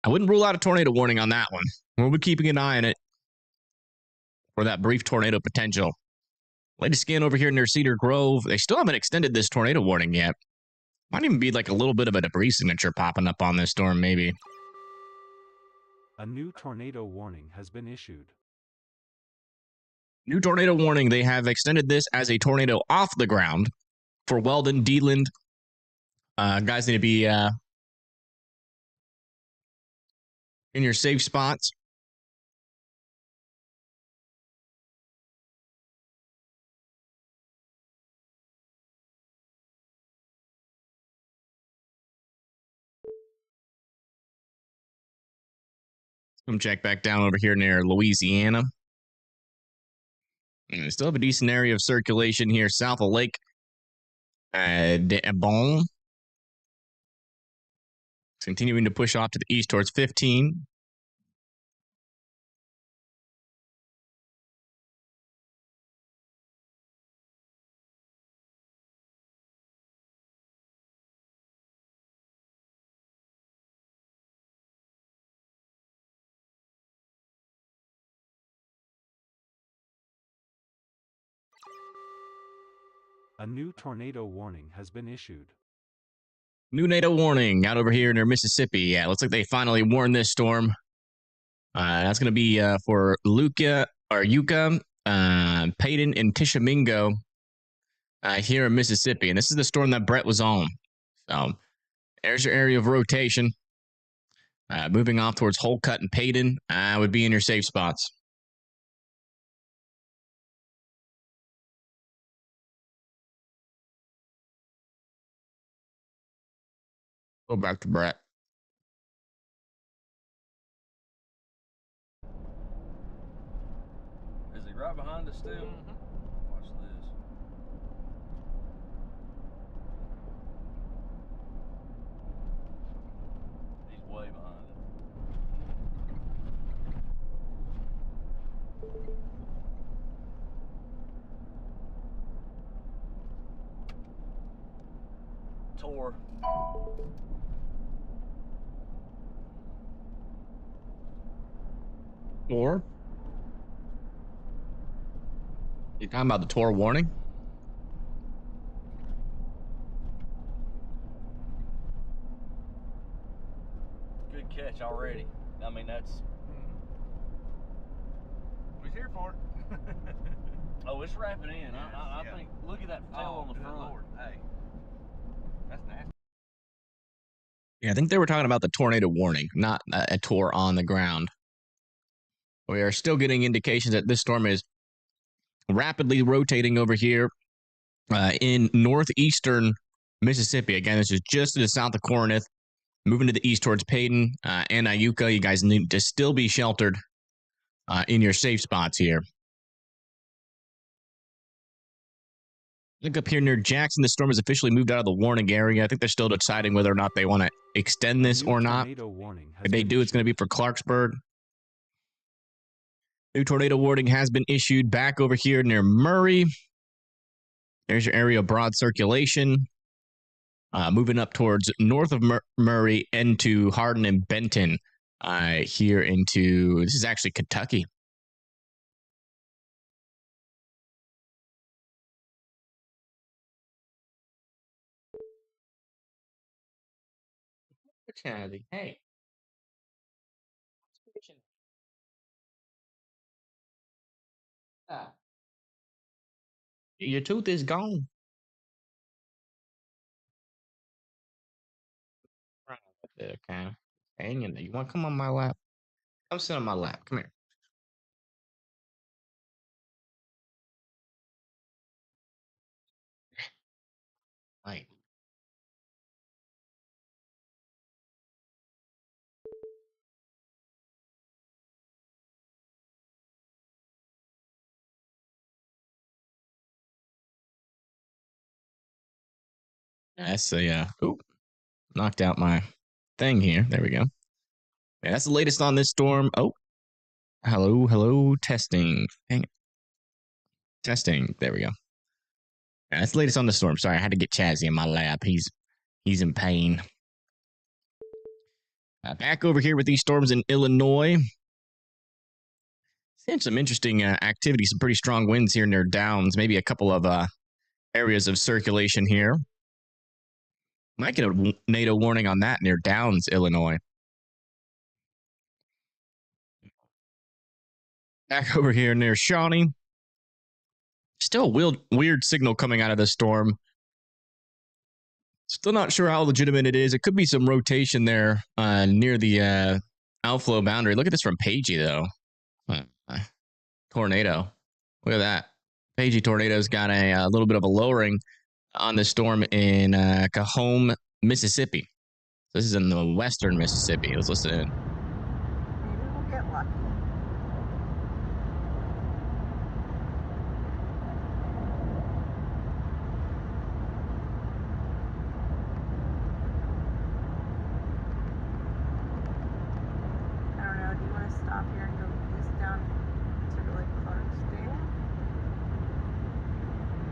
I wouldn't rule out a tornado warning on that one. We'll be keeping an eye on it for that brief tornado potential. Latest scan over here near Cedar Grove. They still haven't extended this tornado warning yet. Might even be like a little bit of a debris signature popping up on this storm, maybe. A new tornado warning has been issued. New tornado warning. They have extended this as a tornado off the ground for Weldon, Deland. Guys need to be in your safe spots. Come check back down over here near Louisiana. And we still have a decent area of circulation here south of Lake Bon. Continuing to push off to the east towards 15. A new tornado warning has been issued. New tornado warning out over here near Mississippi. Yeah, looks like they finally warned this storm. That's going to be for Yucca, Payton, and Tishomingo here in Mississippi. And this is the storm that Brett was on. So there's your area of rotation. Moving off towards Holcut and Payton would be in your safe spots. Go back to Brett. Is he right behind us still? Watch this. He's way behind it. Tor. Tor? You talking about the Tor warning? Good catch already. I mean, that's. We're here for it. Oh, it's wrapping in. I think. Look at that tail on the front. Lord. Hey, that's nasty. Yeah, I think they were talking about the tornado warning, not a Tor on the ground. We are still getting indications that this storm is rapidly rotating over here in northeastern Mississippi. Again, this is just to the south of Corinth, moving to the east towards Payton and Iuka. You guys need to still be sheltered in your safe spots here. Look up here near Jackson. The storm has officially moved out of the warning area. I think they're still deciding whether or not they want to extend this or not. If they do, it's going to be for Clarksburg. New tornado warning has been issued back over here near Murray. There's your area of broad circulation. Moving up towards north of Murray into Hardin and Benton. Here into, this is actually Kentucky. Hey. Your tooth is gone. Okay. Hanging there. You want to come on my lap? Come sit on my lap. Come here. Like. That's a knocked out my thing here. There we go. Yeah, that's the latest on this storm. Oh, hello, testing. Hang it. Testing. There we go. Yeah, that's the latest on the storm. Sorry, I had to get Chazzy in my lap. He's in pain. Back over here with these storms in Illinois. Seeing some interesting activity, some pretty strong winds here near Downs. Maybe a couple of areas of circulation here. Might get a tornado warning on that near Downs, Illinois. Back over here near Shawnee. Still a weird signal coming out of the storm. Still not sure how legitimate it is. It could be some rotation there near the outflow boundary. Look at this from Pagey, though. Tornado. Look at that. Pagey Tornado's got a little bit of a lowering on the storm in Cajon, Mississippi. This is in the western Mississippi. Let's listen in. Maybe we'll get lucky. I don't know. Do you want to stop here and go east down to like Clarksdale?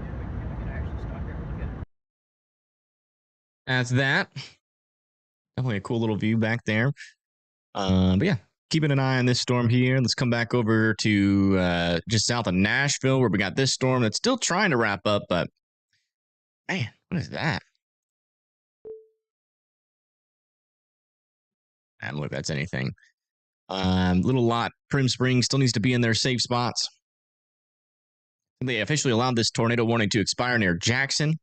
Yeah, we can actually stop here and look at it. That's that. Definitely a cool little view back there. But yeah, keeping an eye on this storm here. Let's come back over to just south of Nashville where we got this storm that's still trying to wrap up, but man, what is that? I don't know if that's anything. Little lot, Prim Springs still needs to be in their safe spots. They officially allowed this tornado warning to expire near Jackson.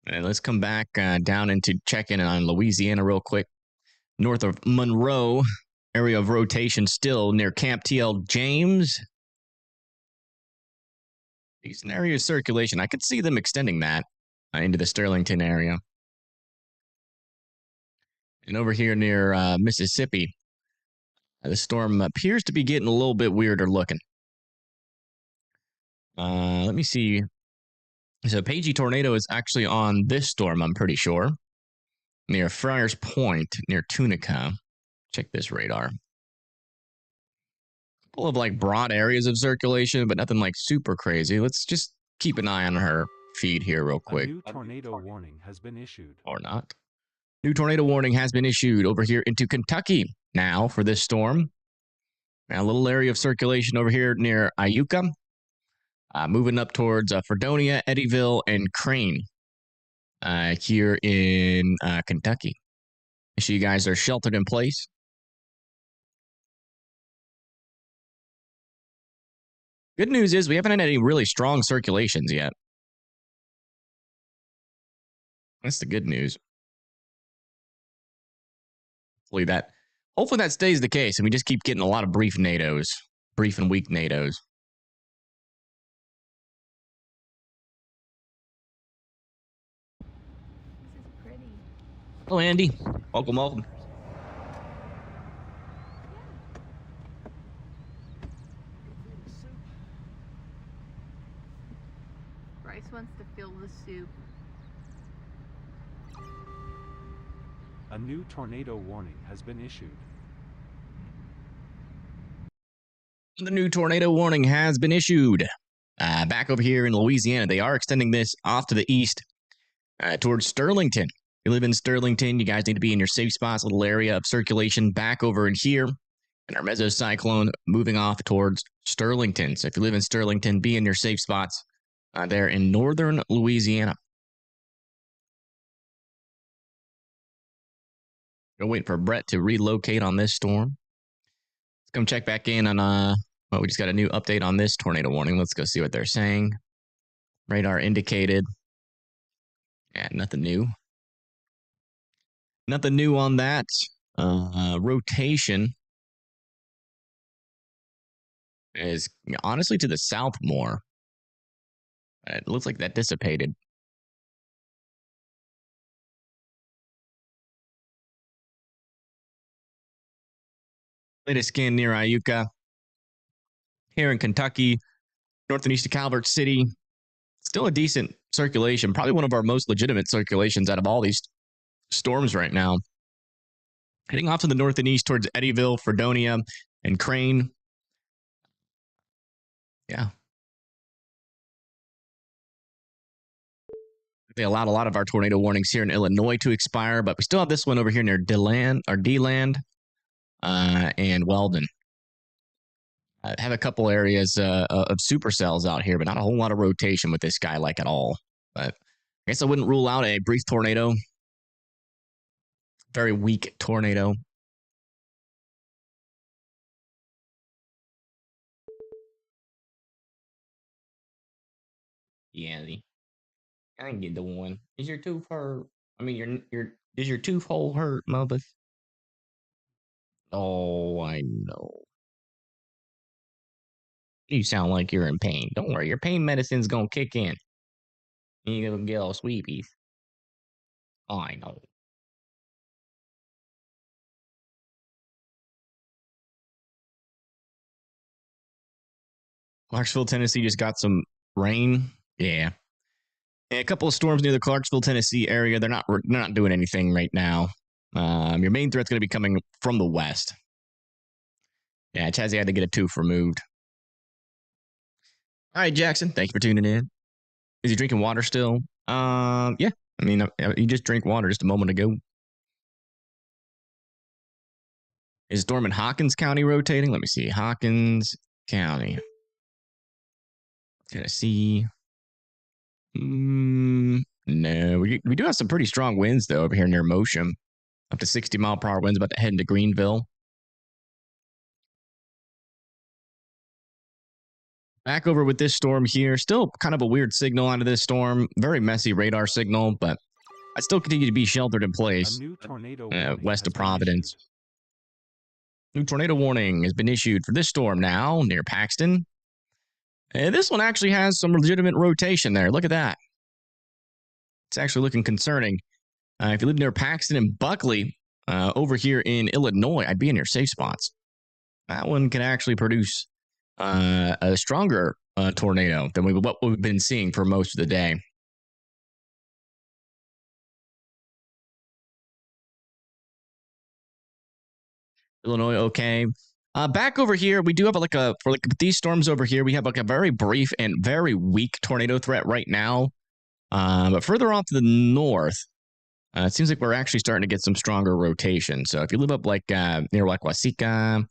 And let's come back down into check-in on Louisiana real quick. North of Monroe, area of rotation still near Camp TL James. Decent area of circulation. I could see them extending that into the Sterlington area. And over here near Mississippi, the storm appears to be getting a little bit weirder looking. Let me see. So Pagey Tornado is actually on this storm, I'm pretty sure. Near Friars Point, near Tunica. Check this radar. Couple of like broad areas of circulation, but nothing like super crazy. Let's just keep an eye on her feed here real quick. A new tornado warning has been issued. Or not. New tornado warning has been issued over here into Kentucky now for this storm. Now, a little area of circulation over here near Iuka. Moving up towards Fredonia, Eddyville, and Crane here in Kentucky. Make sure you guys are sheltered in place. Good news is we haven't had any really strong circulations yet. That's the good news. Hopefully that stays the case, and we just keep getting a lot of brief and weak NATOs. Hello, Andy. Welcome. Bryce wants to fill the soup. A new tornado warning has been issued. The new tornado warning has been issued. Back over here in Louisiana, they are extending this off to the east towards Sterlington. If you live in Sterlington, you guys need to be in your safe spots, little area of circulation back over in here. And our mesocyclone moving off towards Sterlington. So if you live in Sterlington, be in your safe spots there in northern Louisiana. Gonna wait for Brett to relocate on this storm. Let's come check back in on, we just got a new update on this tornado warning. Let's go see what they're saying. Radar indicated. Yeah, nothing new. Nothing new on that. Rotation is honestly to the south more. It looks like that dissipated. Latest scan near Iuka. Here in Kentucky, north and east of Calvert City. Still a decent circulation. Probably one of our most legitimate circulations out of all these storms right now. Heading off to the north and east towards Eddyville, Fredonia, and Crane. Yeah. They allowed a lot of our tornado warnings here in Illinois to expire, but we still have this one over here near D-Land and Weldon. I have a couple areas of supercells out here, but not a whole lot of rotation with this guy like at all. But I guess I wouldn't rule out a brief tornado. Very weak tornado. Yeah, I can get the one. Is your tooth hurt? I mean, is your tooth hole hurt, Mubus? Oh, I know. You sound like you're in pain. Don't worry, your pain medicine's gonna kick in. You're gonna get all sweepies. Oh, I know. Clarksville, Tennessee just got some rain. Yeah. And a couple of storms near the Clarksville, Tennessee area. They're not doing anything right now. Your main threat's going to be coming from the west. Yeah, Chazzy had to get a tooth removed. All right, Jackson. Thank you for tuning in. Is he drinking water still? Yeah. I mean, he just drank water just a moment ago. Is storm in Hawkins County rotating? Let me see. Hawkins County, Tennessee. No, we do have some pretty strong winds though over here near Motion. Up to 60-mile-per-hour winds about to head into Greenville. Back over with this storm here. Still kind of a weird signal out of this storm. Very messy radar signal, but I still continue to be sheltered in place. A new tornado west of Providence. New tornado warning has been issued for this storm now near Paxton. And this one actually has some legitimate rotation there. Look at that. It's actually looking concerning. If you live near Paxton and Buckley, over here in Illinois, I'd be in your safe spots. That one can actually produce a stronger tornado than what we've been seeing for most of the day. Illinois, okay. Back over here, we do have for these storms over here, we have like a very brief and very weak tornado threat right now. But further off to the north, it seems like we're actually starting to get some stronger rotation. So if you live up like near like Waseca,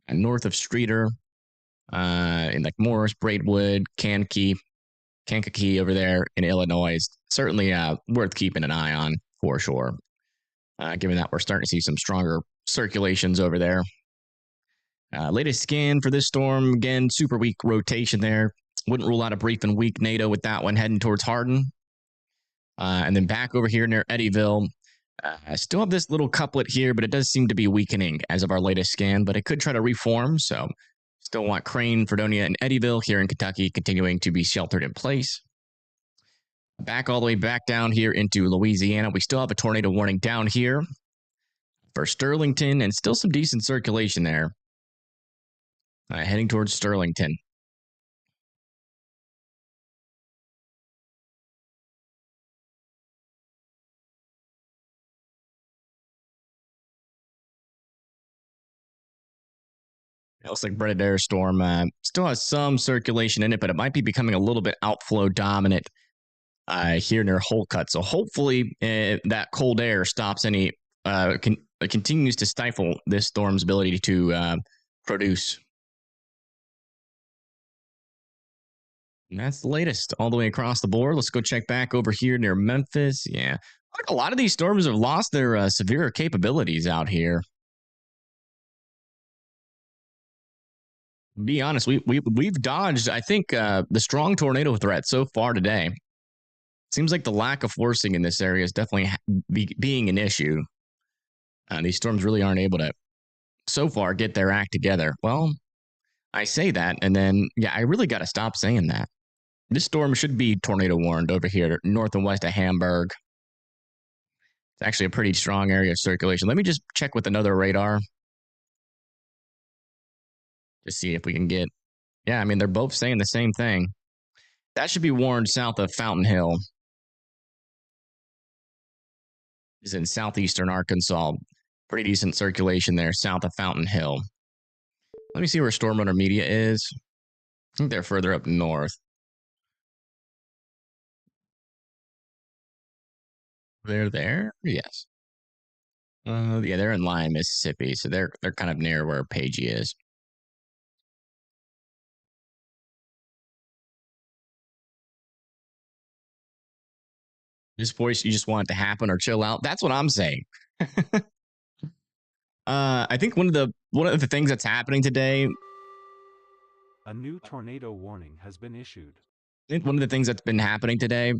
north of Streeter, in like Morris, Braidwood, Kankakee over there in Illinois, is certainly worth keeping an eye on for sure. Given that we're starting to see some stronger circulations over there. Latest scan for this storm, again, super weak rotation there. Wouldn't rule out a brief and weak NATO with that one heading towards Hardin. And then back over here near Eddyville. I still have this little couplet here, but it does seem to be weakening as of our latest scan, but it could try to reform. So still want Crane, Fredonia, and Eddyville here in Kentucky continuing to be sheltered in place. Back all the way back down here into Louisiana. We still have a tornado warning down here for Sterlington and still some decent circulation there. Heading towards Sterlington. It looks like Breadadair storm still has some circulation in it, but it might be becoming a little bit outflow dominant here near Holcut. So hopefully that cold air stops any, continues to stifle this storm's ability to produce. And that's the latest all the way across the board. Let's go check back over here near Memphis. Yeah, like a lot of these storms have lost their severe capabilities out here. Be honest, we've dodged, I think, the strong tornado threat so far today. Seems like the lack of forcing in this area is definitely being an issue. These storms really aren't able to, so far, get their act together. Well, I say that, and then, yeah, I really got to stop saying that. This storm should be tornado warned over here, north and west of Hamburg. It's actually a pretty strong area of circulation. Let me just check with another radar. Just see if we can get... Yeah, I mean, they're both saying the same thing. That should be warned south of Fountain Hill. Is in southeastern Arkansas. Pretty decent circulation there, south of Fountain Hill. Let me see where Storm Runner Media is. I think they're further up north. They're there? Yes. Yeah, they're in Lyon, Mississippi, so they're kind of near where Pagey is. This voice, you just want it to happen or chill out. That's what I'm saying. I think one of the things that's happening today. A new tornado warning has been issued. think one of the things that's been happening today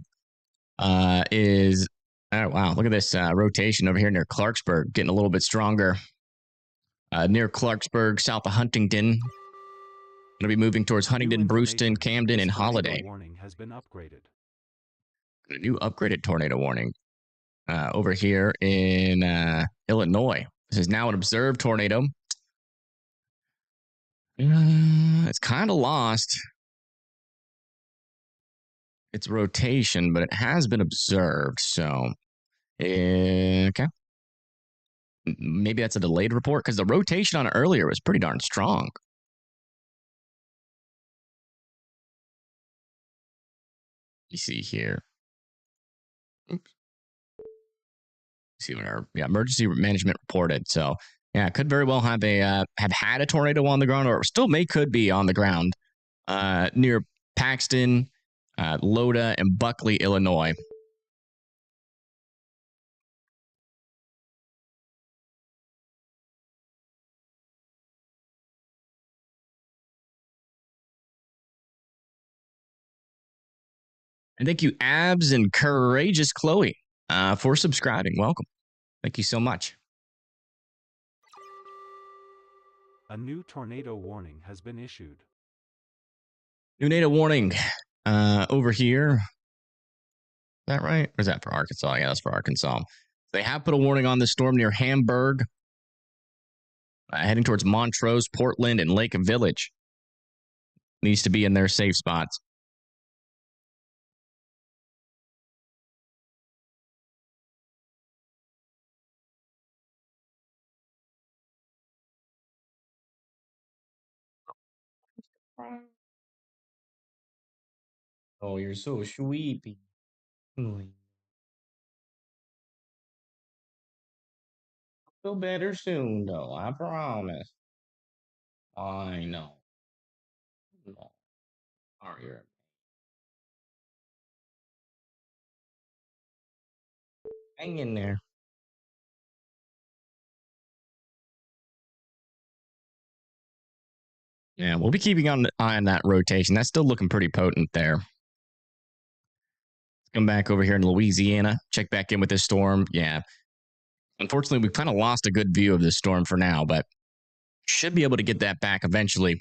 is, oh, wow, look at this rotation over here near Clarksburg, getting a little bit stronger. Near Clarksburg, south of Huntington. Going to be moving towards Huntington, Brewston, Camden, and Holiday. Warning has been upgraded. A new upgraded tornado warning over here in Illinois. This is now an observed tornado. It's kind of lost its rotation, but it has been observed. So, okay. Maybe that's a delayed report because the rotation on it earlier was pretty darn strong. You see here. Oops. See what our emergency management reported. So yeah, could very well have had a tornado on the ground, or still could be on the ground near Paxton, Loda, and Buckley, Illinois. And thank you, Abs and Courageous Chloe, for subscribing. Welcome. Thank you so much. A new tornado warning has been issued. New tornado warning over here. Is that right? Or is that for Arkansas? Yeah, that's for Arkansas. They have put a warning on the storm near Hamburg, heading towards Montrose, Portland, and Lake Village. Needs to be in their safe spots. Oh, you're so sweepy. Feel better soon, though. I promise. I know. No. Are you? Hang in there. Yeah, we'll be keeping an eye on that rotation. That's still looking pretty potent there. Let's come back over here in Louisiana. Check back in with this storm. Yeah. Unfortunately, we've kind of lost a good view of this storm for now, but should be able to get that back eventually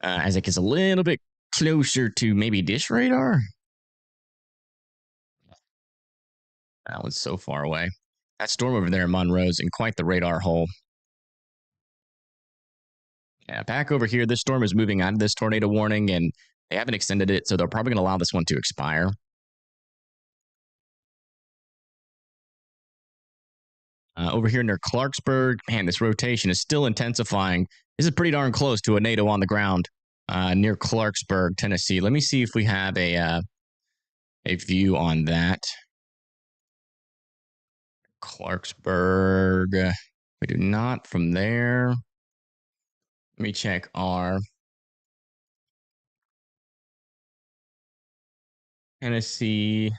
as it gets a little bit closer to maybe dish radar. That was so far away. That storm over there in Monroe's in quite the radar hole. Yeah, back over here, this storm is moving out of this tornado warning, and they haven't extended it, so they're probably going to allow this one to expire. Over here near Clarksburg, man, this rotation is still intensifying. This is pretty darn close to a NATO on the ground near Clarksburg, Tennessee. Let me see if we have a view on that. Clarksburg. We do not from there. Let me check our Tennessee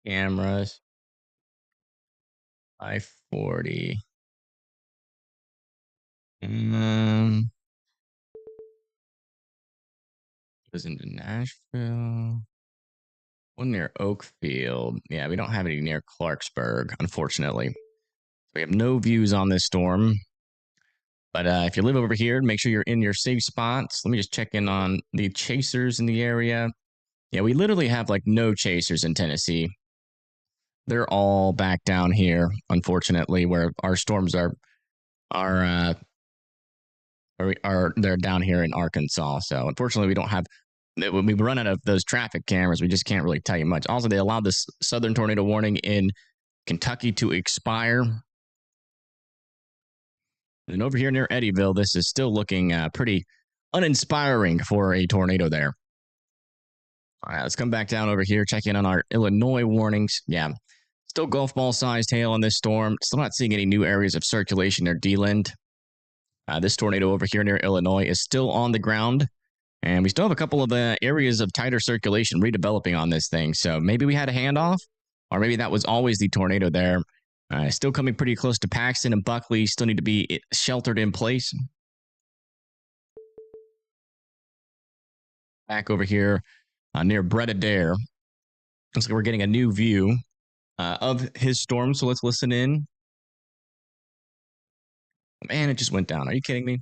cameras. I-40. Goes into Nashville. One near Oakfield. Yeah, we don't have any near Clarksburg, unfortunately. We have no views on this storm. But if you live over here, make sure you're in your safe spots. Let me just check in on the chasers in the area. Yeah, we literally have like no chasers in Tennessee. They're all back down here, unfortunately, where our storms are they're down here in Arkansas. So unfortunately, we don't have. When we run out of those traffic cameras, we just can't really tell you much. Also, they allowed this southern tornado warning in Kentucky to expire. And over here near Eddyville, this is still looking pretty uninspiring for a tornado there. All right, let's come back down over here, check in on our Illinois warnings. Yeah, still golf ball sized hail on this storm. Still not seeing any new areas of circulation or D-Land. This tornado over here near Illinois is still on the ground. And we still have a couple of areas of tighter circulation redeveloping on this thing. So maybe we had a handoff, or maybe that was always the tornado there. Still coming pretty close to Paxton and Buckley. Still need to be sheltered in place. back over here near Adair. Looks like we're getting a new view of his storm. So let's listen in. Man, it just went down. Are you kidding me?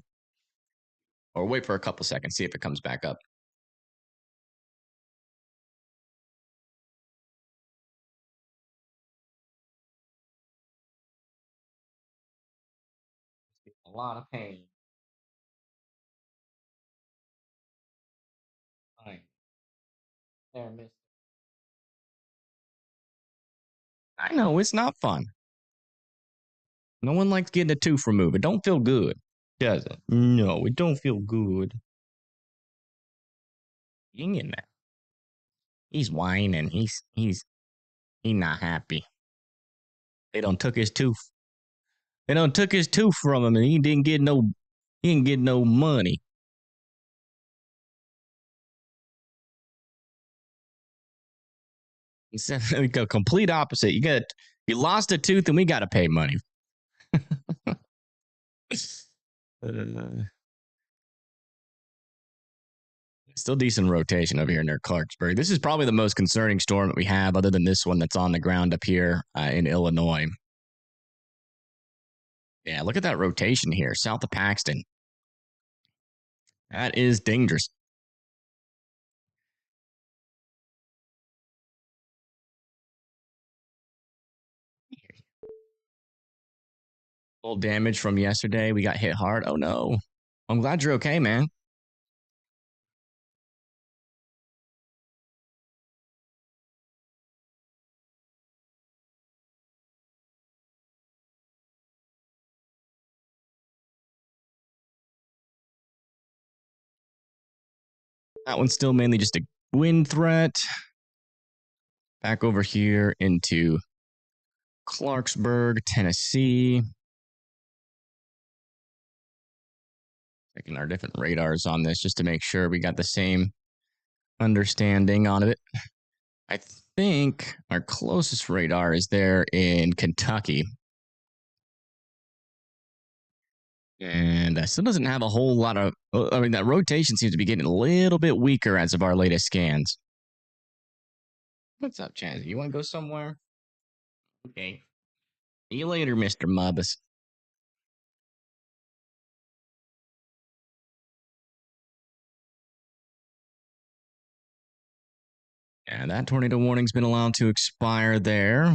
Or wait for a couple seconds, see if it comes back up. A lot of pain. Fine. There, miss. I know, it's not fun. No one likes getting a tooth removed. It don't feel good, does it? No, it don't feel good. Hang in there. He's whining. He's not happy. They done took his tooth. They done took his tooth from him, and he didn't get no money. It's the complete opposite. You lost a tooth, and we got to pay money. Still decent rotation over here near Clarksburg. This is probably the most concerning storm that we have, other than this one that's on the ground up here in Illinois. Yeah, look at that rotation here, south of Paxton. That is dangerous. Little damage from yesterday. We got hit hard. Oh no. I'm glad you're okay, man. That one's still mainly just a wind threat. Back over here into Clarksburg, Tennessee. Checking our different radars on this just to make sure we got the same understanding on it. I think our closest radar is there in Kentucky. And that still doesn't have a whole lot of, I mean, that rotation seems to be getting a little bit weaker as of our latest scans. What's up, Chaz? You want to go somewhere? Okay. See you later, Mr. Mubbus. And that tornado warning's been allowed to expire there.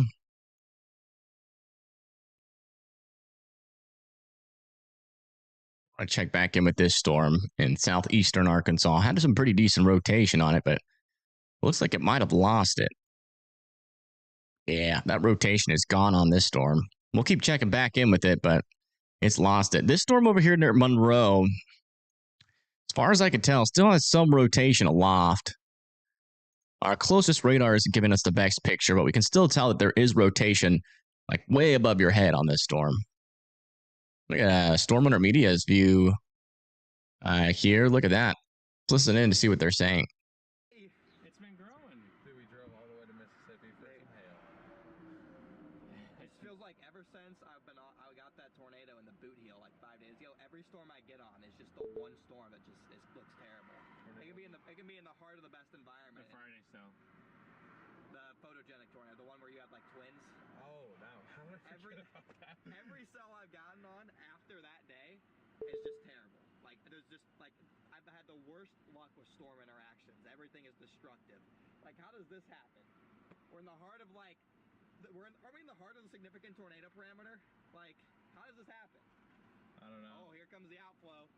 I check back in with this storm in southeastern Arkansas. Had some pretty decent rotation on it, but looks like it might have lost it. Yeah, that rotation is gone on this storm. We'll keep checking back in with it, but it's lost it. This storm over here near Monroe, as far as I can tell, still has some rotation aloft. Our closest radar isn't giving us the best picture, but we can still tell that there is rotation like way above your head on this storm. Look at Storm Hunter Media's view here. Look at that. Let's listen in to see what they're saying. It's been growing. Dude, we drove all the way to Mississippi for some hail. It feels like ever since I got that tornado in the boot heel like 5 days ago, every storm I get on is just the one storm that just looks terrible. It can be in the heart of the best environment. The Friday snow. The photogenic tornado, the one where you have like twins. Oh, no. How did I forget about that? Every cell I've gotten on after that day is just terrible. Like there's just like I've had the worst luck with storm interactions. Everything is destructive. Like how does this happen? We're in the heart of like are we in the heart of the significant tornado parameter? Like how does this happen? I don't know. Oh, here comes the outflow.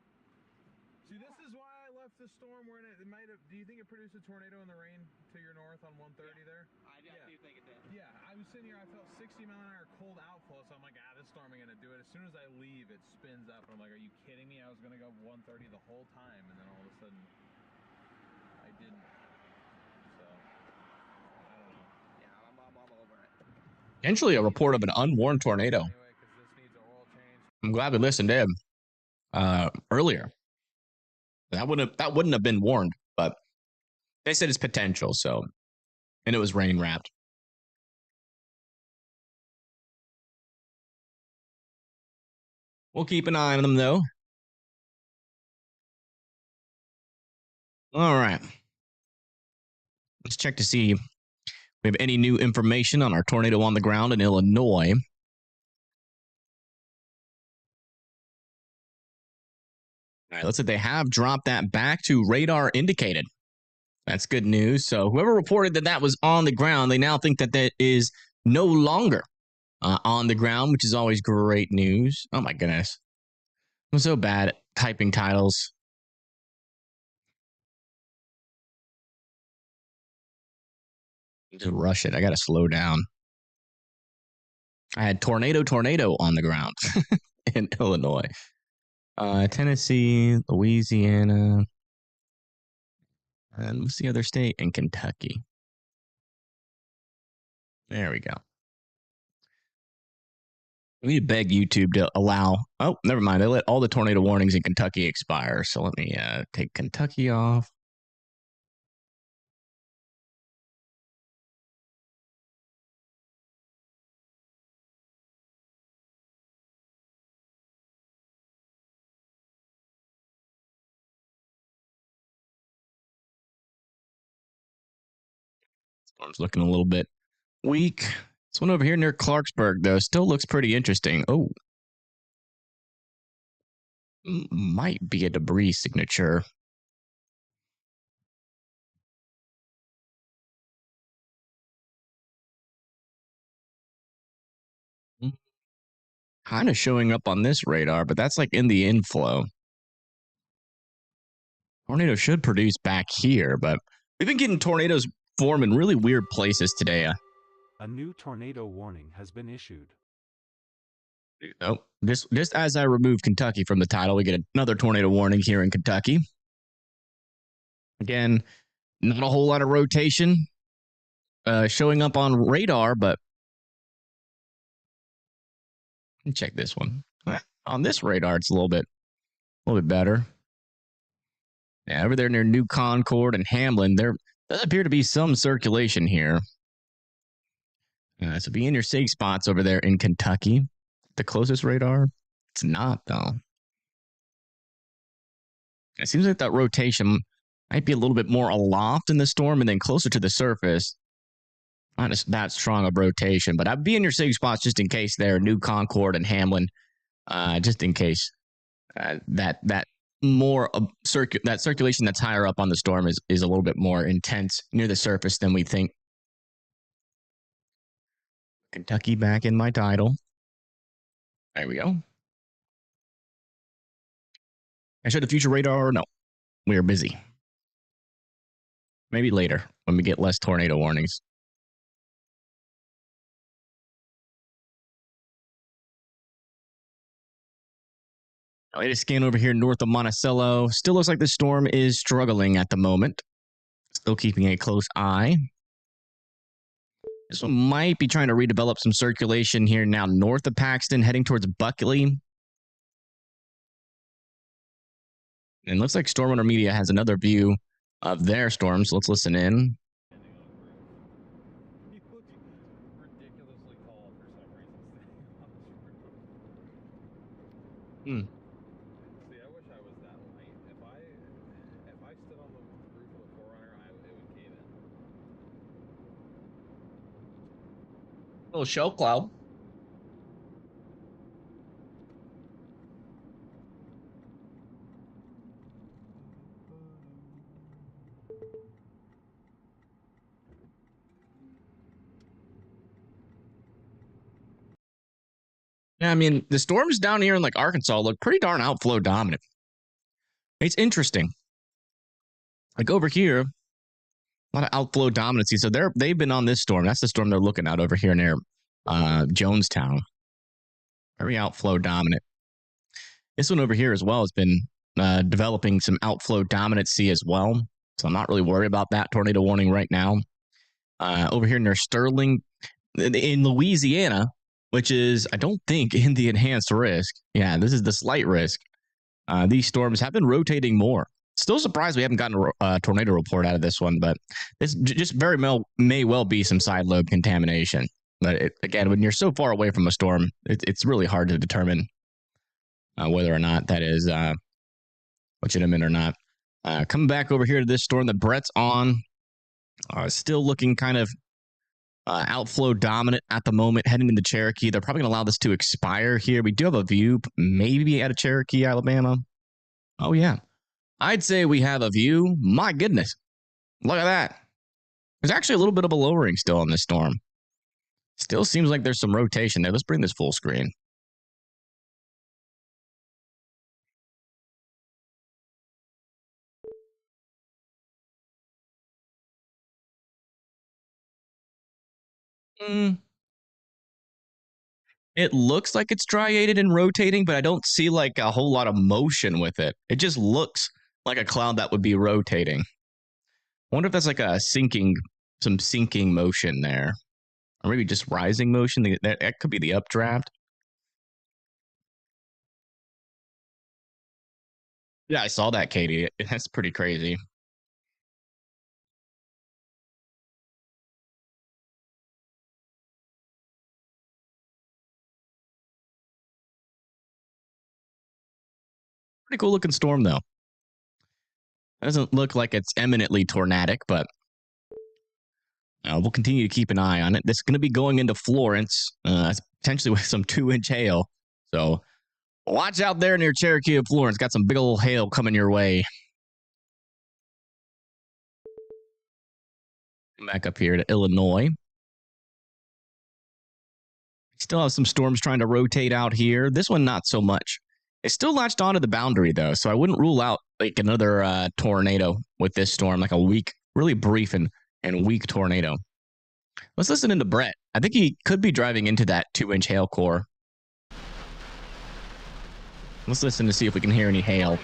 See, this is why I left the storm where it might have. Do you think it produced a tornado in the rain to your north on 130 there? I do think it did. Yeah, I was sitting here. I felt 60 mile an hour cold outflow, so I'm like, this storm ain't gonna do it. As soon as I leave, it spins up, and I'm like, are you kidding me? I was gonna go 130 the whole time, and then all of a sudden, I didn't. So I don't know. Yeah, I'm over it. Potentially a report of an unwarned tornado. Anyway, because this needs an oil change. I'm glad we listened in earlier. That wouldn't have been warned, but they said it's potential, so, and it was rain wrapped. We'll keep an eye on them though. All right. Let's check to see if we have any new information on our tornado on the ground in Illinois. All right, let's say they have dropped that back to radar indicated. That's good news. So whoever reported that that was on the ground, they now think that that is no longer on the ground, which is always great news. Oh my goodness. I'm so bad at typing titles. Just rush it. I got to slow down. I had tornado on the ground in Illinois. Tennessee, Louisiana, and what's the other state? In Kentucky. There we go. We need to beg YouTube to allow. Oh, never mind. They let all the tornado warnings in Kentucky expire. So let me take Kentucky off. Storm's looking a little bit weak. This one over here near Clarksburg, though, still looks pretty interesting. Oh. Might be a debris signature. Kind of showing up on this radar, but that's like in the inflow. Tornado should produce back here, but we've been getting tornadoes form in really weird places today. A new tornado warning has been issued. Oh, just as I remove Kentucky from the title, we get another tornado warning here in Kentucky. Again, not a whole lot of rotation showing up on radar, but check this one. On this radar, it's a little bit better. Yeah, over there near New Concord and Hamlin, there does appear to be some circulation here. So be in your safe spots over there in Kentucky. The closest radar, it's not, though. It seems like that rotation might be a little bit more aloft in the storm and then closer to the surface. Not that strong of rotation, but I'd be in your safe spots just in case there. New Concord and Hamlin, just in case that circulation that's higher up on the storm is a little bit more intense near the surface than we think. Kentucky back in my title. There we go. I showed the future radar. No, we are busy. Maybe later when we get less tornado warnings. Latest scan over here north of Monticello. Still looks like the storm is struggling at the moment. Still keeping a close eye. This one might be trying to redevelop some circulation here now north of Paxton, heading towards Buckley. And looks like Storm Runner Media has another view of their storm, so let's listen in. Ridiculously tall for some reason. See, I wish I was that light. If I stood on the roof of the 4Runner, it would cave in. Little show cloud. Yeah, I mean, the storms down here in like Arkansas look pretty darn outflow dominant. It's interesting. Like over here, a lot of outflow dominancy. So they've been on this storm. That's the storm they're looking at over here near Jonestown. Very outflow dominant. This one over here as well has been developing some outflow dominancy as well. So I'm not really worried about that tornado warning right now. Over here near Sterling in Louisiana, which is, I don't think, in the enhanced risk. Yeah, this is the slight risk. These storms have been rotating more. Still surprised we haven't gotten a tornado report out of this one, but this just very may well be some side lobe contamination. But again, when you're so far away from a storm, it's really hard to determine whether or not that is legitimate or not. Coming back over here to this storm that Brett's on. Still looking kind of outflow dominant at the moment, heading into Cherokee. They're probably going to allow this to expire here. We do have a view, maybe out of Cherokee, Alabama. Oh, yeah. I'd say we have a view. My goodness. Look at that. There's actually a little bit of a lowering still on this storm. Still seems like there's some rotation there. Let's bring this full screen. It looks like it's striated and rotating, but I don't see like a whole lot of motion with it. It just looks like a cloud that would be rotating. I wonder if that's like a some sinking motion there. Or maybe just rising motion. That could be the updraft. Yeah, I saw that, Katie. That's pretty crazy. Pretty cool looking storm, though. It doesn't look like it's eminently tornadic, but we'll continue to keep an eye on it. This is going to be going into Florence, potentially with some 2-inch hail. So watch out there near Cherokee and Florence. Got some big old hail coming your way. Back up here to Illinois. Still have some storms trying to rotate out here. This one, not so much. It's still latched onto the boundary, though, so I wouldn't rule out like another tornado with this storm, like a weak, really brief and weak tornado. Let's listen into Brett. I think he could be driving into that 2-inch hail core. Let's listen to see if we can hear any hail.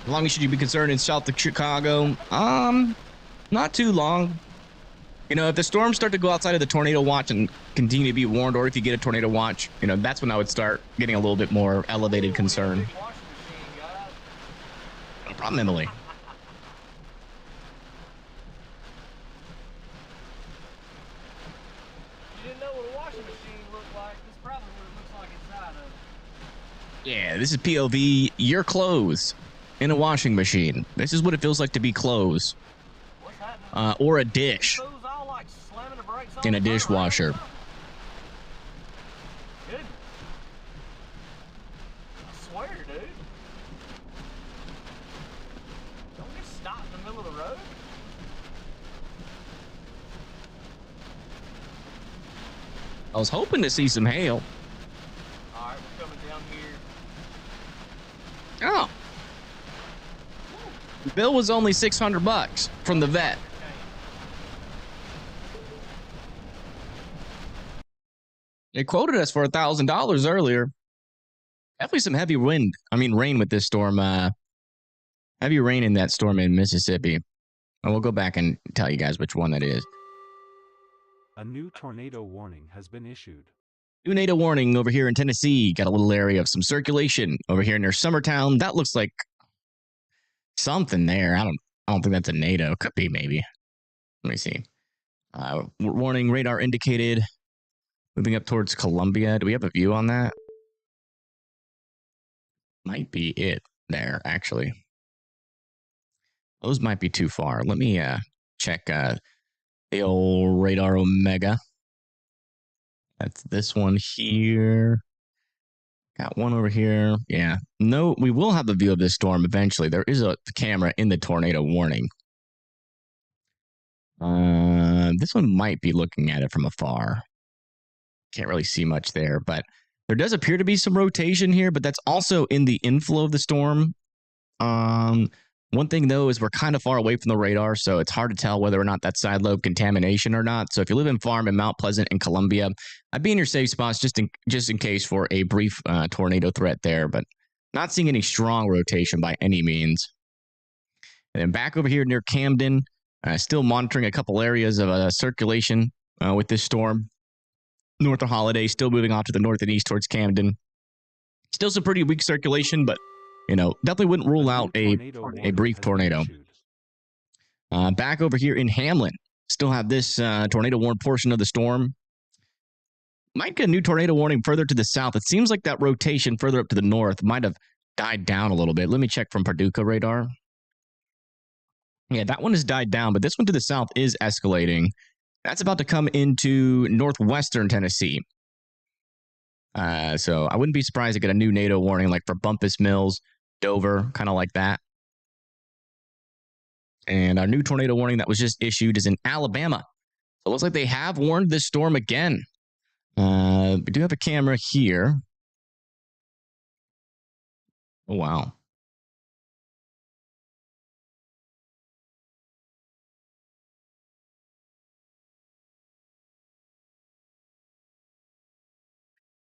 How long should you be concerned in south of Chicago? Not too long. You know, if the storms start to go outside of the tornado watch and continue to be warned, or if you get a tornado watch, you know, that's when I would start getting a little bit more elevated concern. No problem, Emily. You didn't know what a washing machine looked like. This probably what it looks like inside of it. Yeah, this is POV. Your clothes in a washing machine. This is what it feels like to be clothes. Or a dish in a dishwasher. Goodness. I swear, dude. Don't just stop in the middle of the road. I was hoping to see some hail. All right, we're coming down here. Oh. The bill was only $600 from the vet. They quoted us for $1,000 earlier. Definitely some heavy rain with this storm. Heavy rain in that storm in Mississippi. And we'll go back and tell you guys which one that is. A new tornado warning has been issued. Tornado warning over here in Tennessee. Got a little area of some circulation over here near Summertown. That looks like something there. I don't think that's a NATO. Could be, maybe. Let me see. Warning radar indicated. Moving up towards Columbia. Do we have a view on that? Might be it there, actually. Those might be too far. Let me check the old radar Omega. That's this one here. Got one over here. Yeah. No, we will have a view of this storm eventually. There is a camera in the tornado warning. This one might be looking at it from afar. Can't really see much there, but there does appear to be some rotation here, but that's also in the inflow of the storm. One thing, though, is we're kind of far away from the radar, so it's hard to tell whether or not that's side lobe contamination or not. So if you live in Farm in Mount Pleasant and Columbia, I'd be in your safe spots just in case for a brief tornado threat there, but not seeing any strong rotation by any means. And then back over here near Camden, still monitoring a couple areas of circulation with this storm. North of Holiday, still moving off to the north and east towards Camden. Still some pretty weak circulation, but, you know, definitely wouldn't rule out a brief tornado. Back over here in Hamlin, still have this tornado warned portion of the storm. Might get a new tornado warning further to the south. It seems like that rotation further up to the north might have died down a little bit. Let me check from Paducah radar. Yeah, that one has died down, but this one to the south is escalating. That's about to come into northwestern Tennessee. So I wouldn't be surprised to get a new NATO warning like for Bumpus Mills, Dover, kind of like that. And our new tornado warning that was just issued is in Alabama. So it looks like they have warned this storm again. We do have a camera here. Oh, wow.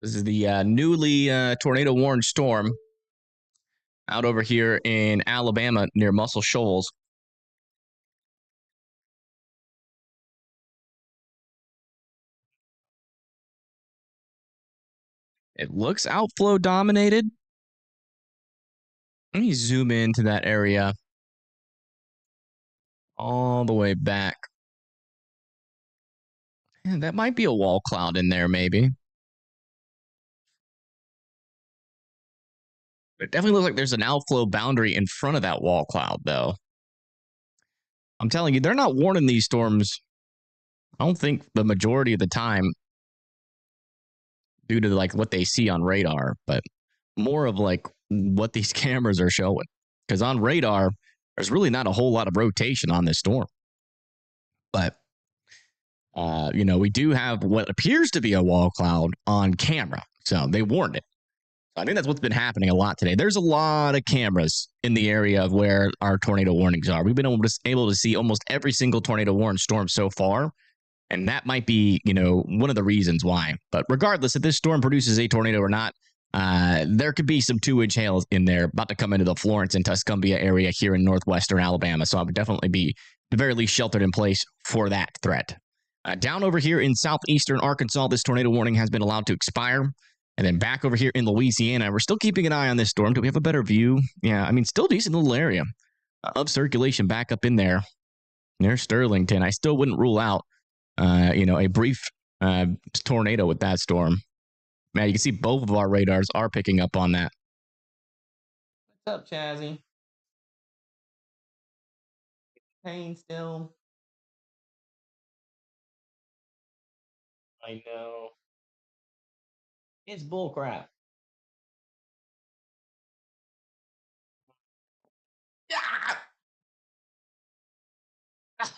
This is the newly tornado warned storm out over here in Alabama near Muscle Shoals. It looks outflow dominated. Let me zoom into that area all the way back. And that might be a wall cloud in there, maybe. It definitely looks like there's an outflow boundary in front of that wall cloud, though. I'm telling you, they're not warning these storms, I don't think the majority of the time, due to like what they see on radar, but more of like what these cameras are showing. Because on radar, there's really not a whole lot of rotation on this storm. But, we do have what appears to be a wall cloud on camera. So they warned it. I think that's what's been happening a lot today. There's a lot of cameras in the area of where our tornado warnings are. We've been able to see almost every single tornado warned storm so far. And that might be, one of the reasons why. But regardless, if this storm produces a tornado or not, there could be some 2-inch hail in there about to come into the Florence and Tuscumbia area here in northwestern Alabama. So I would definitely be, at the very least, sheltered in place for that threat. Down over here in southeastern Arkansas, this tornado warning has been allowed to expire. And then back over here in Louisiana, we're still keeping an eye on this storm. Do we have a better view? Yeah, still decent little area of circulation back up in there near Sterlington. I still wouldn't rule out, a brief tornado with that storm. Man, you can see both of our radars are picking up on that. What's up, Chazzy? Pain still. I know. It's bullcrap.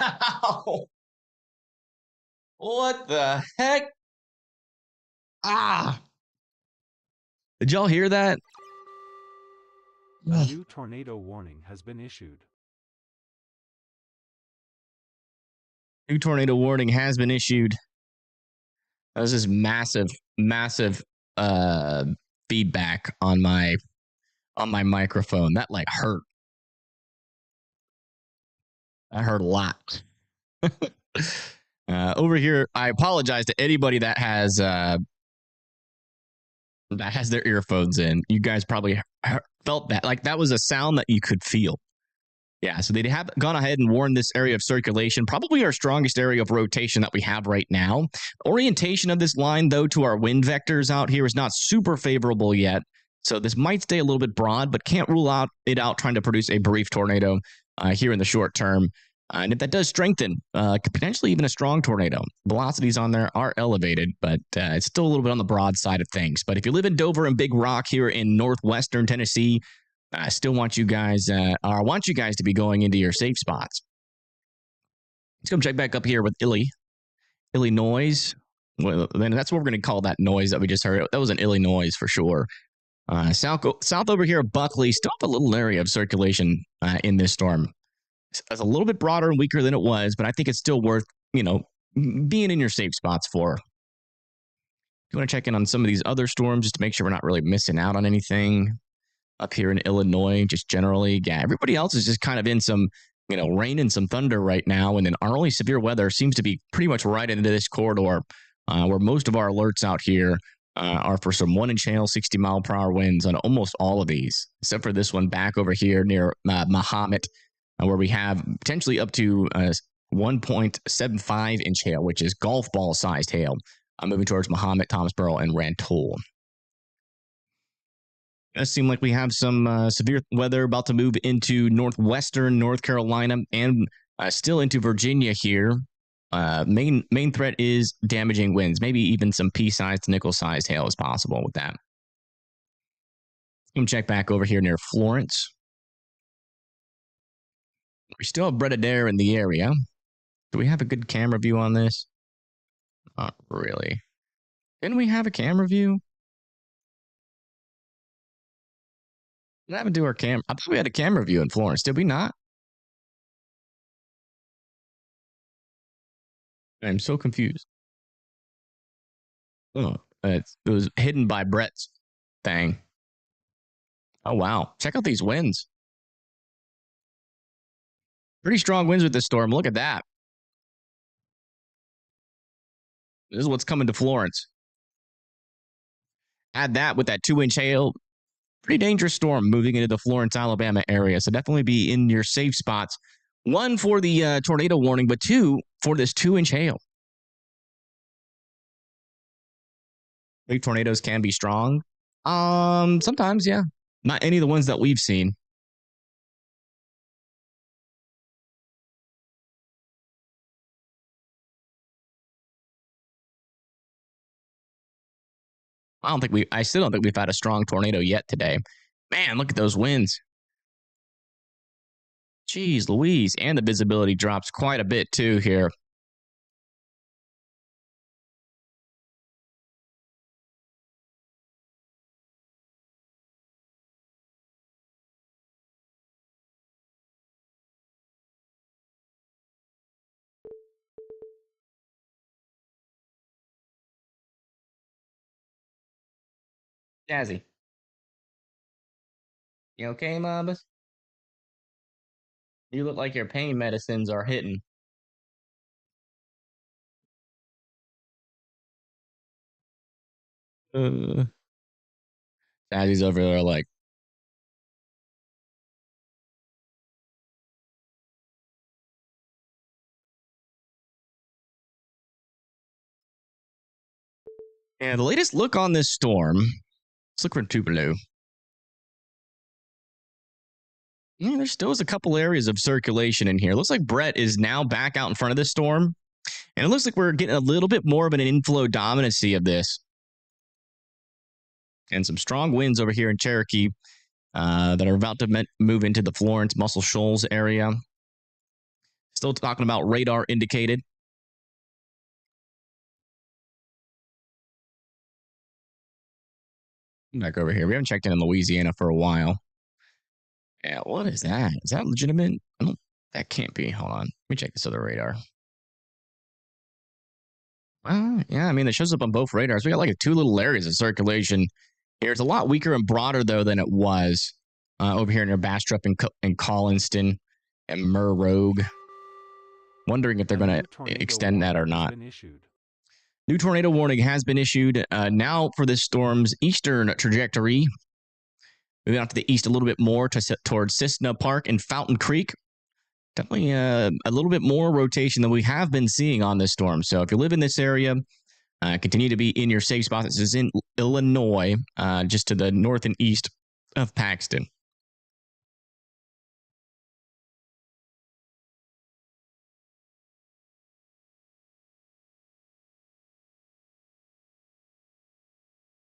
Ow! What the heck? Ah! Did y'all hear that? A new tornado warning has been issued. New tornado warning has been issued. That was this massive feedback on my microphone. That hurt. That hurt a lot. Over here, I apologize to anybody that has their earphones in. You guys probably felt that. That was a sound that you could feel. Yeah, so they have gone ahead and warned this area of circulation, probably our strongest area of rotation that we have right now. Orientation of this line, though, to our wind vectors out here is not super favorable yet. So this might stay a little bit broad, but can't rule it out trying to produce a brief tornado here in the short term. And if that does strengthen, potentially even a strong tornado. Velocities on there are elevated, but it's still a little bit on the broad side of things. But if you live in Dover and Big Rock here in northwestern Tennessee, I still want you guys, to be going into your safe spots. Let's go check back up here with Illinois. Well, then that's what we're going to call that noise that we just heard. That was an Illinois for sure. South over here, Buckley, still have a little area of circulation in this storm. It's a little bit broader and weaker than it was, but I think it's still worth, being in your safe spots for. You want to check in on some of these other storms just to make sure we're not really missing out on anything up here in Illinois, just generally. Yeah, everybody else is just kind of in some, rain and some thunder right now. And then our only severe weather seems to be pretty much right into this corridor where most of our alerts out here are for some 1-inch hail, 60-mile-per-hour winds on almost all of these, except for this one back over here near Mahomet, where we have potentially up to 1.75-inch hail, which is golf ball-sized hail. I'm moving towards Mahomet, Thomasboro, and Rantoul. It does seem like we have some severe weather about to move into northwestern North Carolina and still into Virginia here. Main threat is damaging winds. Maybe even some pea-sized to nickel-sized hail is possible with that. Come check back over here near Florence. We still have Breda Dare in the area. Do we have a good camera view on this? Not really. Didn't we have a camera view? What happened to our camera? I thought we had a camera view in Florence. Did we not? I'm so confused. Oh, it was hidden by Brett's thing. Oh, wow. Check out these winds. Pretty strong winds with this storm. Look at that. This is what's coming to Florence. Add that with that 2-inch hail. Pretty dangerous storm moving into the Florence, Alabama area. So definitely be in your safe spots. 1 for the tornado warning, but 2 for this 2-inch hail. Big tornadoes can be strong. Sometimes, yeah. Not any of the ones that we've seen. I still don't think we've had a strong tornado yet today. Man, look at those winds. Jeez Louise. And the visibility drops quite a bit too here. Jazzy. You okay, Mambas? You look like your pain medicines are hitting. Jazzy's over there like, yeah, the latest look on this storm. Let's look for Tupelo. Yeah, there still is a couple areas of circulation in here. Looks like Brett is now back out in front of this storm. And it looks like we're getting a little bit more of an inflow dominancy of this. And some strong winds over here in Cherokee that are about to move into the Florence, Muscle Shoals area. Still talking about radar indicated. Back over here. We haven't checked in Louisiana for a while. Yeah, what is that? Is that legitimate? That can't be. Hold on. Let me check this other radar. Yeah, I mean, it shows up on both radars. We got like 2 little areas of circulation here. It's a lot weaker and broader, though, than it was over here near Bastrop and Collinston and Murrogue. Wondering if they're going to extend that or not. New tornado warning has been issued. Now for this storm's eastern trajectory. Moving out to the east a little bit more towards Cissna Park and Fountain Creek. Definitely a little bit more rotation than we have been seeing on this storm. So if you live in this area, continue to be in your safe spot. This is in Illinois, just to the north and east of Paxton.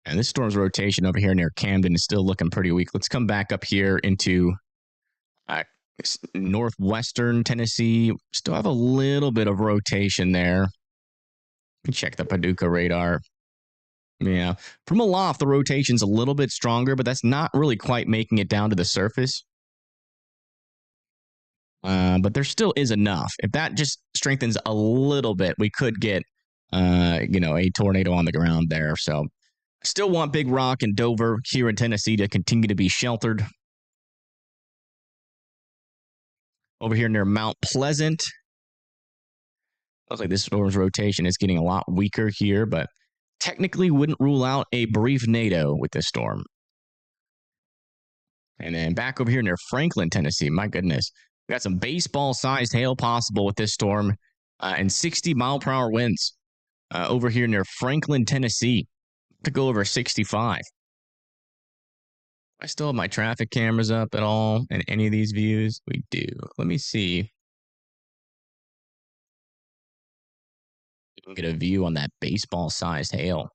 And this storm's rotation over here near Camden is still looking pretty weak. Let's come back up here into northwestern Tennessee. Still have a little bit of rotation there. Let me check the Paducah radar. Yeah. From aloft, the rotation's a little bit stronger, but that's not really quite making it down to the surface. But there still is enough. If that just strengthens a little bit, we could get, a tornado on the ground there. So still want Big Rock and Dover here in Tennessee to continue to be sheltered. Over here near Mount Pleasant. Looks like this storm's rotation is getting a lot weaker here, but technically wouldn't rule out a brief NATO with this storm. And then back over here near Franklin, Tennessee. My goodness. We got some baseball-sized hail possible with this storm and 60-mile-per-hour winds. over here near Franklin, Tennessee. To go over 65. I still have my traffic cameras up at all in any of these views? We do. Let me see. You can get a view on that baseball-sized hail.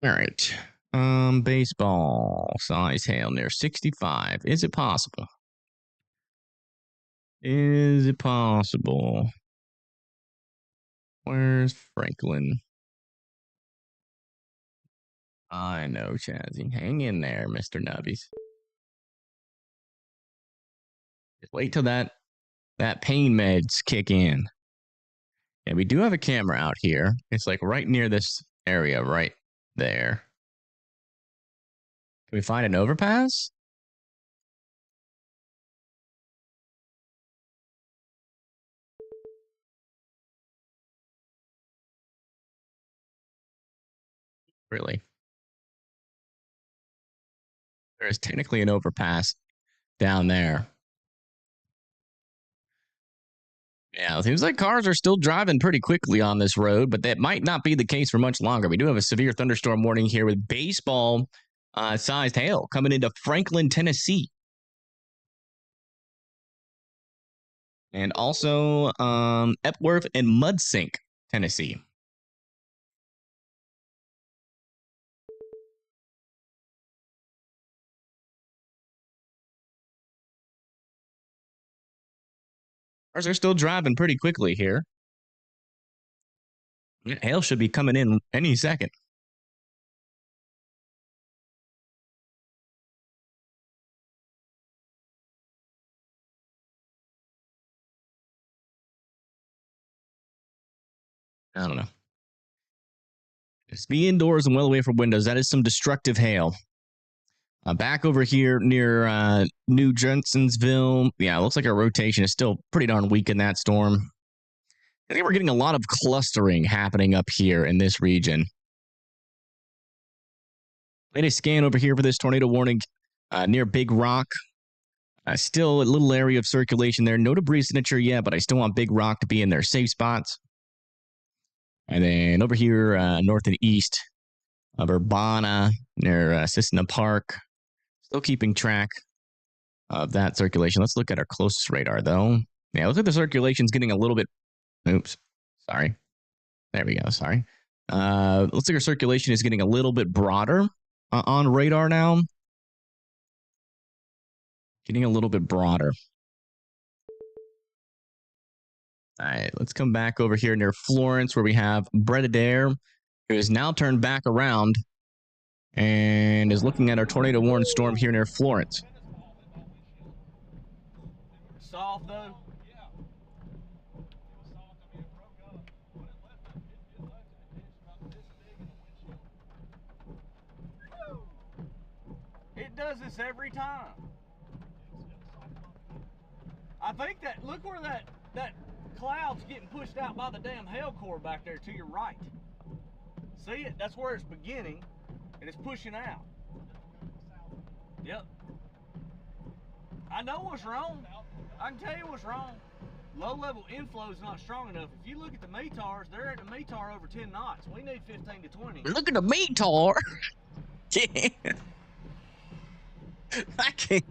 All right. Baseball size hail near 65. Is it possible? Is it possible? Where's Franklin? I know, Chazzy. Hang in there, Mr. Nubbies. Just wait till that pain meds kick in. And we do have a camera out here. It's like right near this area, right there. Can we find an overpass? Really? There is technically an overpass down there. Yeah, it seems like cars are still driving pretty quickly on this road, but that might not be the case for much longer. We do have a severe thunderstorm warning here with baseball-sized hail coming into Franklin, Tennessee. And also Epworth and Mudsink, Tennessee. Cars are still driving pretty quickly here. Hail should be coming in any second. I don't know. Just be indoors and well away from windows. That is some destructive hail. Back over here near New Johnsonsville. Yeah, it looks like our rotation is still pretty darn weak in that storm. I think we're getting a lot of clustering happening up here in this region. Made a scan over here for this tornado warning near Big Rock. Still a little area of circulation there. No debris signature yet, but I still want Big Rock to be in their safe spots. And then over here, north and east of Urbana, near Cissna Park. Still keeping track of that circulation. Let's look at our closest radar, though. Yeah, looks like the circulation's getting a little bit... Oops. Sorry. There we go. Sorry. Looks like our circulation is getting a little bit broader on radar now. Getting a little bit broader. All right, let's come back over here near Florence, where we have Brett Adair, who has now turned back around and is looking at our tornado warning storm here near Florence. Soft though? It does this every time. I think that, look where that cloud's getting pushed out by the damn hail core back there to your right. See it? That's where it's beginning, and it's pushing out. Yep. I know what's wrong. I can tell you what's wrong. Low-level inflow is not strong enough. If you look at the METARs, they're at the METAR over 10 knots. We need 15 to 20. Look at the METAR. Yeah. I can't.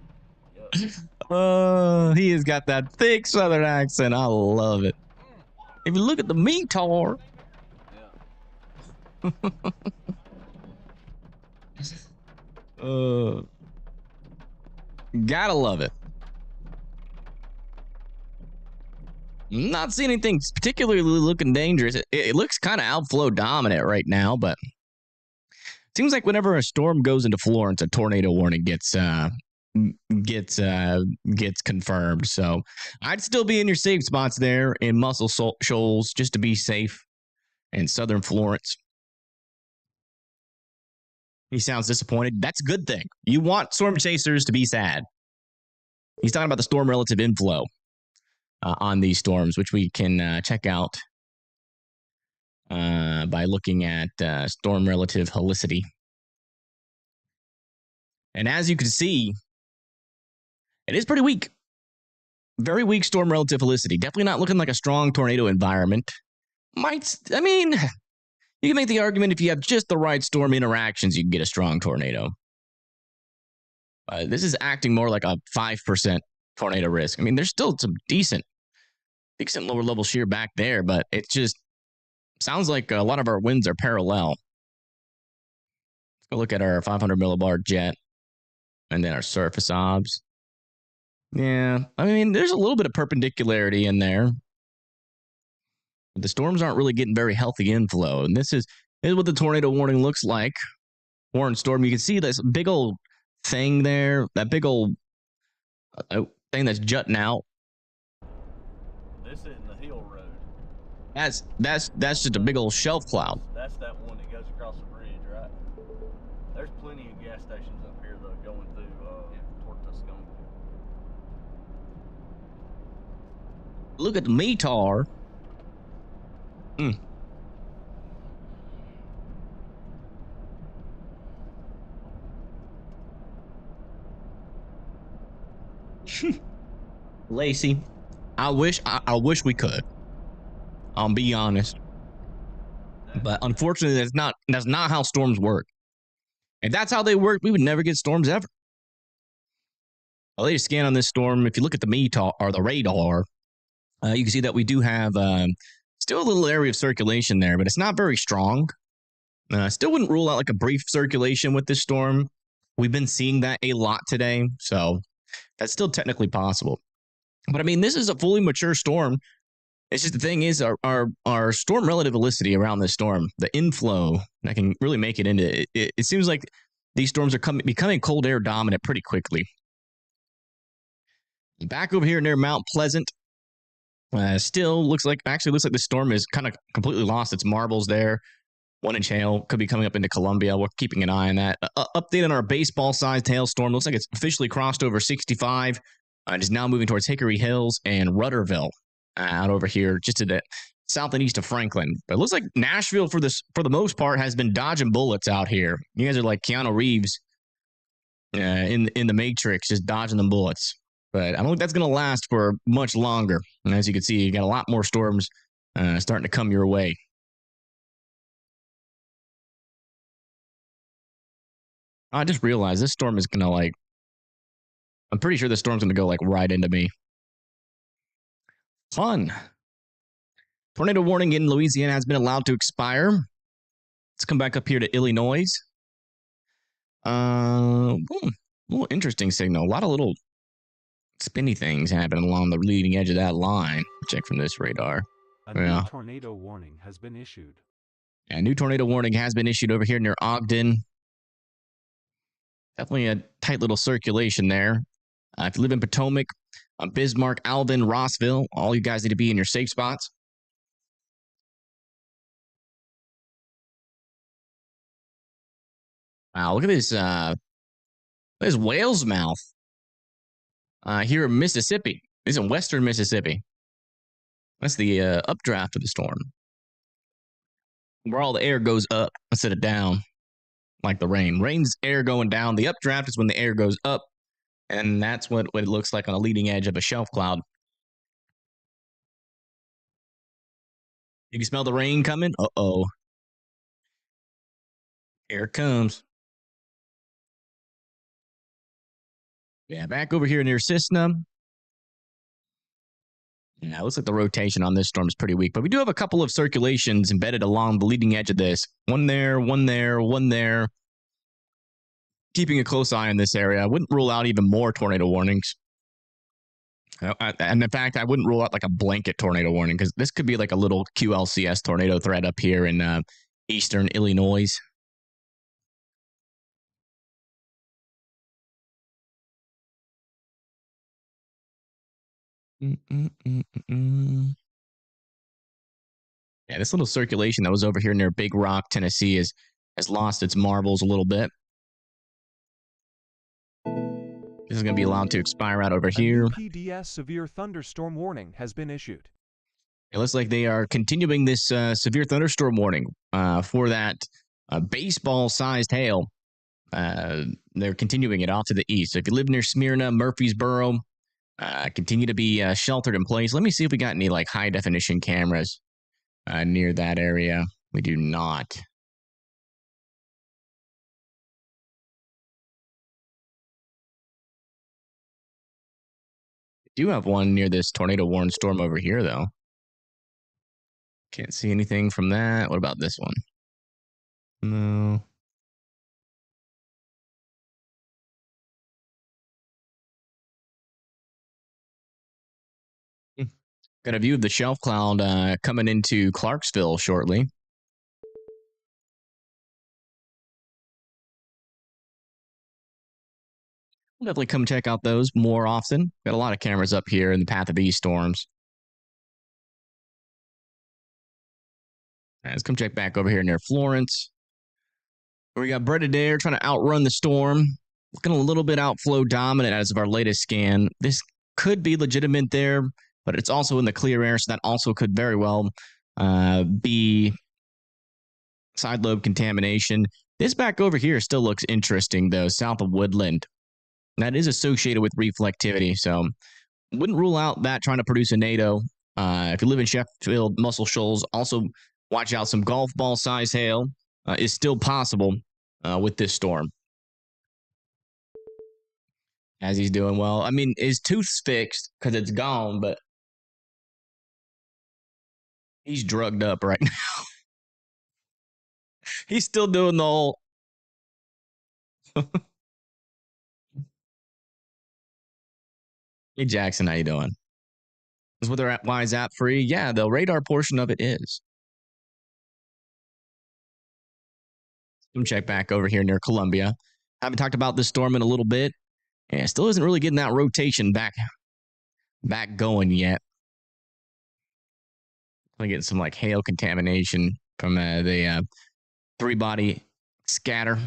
Oh, he has got that thick southern accent. I love it. If you look at the METAR. Yeah. Gotta love it. Not seeing anything particularly looking dangerous. It looks kind of outflow dominant right now, but it seems like whenever a storm goes into Florence, a tornado warning gets confirmed. So I'd still be in your safe spots there in Muscle Shoals just to be safe in southern Florence. He sounds disappointed. That's a good thing. You want storm chasers to be sad. He's talking about the storm relative inflow. on these storms, which we can check out by looking at storm relative helicity. And as you can see, it is pretty weak. Very weak storm relative helicity. Definitely not looking like a strong tornado environment. You can make the argument if you have just the right storm interactions, you can get a strong tornado. This is acting more like a 5% tornado risk. I mean, there's still some decent lower level shear back there, but it just sounds like a lot of our winds are parallel. Let's go look at our 500 millibar jet and then our surface obs. Yeah, I mean, there's a little bit of perpendicularity in there. But the storms aren't really getting very healthy inflow. And this is what the tornado warning looks like. Warren storm, you can see this big old thing there, that big old thing that's jutting out. This isn't the hill road. That's just a big old shelf cloud. That's that one that goes across the bridge, right? There's plenty of gas stations up here though going through toward Tuscaloosa. Look at the METAR. Lacey, I wish we could. I'll be honest. But unfortunately, that's not how storms work. If that's how they work, we would never get storms ever. A latest scan on this storm, if you look at the METAR or the radar, you can see that we do have still a little area of circulation there, but it's not very strong. Still wouldn't rule out like a brief circulation with this storm. We've been seeing that a lot today, so that's still technically possible. But I mean, this is a fully mature storm. It's just the thing is our storm relative helicity around this storm, the inflow that can really make it into it. It seems like these storms are becoming cold air dominant pretty quickly. Back over here near Mount Pleasant, still looks like the storm is kind of completely lost its marbles there. 1-inch hail could be coming up into Columbia. We're keeping an eye on that. Update on our baseball-sized hailstorm. Looks like it's officially crossed over 65. It is now moving towards Hickory Hills and Rudderville out over here just to the south and east of Franklin. But it looks like Nashville, for the most part, has been dodging bullets out here. You guys are like Keanu Reeves in the Matrix, just dodging them bullets. But I don't think that's going to last for much longer. And as you can see, you got a lot more storms starting to come your way. I just realized this storm is going to I'm pretty sure this storm's going to go right into me. Fun. Tornado warning in Louisiana has been allowed to expire. Let's come back up here to Illinois. Little interesting signal. A lot of little spinny things happening along the leading edge of that line. Check from this radar. A new tornado warning has been issued. A new tornado warning has been issued over here near Ogden. Definitely a tight little circulation there. If you live in Potomac, Bismarck, Alvin, Rossville, all you guys need to be in your safe spots. Wow, look at this. This whale's mouth here in Mississippi. This is in western Mississippi. That's the updraft of the storm, where all the air goes up instead of down, like the rain. Rain's air going down. The updraft is when the air goes up, and that's what it looks like on the leading edge of a shelf cloud. You can smell the rain coming. Uh-oh. Here it comes. Yeah, back over here near Cessna. Yeah, it looks like the rotation on this storm is pretty weak, but we do have a couple of circulations embedded along the leading edge of this. One there, one there, one there. Keeping a close eye on this area. I wouldn't rule out even more tornado warnings. And in fact, I wouldn't rule out like a blanket tornado warning, because this could be like a little QLCS tornado threat up here in eastern Illinois. Yeah, this little circulation that was over here near Big Rock, Tennessee, has lost its marbles a little bit. This is going to be allowed to expire out over A here. new PDS severe thunderstorm warning has been issued. It looks like they are continuing this severe thunderstorm warning for that baseball-sized hail. They're continuing it off to the east. So if you live near Smyrna, Murfreesboro, continue to be sheltered in place. Let me see if we got any like high-definition cameras near that area. We do not. We do have one near this tornado warned storm over here, though. Can't see anything from that. What about this one? No. Got a view of the shelf cloud coming into Clarksville shortly. We'll definitely come check out those more often. Got a lot of cameras up here in the path of these storms. Let's come check back over here near Florence. We got Breaded Air trying to outrun the storm. Looking a little bit outflow dominant as of our latest scan. This could be legitimate there, but it's also in the clear air, so that also could very well be side lobe contamination. This back over here still looks interesting, though, south of Woodland. That is associated with reflectivity, so wouldn't rule out that trying to produce a NATO. If you live in Sheffield, Muscle Shoals, also watch out. Some golf ball size hail is still possible with this storm. As he's doing well. I mean, his tooth's fixed because it's gone, but he's drugged up right now. He's still doing the whole. Hey, Jackson, how you doing? Is whether why is app free? Yeah, the radar portion of it is. Let me check back over here near Columbia. Haven't talked about this storm in a little bit. And still isn't really getting that rotation back going yet. I'm getting some like hail contamination from the three-body scatter.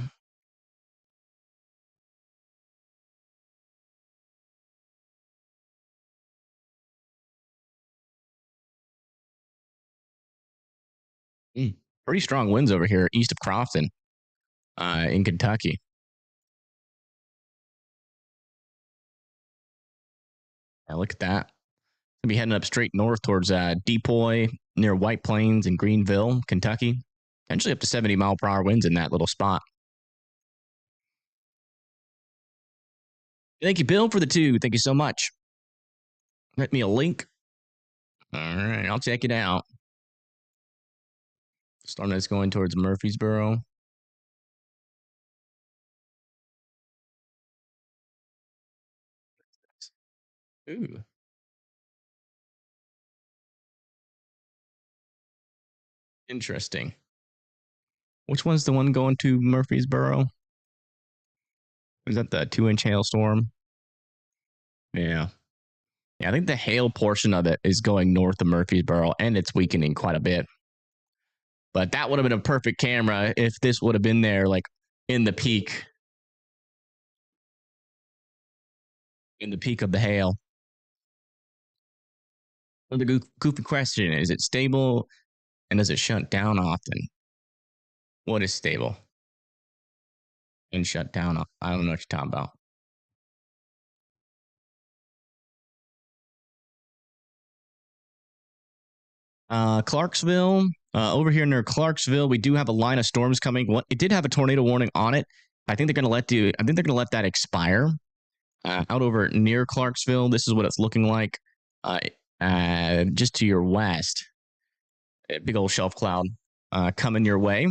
Pretty strong winds over here east of Crofton in Kentucky. Now look at that. Gonna be heading up straight north towards Depoy near White Plains and Greenville, Kentucky. Potentially up to 70-mile-per-hour winds in that little spot. Thank you, Bill, for the 2. Thank you so much. Let me a link. All right, I'll check it out. Storm that's going towards Murfreesboro. Ooh. Interesting. Which one's the one going to Murfreesboro? Is that the 2-inch hailstorm? Yeah. Yeah, I think the hail portion of it is going north of Murfreesboro, and it's weakening quite a bit. But that would have been a perfect camera if this would have been there, like, in the peak. In the peak of the hail. Well, the goofy question, is it stable, and does it shut down often? What is stable? And shut down? I don't know what you're talking about. Clarksville, over here near Clarksville, we do have a line of storms coming. It did have a tornado warning on it. I think they're going to let that expire. Out over near Clarksville, this is what it's looking like. Just to your west, a big old shelf cloud coming your way.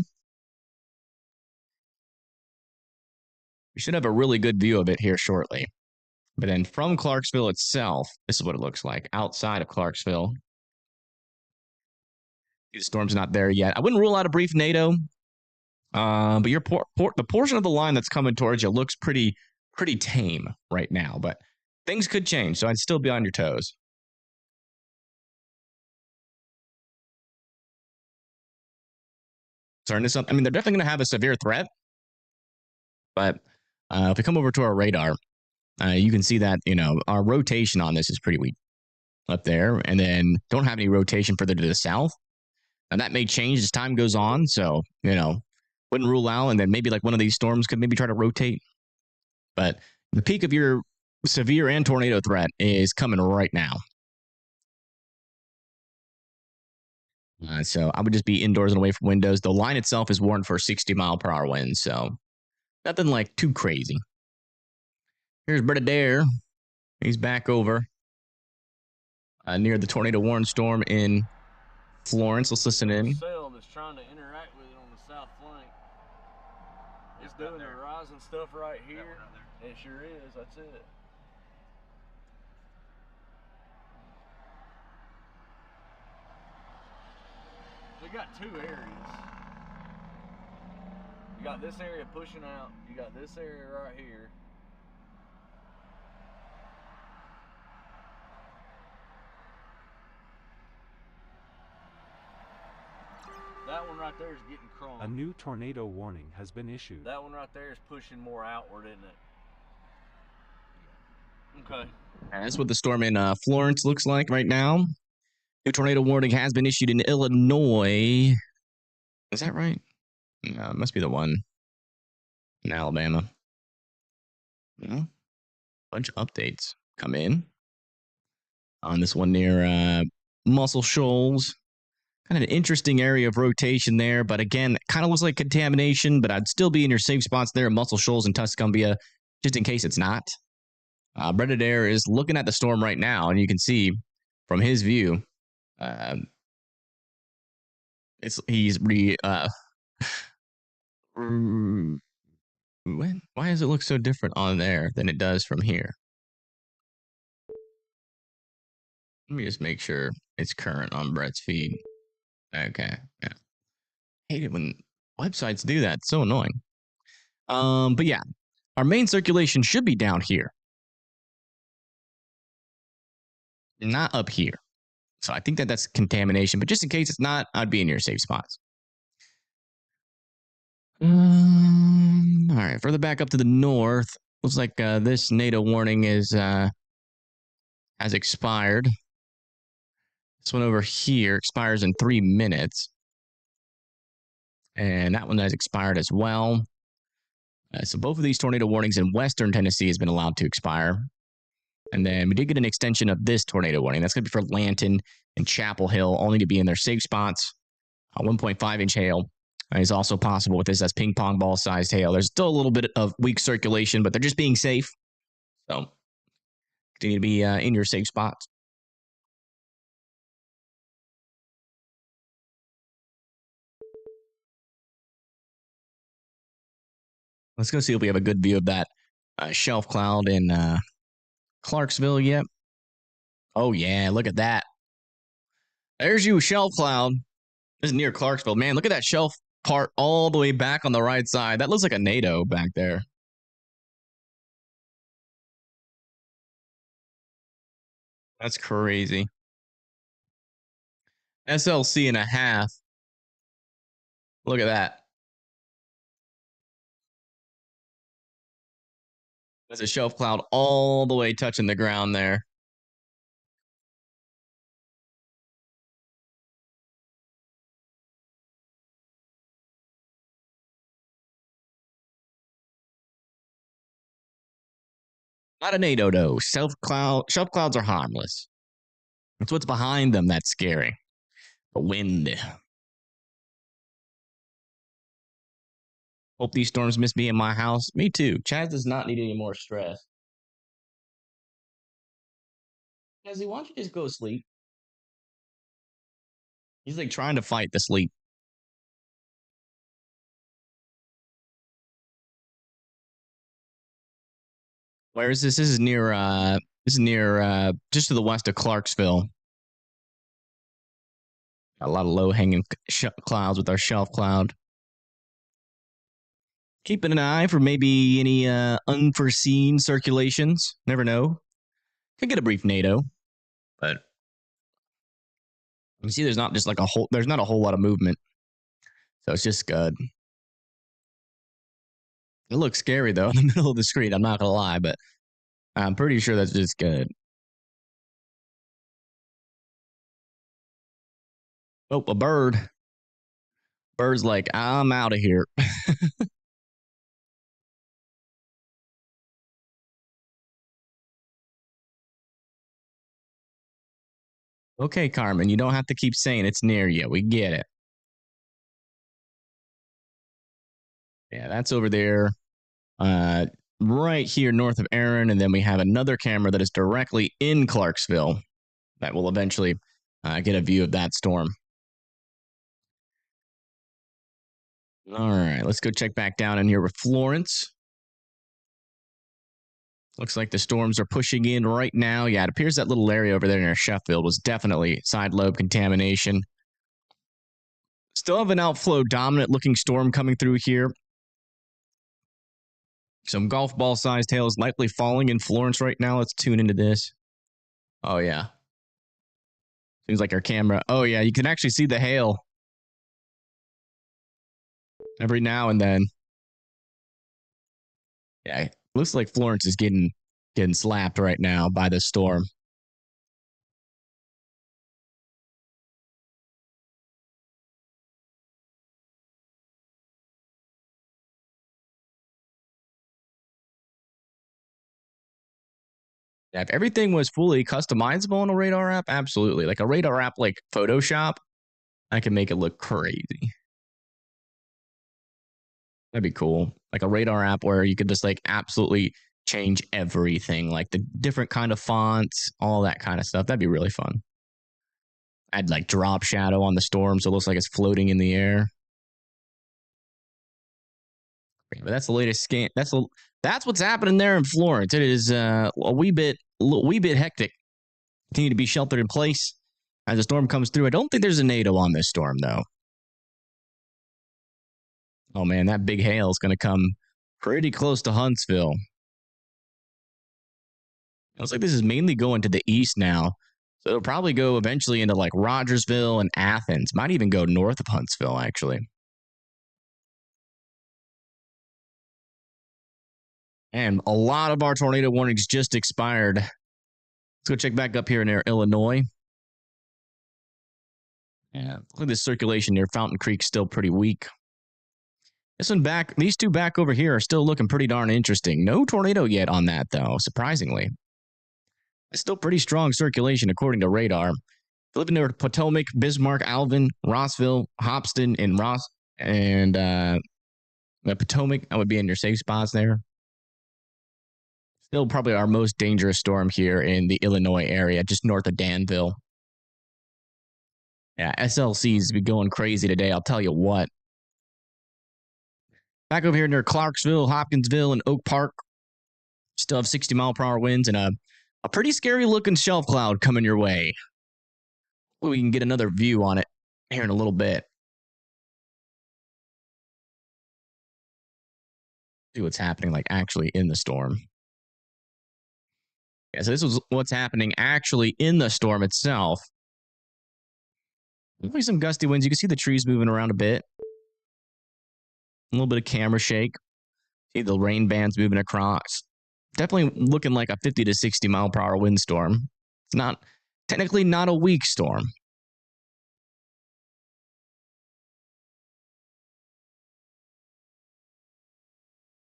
We should have a really good view of it here shortly. But then from Clarksville itself, this is what it looks like outside of Clarksville. The storm's not there yet. I wouldn't rule out a brief NATO, but the portion of the line that's coming towards you looks pretty tame right now. But things could change, so I'd still be on your toes. Turn this up. I mean, they're definitely going to have a severe threat, but if we come over to our radar, you can see that, our rotation on this is pretty weak up there. And then don't have any rotation further to the south. And that may change as time goes on. So, wouldn't rule out. And then maybe like one of these storms could maybe try to rotate. But the peak of your severe and tornado threat is coming right now. So I would just be indoors and away from windows. The line itself is warned for 60-mile-per-hour winds. So nothing like too crazy. Here's Brett Adair. He's back over near the tornado warning storm in Florence. Let's listen in. Cell that's trying to interact with it on the south flank. It's doing the rising stuff right here. It sure is. That's it. We got two areas. You got this area pushing out. You got this area right here. That one right there is getting crumbed. A new tornado warning has been issued. That one right there is pushing more outward, isn't it? Okay. And that's what the storm in Florence looks like right now. New tornado warning has been issued in Illinois. Is that right? No, it must be the one in Alabama. Well, bunch of updates come in on this one near Muscle Shoals. Kind of an interesting area of rotation there, but again, kind of looks like contamination, but I'd still be in your safe spots there at Muscle Shoals and Tuscumbia, just in case it's not. Brett Adair is looking at the storm right now, and you can see from his view, why does it look so different on there than it does from here? Let me just make sure it's current on Brett's feed. Okay. Yeah. Hate it when websites do that. It's so annoying. But yeah, our main circulation should be down here, not up here. So I think that's contamination, but just in case it's not, I'd be in your safe spots. All right, further back up to the north, looks like this tornado warning has expired. This one over here expires in 3 minutes. And that one has expired as well. So both of these tornado warnings in western Tennessee has been allowed to expire. And then we did get an extension of this tornado warning. That's going to be for Lanton and Chapel Hill, only to be in their safe spots. 1.5-inch hail is also possible with this. That's ping pong ball sized hail. There's still a little bit of weak circulation, but they're just being safe. So continue to be in your safe spots. Let's go see if we have a good view of that shelf cloud in Clarksville yet. Oh, yeah, look at that. There's you, shelf cloud. This is near Clarksville. Man, look at that shelf part all the way back on the right side. That looks like a NATO back there. That's crazy. SLC and a half. Look at that. There's a shelf cloud all the way touching the ground there. Not a NATO, though. Shelf clouds are harmless. It's what's behind them that's scary. The wind. Hope these storms miss me in my house. Me too. Chaz does not need any more stress. Chazzy, why don't you just go to sleep? He's like trying to fight the sleep. Where is this? This is near just to the west of Clarksville. Got a lot of low-hanging clouds with our shelf cloud. Keeping an eye for maybe any unforeseen circulations. Never know. Could get a brief NATO, but you see, there's not just like there's not a whole lot of movement, so it's just good. It looks scary though in the middle of the screen. I'm not gonna lie, but I'm pretty sure that's just good. Oh, a bird. Bird's like, I'm out of here. Okay, Carmen, you don't have to keep saying it's near you. We get it. Yeah, that's over there. Right here north of Aaron. And then we have another camera that is directly in Clarksville that will eventually get a view of that storm. All right, let's go check back down in here with Florence. Looks like the storms are pushing in right now. Yeah, it appears that little area over there near Sheffield was definitely side lobe contamination. Still have an outflow dominant looking storm coming through here. Some golf ball sized hail is likely falling in Florence right now. Let's tune into this. Oh, yeah. Seems like our camera. Oh, yeah, you can actually see the hail every now and then. Yeah, looks like Florence is getting slapped right now by the storm. Yeah, if everything was fully customizable on a radar app, absolutely. Like a radar app like Photoshop, I can make it look crazy. That'd be cool. Like a radar app where you could just like absolutely change everything, like the different kind of fonts, all that kind of stuff. That'd be really fun. I'd like drop shadow on the storm so it looks like it's floating in the air. But that's the latest scan. That's what's happening there in Florence. It is a wee bit hectic. Continue to be sheltered in place as the storm comes through. I don't think there's a NATO on this storm though. Oh man, that big hail is going to come pretty close to Huntsville. It looks like this is mainly going to the east now. So it'll probably go eventually into like Rogersville and Athens. Might even go north of Huntsville, actually. And a lot of our tornado warnings just expired. Let's go check back up here near Illinois. Yeah, look at this circulation near Fountain Creek, still pretty weak. These two back over here are still looking pretty darn interesting. No tornado yet on that, though, surprisingly. It's still pretty strong circulation according to radar. If you live near Potomac, Bismarck, Alvin, Rossville, Hopston, and Potomac, I would be in your safe spots there. Still probably our most dangerous storm here in the Illinois area, just north of Danville. Yeah, SLC's be going crazy today, I'll tell you what. Back over here near Clarksville, Hopkinsville, and Oak Park. Still have 60-mile-per-hour winds and a pretty scary-looking shelf cloud coming your way. We can get another view on it here in a little bit. See what's happening, like, actually in the storm. Yeah, so this was what's happening actually in the storm itself. Definitely some gusty winds. You can see the trees moving around a bit. A little bit of camera shake. See the rain bands moving across. Definitely looking like a 50 to 60 mile per hour windstorm. It's technically not a weak storm.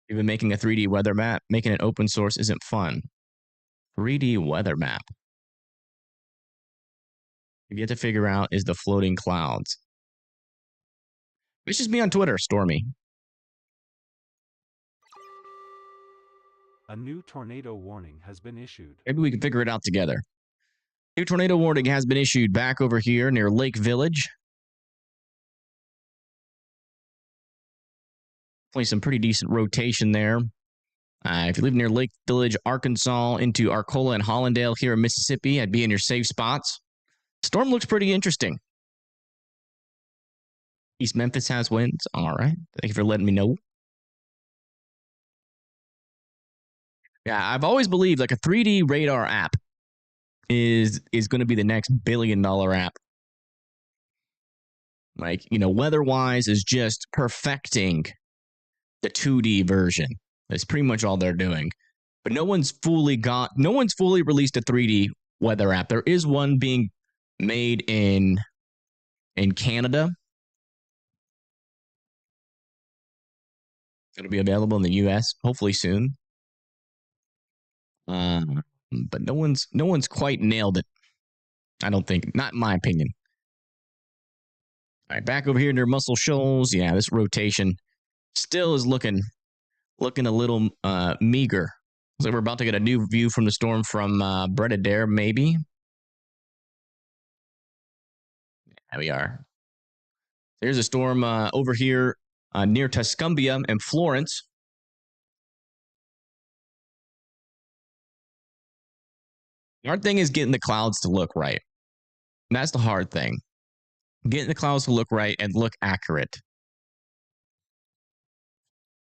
Even making a 3D weather map, making it open source isn't fun. 3D weather map. You get to figure out is the floating clouds. It's just me on Twitter, Stormy. A new tornado warning has been issued. Maybe we can figure it out together. New tornado warning has been issued back over here near Lake Village. Definitely some pretty decent rotation there. If you live near Lake Village, Arkansas, into Arcola and Hollandale here in Mississippi, I'd be in your safe spots. Storm looks pretty interesting. East Memphis has winds. All right. Thank you for letting me know. Yeah, I've always believed like a 3D radar app is going to be the next billion-dollar app. Like, weather-wise is just perfecting the 2D version. That's pretty much all they're doing. but no one's fully released a 3D weather app. There is one being made in Canada. It'll be available in the US hopefully soon. But no one's quite nailed it. I don't think, not in my opinion. All right, back over here near Muscle Shoals. Yeah, this rotation still is looking a little meager. Looks like we're about to get a new view from the storm from Brett Adair, maybe. There we are. There's a storm over here near Tuscumbia and Florence. The hard thing is getting the clouds to look right. And that's the hard thing. Getting the clouds to look right and look accurate.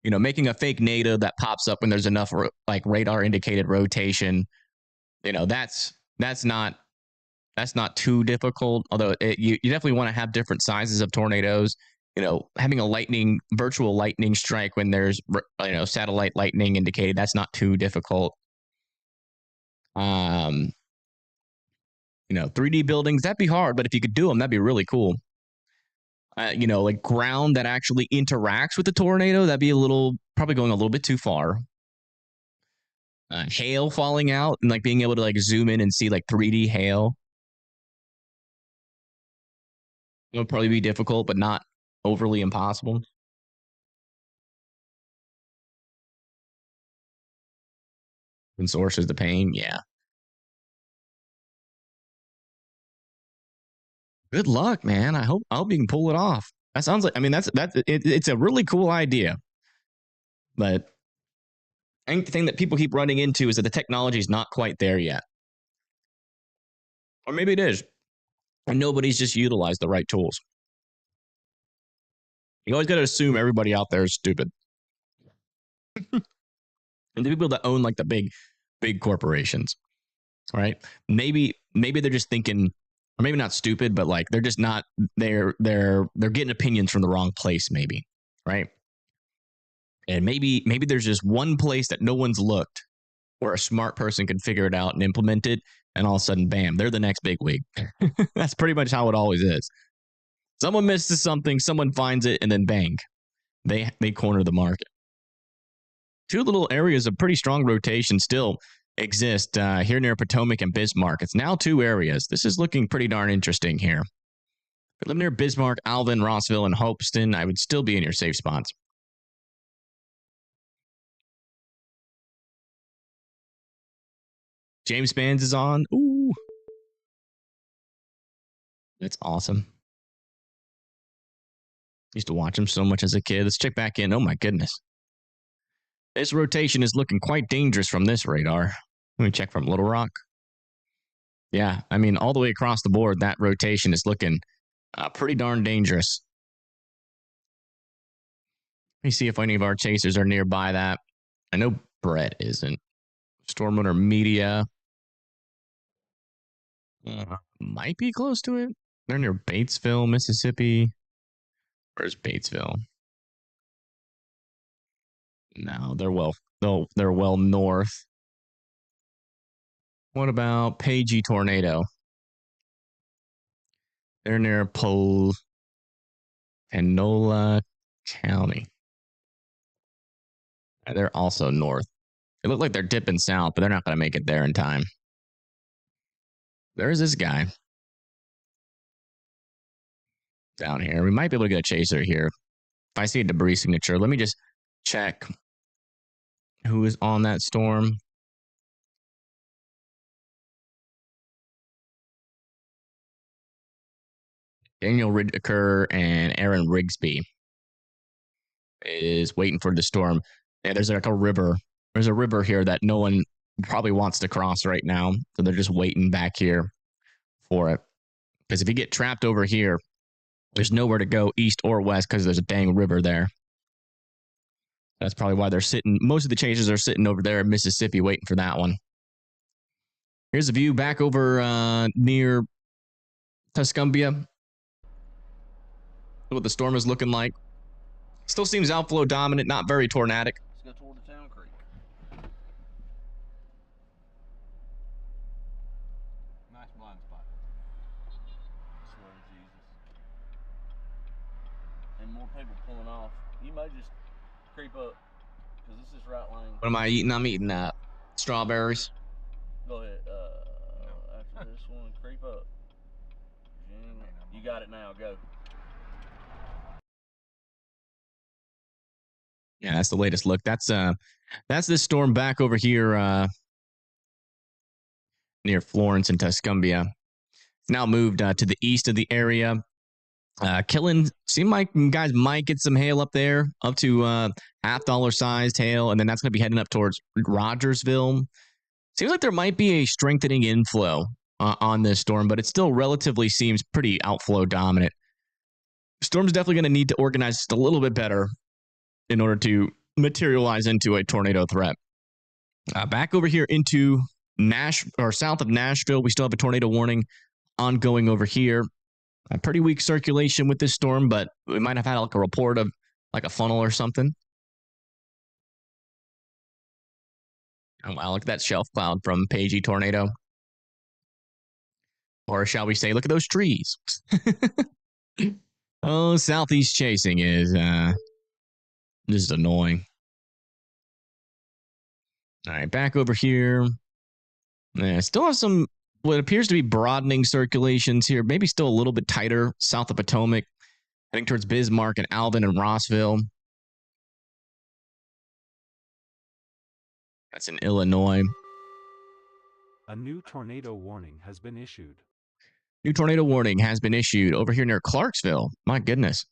You know, making a fake NATO that pops up when there's enough like radar indicated rotation. You know, that's not too difficult. Although you definitely want to have different sizes of tornadoes. You know, having a virtual lightning strike when there's satellite lightning indicated, that's not too difficult. 3D buildings, that'd be hard, but if you could do them, that'd be really cool. Like ground that actually interacts with the tornado, that'd be probably going a little bit too far. Hail falling out and like being able to like zoom in and see like 3D hail. It would probably be difficult, but not overly impossible. And sources the pain, yeah. Good luck, man. I hope you can pull it off. That sounds like, I mean, it's a really cool idea. But I think the thing that people keep running into is that the technology is not quite there yet. Or maybe it is. And nobody's just utilized the right tools. You always got to assume everybody out there is stupid. And the people that own like the big corporations, right? Maybe they're just thinking, or maybe not stupid, but like they're just not, they're getting opinions from the wrong place, maybe, right? And maybe there's just one place that no one's looked where a smart person can figure it out and implement it, and all of a sudden, bam, they're the next big wig. That's pretty much how it always is. Someone misses something, someone finds it, and then bang, they corner the market. Two little areas of pretty strong rotation still exist here near Potomac and Bismarck. It's now 2 areas. This is looking pretty darn interesting here. If you live near Bismarck, Alvin, Rossville, and Hopeton, I would still be in your safe spots. James Spans is on. Ooh. That's awesome. Used to watch him so much as a kid. Let's check back in. Oh my goodness. This rotation is looking quite dangerous from this radar. Let me check from Little Rock. Yeah, I mean, all the way across the board, that rotation is looking pretty darn dangerous. Let me see if any of our chasers are nearby that. I know Brett isn't. Stormwater Media might be close to it. They're near Batesville, Mississippi. Where's Batesville? No, they're well north. What about Pagey Tornado? They're near Panola County. They're also north. They look like they're dipping south, but they're not going to make it there in time. There's this guy down here. We might be able to get a chaser here. If I see a debris signature, let me just check who is on that storm. Daniel Ridker and Aaron Rigsby is waiting for the storm. Yeah, there's like a river. There's a river here that no one probably wants to cross right now. So they're just waiting back here for it. Because if you get trapped over here, there's nowhere to go east or west because there's a dang river there. That's probably why they're sitting. Most of the chasers are sitting over there in Mississippi waiting for that one. Here's a view back over near Tuscumbia. What the storm is looking like. Still seems outflow dominant, not very tornadic. Let's go toward the town creek. more people pulling off. You may just creep up because this is right lane. What am I eating? I'm eating strawberries. Go ahead. After this one, creep up. You got it now. Go. Yeah, that's the latest look. That's this storm back over here near Florence and Tuscumbia. It's now moved to the east of the area. Killing, seem like guys might get some hail up there, up to $50 sized hail, and then that's going to be heading up towards Rogersville. Seems like there might be a strengthening inflow on this storm, but it still relatively seems pretty outflow dominant. Storm's definitely going to need to organize just a little bit better in order to materialize into a tornado threat. Back over here into south of Nashville, we still have a tornado warning ongoing over here. A pretty weak circulation with this storm, but we might have had like a report of like a funnel or something. Oh, wow, look at that shelf cloud from Pagey Tornado. Or shall we say, look at those trees. Oh, southeast chasing is just annoying. All right, back over here. Yeah, still have some what appears to be broadening circulations here. Maybe still a little bit tighter south of Potomac, heading towards Bismarck and Alvin and Rossville. That's in Illinois. A new tornado warning has been issued. New tornado warning has been issued over here near Clarksville. My goodness.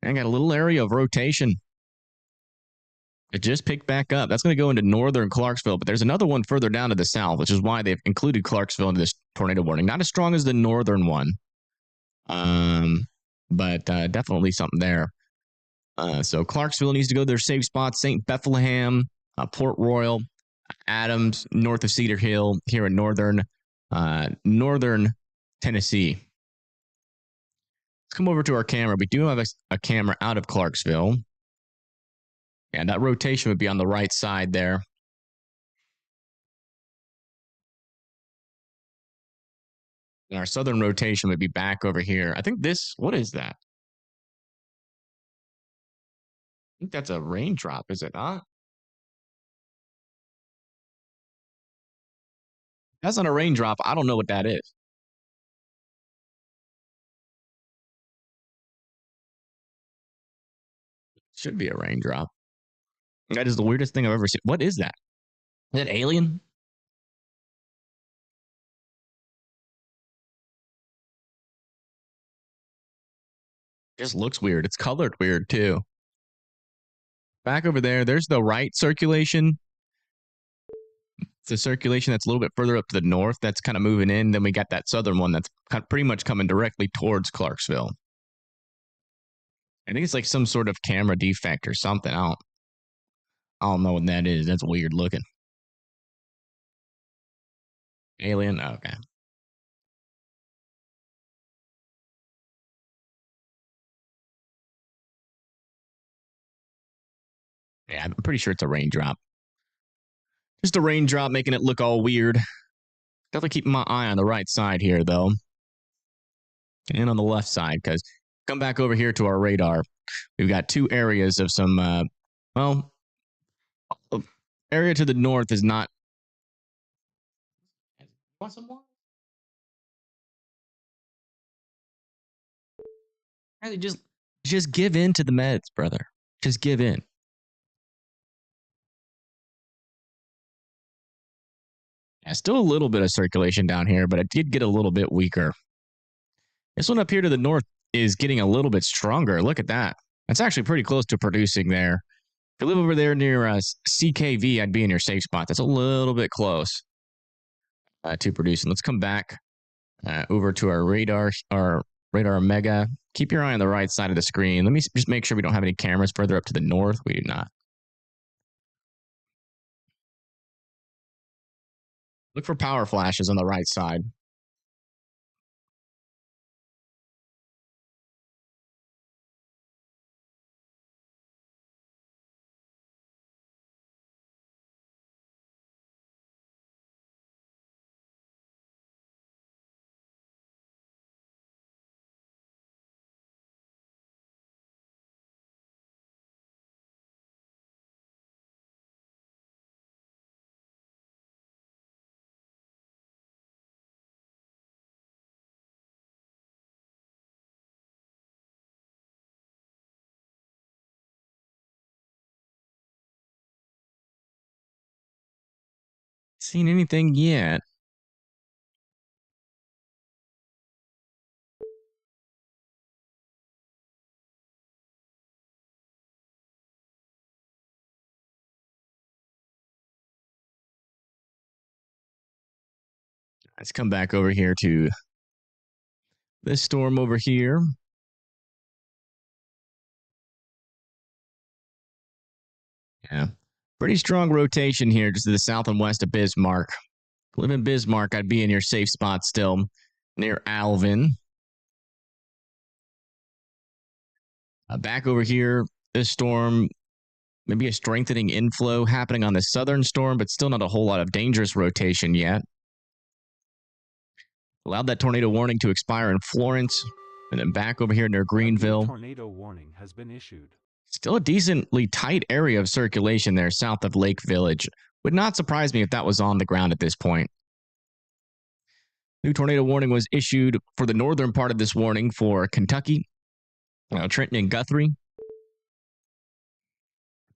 I got a little area of rotation. It just picked back up. That's going to go into northern Clarksville, but there's another one further down to the south, which is why they've included Clarksville in this tornado warning. Not as strong as the northern one, but definitely something there. So Clarksville needs to go to their safe spots. St. Bethlehem, Port Royal, Adams, north of Cedar Hill, here in northern Tennessee. Let's come over to our camera. We do have a camera out of Clarksville. And that rotation would be on the right side there. And our southern rotation would be back over here. I think what is that? I think that's a raindrop, is it not? That's not a raindrop. I don't know what that is. Should be a raindrop. That is the weirdest thing I've ever seen. What is that? Is that alien? Just looks weird. It's colored weird too. Back over there, there's the right circulation. It's a circulation that's a little bit further up to the north. That's kind of moving in. Then we got that southern one that's pretty much coming directly towards Clarksville. I think it's like some sort of camera defect or something. I don't know what that is. That's weird looking. Alien? Oh, okay. Yeah, I'm pretty sure it's a raindrop. Just a raindrop making it look all weird. Definitely keeping my eye on the right side here, though. And on the left side, because come back over here to our radar. We've got two areas of some, area to the north is not. Want some more? Just give in to the meds, brother. Just give in. Yeah, still a little bit of circulation down here, but it did get a little bit weaker. This one up here to the north is getting a little bit stronger. Look at that. That's actually pretty close to producing there. If you live over there near CKV, I'd be in your safe spot. That's a little bit close to producing. Let's come back over to our radar mega. Keep your eye on the right side of the screen. Let me just make sure we don't have any cameras further up to the north. We do not. Look for power flashes on the right side. Seen anything yet. Let's come back over here to this storm over here. Yeah. Pretty strong rotation here just to the south and west of Bismarck. Live in Bismarck, I'd be in your safe spot still near Alvin. Back over here, this storm, maybe a strengthening inflow happening on the southern storm, but still not a whole lot of dangerous rotation yet. Allowed that tornado warning to expire in Florence, and then back over here near Greenville. A tornado warning has been issued. Still a decently tight area of circulation there south of Lake Village. Would not surprise me if that was on the ground at this point. New tornado warning was issued for the northern part of this warning for Kentucky, Trenton and Guthrie.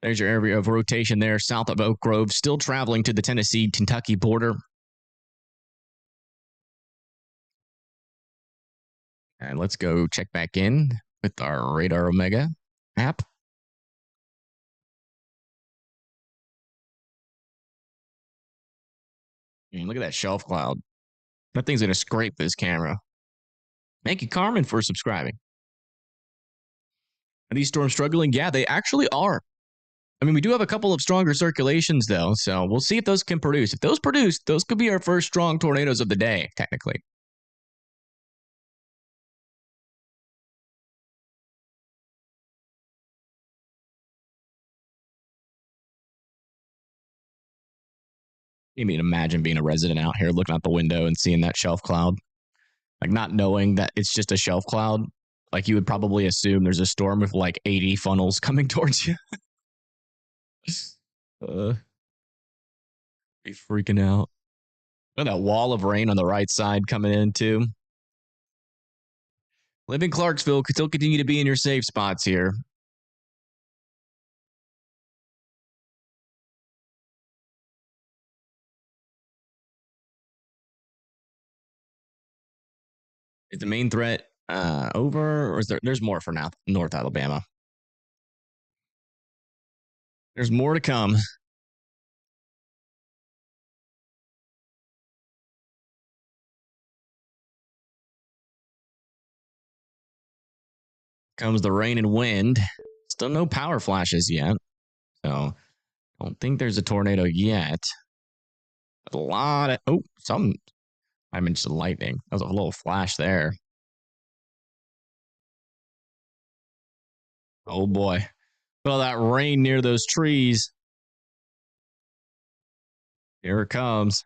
There's your area of rotation there south of Oak Grove, still traveling to the Tennessee-Kentucky border. And let's go check back in with our Radar Omega app. And look at that shelf cloud. That thing's going to scrape this camera. Thank you, Carmen, for subscribing. Are these storms struggling? Yeah, they actually are. I mean, we do have a couple of stronger circulations, though, so we'll see if those can produce. If those produce, those could be our first strong tornadoes of the day, technically. You mean imagine being a resident out here looking out the window and seeing that shelf cloud? Like not knowing that it's just a shelf cloud. Like you would probably assume there's a storm with like 80 funnels coming towards you. Be freaking out. Look at that wall of rain on the right side coming in too. Live in Clarksville, still continue to be in your safe spots here. Is the main threat over, or is there's more for now? North Alabama. There's more to come. Comes the rain and wind. Still no power flashes yet. So don't think there's a tornado yet. A lot of I mentioned lightning. That was a little flash there. Oh boy. Well, that rain near those trees. Here it comes.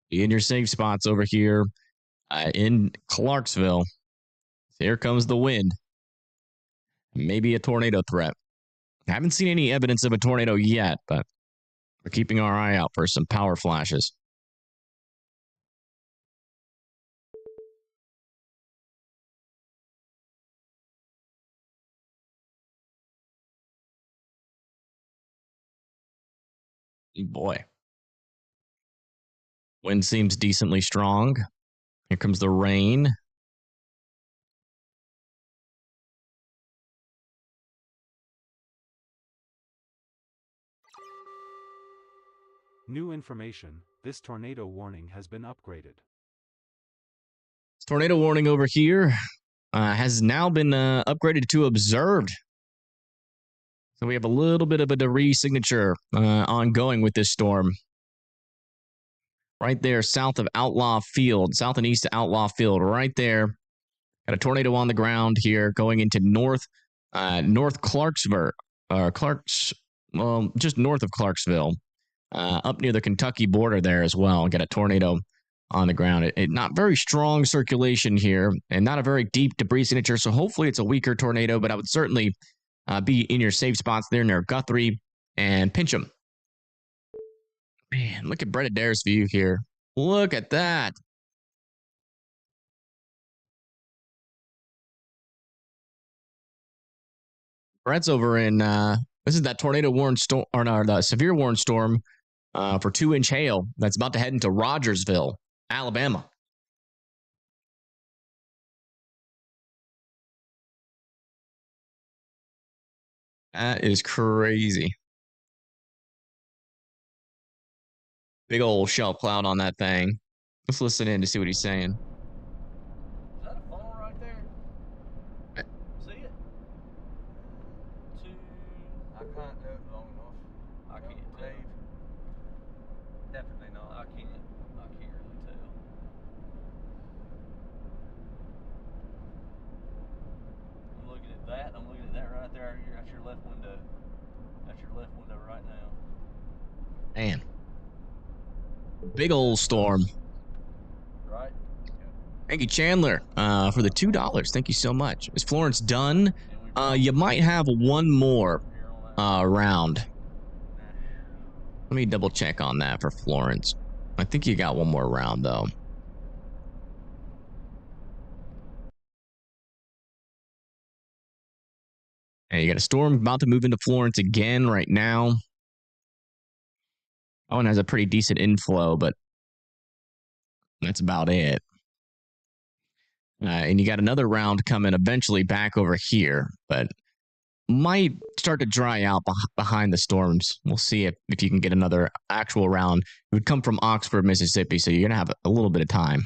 Be in your safe spots over here in Clarksville. Here comes the wind. Maybe a tornado threat. I haven't seen any evidence of a tornado yet, but we're keeping our eye out for some power flashes. Boy. Wind seems decently strong. Here comes the rain. New information. This tornado warning has been upgraded. This tornado warning over here has now been upgraded to observed. So we have a little bit of a re-signature ongoing with this storm. Right there, south of Outlaw Field, south and east of Outlaw Field, right there. Got a tornado on the ground here going into North Clarksville, just north of Clarksville, up near the Kentucky border there as well. Got a tornado on the ground. It not very strong circulation here and not a very deep debris signature. So hopefully it's a weaker tornado, but I would certainly be in your safe spots there near Guthrie and Pincham. Man, look at Brett Adair's view here. Look at that. Brett's over in, this is that tornado warned storm, or no, the severe warned storm for 2-inch hail that's about to head into Rogersville, Alabama. That is crazy. Big old shelf cloud on that thing. Let's listen in to see what he's saying. Is that a funnel right there? See it? I can't do it long enough. I can't tell. Definitely not. I can't really tell. I'm looking at that. I'm looking at that right there. That's your left window. That's your left window right now. Man. Big old storm. Right? Thank you, Chandler, for the $2. Thank you so much. Is Florence done? You might have one more round. Let me double check on that for Florence. I think you got one more round, though. And you got a storm about to move into Florence again right now. That one has a pretty decent inflow, but that's about it. And you got another round coming eventually back over here, but might start to dry out behind the storms. We'll see if you can get another actual round. It would come from Oxford, Mississippi, so you're going to have a little bit of time.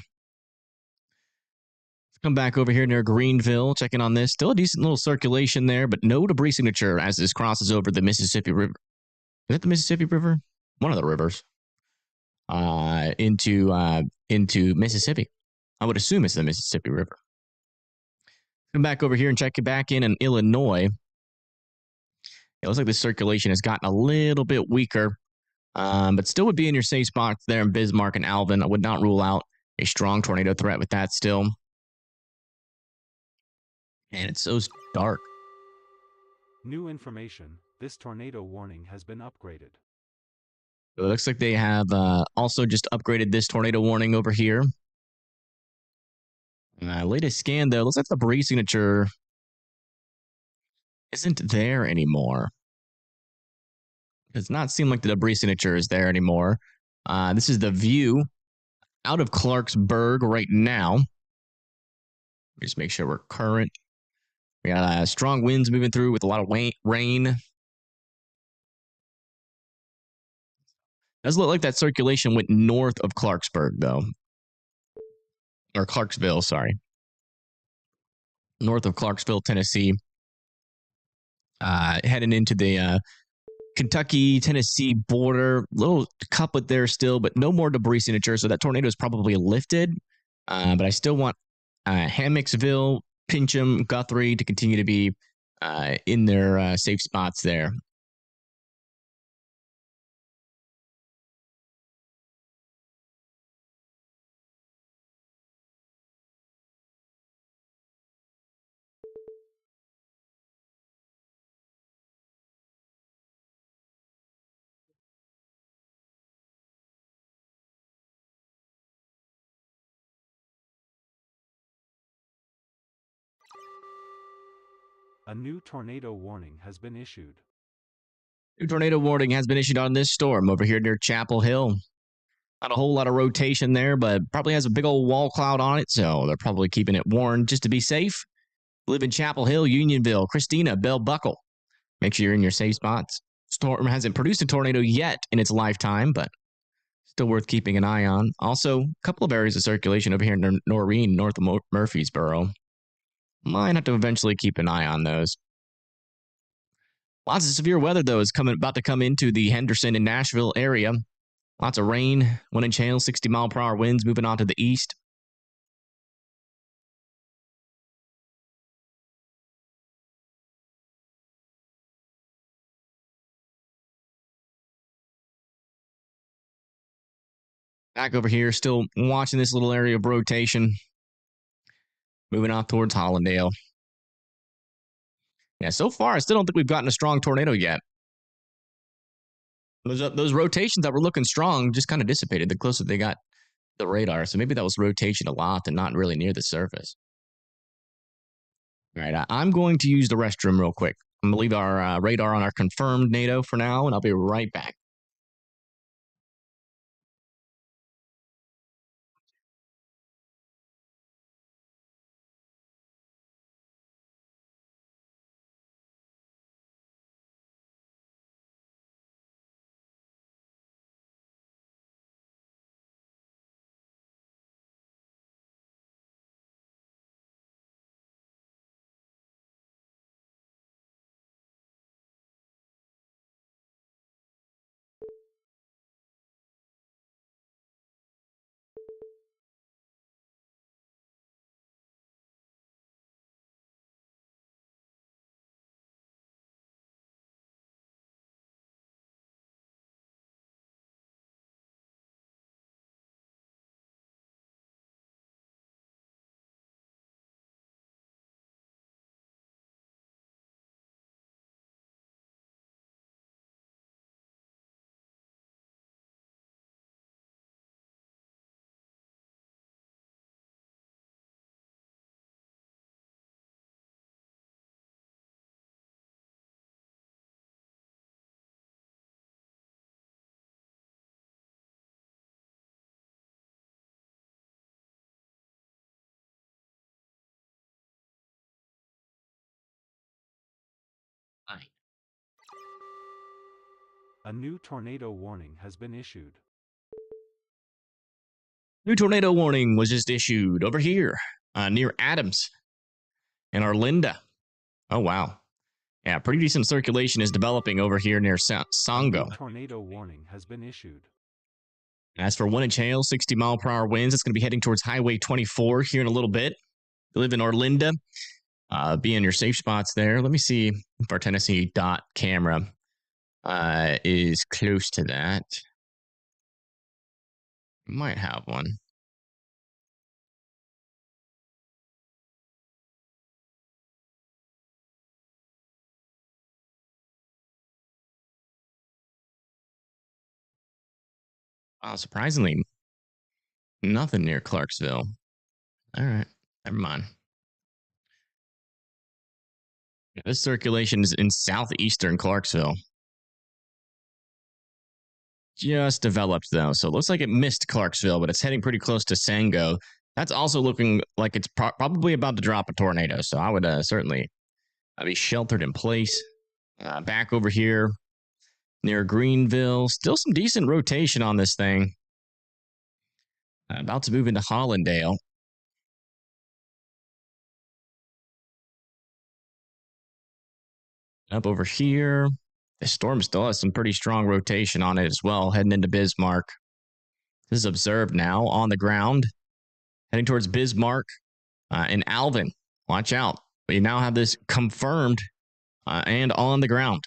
Let's come back over here near Greenville, checking on this. Still a decent little circulation there, but no debris signature as this crosses over the Mississippi River. Is it the Mississippi River? One of the rivers. Into Mississippi. I would assume it's the Mississippi River. Come back over here and check it back in Illinois. It looks like the circulation has gotten a little bit weaker, but still would be in your safe spots there in Bismarck and Alvin. I would not rule out a strong tornado threat with that still. And it's so dark. New information. This tornado warning has been upgraded. So it looks like they have also just upgraded this tornado warning over here. Latest scan, though, looks like the debris signature isn't there anymore. It does not seem like the debris signature is there anymore. This is the view out of Clarksburg right now. Just make sure we're current. We got strong winds moving through with a lot of rain. Does look like that circulation went north of Clarksburg, though. Or Clarksville, sorry. North of Clarksville, Tennessee. Heading into the Kentucky-Tennessee border. Little couplet there still, but no more debris signature, so that tornado is probably lifted. But I still want Hammocksville, Pincham, Guthrie to continue to be in their safe spots there. A new tornado warning has been issued. New tornado warning has been issued on this storm over here near Chapel Hill. Not a whole lot of rotation there, but probably has a big old wall cloud on it, so they're probably keeping it warned just to be safe. Live in Chapel Hill, Unionville, Christina, Bell Buckle. Make sure you're in your safe spots. Storm hasn't produced a tornado yet in its lifetime, but still worth keeping an eye on. Also, a couple of areas of circulation over here in Noreen, north of Murfreesboro. Might have to eventually keep an eye on those. Lots of severe weather, though, is about to come into the Henderson and Nashville area. Lots of rain, 1-inch hail, 60-mile-per-hour winds moving on to the east. Back over here, still watching this little area of rotation. Moving off towards Hollandale. Yeah, so far, I still don't think we've gotten a strong tornado yet. Those rotations that were looking strong just kind of dissipated the closer they got the radar. So maybe that was rotation a lot and not really near the surface. All right, I'm going to use the restroom real quick. I'm going to leave our radar on our confirmed NATO for now, and I'll be right back. A new tornado warning has been issued. New tornado warning was just issued over here near Adams and Arlinda. Oh, wow. Yeah, pretty decent circulation is developing over here near Songo. A new tornado warning has been issued. As for 1-inch hail, 60-mile-per-hour winds, it's going to be heading towards Highway 24 here in a little bit. You live in Arlinda, be in your safe spots there. Let me see if our Tennessee dot camera is close to that. Might have one. Surprisingly, nothing near Clarksville. All right, never mind. This circulation is in southeastern Clarksville. Just developed, though, so it looks like it missed Clarksville, but it's heading pretty close to Sango. That's also looking like it's probably about to drop a tornado, so I would certainly be sheltered in place. Back over here near Greenville, still some decent rotation on this thing. About to move into Hollandale. Up over here, the storm still has some pretty strong rotation on it as well, heading into Bismarck. This is observed now on the ground, heading towards Bismarck and Alvin. Watch out. We now have this confirmed and on the ground.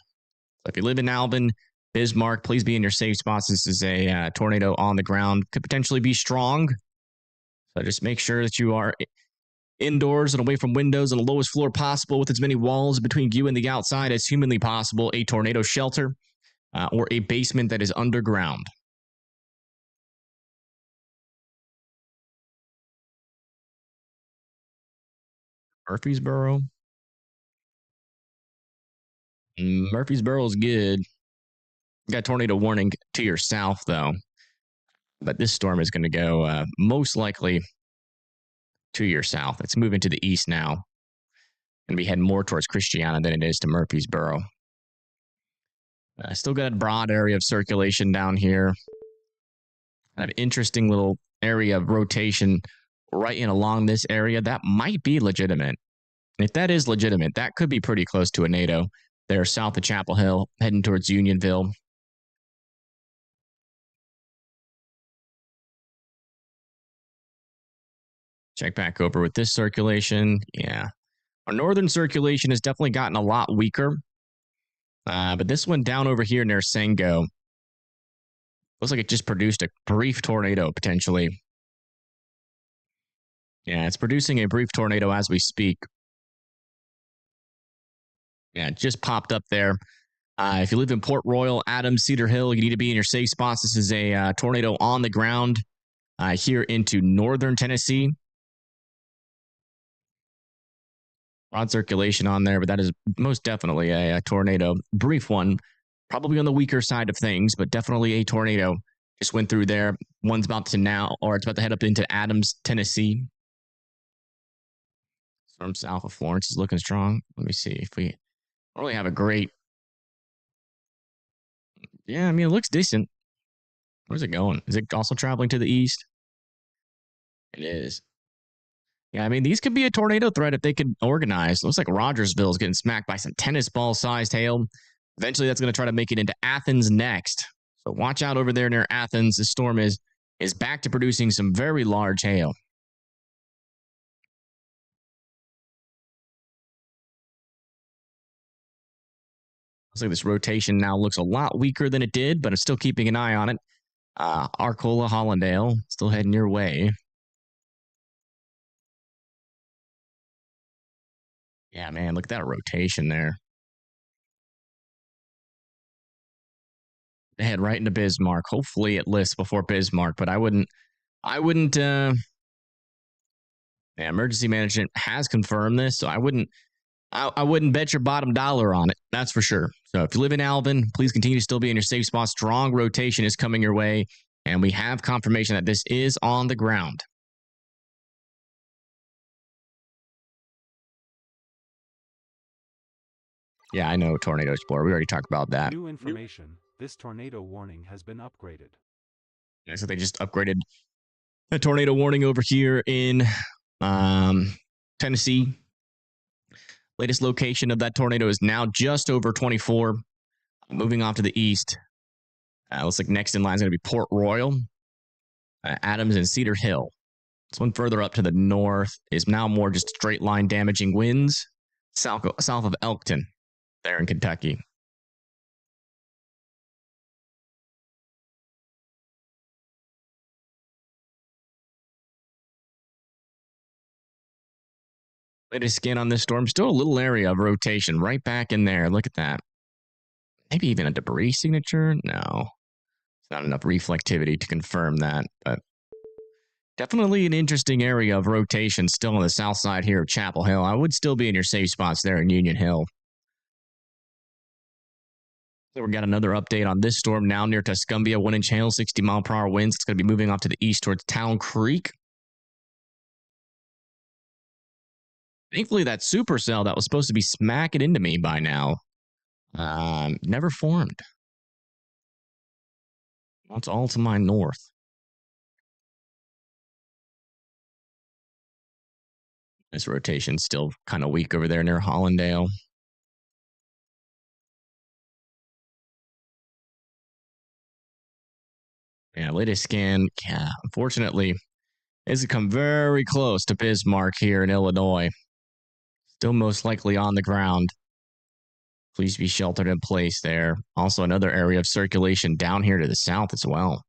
So if you live in Alvin, Bismarck, please be in your safe spots. This is a tornado on the ground. Could potentially be strong. So just make sure that you are indoors and away from windows on the lowest floor possible with as many walls between you and the outside as humanly possible. A tornado shelter or a basement that is underground. Murfreesboro. Murfreesboro is good. Got tornado warning to your south, though. But this storm is going to go most likely to your south. It's moving to the east now. Going to be heading more towards Christiana than it is to Murfreesboro. Still got a broad area of circulation down here. Kind of interesting little area of rotation right in along this area. That might be legitimate. If that is legitimate, that could be pretty close to a NATO. They're south of Chapel Hill, heading towards Unionville. Check back over with this circulation. Yeah. Our northern circulation has definitely gotten a lot weaker. But this one down over here near Sango looks like it just produced a brief tornado, potentially. Yeah, it's producing a brief tornado as we speak. Yeah, it just popped up there. If you live in Port Royal, Adams, Cedar Hill, you need to be in your safe spots. This is a tornado on the ground here into northern Tennessee. Broad circulation on there, but that is most definitely a tornado. Brief one, probably on the weaker side of things, but definitely a tornado. Just went through there. One's about to now, or it's about to head up into Adams, Tennessee. Storm south of Florence is looking strong. Let me see if we don't really have a great. Yeah, I mean, it looks decent. Where's it going? Is it also traveling to the east? It is. Yeah, I mean, these could be a tornado threat if they can organize. Looks like Rogersville is getting smacked by some tennis ball-sized hail. Eventually, that's going to try to make it into Athens next. So watch out over there near Athens. The storm is back to producing some very large hail. Looks like this rotation now looks a lot weaker than it did, but I'm still keeping an eye on it. Arcola, Hollandale, still heading your way. Yeah, man, look at that rotation there. They head right into Bismarck. Hopefully it lifts before Bismarck, but I wouldn't yeah, emergency management has confirmed this, so I wouldn't bet your bottom dollar on it. That's for sure. So if you live in Alvin, please continue to still be in your safe spot. Strong rotation is coming your way, and we have confirmation that this is on the ground. Yeah, I know Tornado Explorer. We already talked about that. New information. This tornado warning has been upgraded. Yeah, so they just upgraded the tornado warning over here in Tennessee. Latest location of that tornado is now just over 24. Moving off to the east. Looks like next in line is going to be Port Royal, Adams, and Cedar Hill. This one further up to the north is now more just straight line damaging winds south of Elkton, there in Kentucky. Latest scan on this storm, still a little area of rotation right back in there. Look at that. Maybe even a debris signature? No. It's not enough reflectivity to confirm that, but definitely an interesting area of rotation still on the south side here of Chapel Hill. I would still be in your safe spots there in Union Hill. So we got another update on this storm now near Tuscumbia. 1-inch hail, 60-mile-per-hour winds. It's going to be moving off to the east towards Town Creek. Thankfully, that supercell that was supposed to be smacking into me by now never formed. It's all to my north. This rotation's still kind of weak over there near Hollandale. Yeah, latest scan, yeah, unfortunately, has come very close to Bismarck here in Illinois. Still most likely on the ground. Please be sheltered in place there. Also another area of circulation down here to the south as well.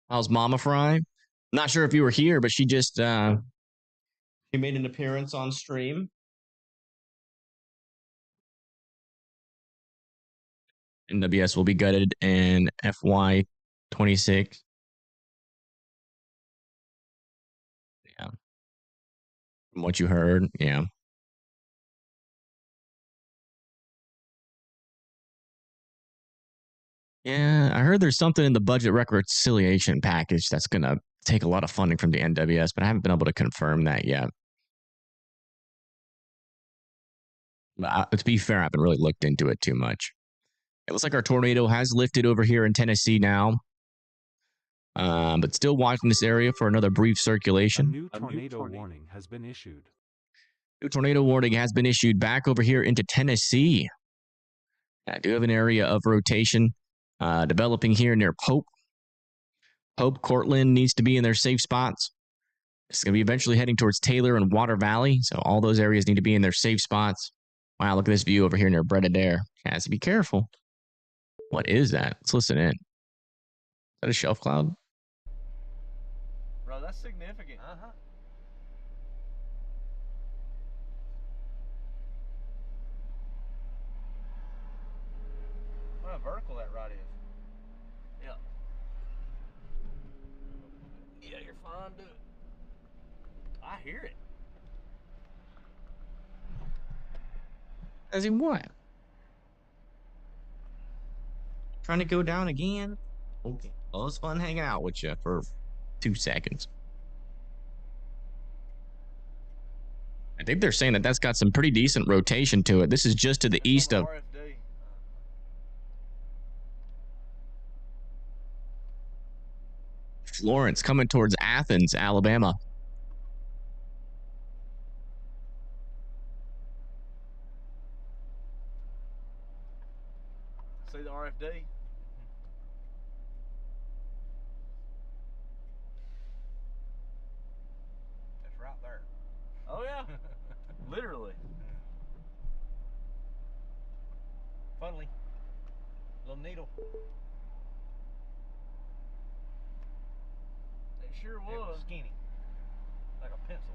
How's Mama Fry? Not sure if you were here, but she just she made an appearance on stream. NWS will be gutted in FY26. Yeah. From what you heard, yeah. Yeah, I heard there's something in the budget reconciliation package that's going to take a lot of funding from the NWS, but I haven't been able to confirm that yet. To be fair, I haven't really looked into it too much. It looks like our tornado has lifted over here in Tennessee now, but still watching this area for another brief circulation. A new tornado warning has been issued. New tornado warning has been issued back over here into Tennessee. I do have an area of rotation developing here near Pope. Cortland needs to be in their safe spots. It's going to be eventually heading towards Taylor and Water Valley, so all those areas need to be in their safe spots. Wow, look at this view over here near Brededare. Has to be careful. What is that? Let's listen in. Is that a shelf cloud? Bro, that's significant. Uh-huh. What a vertical that rod is. Yeah. Yeah, you're fine, dude. I hear it. As in what? Trying to go down again? Okay. Well, it was fun hanging out with you for 2 seconds. I think they're saying that that's got some pretty decent rotation to it. This is just to the east of Florence, coming towards Athens, Alabama. See the RFD? That's right there. Oh yeah. Literally. Funnily. Little needle. It sure It was. was skinny. Like a pencil.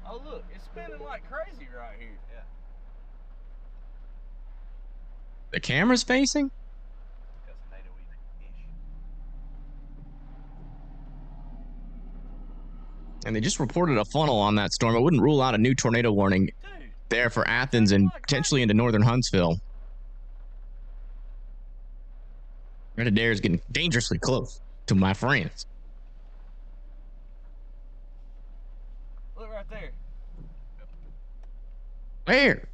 Oh look, it's spinning like crazy right here. Yeah. The camera's facing? That's NATO-ish. And they just reported a funnel on that storm. I wouldn't rule out a new tornado warning there for Athens and potentially into northern Huntsville. Brededare is getting dangerously close to my friends. Look right there. Where?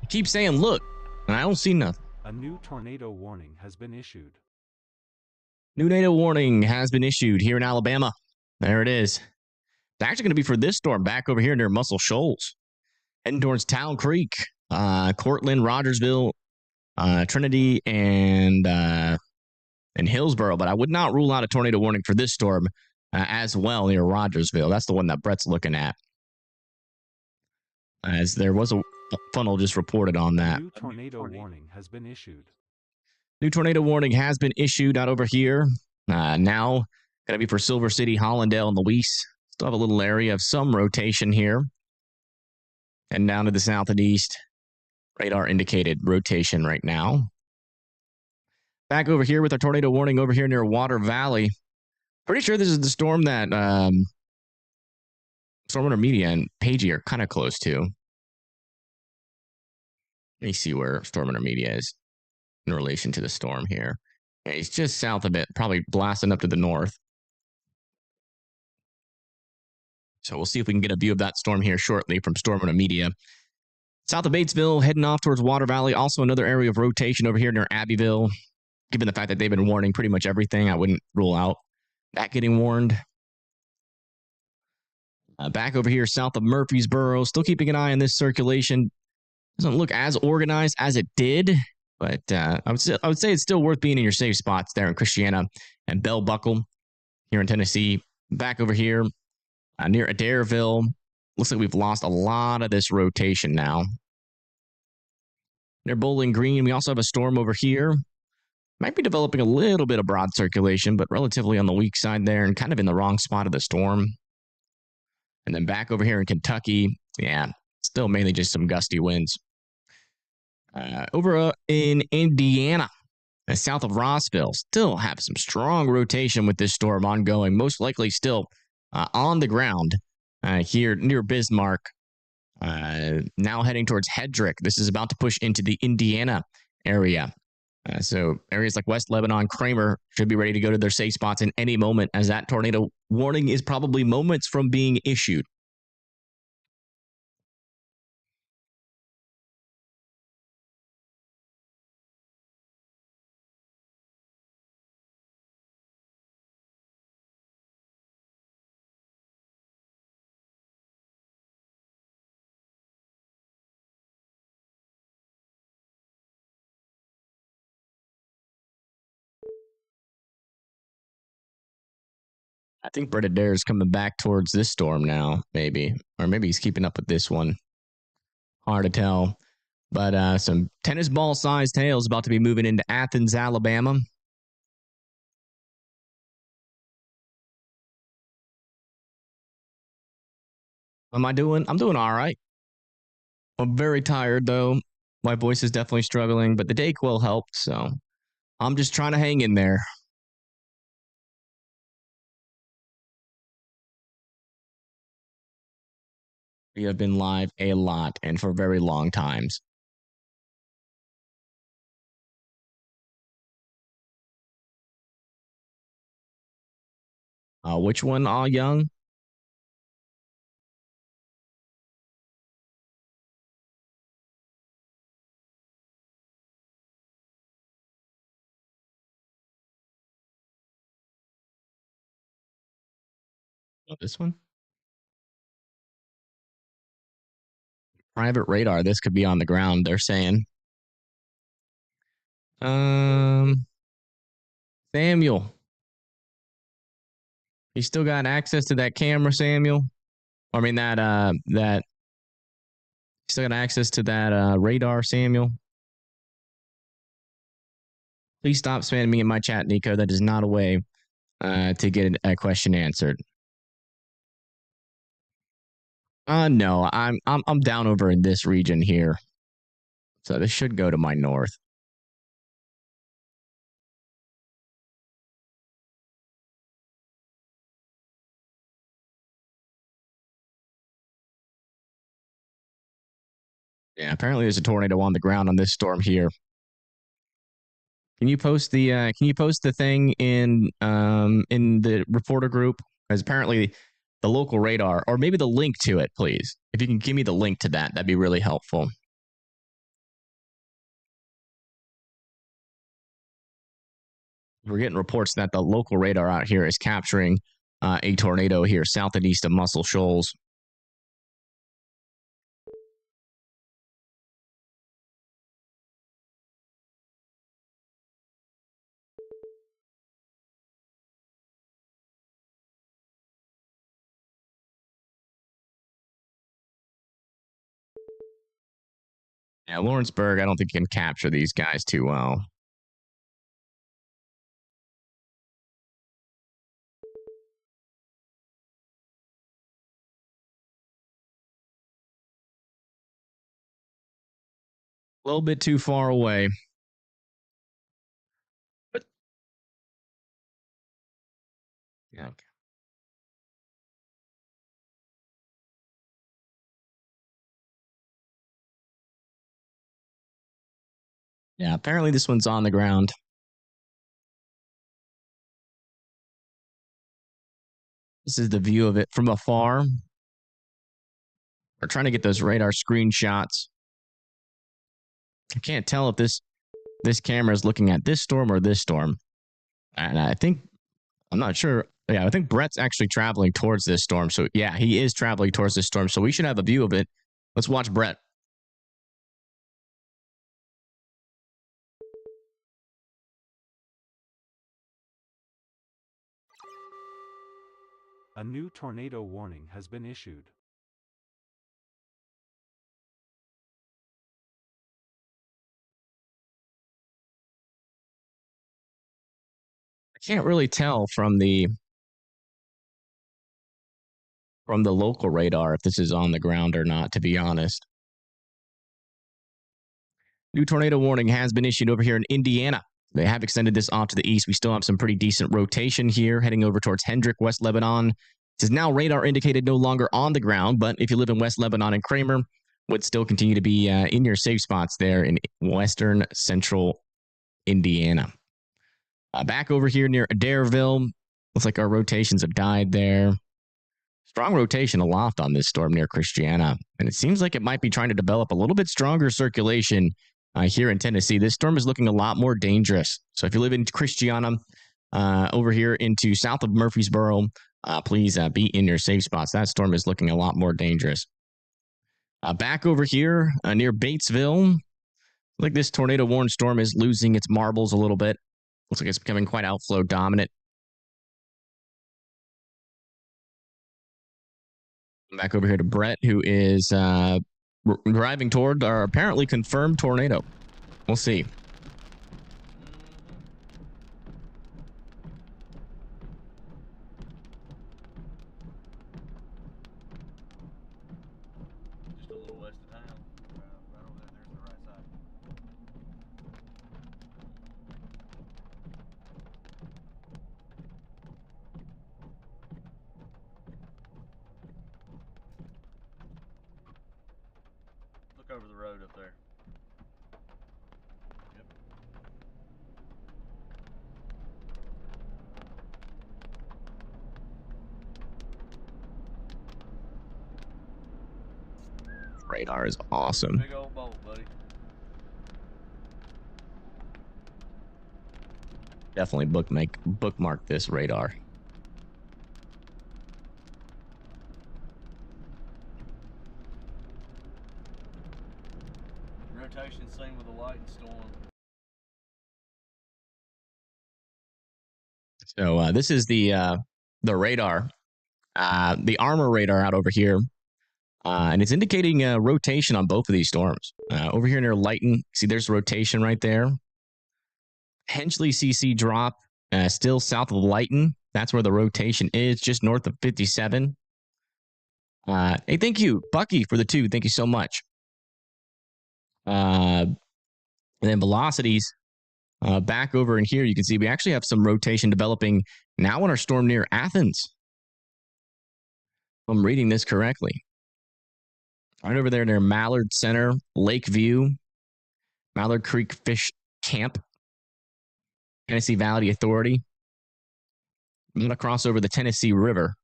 You keep saying look, and I don't see nothing. A new tornado warning has been issued. New tornado warning has been issued here in Alabama. There it is. It's actually going to be for this storm back over here near Muscle Shoals, heading towards Town Creek, Cortland, Rogersville, Trinity, and Hillsboro. But I would not rule out a tornado warning for this storm as well near Rogersville. That's the one that Brett's looking at, as there was a funnel just reported on that. A new tornado warning has been issued. New tornado warning has been issued out over here. Now going to be for Silver City, Hollandale, and Luis. Still have a little area of some rotation here. And down to the south and east. Radar indicated rotation right now. Back over here with our tornado warning over here near Water Valley. Pretty sure this is the storm that Storm Intermedia and Pagey are kind of close to. Let me see where Storm Intermedia is in relation to the storm here. Yeah, he's just south of it, probably blasting up to the north. So we'll see if we can get a view of that storm here shortly from Storm Intermedia. South of Batesville, heading off towards Water Valley. Also another area of rotation over here near Abbeville. Given the fact that they've been warning pretty much everything, I wouldn't rule out that getting warned. Back over here south of Murfreesboro, still keeping an eye on this circulation. Doesn't look as organized as it did, but I would say it's still worth being in your safe spots there in Christiana and Bell Buckle here in Tennessee. Back over here near Adairville. Looks like we've lost a lot of this rotation now. Near Bowling Green, we also have a storm over here. Might be developing a little bit of broad circulation, but relatively on the weak side there and kind of in the wrong spot of the storm. And then back over here in Kentucky, yeah, still mainly just some gusty winds. Over in Indiana, south of Rossville, still have some strong rotation with this storm ongoing, most likely still on the ground here near Bismarck. Now heading towards Hedrick. This is about to push into the Indiana area. So areas like West Lebanon, Kramer should be ready to go to their safe spots in any moment, as that tornado warning is probably moments from being issued. I think Brett Adair is coming back towards this storm now, maybe. Or maybe he's keeping up with this one. Hard to tell. But some tennis ball-sized hail is about to be moving into Athens, Alabama. How am I doing? I'm doing all right. I'm very tired, though. My voice is definitely struggling, but the Dayquil helped, so I'm just trying to hang in there. We have been live a lot and for very long times. Which one, all young? Oh, this one? Private radar. This could be on the ground, they're saying. Samuel. You still got access to that camera, Samuel? I mean, that you still got access to that radar, Samuel? Please stop spamming me in my chat, Nico. That is not a way to get a question answered. No, I'm down over in this region here. So this should go to my north. Yeah, apparently there's a tornado on the ground on this storm here. Can you post the thing in the reporter group? Because apparently the local radar, or maybe the link to it, please. If you can give me the link to that, that'd be really helpful. We're getting reports that the local radar out here is capturing a tornado here south and east of Muscle Shoals. Yeah, Lawrenceburg, I don't think can capture these guys too well. A little bit too far away. But yeah. Yeah, apparently this one's on the ground. This is the view of it from afar. We're trying to get those radar screenshots. I can't tell if this camera is looking at this storm or this storm. And I'm not sure. Yeah, I think Brett's actually traveling towards this storm. So yeah, he is traveling towards this storm. So we should have a view of it. Let's watch Brett. A new tornado warning has been issued. I can't really tell from the local radar if this is on the ground or not, to be honest. New tornado warning has been issued over here in Indiana. They have extended this off to the east. We still have some pretty decent rotation here, heading over towards Hendrick, West Lebanon. This is now radar indicated, no longer on the ground, but if you live in West Lebanon and Kramer, would still continue to be in your safe spots there in western central Indiana. Back over here near Adairville, looks like our rotations have died there. Strong rotation aloft on this storm near Christiana, and it seems like it might be trying to develop a little bit stronger circulation here in Tennessee. This storm is looking a lot more dangerous. So if you live in Christiana, over here into south of Murfreesboro, please be in your safe spots. That storm is looking a lot more dangerous. Back over here near Batesville, like this tornado warned storm is losing its marbles a little bit. Looks like it's becoming quite outflow dominant. Back over here to Brett, who is driving toward our apparently confirmed tornado. We'll see. Just a little west of town. Right over there. There's the right side. Look over the road up there. Yep. Radar is awesome. Big old bolt, buddy. Definitely bookmark this radar. Rotation same with a light and storm. So this is the radar, the armor radar out over here. And it's indicating rotation on both of these storms. Over here near Lighton, see there's rotation right there. Hensley CC drop, still south of Lighton. That's where the rotation is, just north of 57. Hey, thank you, Bucky, for the 2. Thank you so much. And then velocities, back over in here, you can see we actually have some rotation developing now on our storm near Athens. If I'm reading this correctly. Right over there near Mallard Center, Lakeview, Mallard Creek Fish Camp. Tennessee Valley Authority. I'm going to cross over the Tennessee River.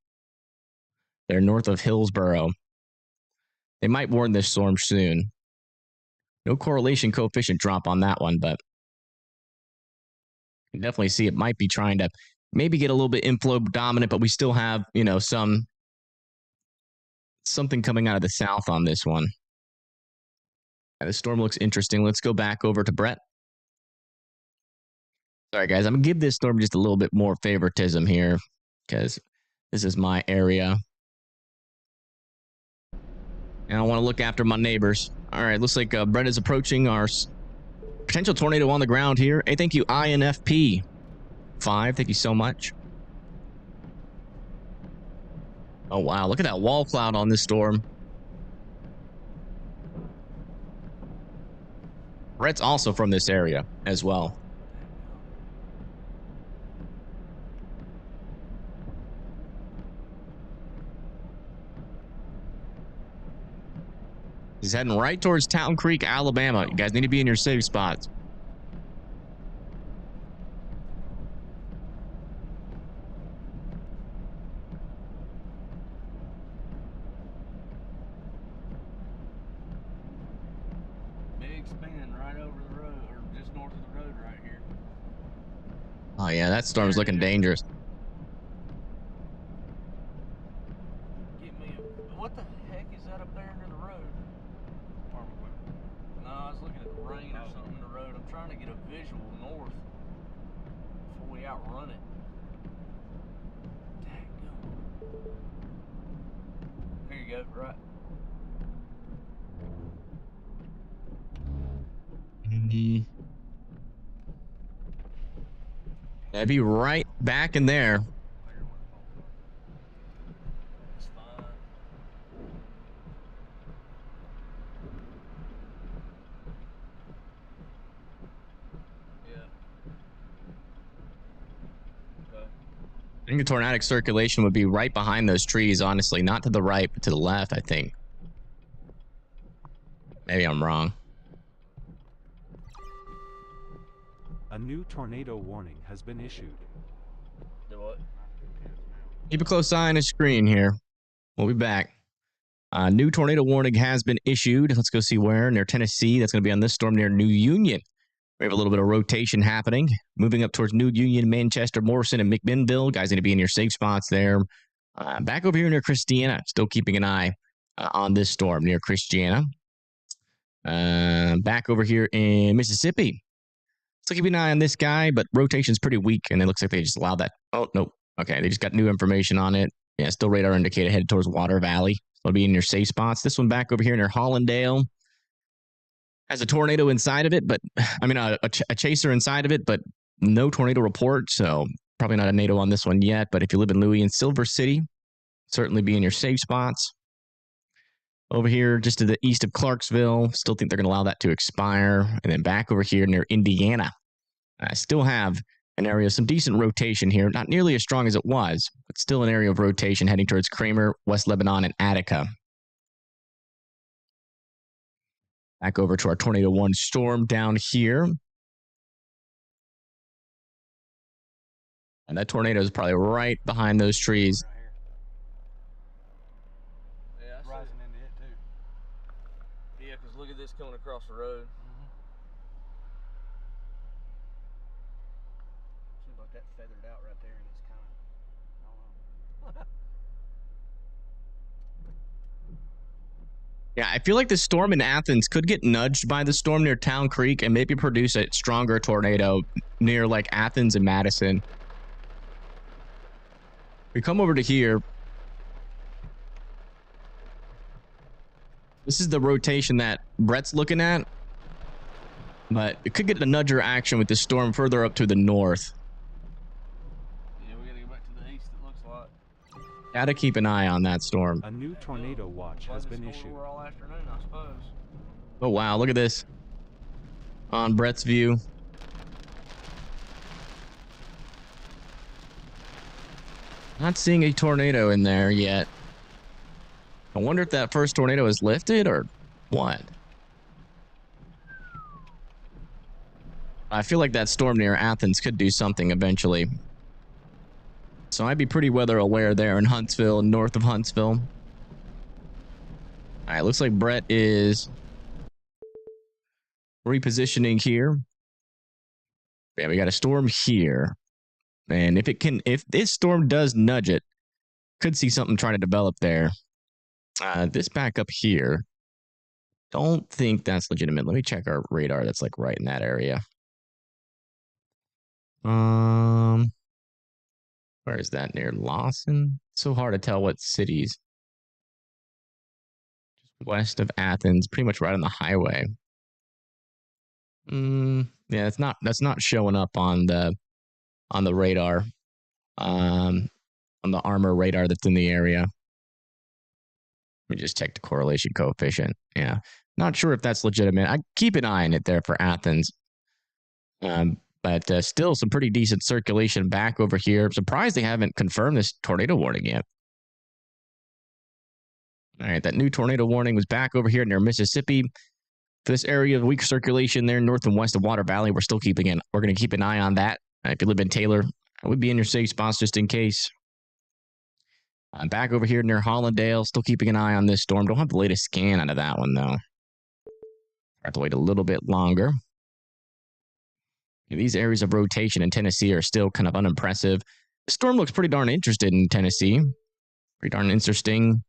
They're north of Hillsboro. They might warn this storm soon. No correlation coefficient drop on that one, but you can definitely see it might be trying to maybe get a little bit inflow dominant, but we still have, you know, something coming out of the south on this one. Yeah, the storm looks interesting. Let's go back over to Brett. Sorry, guys. I'm going to give this storm just a little bit more favoritism here because this is my area. And I want to look after my neighbors. All right, looks like Brett is approaching our potential tornado on the ground here. Hey, thank you, INFP 5. Thank you so much. Oh, wow. Look at that wall cloud on this storm. Brett's also from this area as well. He's heading right towards Town Creek, Alabama. You guys need to be in your safe spots. Big spin right over the road, or just north of the road right here. Oh, yeah, that storm's looking dangerous. Get me a, what the heck is that up there under the road? No, I was looking at the rain or something in the road. I'm trying to get a visual north before we outrun it. Dadgum. There you go, right. That'd be right back in there. It's fine. Yeah. Okay. I think the tornadic circulation would be right behind those trees, honestly. Not to the right, but to the left, I think. Maybe I'm wrong. A new tornado warning has been issued. Do what? Keep a close eye on the screen here. We'll be back. New tornado warning has been issued. Let's go see where. Near Tennessee. That's going to be on this storm near New Union. We have a little bit of rotation happening. Moving up towards New Union, Manchester, Morrison, and McMinnville. Guys need to be in your safe spots there. Back over here near Christiana. Still keeping an eye on this storm near Christiana. Back over here in Mississippi. So keep an eye on this guy, but rotation's pretty weak, and it looks like they just allowed that. Oh, nope. Okay, they just got new information on it. Yeah, still radar indicator headed towards Water Valley. So it'll be in your safe spots. This one back over here near Hollandale has a tornado inside of it, but I mean a chaser inside of it, but no tornado report. So probably not a NATO on this one yet. But if you live in Louis and Silver City, certainly be in your safe spots. Over here, just to the east of Clarksville, still think they're going to allow that to expire. And then back over here near Indiana, I still have an area of some decent rotation here. Not nearly as strong as it was, but still an area of rotation heading towards Kramer, West Lebanon, and Attica. Back over to our Tornado 1 storm down here. And that tornado is probably right behind those trees. Yeah, rising into it too. Yeah, because look at this coming across the road. Seems like that feathered out right there, and it's kind of, I don't know. Yeah, I feel like the storm in Athens could get nudged by the storm near Town Creek and maybe produce a stronger tornado near like Athens and Madison. We come over to here. This is the rotation that Brett's looking at, but it could get a nudger action with the storm further up to the north. Yeah, we gotta go back to the east, it looks like. Gotta keep an eye on that storm. A new tornado watch has been issued. All afternoon, I suppose. Oh, wow. Look at this on Brett's view. Not seeing a tornado in there yet. I wonder if that first tornado is lifted or what. I feel like that storm near Athens could do something eventually. So I'd be pretty weather aware there in Huntsville, north of Huntsville. All right, looks like Brett is repositioning here. Yeah, we got a storm here. And if this storm does nudge it, could see something trying to develop there. This back up here, don't think that's legitimate. Let me check our radar that's like right in that area. Where is that, near Lawson? So hard to tell what cities. Just west of Athens, pretty much right on the highway. Yeah, that's not showing up on the radar. On the armor radar that's in the area. Let me just check the correlation coefficient. Yeah, not sure if that's legitimate. I keep an eye on it there for Athens. But still some pretty decent circulation back over here. I'm surprised they haven't confirmed this tornado warning yet. All right, that new tornado warning was back over here near Mississippi. For this area of weak circulation there north and west of Water Valley, we're going to keep an eye on that. If you live in Taylor, I would be in your safe spots just in case. Back over here near Hollandale, still keeping an eye on this storm. Don't have the latest scan out of that one, though. Have to wait a little bit longer. These areas of rotation in Tennessee are still kind of unimpressive. The storm looks pretty darn interested in Tennessee. Pretty darn interesting.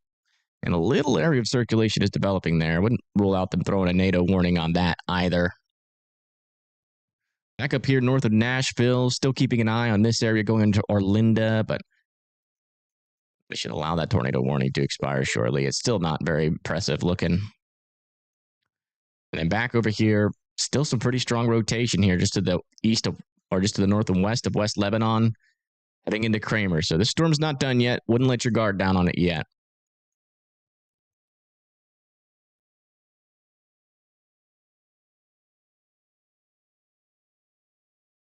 And a little area of circulation is developing there. I wouldn't rule out them throwing a NATO warning on that either. Back up here north of Nashville, still keeping an eye on this area going into Orlinda, but we should allow that tornado warning to expire shortly. It's still not very impressive looking. And then back over here, still some pretty strong rotation here just to the east of, or just to the north and west of West Lebanon, heading into Kramer. So this storm's not done yet. Wouldn't let your guard down on it yet.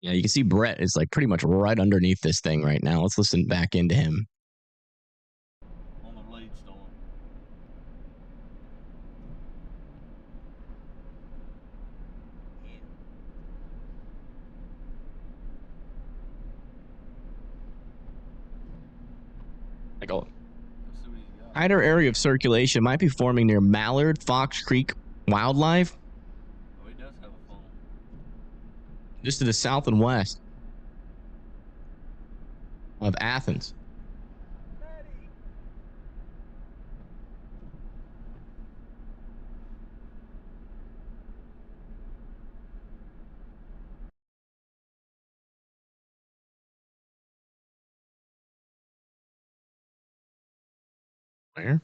Yeah, you can see Brett is like pretty much right underneath this thing right now. Let's listen back into him. On the lead storm. Like a tighter area of circulation might be forming near Mallard, Fox Creek Wildlife. Oh, he does have a phone. Just to the south and west of Athens. Where?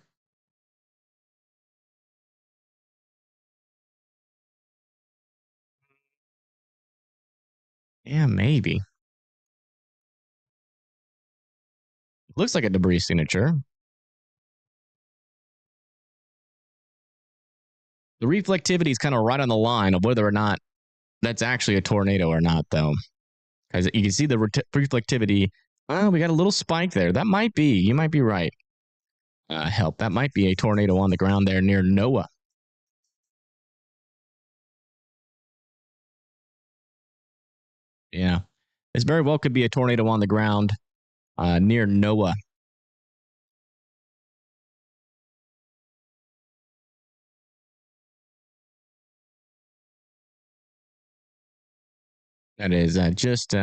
Yeah, maybe. Looks like a debris signature. The reflectivity is kind of right on the line of whether or not that's actually a tornado or not, though. Because you can see the reflectivity. Oh, we got a little spike there. That might be. You might be right. Help. That might be a tornado on the ground there near Noah. Yeah. This very well could be a tornado on the ground near Noah. That is just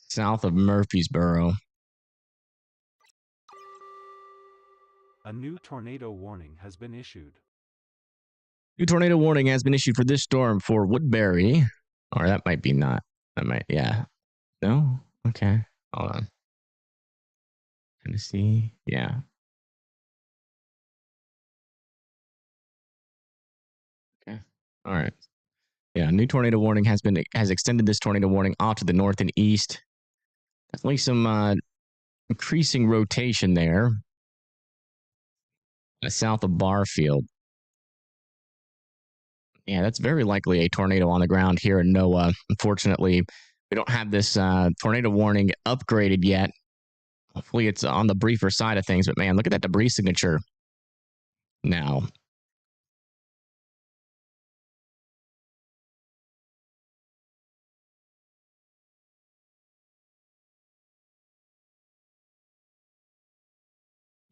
south of Murfreesboro. A new tornado warning has been issued. New tornado warning has been issued for this storm for Woodbury. Or that might be not. That might, yeah. No? Okay. Hold on. Tennessee. Yeah. Okay. All right. Yeah, new tornado warning has extended this tornado warning off to the north and east. Definitely some increasing rotation there. South of Barfield. Yeah, that's very likely a tornado on the ground here in Noah. Unfortunately, we don't have this tornado warning upgraded yet. Hopefully it's on the briefer side of things. But man, look at that debris signature now.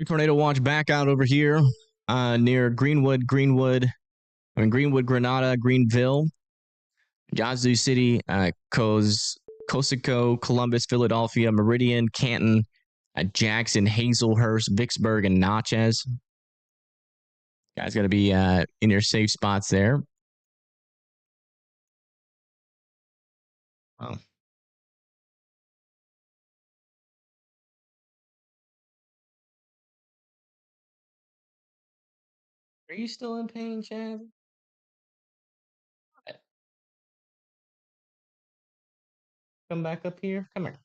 Tornado watch back out over here near Greenwood, Granada, Greenville, Yazoo City, Cosico, Columbus, Philadelphia, Meridian, Canton, Jackson, Hazelhurst, Vicksburg, and Natchez. Guys got to be in your safe spots there. Oh. Are you still in pain, Chad? Come back up here. Come here.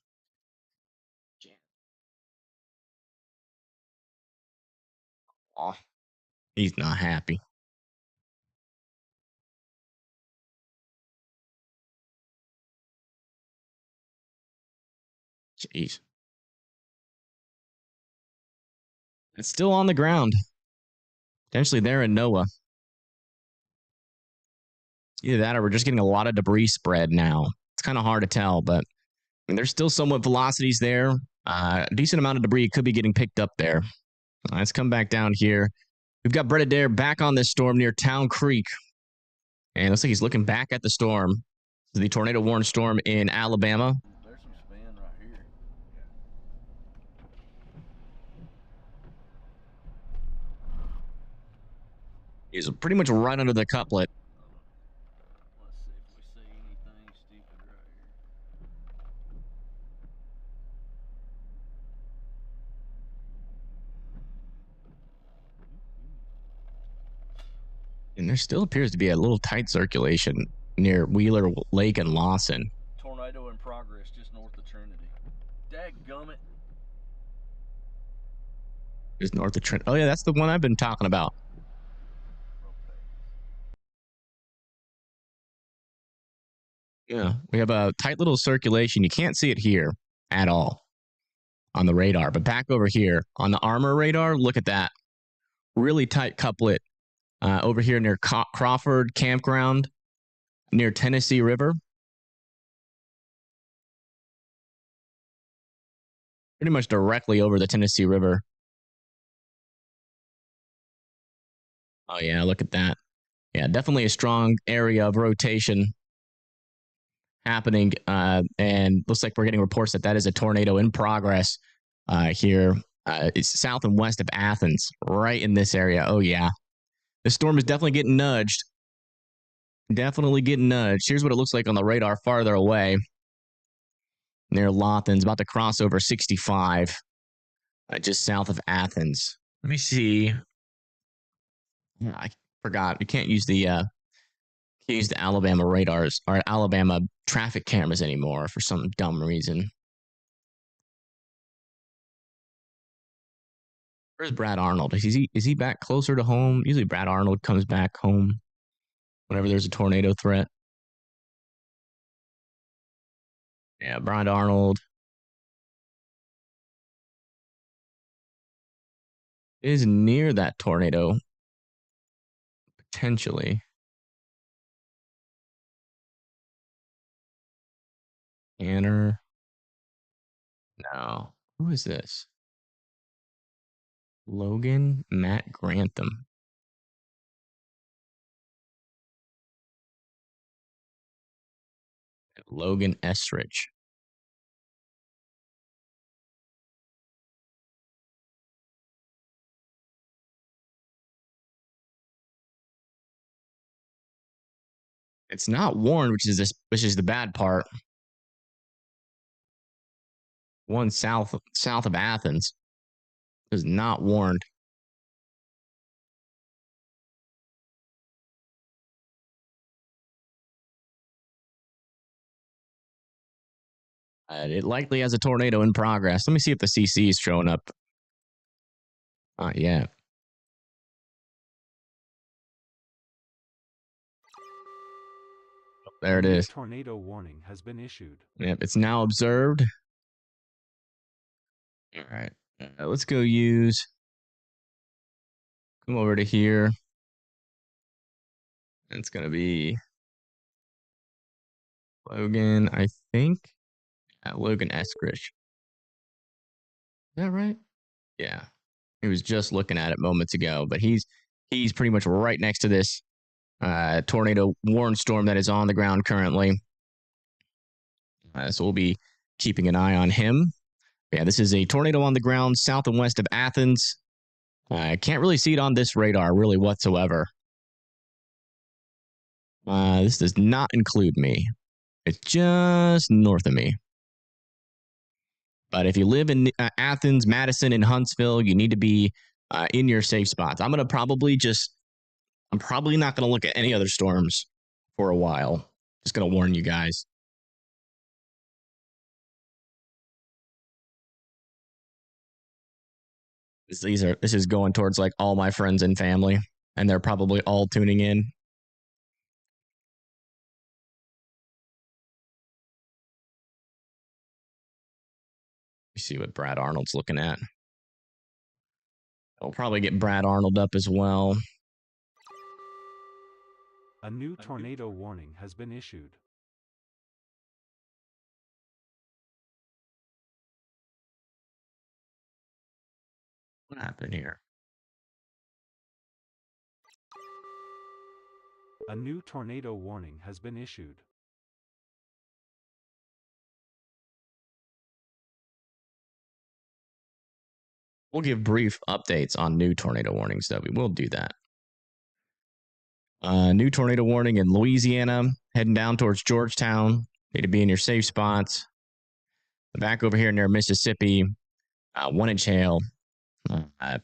Oh, he's not happy. Jeez. It's still on the ground. Potentially there in Noah. Either that or we're just getting a lot of debris spread now. It's kind of hard to tell, but I mean, there's still somewhat velocities there. A decent amount of debris could be getting picked up there. Let's come back down here. We've got Brett Adair back on this storm near Town Creek. And it looks like he's looking back at the storm. The tornado warned storm in Alabama. There's some spin right here. He's pretty much right under the couplet. Let's see if we see anything stupid right here. And there still appears to be a little tight circulation near Wheeler Lake and Lawson. Tornado in progress just north of Trinity. Dadgummit. Just north of Trinity. Oh, yeah, that's the one I've been talking about. Yeah, we have a tight little circulation. You can't see it here at all on the radar. But back over here on the Armor radar, look at that. Really tight couplet over here near Crawford Campground, near Tennessee River. Pretty much directly over the Tennessee River. Oh, yeah, look at that. Yeah, definitely a strong area of rotation happening. And looks like we're getting reports that is a tornado in progress here. It's south and west of Athens, right in this area. Oh, yeah. The storm is definitely getting nudged. Definitely getting nudged. Here's what it looks like on the radar farther away. Near Lawton's, about to cross over 65, just south of Athens. Let me see. I forgot. You can't use the Alabama radars or Alabama traffic cameras anymore for some dumb reason. Where's Brad Arnold? Is he back closer to home? Usually Brad Arnold comes back home whenever there's a tornado threat. Yeah, Brad Arnold is near that tornado, potentially. Anner. No. Who is this? Logan Matt Grantham. Logan Estridge. It's not warned, which is the bad part. One south of Athens is not warned. It likely has a tornado in progress. Let me see if the CC is showing up. Yeah. There it is. Tornado warning has been issued. Yep, it's now observed. All right. Let's go come over to here. It's going to be Logan, I think. Logan Eskridge. Is that right? Yeah. He was just looking at it moments ago, but he's pretty much right next to this tornado warning storm that is on the ground currently. So we'll be keeping an eye on him. Yeah, this is a tornado on the ground south and west of Athens. I can't really see it on this radar really whatsoever. This does not include me. It's just north of me. But if you live in Athens, Madison, and Huntsville, you need to be in your safe spots. I'm probably not going to look at any other storms for a while. Just going to warn you guys. This is going towards like all my friends and family, and they're probably all tuning in. You see what Brad Arnold's looking at. I'll probably get Brad Arnold up as well. A new tornado warning has been issued. What happened here? A new tornado warning has been issued. We'll give brief updates on new tornado warnings, though. We will do that. New tornado warning in Louisiana, heading down towards Georgetown. Need to be in your safe spots. Back over here near Mississippi, 1 inch hail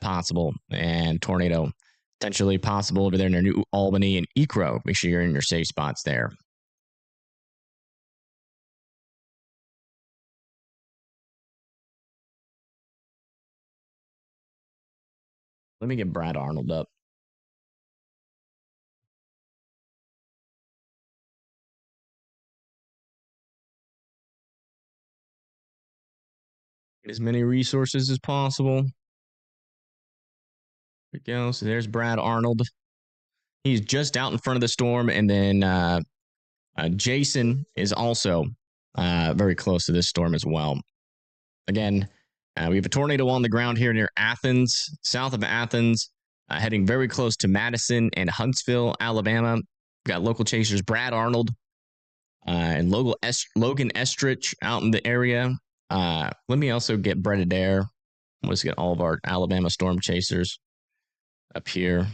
possible, and tornado potentially possible over there near New Albany and Ecro. Make sure you're in your safe spots there. Let me get Brad Arnold up. Get as many resources as possible. There we go. So there's Brad Arnold. He's just out in front of the storm, and then Jason is also very close to this storm as well. Again, we have a tornado on the ground here near Athens, south of Athens, heading very close to Madison and Huntsville, Alabama. We've got local chasers Brad Arnold and Logan Estrich out in the area. Let me also get Brett Adair. Let's get all of our Alabama storm chasers up here.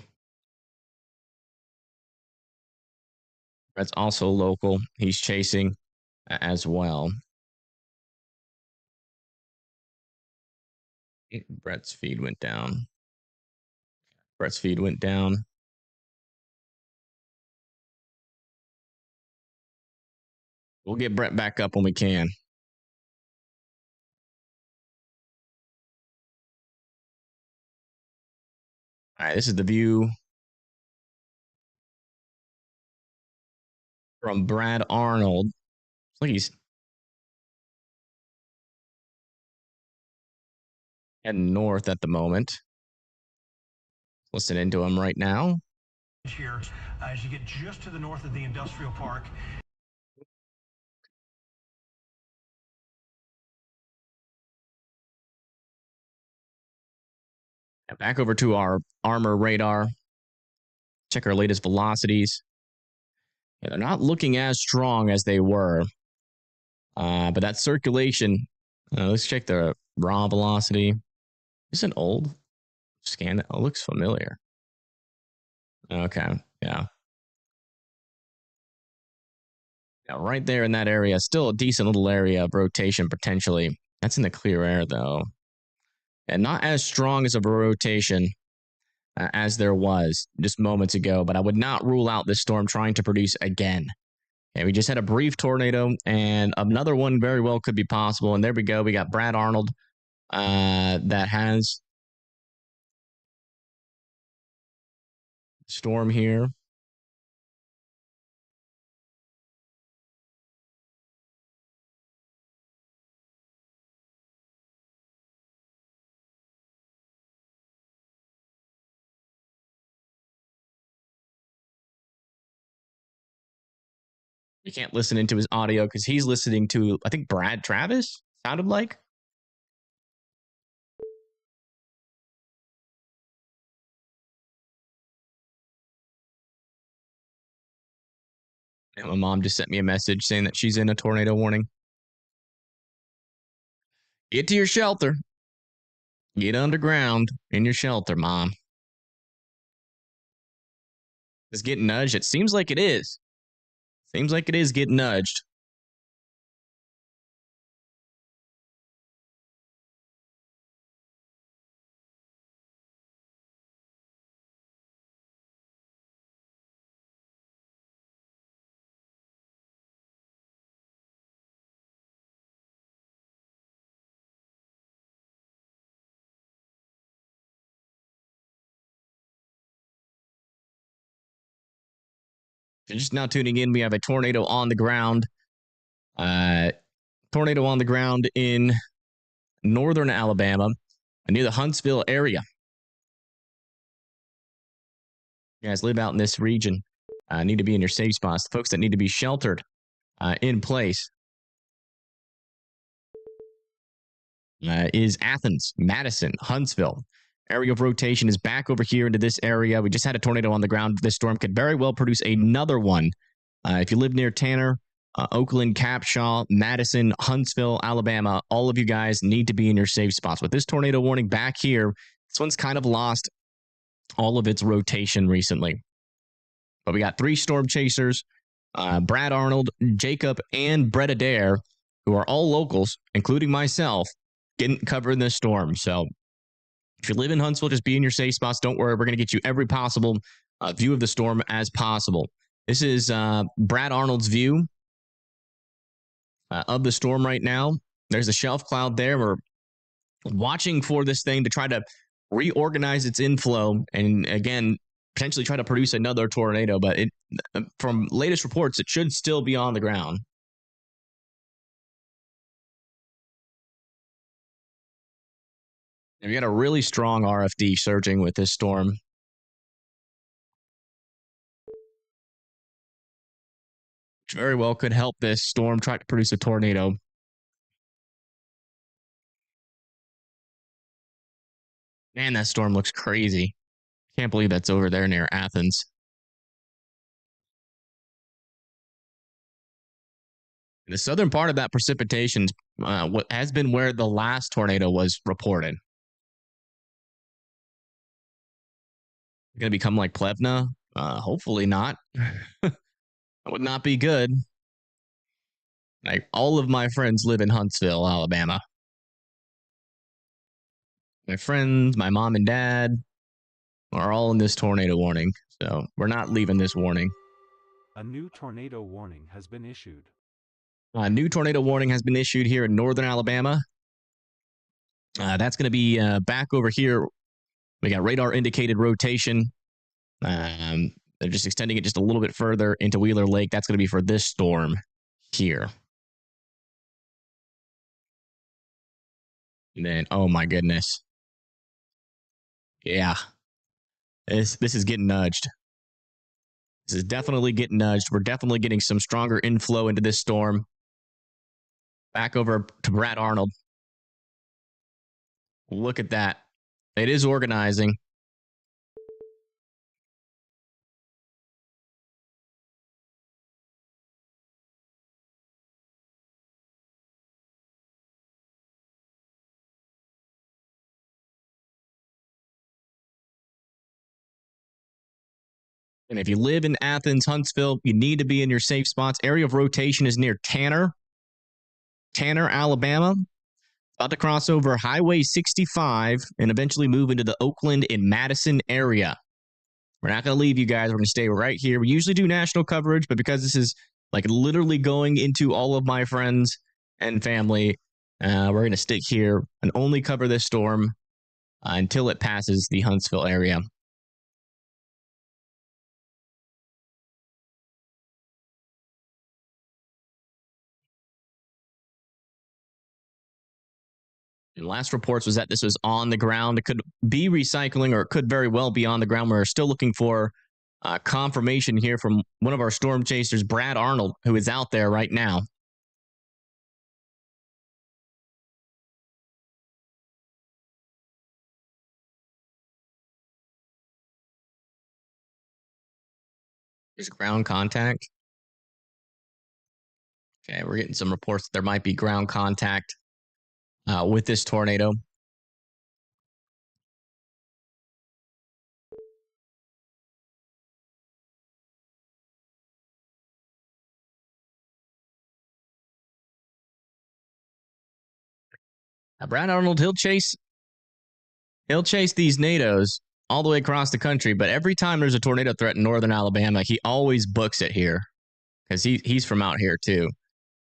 Brett's also local. He's chasing as well. Brett's feed went down. We'll get Brett back up when we can. All right, this is the view from Brad Arnold. It's like he's heading north at the moment. Listening to him right now. Here, as you get just to the north of the industrial park. Back over to our armor radar. Check our latest velocities. Yeah, they're not looking as strong as they were. But that circulation, let's check the raw velocity. Is it old? Scan it. Oh, it looks familiar. Okay, yeah. Yeah, right there in that area. Still a decent little area of rotation potentially. That's in the clear air, though. And not as strong as of a rotation as there was just moments ago, but I would not rule out this storm trying to produce again. And we just had a brief tornado, and another one very well could be possible. And there we go. We got Brad Arnold that has storm here. You can't listen into his audio because he's listening to, I think, Brad Travis, sounded like. And my mom just sent me a message saying that she's in a tornado warning. Get to your shelter. Get underground in your shelter, Mom. Is getting nudged? It seems like it is. Seems like it is getting nudged. If you're just now tuning in, we have a tornado on the ground. Tornado on the ground in northern Alabama, near the Huntsville area. You guys live out in this region. Need to be in your safe spots. The folks that need to be sheltered in place is Athens, Madison, Huntsville. Area of rotation is back over here into this area. We just had a tornado on the ground. This storm could very well produce another one. If you live near Tanner, Oakland, Capshaw, Madison, Huntsville, Alabama, all of you guys need to be in your safe spots. With this tornado warning back here, this one's kind of lost all of its rotation recently. But we got 3 storm chasers, Brad Arnold, Jacob, and Brett Adair, who are all locals, including myself, getting covered in this storm. So if you live in Huntsville, just be in your safe spots. Don't worry. We're going to get you every possible view of the storm as possible. This is Brad Arnold's view of the storm right now. There's a shelf cloud there. We're watching for this thing to try to reorganize its inflow and, again, potentially try to produce another tornado. But from latest reports, it should still be on the ground. We got a really strong RFD surging with this storm. Which very well could help this storm try to produce a tornado. Man, that storm looks crazy. Can't believe that's over there near Athens. The southern part of that precipitation what has been where the last tornado was reported. Going to become like Plevna? Hopefully not. That would not be good. Like, all of my friends live in Huntsville, Alabama. My friends, my mom and dad are all in this tornado warning. So we're not leaving this warning. A new tornado warning has been issued. A new tornado warning has been issued here in northern Alabama. That's going to be back over here. We got radar indicated rotation. They're just extending it just a little bit further into Wheeler Lake. That's going to be for this storm here. And then, oh my goodness. Yeah. This is getting nudged. This is definitely getting nudged. We're definitely getting some stronger inflow into this storm. Back over to Brad Arnold. Look at that. It is organizing. And if you live in Athens, Huntsville, you need to be in your safe spots. Area of rotation is near Tanner, Alabama. About to cross over Highway 65 and eventually move into the Oakland and Madison area. We're not going to leave you guys. We're going to stay right here. We usually do national coverage, but because this is like literally going into all of my friends and family, we're going to stick here and only cover this storm until it passes the Huntsville area. And last reports was that this was on the ground. It could be recycling, or it could very well be on the ground. We're still looking for confirmation here from one of our storm chasers, Brad Arnold, who is out there right now. There's ground contact. Okay, we're getting some reports that there might be ground contact with this tornado. Brad Arnold, he'll chase these NATOs all the way across the country, but every time there's a tornado threat in northern Alabama, he always books it here because he's from out here too.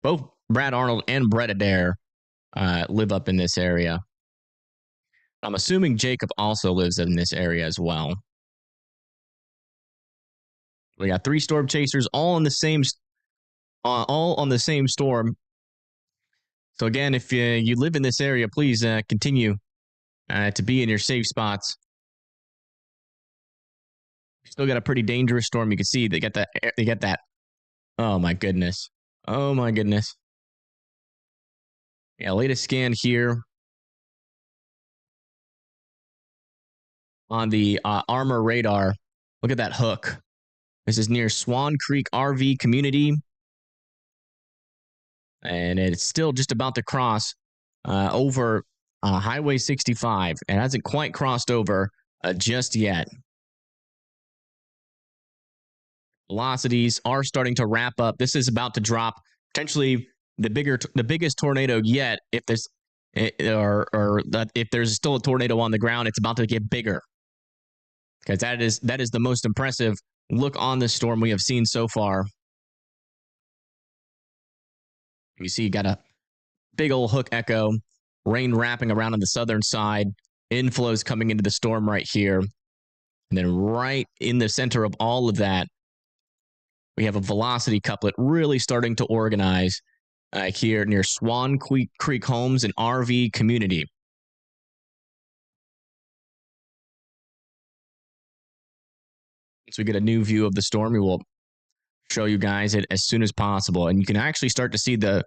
Both Brad Arnold and Brett Adair live up in this area. I'm assuming Jacob also lives in this area as well. We got 3 storm chasers all on the same storm. So again, if you live in this area, please continue to be in your safe spots. Still got a pretty dangerous storm. You can see they get that. Oh my goodness. Oh my goodness. Yeah, latest scan here on the Armor radar. Look at that hook. This is near Swan Creek RV community. And it's still just about to cross over Highway 65. It hasn't quite crossed over just yet. Velocities are starting to wrap up. This is about to drop potentially the biggest tornado yet. If there's if there's still a tornado on the ground, it's about to get bigger. Because that is the most impressive look on this storm we have seen so far. You see, you got a big old hook echo, rain wrapping around on the southern side, inflows coming into the storm right here. And then right in the center of all of that, we have a velocity couplet really starting to organize here near Swan Creek Homes and RV community. So we get a new view of the storm. We will show you guys it as soon as possible. And you can actually start to see the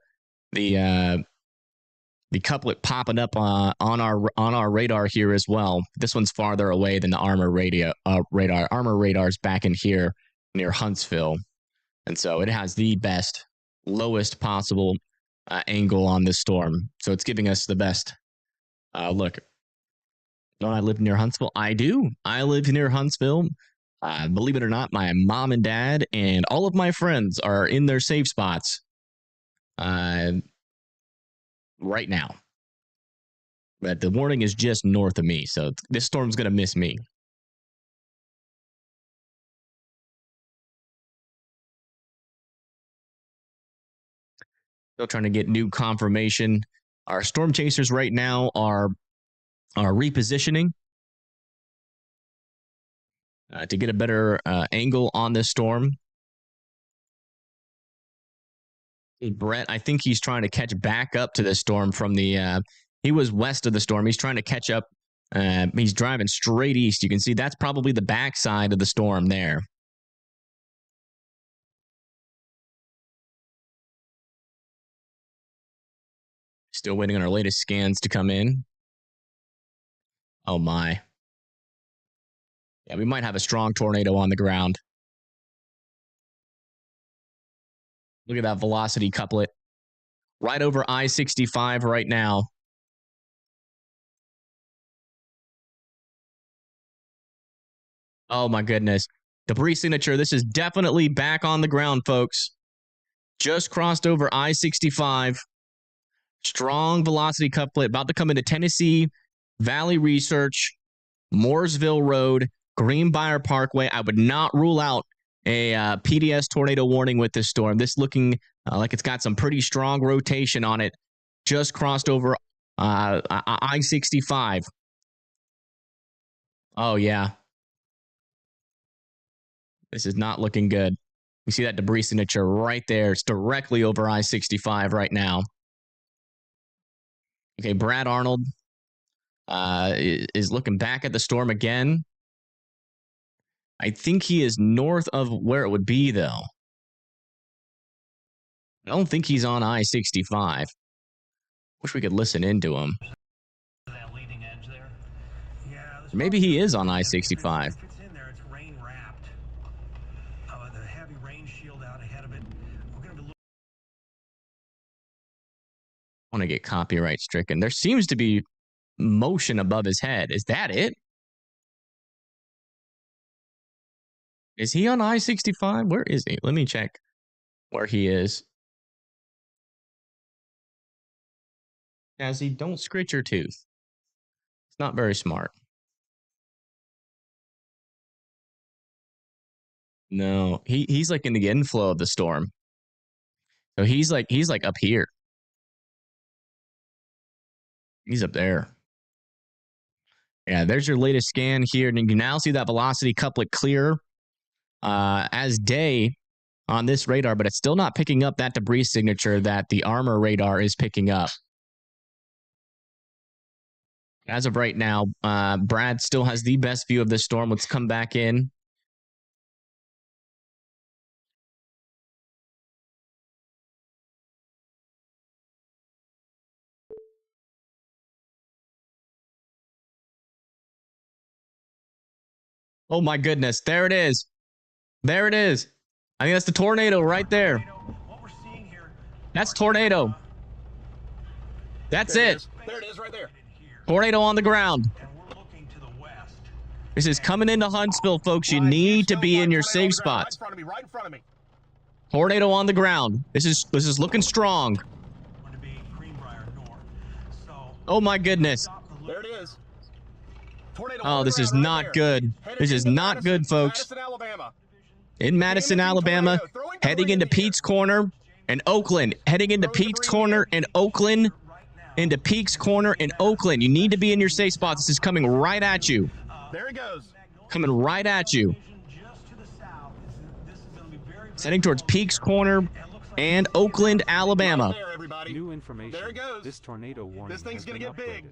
couplet popping up on our radar here as well. This one's farther away than the Armor radar. Armor radar's back in here near Huntsville. And so it has the best, lowest possible angle on this storm. So it's giving us the best look. Don't I live near Huntsville? I do. I live near Huntsville. Believe it or not, my mom and dad and all of my friends are in their safe spots right now. But the warning is just north of me, so this storm's going to miss me. Still trying to get new confirmation. Our storm chasers right now are repositioning to get a better angle on this storm. Hey, Brett, I think he's trying to catch back up to this storm from the... he was west of the storm. He's trying to catch up. He's driving straight east. You can see that's probably the backside of the storm there. Still waiting on our latest scans to come in. Oh, my. Yeah, we might have a strong tornado on the ground. Look at that velocity couplet. Right over I-65 right now. Oh, my goodness. Debris signature. This is definitely back on the ground, folks. Just crossed over I-65. Strong velocity couplet about to come into Tennessee Valley Research, Mooresville Road, Greenbrier Parkway. I would not rule out a PDS tornado warning with this storm. This looking like it's got some pretty strong rotation on it. Just crossed over I-65. Oh, yeah. This is not looking good. You see that debris signature right there. It's directly over I-65 right now. Okay, Brad Arnold is looking back at the storm again. I think he is north of where it would be, though. I don't think he's on I-65. Wish we could listen into him. Maybe he is on I-65. want to get copyright stricken. There seems to be motion above his head. Is that it? Is he on I-65? Where is he? Let me check where he is. Jazzy, don't scratch your tooth. It's not very smart. No, he's like in the inflow of the storm. So he's like up here. He's up there. Yeah, there's your latest scan here. And you can now see that velocity couplet clear as day on this radar, but it's still not picking up that debris signature that the armor radar is picking up. As of right now, Brad still has the best view of the storm. Let's come back in. Oh my goodness, there it is. There it is. I think that's the tornado right there. That's tornado. That's it. There it is right there. Tornado on the ground. This is coming into Huntsville, folks. You need to be in your safe spots. Right in front of me. Tornado on the ground. This is looking strong. Oh my goodness. There it is. Tornado Oh, this is not good. This is not good, folks. In Madison, Alabama, heading into Pete's Corner and Oakland. Heading into Pete's Corner and Oakland. Into Pete's Corner and Oakland. You need to be in your safe spots. This is coming right at you. There it goes. Coming right at you. It's heading towards Pete's Corner and Oakland, Alabama. New information. There it goes. This tornado warning. This thing's going to get big.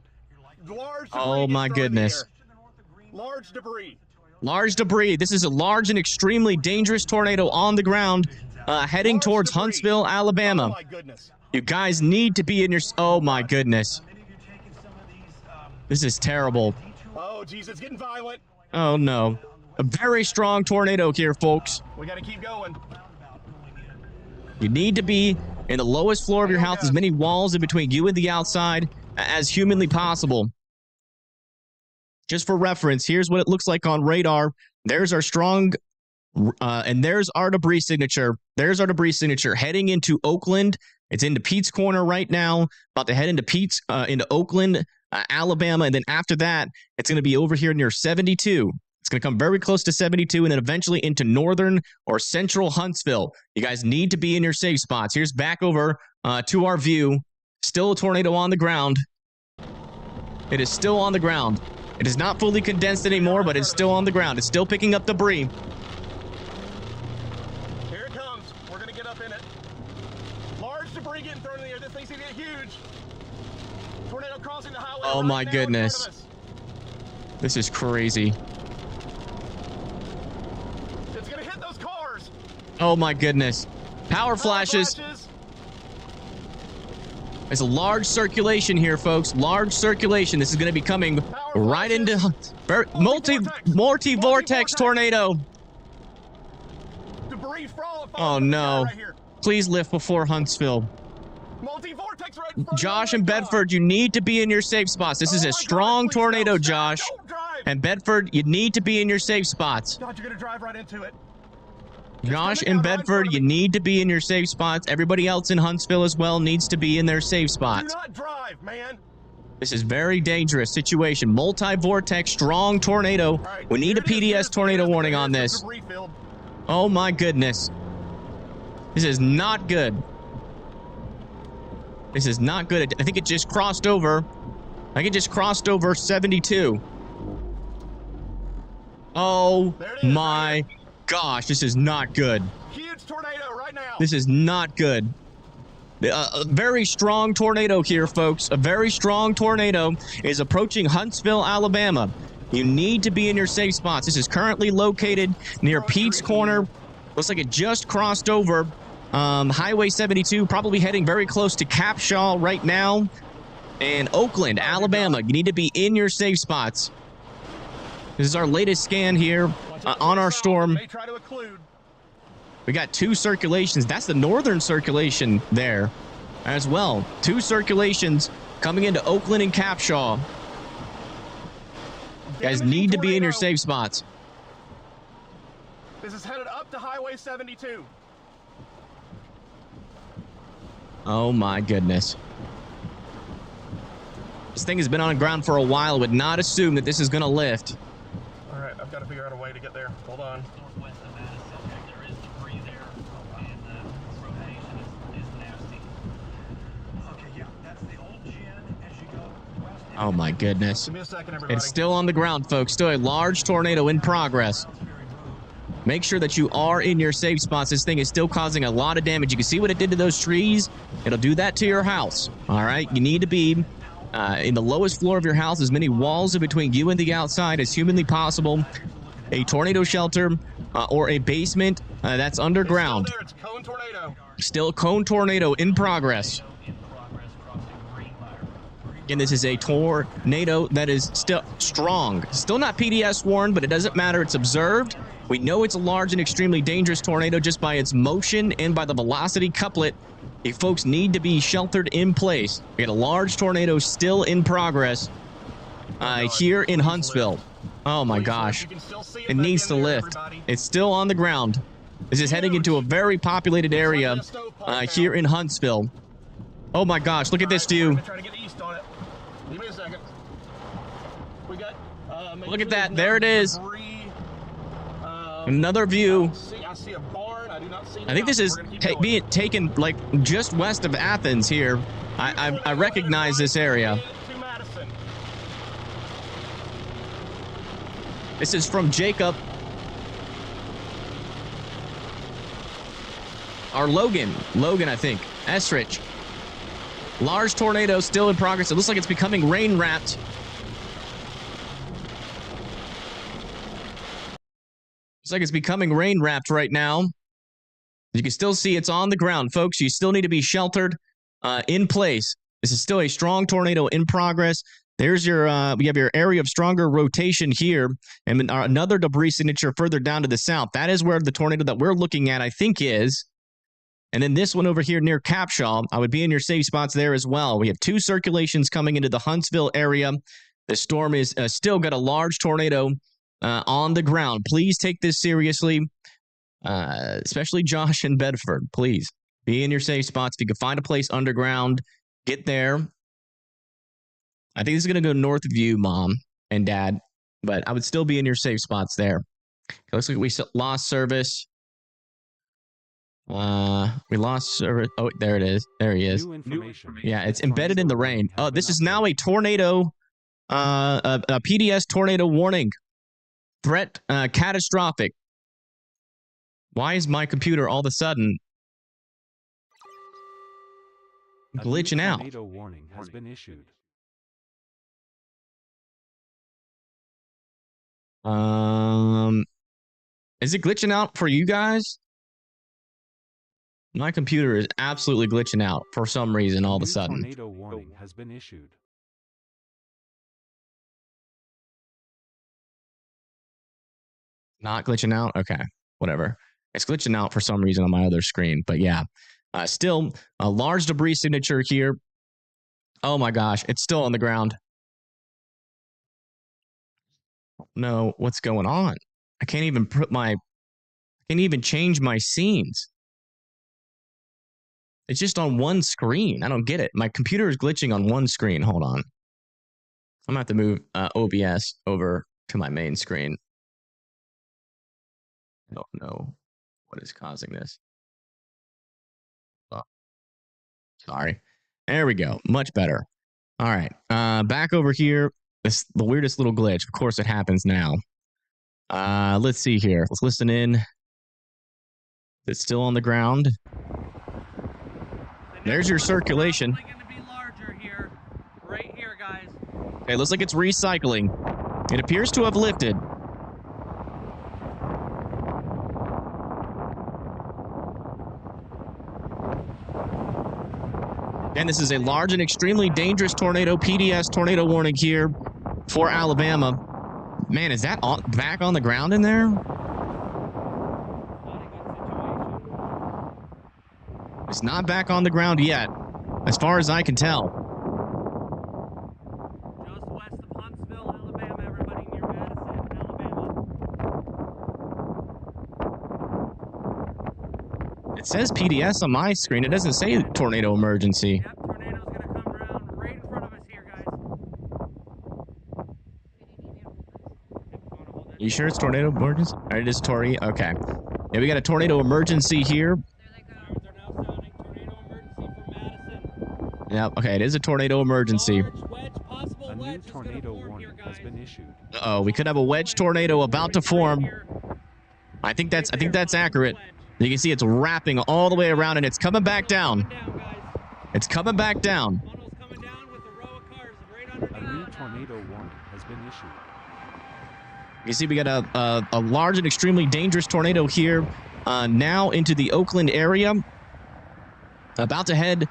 Large oh my goodness. Large debris. Large debris. This is a large and extremely dangerous tornado on the ground heading towards Huntsville, Alabama. Oh my goodness. You guys need to be in your... Oh my goodness. This is terrible. Oh geez, it's getting violent. Oh no. A very strong tornado here, folks. We got to keep going. You need to be in the lowest floor of your house, as many walls in between you and the outside as humanly possible. Just for reference, here's what it looks like on radar. There's our strong, and there's our debris signature. There's our debris signature heading into Oakland. It's into Pete's Corner right now, about to head into into Oakland, Alabama. And then after that, it's going to be over here near 72. It's going to come very close to 72 and then eventually into northern or central Huntsville. You guys need to be in your safe spots. Here's back over to our view. Still a tornado on the ground. It is still on the ground. It is not fully condensed anymore, but it's still on the ground. It's still picking up debris. Here it comes. We're going to get up in it. Large debris getting thrown in the air. This thing's going to get huge. Tornado crossing the highway. Oh my goodness. This is crazy. It's going to hit those cars. Oh my goodness. Power flashes. There's a large circulation here, folks. Large circulation. This is going to be coming right into multi-vortex tornado. Debris oh no. Please lift before Huntsville. Multi-vortex right in front Josh and Bedford, you need to be in your safe spots. This is a strong tornado, Josh. And Bedford, you need to be in your safe spots. God, you're going to drive right into it. Josh and Bedford, you need to be in your safe spots. Everybody else in Huntsville as well needs to be in their safe spots. Do not drive, man. This is very dangerous situation. Multi-vortex, strong tornado. Right, we need a PDS tornado warning on this. Oh my goodness. This is not good. This is not good. I think it just crossed over. I think it just crossed over 72. Oh my gosh, this is not good. Huge tornado right now. This is not good. A very strong tornado here, folks. A very strong tornado is approaching Huntsville, Alabama. You need to be in your safe spots. This is currently located near Pete's Corner. Looks like it just crossed over Highway 72, probably heading very close to Capshaw right now. And Oakland, Alabama. You need to be in your safe spots. This is our latest scan here on our storm. We got two circulations. That's the northern circulation there. as well. 2 circulations coming into Oakland and Capshaw. You guys need to be in your safe spots. This is headed up to Highway 72. Oh my goodness. This thing has been on the ground for a while. I would not assume that this is going to lift. All right, I've got to figure out a way to get there. Hold on. Northwest of Madison, there is debris there, and this rotation is nasty. Okay, yeah, that's the old gin as you go west. Oh my goodness. Give me a second, everybody. It's still on the ground, folks. Still a large tornado in progress. Make sure that you are in your safe spots. This thing is still causing a lot of damage. You can see what it did to those trees. It'll do that to your house. All right, you need to be in the lowest floor of your house, as many walls in between you and the outside as humanly possible. A tornado shelter or a basement that's underground. It's still there. It's cone tornado. Still cone tornado in progress. Again, this is a tornado that is still strong. Still not PDS warned, but it doesn't matter. It's observed. We know it's a large and extremely dangerous tornado just by its motion and by the velocity couplet. You folks need to be sheltered in place. We got a large tornado still in progress here in Huntsville. Oh my gosh. It needs to lift. It's still on the ground. This is heading into a very populated area here in Huntsville. Oh my gosh, look at this, dude. Try to get east on it. Give me a second. We got, look at that. There it is. Another view. I see a barn. I do not see. I think this is being taken like just west of Athens here. I recognize this area. To Madison. This is from Jacob. Or Logan, I think. Esrich. Large tornado still in progress. It looks like it's becoming rain-wrapped. Looks like it's becoming rain-wrapped right now. You can still see it's on the ground, folks. You still need to be sheltered in place. This is still a strong tornado in progress. There's your, we have your area of stronger rotation here, and another debris signature further down to the south. That is where the tornado that we're looking at, I think, is. And then this one over here near Capshaw, I would be in your safe spots there as well. We have 2 circulations coming into the Huntsville area. The storm is still got a large tornado on the ground. Please take this seriously, especially Josh and Bedford. Please be in your safe spots. If you can find a place underground, get there. I think this is going to go north of you, Mom and Dad, but I would still be in your safe spots there. It looks like we lost service. We lost service. Oh, there it is. There he is. Yeah, it's embedded in the rain. Oh, this is now a tornado, a PDS tornado warning. Threat catastrophic. Why is my computer all of a sudden glitching out? Tornado warning has been issued. Is it glitching out for you guys? My computer is absolutely glitching out for some reason all of a sudden. Tornado warning has been issued. Not glitching out? Okay, whatever. It's glitching out for some reason on my other screen, but yeah. Still, a large debris signature here. Oh my gosh, it's still on the ground. No, what's going on? I can't even change my scenes. It's just on one screen. I don't get it. My computer is glitching on one screen. Hold on. I'm going to have to move OBS over to my main screen. I don't know what is causing this. Oh, sorry. There we go. Much better. All right. Back over here. The weirdest little glitch. Of course, it happens now. Let's see here. Let's listen in. It's still on the ground. There's your circulation. It's going to be larger here, right here, guys. Okay, looks like it's recycling. It appears to have lifted. And this is a large and extremely dangerous tornado, PDS tornado warning here for Alabama. Man, is that back on the ground in there? It's not back on the ground yet. as far as I can tell. Just west of Huntsville, Alabama, everybody near Madison, Alabama. It says PDS on my screen. It doesn't say tornado emergency. Yep, tornado's gonna come around right in front of us here, guys. You sure it's tornado emergency? All right, it is Tori. Okay. Yeah, we got a tornado emergency here. They're now sounding tornado emergency for Madison. Yeah, okay, it is a tornado emergency. Large wedge, possible A new wedge is gonna tornado form warning here, has guys. been issued. Uh-oh, we could have a wedge tornado about to form. I think that's accurate. You can see it's wrapping all the way around and it's coming back down. It's coming back down. Funnel's coming down with a row of cars right A underneath. new tornado warning has been issued. You see we got a large and extremely dangerous tornado here now into the Oakland area. About to head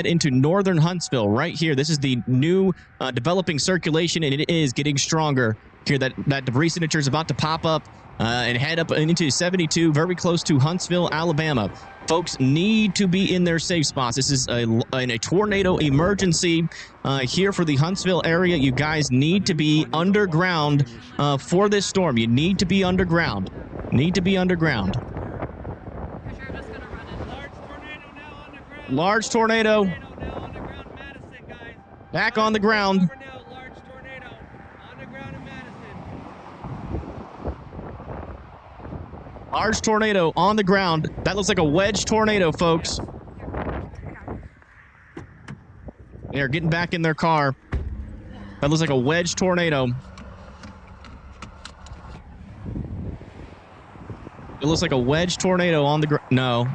into northern Huntsville right here. This is the new developing circulation, and it is getting stronger here. That debris signature is about to pop up and head up into 72, very close to Huntsville, Alabama. Folks need to be in their safe spots. This is a tornado emergency here for the Huntsville area. You guys need to be underground for this storm. You need to be underground. Need to be underground. Large tornado. Back on the ground. Large tornado on the ground. That looks like a wedge tornado, folks. They're getting back in their car. That looks like a wedge tornado. It looks like a wedge tornado on the ground. No,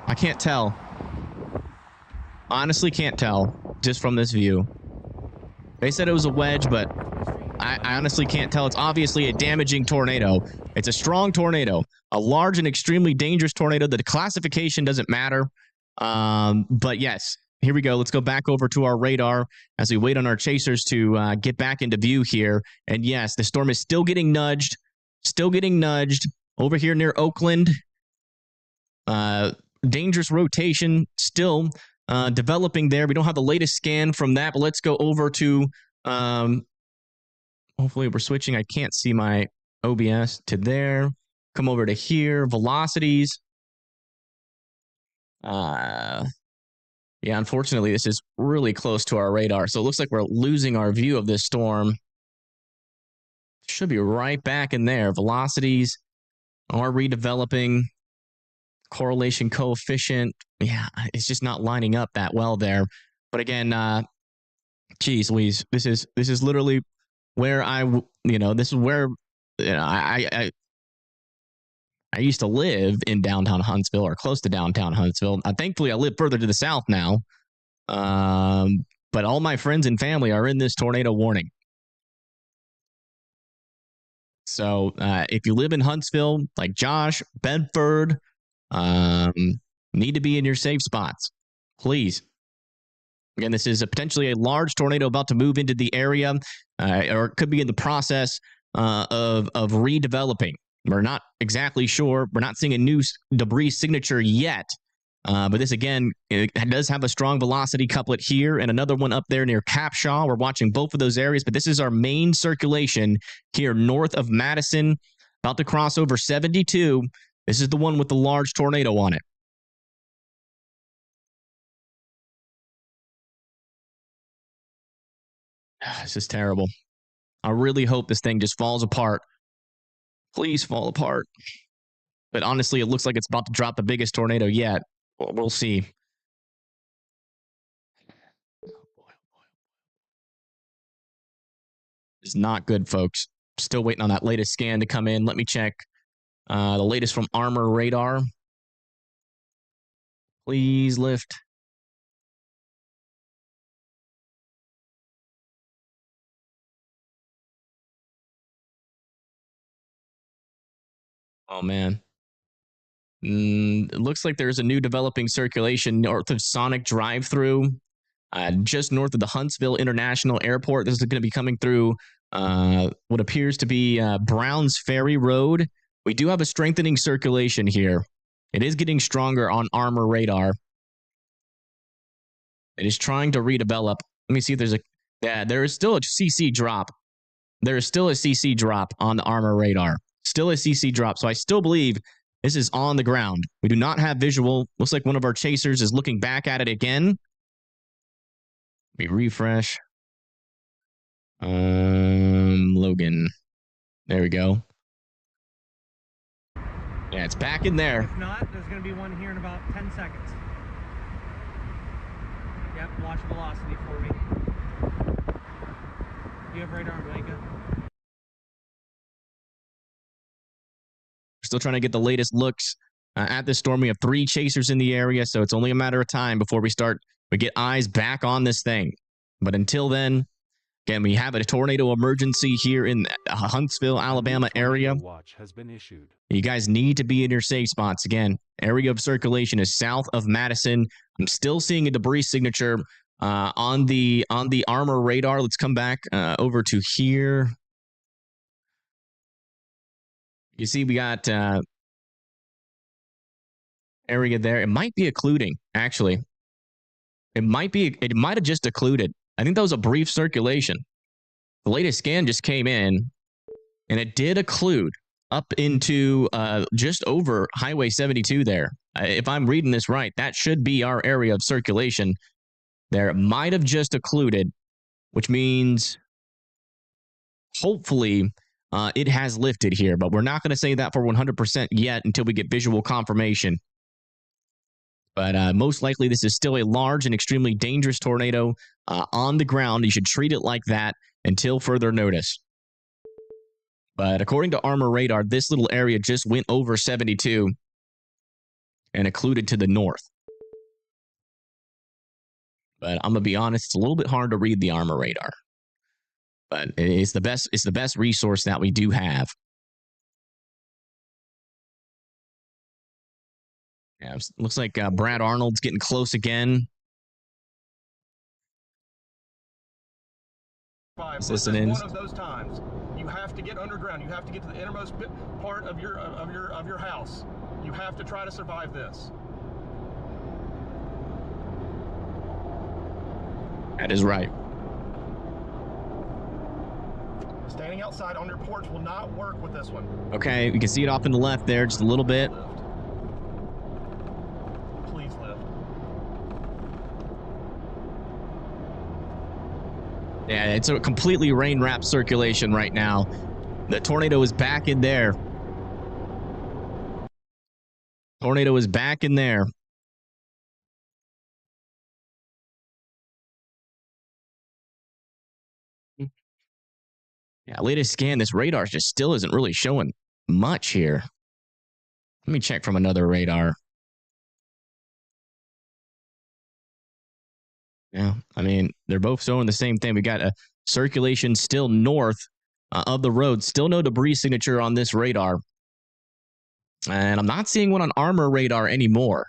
I can't tell. Honestly, can't tell just from this view. They said it was a wedge, but I honestly can't tell. It's obviously a damaging tornado. It's a strong tornado, a large and extremely dangerous tornado. The classification doesn't matter. But yes, here we go. Let's go back over to our radar as we wait on our chasers to get back into view here. And yes, the storm is still getting nudged over here near Oakland. Dangerous rotation still developing there. We don't have the latest scan from that, but let's go over to hopefully we're switching. I can't see my OBS to there. Come over to here. Velocities. Yeah, unfortunately, this is really close to our radar. So it looks like we're losing our view of this storm. Should be right back in there. Velocities are redeveloping. Correlation coefficient. Yeah, it's just not lining up that well there. But again, geez Louise, this is literally where this is where I used to live in downtown Huntsville or close to downtown Huntsville. Thankfully, I live further to the south now. But all my friends and family are in this tornado warning. So if you live in Huntsville, like Josh, Bedford, need to be in your safe spots, please. Again, this is potentially a large tornado about to move into the area, or it could be in the process of redeveloping. We're not exactly sure. We're not seeing a new debris signature yet. But this, again, it does have a strong velocity couplet here and another one up there near Capshaw. We're watching both of those areas, but this is our main circulation here north of Madison, about to cross over 72. This is the one with the large tornado on it. This is terrible. I really hope this thing just falls apart. Please fall apart. But honestly, it looks like it's about to drop the biggest tornado yet. We'll see. It's not good, folks. Still waiting on that latest scan to come in. Let me check the latest from Armor Radar. Please lift. Oh, man. It looks like there's a new developing circulation north of Sonic Drive-Thru, just north of the Huntsville International Airport. This is going to be coming through what appears to be Browns Ferry Road. We do have a strengthening circulation here. It is getting stronger on Armor Radar. It is trying to redevelop. Let me see if there's a. Yeah, there is still a CC drop. There is still a CC drop on the armor radar. Still a CC drop. So I still believe this is on the ground. We do not have visual. Looks like one of our chasers is looking back at it again. Let me refresh. Logan. There we go. Yeah, it's back in there. If not, there's going to be one here in about 10 seconds. Yep, watch velocity for me. Do you have radar on Vega? Still trying to get the latest looks at this storm. We have 3 chasers in the area, so it's only a matter of time before we get eyes back on this thing. But until then, again, we have a tornado emergency here in the Huntsville, Alabama area. Watch has been issued. You guys need to be in your safe spots. Again, area of circulation is south of Madison. I'm still seeing a debris signature on the armor radar. Let's come back over to here. You see, we got area there. It might be occluding, actually. It might have just occluded. I think that was a brief circulation. The latest scan just came in, and it did occlude up into just over Highway 72 there. If I'm reading this right, that should be our area of circulation there. It might have just occluded, which means hopefully it has lifted here, but we're not going to say that for 100% yet until we get visual confirmation. But most likely, this is still a large and extremely dangerous tornado on the ground. You should treat it like that until further notice. But according to Armor Radar, this little area just went over 72 and occluded to the north. But I'm going to be honest, it's a little bit hard to read the Armor Radar. But it's the best resource that we do have. Yeah, looks like Brad Arnold's getting close again. This is one of those times. You have to get underground. You have to get to the innermost part of your house. You have to try to survive this. That is right. Standing outside on your porch will not work with this one. Okay, you can see it off in the left there, just a little bit. Please lift. Yeah, it's a completely rain-wrapped circulation right now. The tornado is back in there. Tornado is back in there. Yeah, latest scan, this radar just still isn't really showing much here. Let me check from another radar. Yeah, I mean, they're both showing the same thing. We got a circulation still north of the road. Still no debris signature on this radar. And I'm not seeing one on Armor Radar anymore.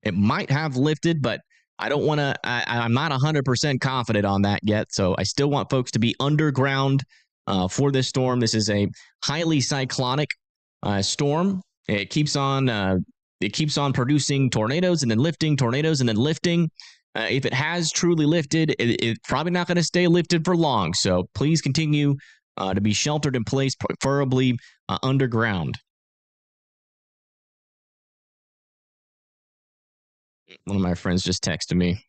It might have lifted, but I don't want to, I'm not 100% confident on that yet. So I still want folks to be underground for this storm. This is a highly cyclonic storm. It keeps on producing tornadoes and then lifting, tornadoes and then lifting. If it has truly lifted, it's probably not going to stay lifted for long. So please continue to be sheltered in place, preferably underground. One of my friends just texted me.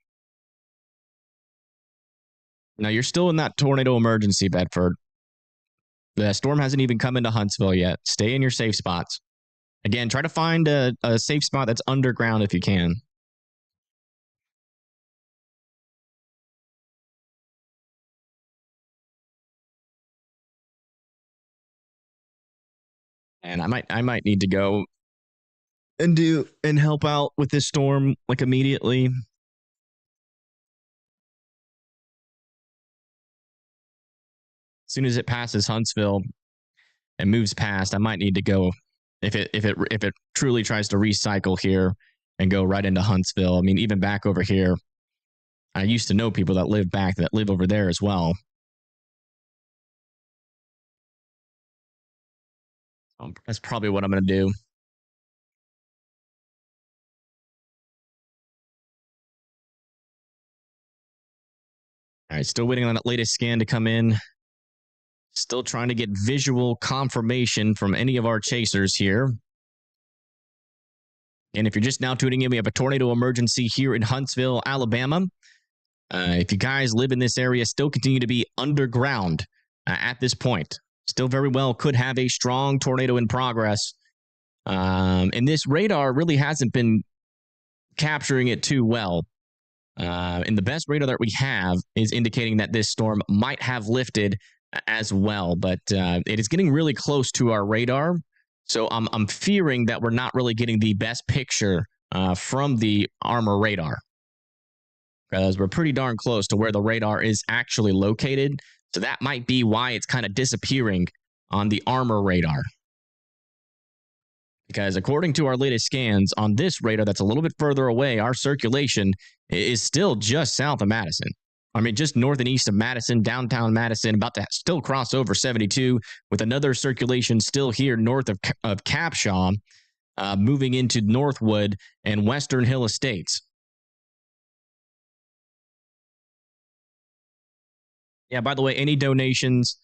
Now, you're still in that tornado emergency, Bedford. The storm hasn't even come into Huntsville yet. Stay in your safe spots. Again, try to find a safe spot that's underground if you can. And I might need to go and help out with this storm like immediately. As soon as it passes Huntsville and moves past, I might need to go if it truly tries to recycle here and go right into Huntsville. I mean, even back over here, I used to know people that live over there as well. That's probably what I'm going to do. All right, still waiting on that latest scan to come in. Still trying to get visual confirmation from any of our chasers here. And if you're just now tuning in, we have a tornado emergency here in Huntsville, Alabama. If you guys live in this area, still continue to be underground at this point. Still very well could have a strong tornado in progress. And this radar really hasn't been capturing it too well. And the best radar that we have is indicating that this storm might have lifted as well. But it is getting really close to our radar. So I'm fearing that we're not really getting the best picture from the Armor radar, because we're pretty darn close to where the radar is actually located. So that might be why it's kind of disappearing on the Armor radar. Because according to our latest scans on this radar that's a little bit further away, our circulation is still just south of Madison. I mean, just north and east of Madison, downtown Madison, about to still cross over 72, with another circulation still here north of Capshaw, moving into Northwood and Western Hill Estates. Yeah, by the way, any donations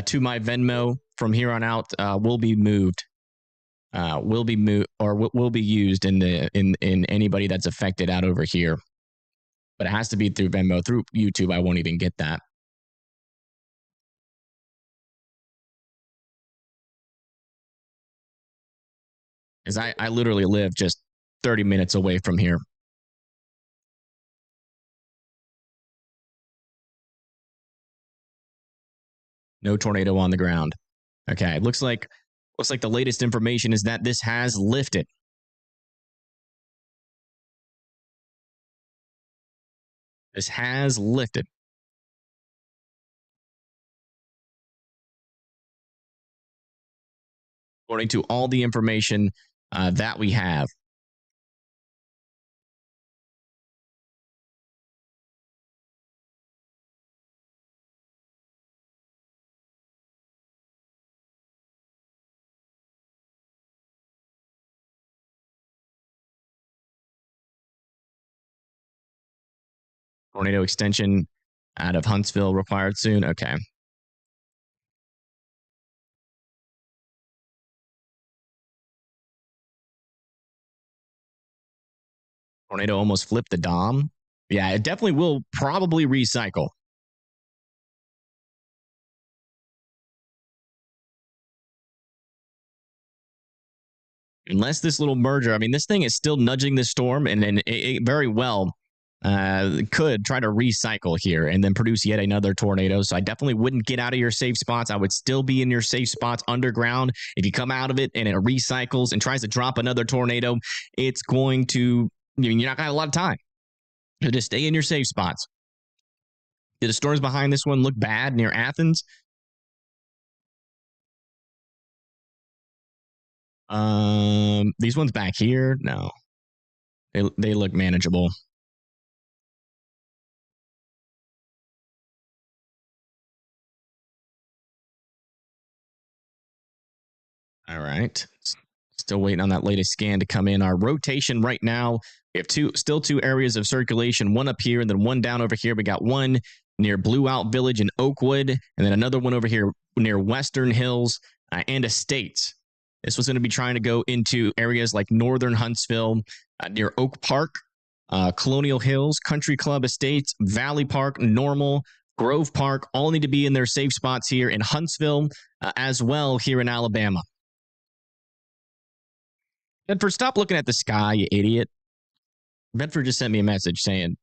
to my Venmo from here on out will be moved. Will be used in anybody that's affected out over here. But it has to be through Venmo. Through YouTube, I won't even get that. Because I literally live just 30 minutes away from here. No tornado on the ground. Okay, looks like the latest information is that this has lifted. This has lifted. According to all the information that we have. Tornado extension out of Huntsville required soon. Okay. Tornado almost flipped the dom. Yeah, it definitely will probably recycle. Unless this little merger, I mean, this thing is still nudging the storm, and then it very well could try to recycle here and then produce yet another tornado. So I definitely wouldn't get out of your safe spots. I would still be in your safe spots underground. If you come out of it and it recycles and tries to drop another tornado, it's going to, you're not going to have a lot of time. So just stay in your safe spots. Did the storms behind this one look bad near Athens? These ones back here, no. They look manageable. All right. Still waiting on that latest scan to come in. Our rotation right now, we have still two areas of circulation, one up here and then one down over here. We got one near Blue Out Village in Oakwood, and then another one over here near Western Hills and Estates. This was going to be trying to go into areas like Northern Huntsville, near Oak Park, Colonial Hills, Country Club Estates, Valley Park, Normal, Grove Park, all need to be in their safe spots here in Huntsville, as well here in Alabama. Bedford, stop looking at the sky, you idiot. Bedford just sent me a message saying,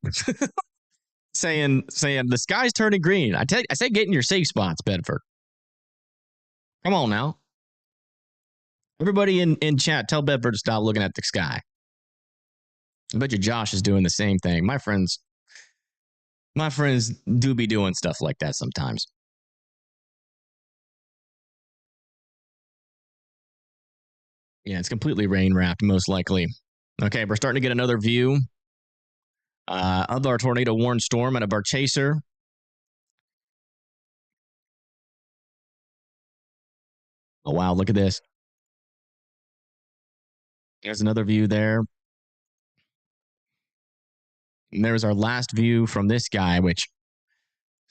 saying the sky's turning green. I say get in your safe spots, Bedford. Come on now. Everybody in chat, tell Bedford to stop looking at the sky. I bet you Josh is doing the same thing. My friends do be doing stuff like that sometimes. Yeah, it's completely rain wrapped, most likely. Okay, we're starting to get another view of our tornado warned storm out of our chaser. Oh, wow, look at this. There's another view there. And there's our last view from this guy, which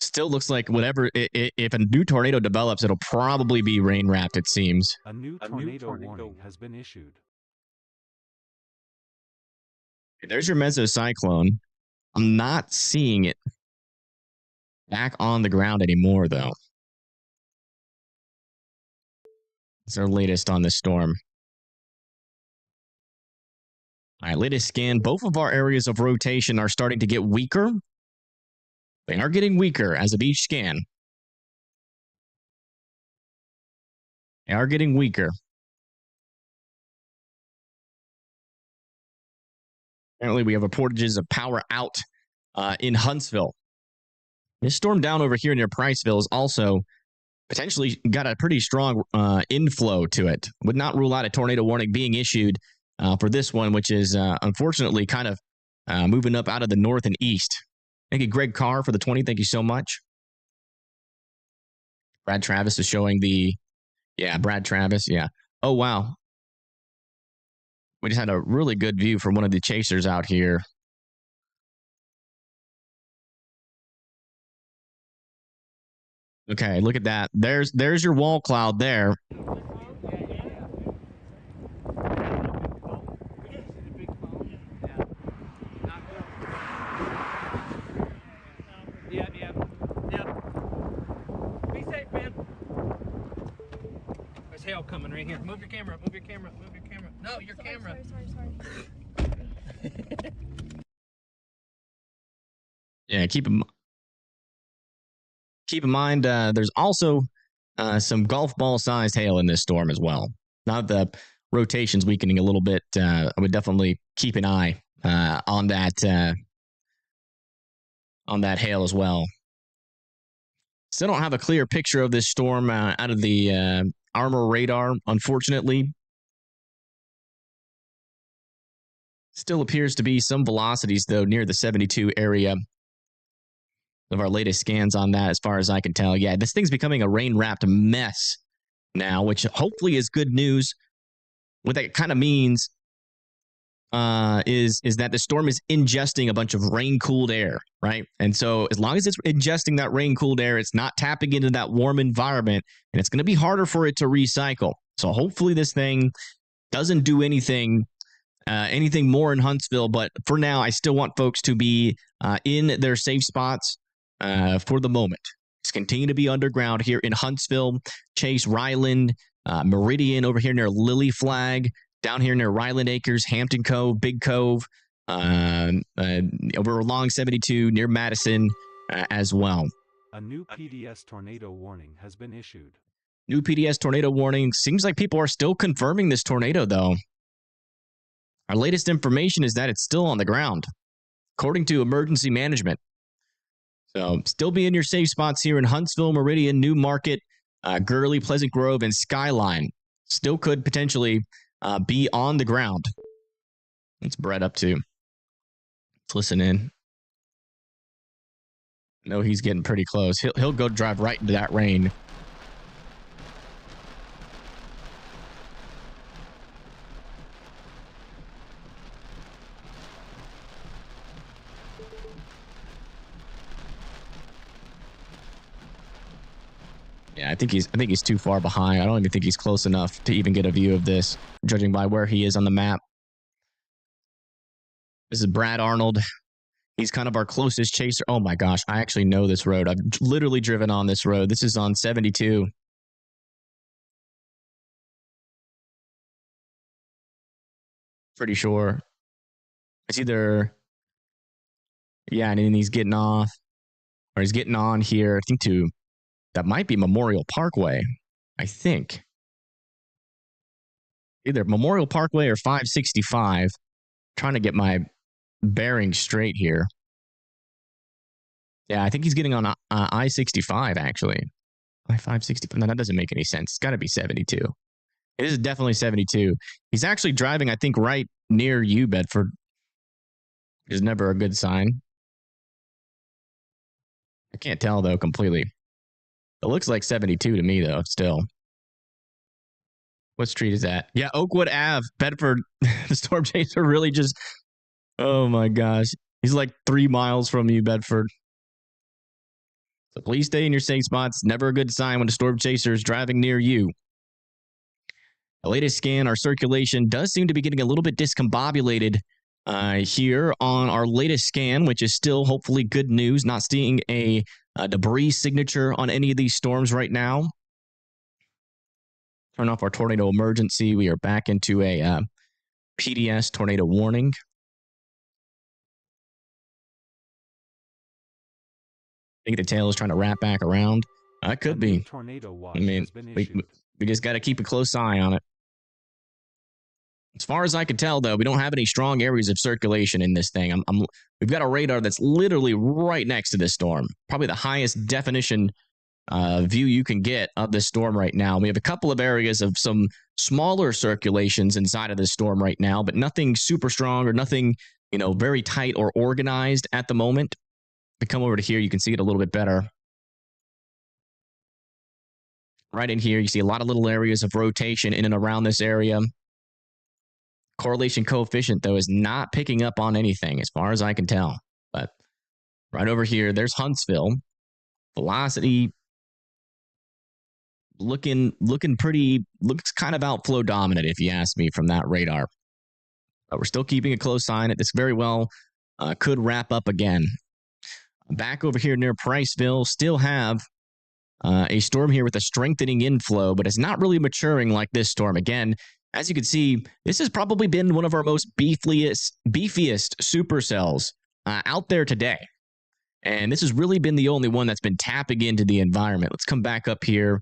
Still looks like whatever, if a new tornado develops, it'll probably be rain wrapped, it seems. A new tornado warning has been issued. There's your mesocyclone. I'm not seeing it back on the ground anymore, though. It's our latest on this storm. All right, latest scan. Both of our areas of rotation are starting to get weaker. They are getting weaker as of each scan. They are getting weaker. Apparently, we have reportages of power out in Huntsville. This storm down over here near Priceville is also potentially got a pretty strong inflow to it. Would not rule out a tornado warning being issued for this one, which is unfortunately kind of moving up out of the north and east. Thank you, Greg Carr, for the 20. Thank you so much. Brad Travis is showing the... Yeah, Brad Travis, yeah. Oh, wow. We just had a really good view from one of the chasers out here. Okay, look at that. There's your wall cloud there. Be safe, man. There's hail coming right here. Move your camera. Move your camera. Move your camera. No, your camera. Sorry. Yeah, keep in mind, there's also some golf ball sized hail in this storm as well. Now the rotation's weakening a little bit. I would definitely keep an eye on that hail as well. Still don't have a clear picture of this storm out of the Armor radar, unfortunately. Still appears to be some velocities, though, near the 72 area of our latest scans on that, as far as I can tell. Yeah, this thing's becoming a rain-wrapped mess now, which hopefully is good news. What that kind of means is that the storm is ingesting a bunch of rain-cooled air, right? And so as long as it's ingesting that rain-cooled air, it's not tapping into that warm environment, and it's going to be harder for it to recycle. So hopefully this thing doesn't do anything more in Huntsville. But for now, I still want folks to be in their safe spots for the moment. Just continue to be underground here in Huntsville, Chase, Ryland, Meridian over here near Lily Flag, down here near Ryland Acres, Hampton Cove, Big Cove, over along 72 near Madison as well. A new PDS tornado warning has been issued. New PDS tornado warning. Seems like people are still confirming this tornado, though. Our latest information is that it's still on the ground, according to emergency management. So still be in your safe spots here in Huntsville, Meridian, New Market, Gurley, Pleasant Grove, and Skyline. Still could potentially be on the ground. What's Brett up to? Let's listen in. No, he's getting pretty close. He'll go drive right into that rain. Yeah, I think he's too far behind. I don't even think he's close enough to even get a view of this, judging by where he is on the map. This is Brad Arnold. He's kind of our closest chaser. Oh my gosh, I actually know this road. I've literally driven on this road. This is on 72. Pretty sure. It's either... Yeah, and then he's getting off. Or he's getting on here, I think, to... That might be Memorial Parkway, I think. Either Memorial Parkway or 565. Trying to get my bearing straight here. Yeah, I think he's getting on I-65, actually. I-565. No, that doesn't make any sense. It's got to be 72. It is definitely 72. He's actually driving, I think, right near you, Bedford. Is never a good sign. I can't tell, though, completely. It looks like 72 to me, though, still. What street is that? Yeah, Oakwood Ave, Bedford. The storm chaser really just... Oh, my gosh. He's like 3 miles from you, Bedford. So please stay in your safe spots. Never a good sign when a storm chaser is driving near you. The latest scan, our circulation does seem to be getting a little bit discombobulated here on our latest scan, which is still hopefully good news. Not seeing a debris signature on any of these storms right now. Turn off our tornado emergency. We are back into a PDS tornado warning. I think the tail is trying to wrap back around. It could be. Tornado watch I mean, has been issued. we just got to keep a close eye on it. As far as I can tell, though, we don't have any strong areas of circulation in this thing. We've got a radar that's literally right next to this storm. Probably the highest definition view you can get of this storm right now. We have a couple of areas of some smaller circulations inside of this storm right now, but nothing super strong or nothing, very tight or organized at the moment. If we come over to here, you can see it a little bit better. Right in here, you see a lot of little areas of rotation in and around this area. Correlation coefficient, though, is not picking up on anything as far as I can tell. But right over here, there's Huntsville. Velocity looking pretty, looks kind of outflow dominant, if you ask me, from that radar. But we're still keeping a close eye on it. This very well could wrap up again. Back over here near Priceville, still have a storm here with a strengthening inflow, but it's not really maturing like this storm. Again, as you can see, this has probably been one of our most beefiest supercells out there today. And this has really been the only one that's been tapping into the environment. Let's come back up here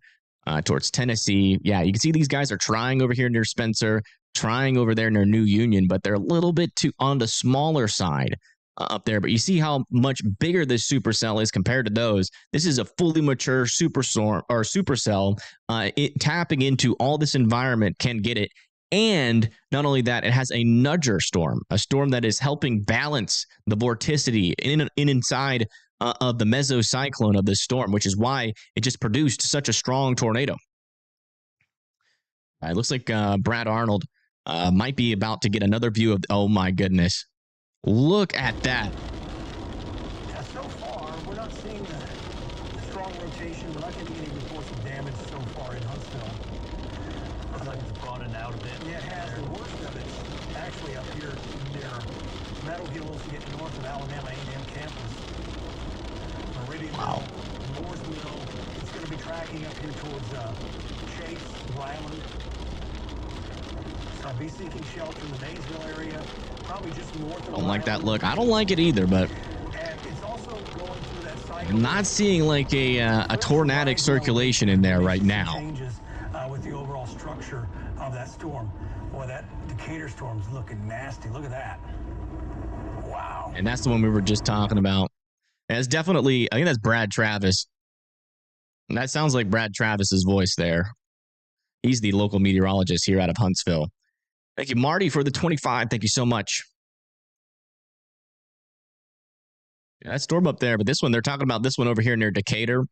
towards Tennessee. Yeah, you can see these guys are trying over here near Spencer, trying over there near New Union, but they're a little bit too on the smaller side up there. But you see how much bigger this supercell is compared to those. This is a fully mature supercell. It tapping into all this environment can get it. And not only that, it has a nudger storm, a storm that is helping balance the vorticity inside of the mesocyclone of this storm, which is why it just produced such a strong tornado. It looks like Brad Arnold might be about to get another view of, oh my goodness. Look at that. Yeah, so far, we're not seeing the strong rotation. We're not getting any reports of damage so far in Huntsville. Looks like it's broadened out a bit. Yeah, it has. The worst of it's actually up here near Meadow Hills, you get north of Alabama A&M campus. Meridian, wow. Mooresville. It's going to be tracking up here towards Chase, Ryland. So be seeking shelter in the Maysville area. Probably just north of don't like that look. I don't like it either, but I'm not seeing like a tornadic circulation in there right now. Changes with the overall structure of that storm. Boy, that Decatur storm's looking nasty. Look at that. Wow. And that's the one we were just talking about. And it's definitely, I think that's Brad Travis. And that sounds like Brad Travis's voice there. He's the local meteorologist here out of Huntsville. Thank you, Marty, for the 25. Thank you so much. Yeah, that storm up there, but this one, they're talking about this one over here near Decatur.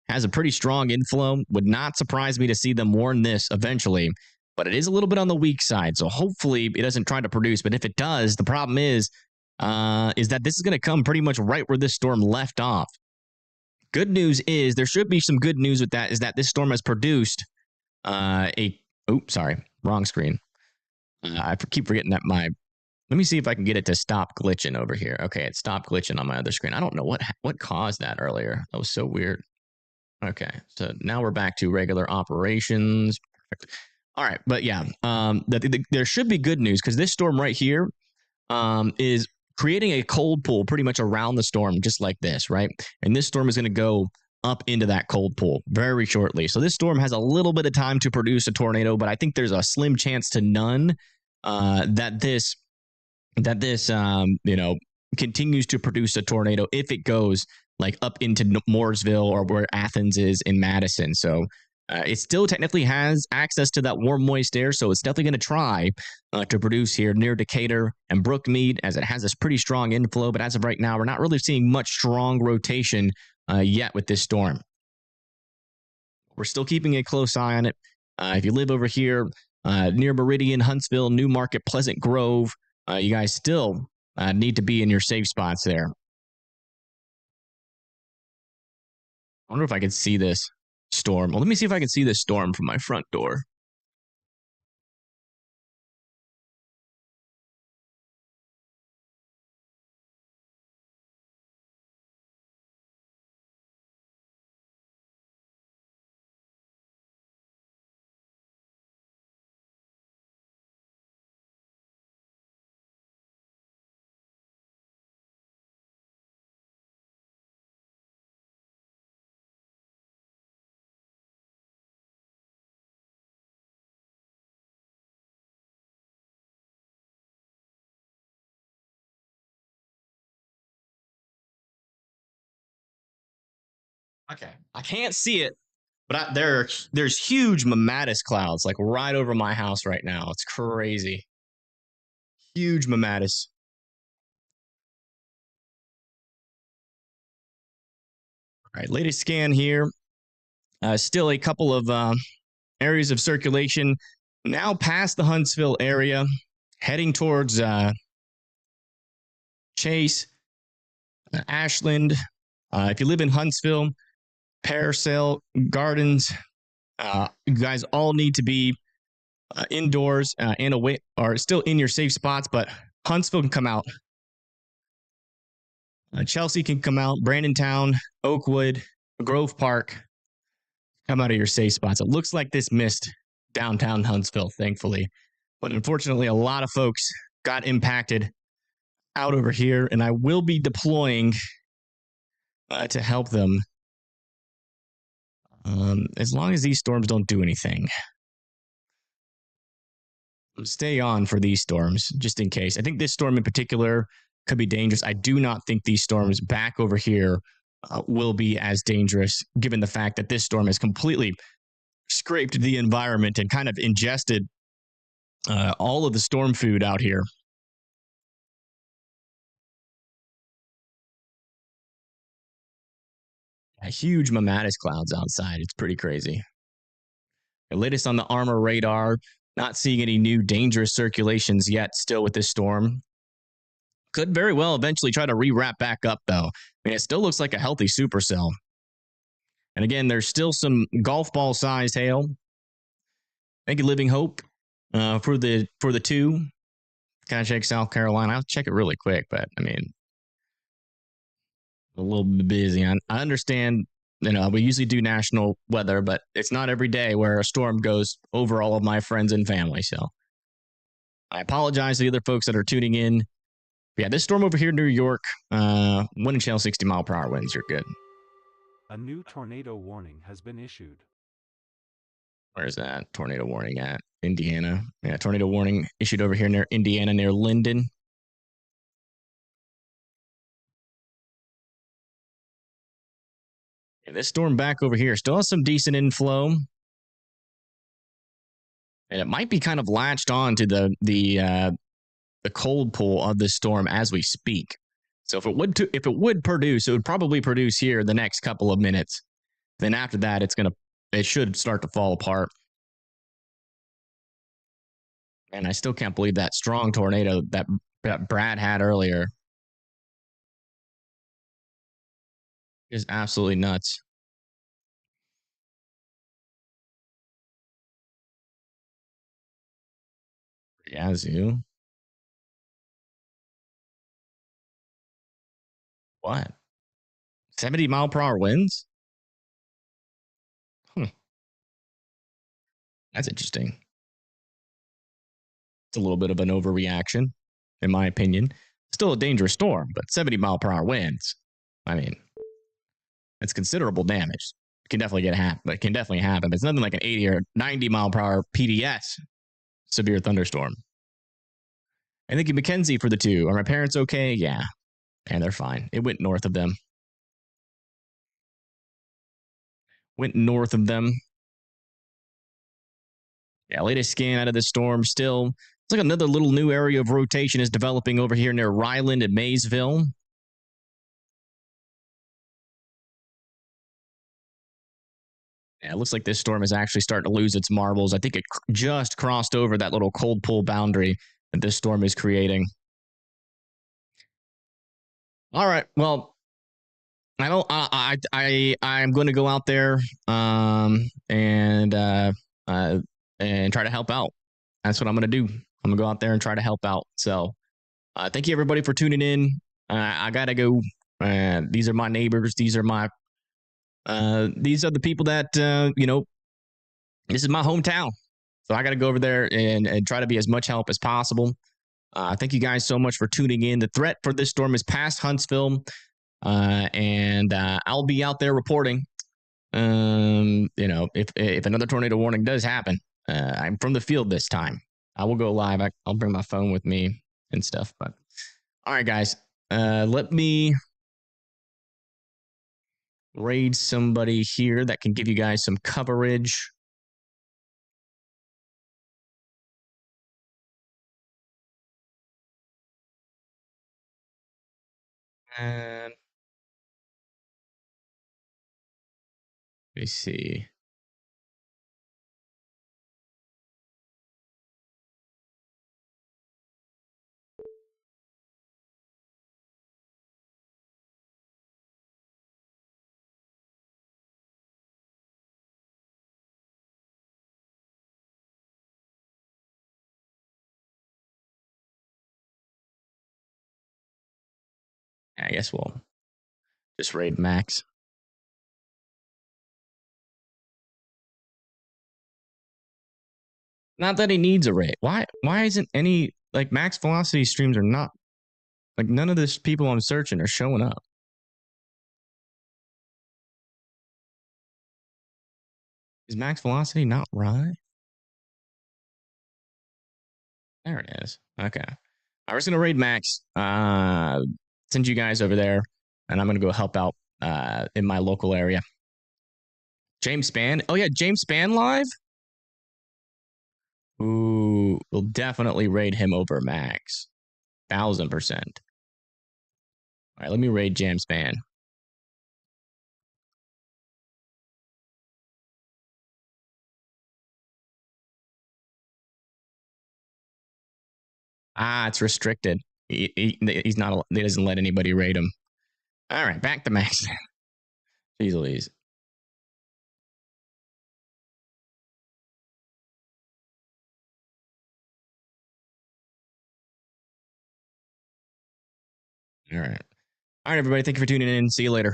Has a pretty strong inflow. Would not surprise me to see them warn this eventually, but it is a little bit on the weak side. So hopefully it doesn't try to produce. But if it does, the problem is that this is going to come pretty much right where this storm left off. Good news is there should be some good news with that, is that this storm has produced oops, sorry, wrong screen. I keep forgetting that let me see if I can get it to stop glitching over here. Okay, it stopped glitching on my other screen. I don't know what caused that earlier. That was so weird. Okay, so now we're back to regular operations. Perfect. All right, but yeah, there should be good news because this storm right here is creating a cold pool pretty much around the storm, just like this, right? And this storm is going to go up into that cold pool very shortly. So this storm has a little bit of time to produce a tornado, but I think there's a slim chance to none that this continues to produce a tornado if it goes like up into Mooresville or where Athens is in Madison. So it still technically has access to that warm, moist air. So it's definitely going to try to produce here near Decatur and Brookmead, as it has this pretty strong inflow. But as of right now, we're not really seeing much strong rotation yet with this storm. We're still keeping a close eye on it. If you live over here near Meridian, Huntsville, Newmarket, Pleasant Grove, you guys still need to be in your safe spots there. I wonder if I could see this storm. Well, let me see if I can see this storm from my front door. Okay, I can't see it, but there's huge mammatus clouds like right over my house right now. It's crazy. Huge mammatus. All right, latest scan here. Still a couple of areas of circulation now past the Huntsville area, heading towards Chase, Ashland. If you live in Huntsville, Parasail Gardens, you guys all need to be indoors and away, or still in your safe spots, but Huntsville can come out. Chelsea can come out, Brandontown, Oakwood, Grove Park, come out of your safe spots. It looks like this missed downtown Huntsville, thankfully. But unfortunately, a lot of folks got impacted out over here, and I will be deploying to help them as long as these storms don't do anything. Stay on for these storms, just in case. I think this storm in particular could be dangerous. I do not think these storms back over here will be as dangerous, given the fact that this storm has completely scraped the environment and kind of ingested all of the storm food out here. Huge mammatus clouds outside. It's pretty crazy. The latest on the Armor radar, not seeing any new dangerous circulations yet still with this storm. Could very well eventually try to rewrap back up, though. I mean, it still looks like a healthy supercell. And again, there's still some golf ball sized hail. Thank you, Living Hope, for the two. Kind of check South Carolina. I'll check it really quick, but I mean, a little bit busy. I understand, we usually do national weather, but it's not every day where a storm goes over all of my friends and family. So I apologize to the other folks that are tuning in. But yeah, this storm over here in New York, wind and chill 60 mile per hour winds. You're good. A new tornado warning has been issued. Where's that tornado warning at? Indiana. Yeah, tornado warning issued over here near Indiana, near Linden. And this storm back over here still has some decent inflow. And it might be kind of latched on to the cold pool of this storm as we speak. So if it would produce, it would probably produce here the next couple of minutes. Then after that, it should start to fall apart. And I still can't believe that strong tornado that Brad had earlier. Is absolutely nuts. Yazoo. What? 70 mile per hour winds? That's interesting. It's a little bit of an overreaction, in my opinion. Still a dangerous storm, but 70 mile per hour winds. I mean, that's considerable damage. It can definitely but it can definitely happen. It's nothing like an 80 or 90 mile per hour PDS severe thunderstorm. I think Mackenzie for the two. Are my parents okay? Yeah. And they're fine. It went north of them. Yeah, latest scan out of this storm still. It's like another little new area of rotation is developing over here near Ryland and Maysville. Yeah, it looks like this storm is actually starting to lose its marbles. I think it just crossed over that little cold pool boundary that this storm is creating. All right, well, I don't. I'm going to go out there and try to help out. That's what I'm going to do. I'm going to go out there and try to help out. So, thank you everybody for tuning in. I gotta go. These are my neighbors. These are the people that This is my hometown, so I got to go over there and try to be as much help as possible. Thank you guys so much for tuning in. The threat for this storm is past Huntsville. And I'll be out there reporting. If another tornado warning does happen, I'm from the field this time. I will go live. I'll bring my phone with me and stuff. But all right, guys, let me raid somebody here that can give you guys some coverage. And let me see. I guess we'll just raid Max. Not that he needs a raid. Why isn't any max velocity streams are not none of these people I'm searching are showing up? Is max velocity not right? There it is. Okay. I was gonna raid Max. Send you guys over there, and I'm gonna go help out in my local area. James Spann. Oh yeah, James Spann live. Ooh, we'll definitely raid him over Max. 1000%. All right, let me raid James Spann. It's restricted. He's not. He doesn't let anybody raid him. All right, back to Max. Jeez Louise. All right, everybody. Thank you for tuning in. See you later.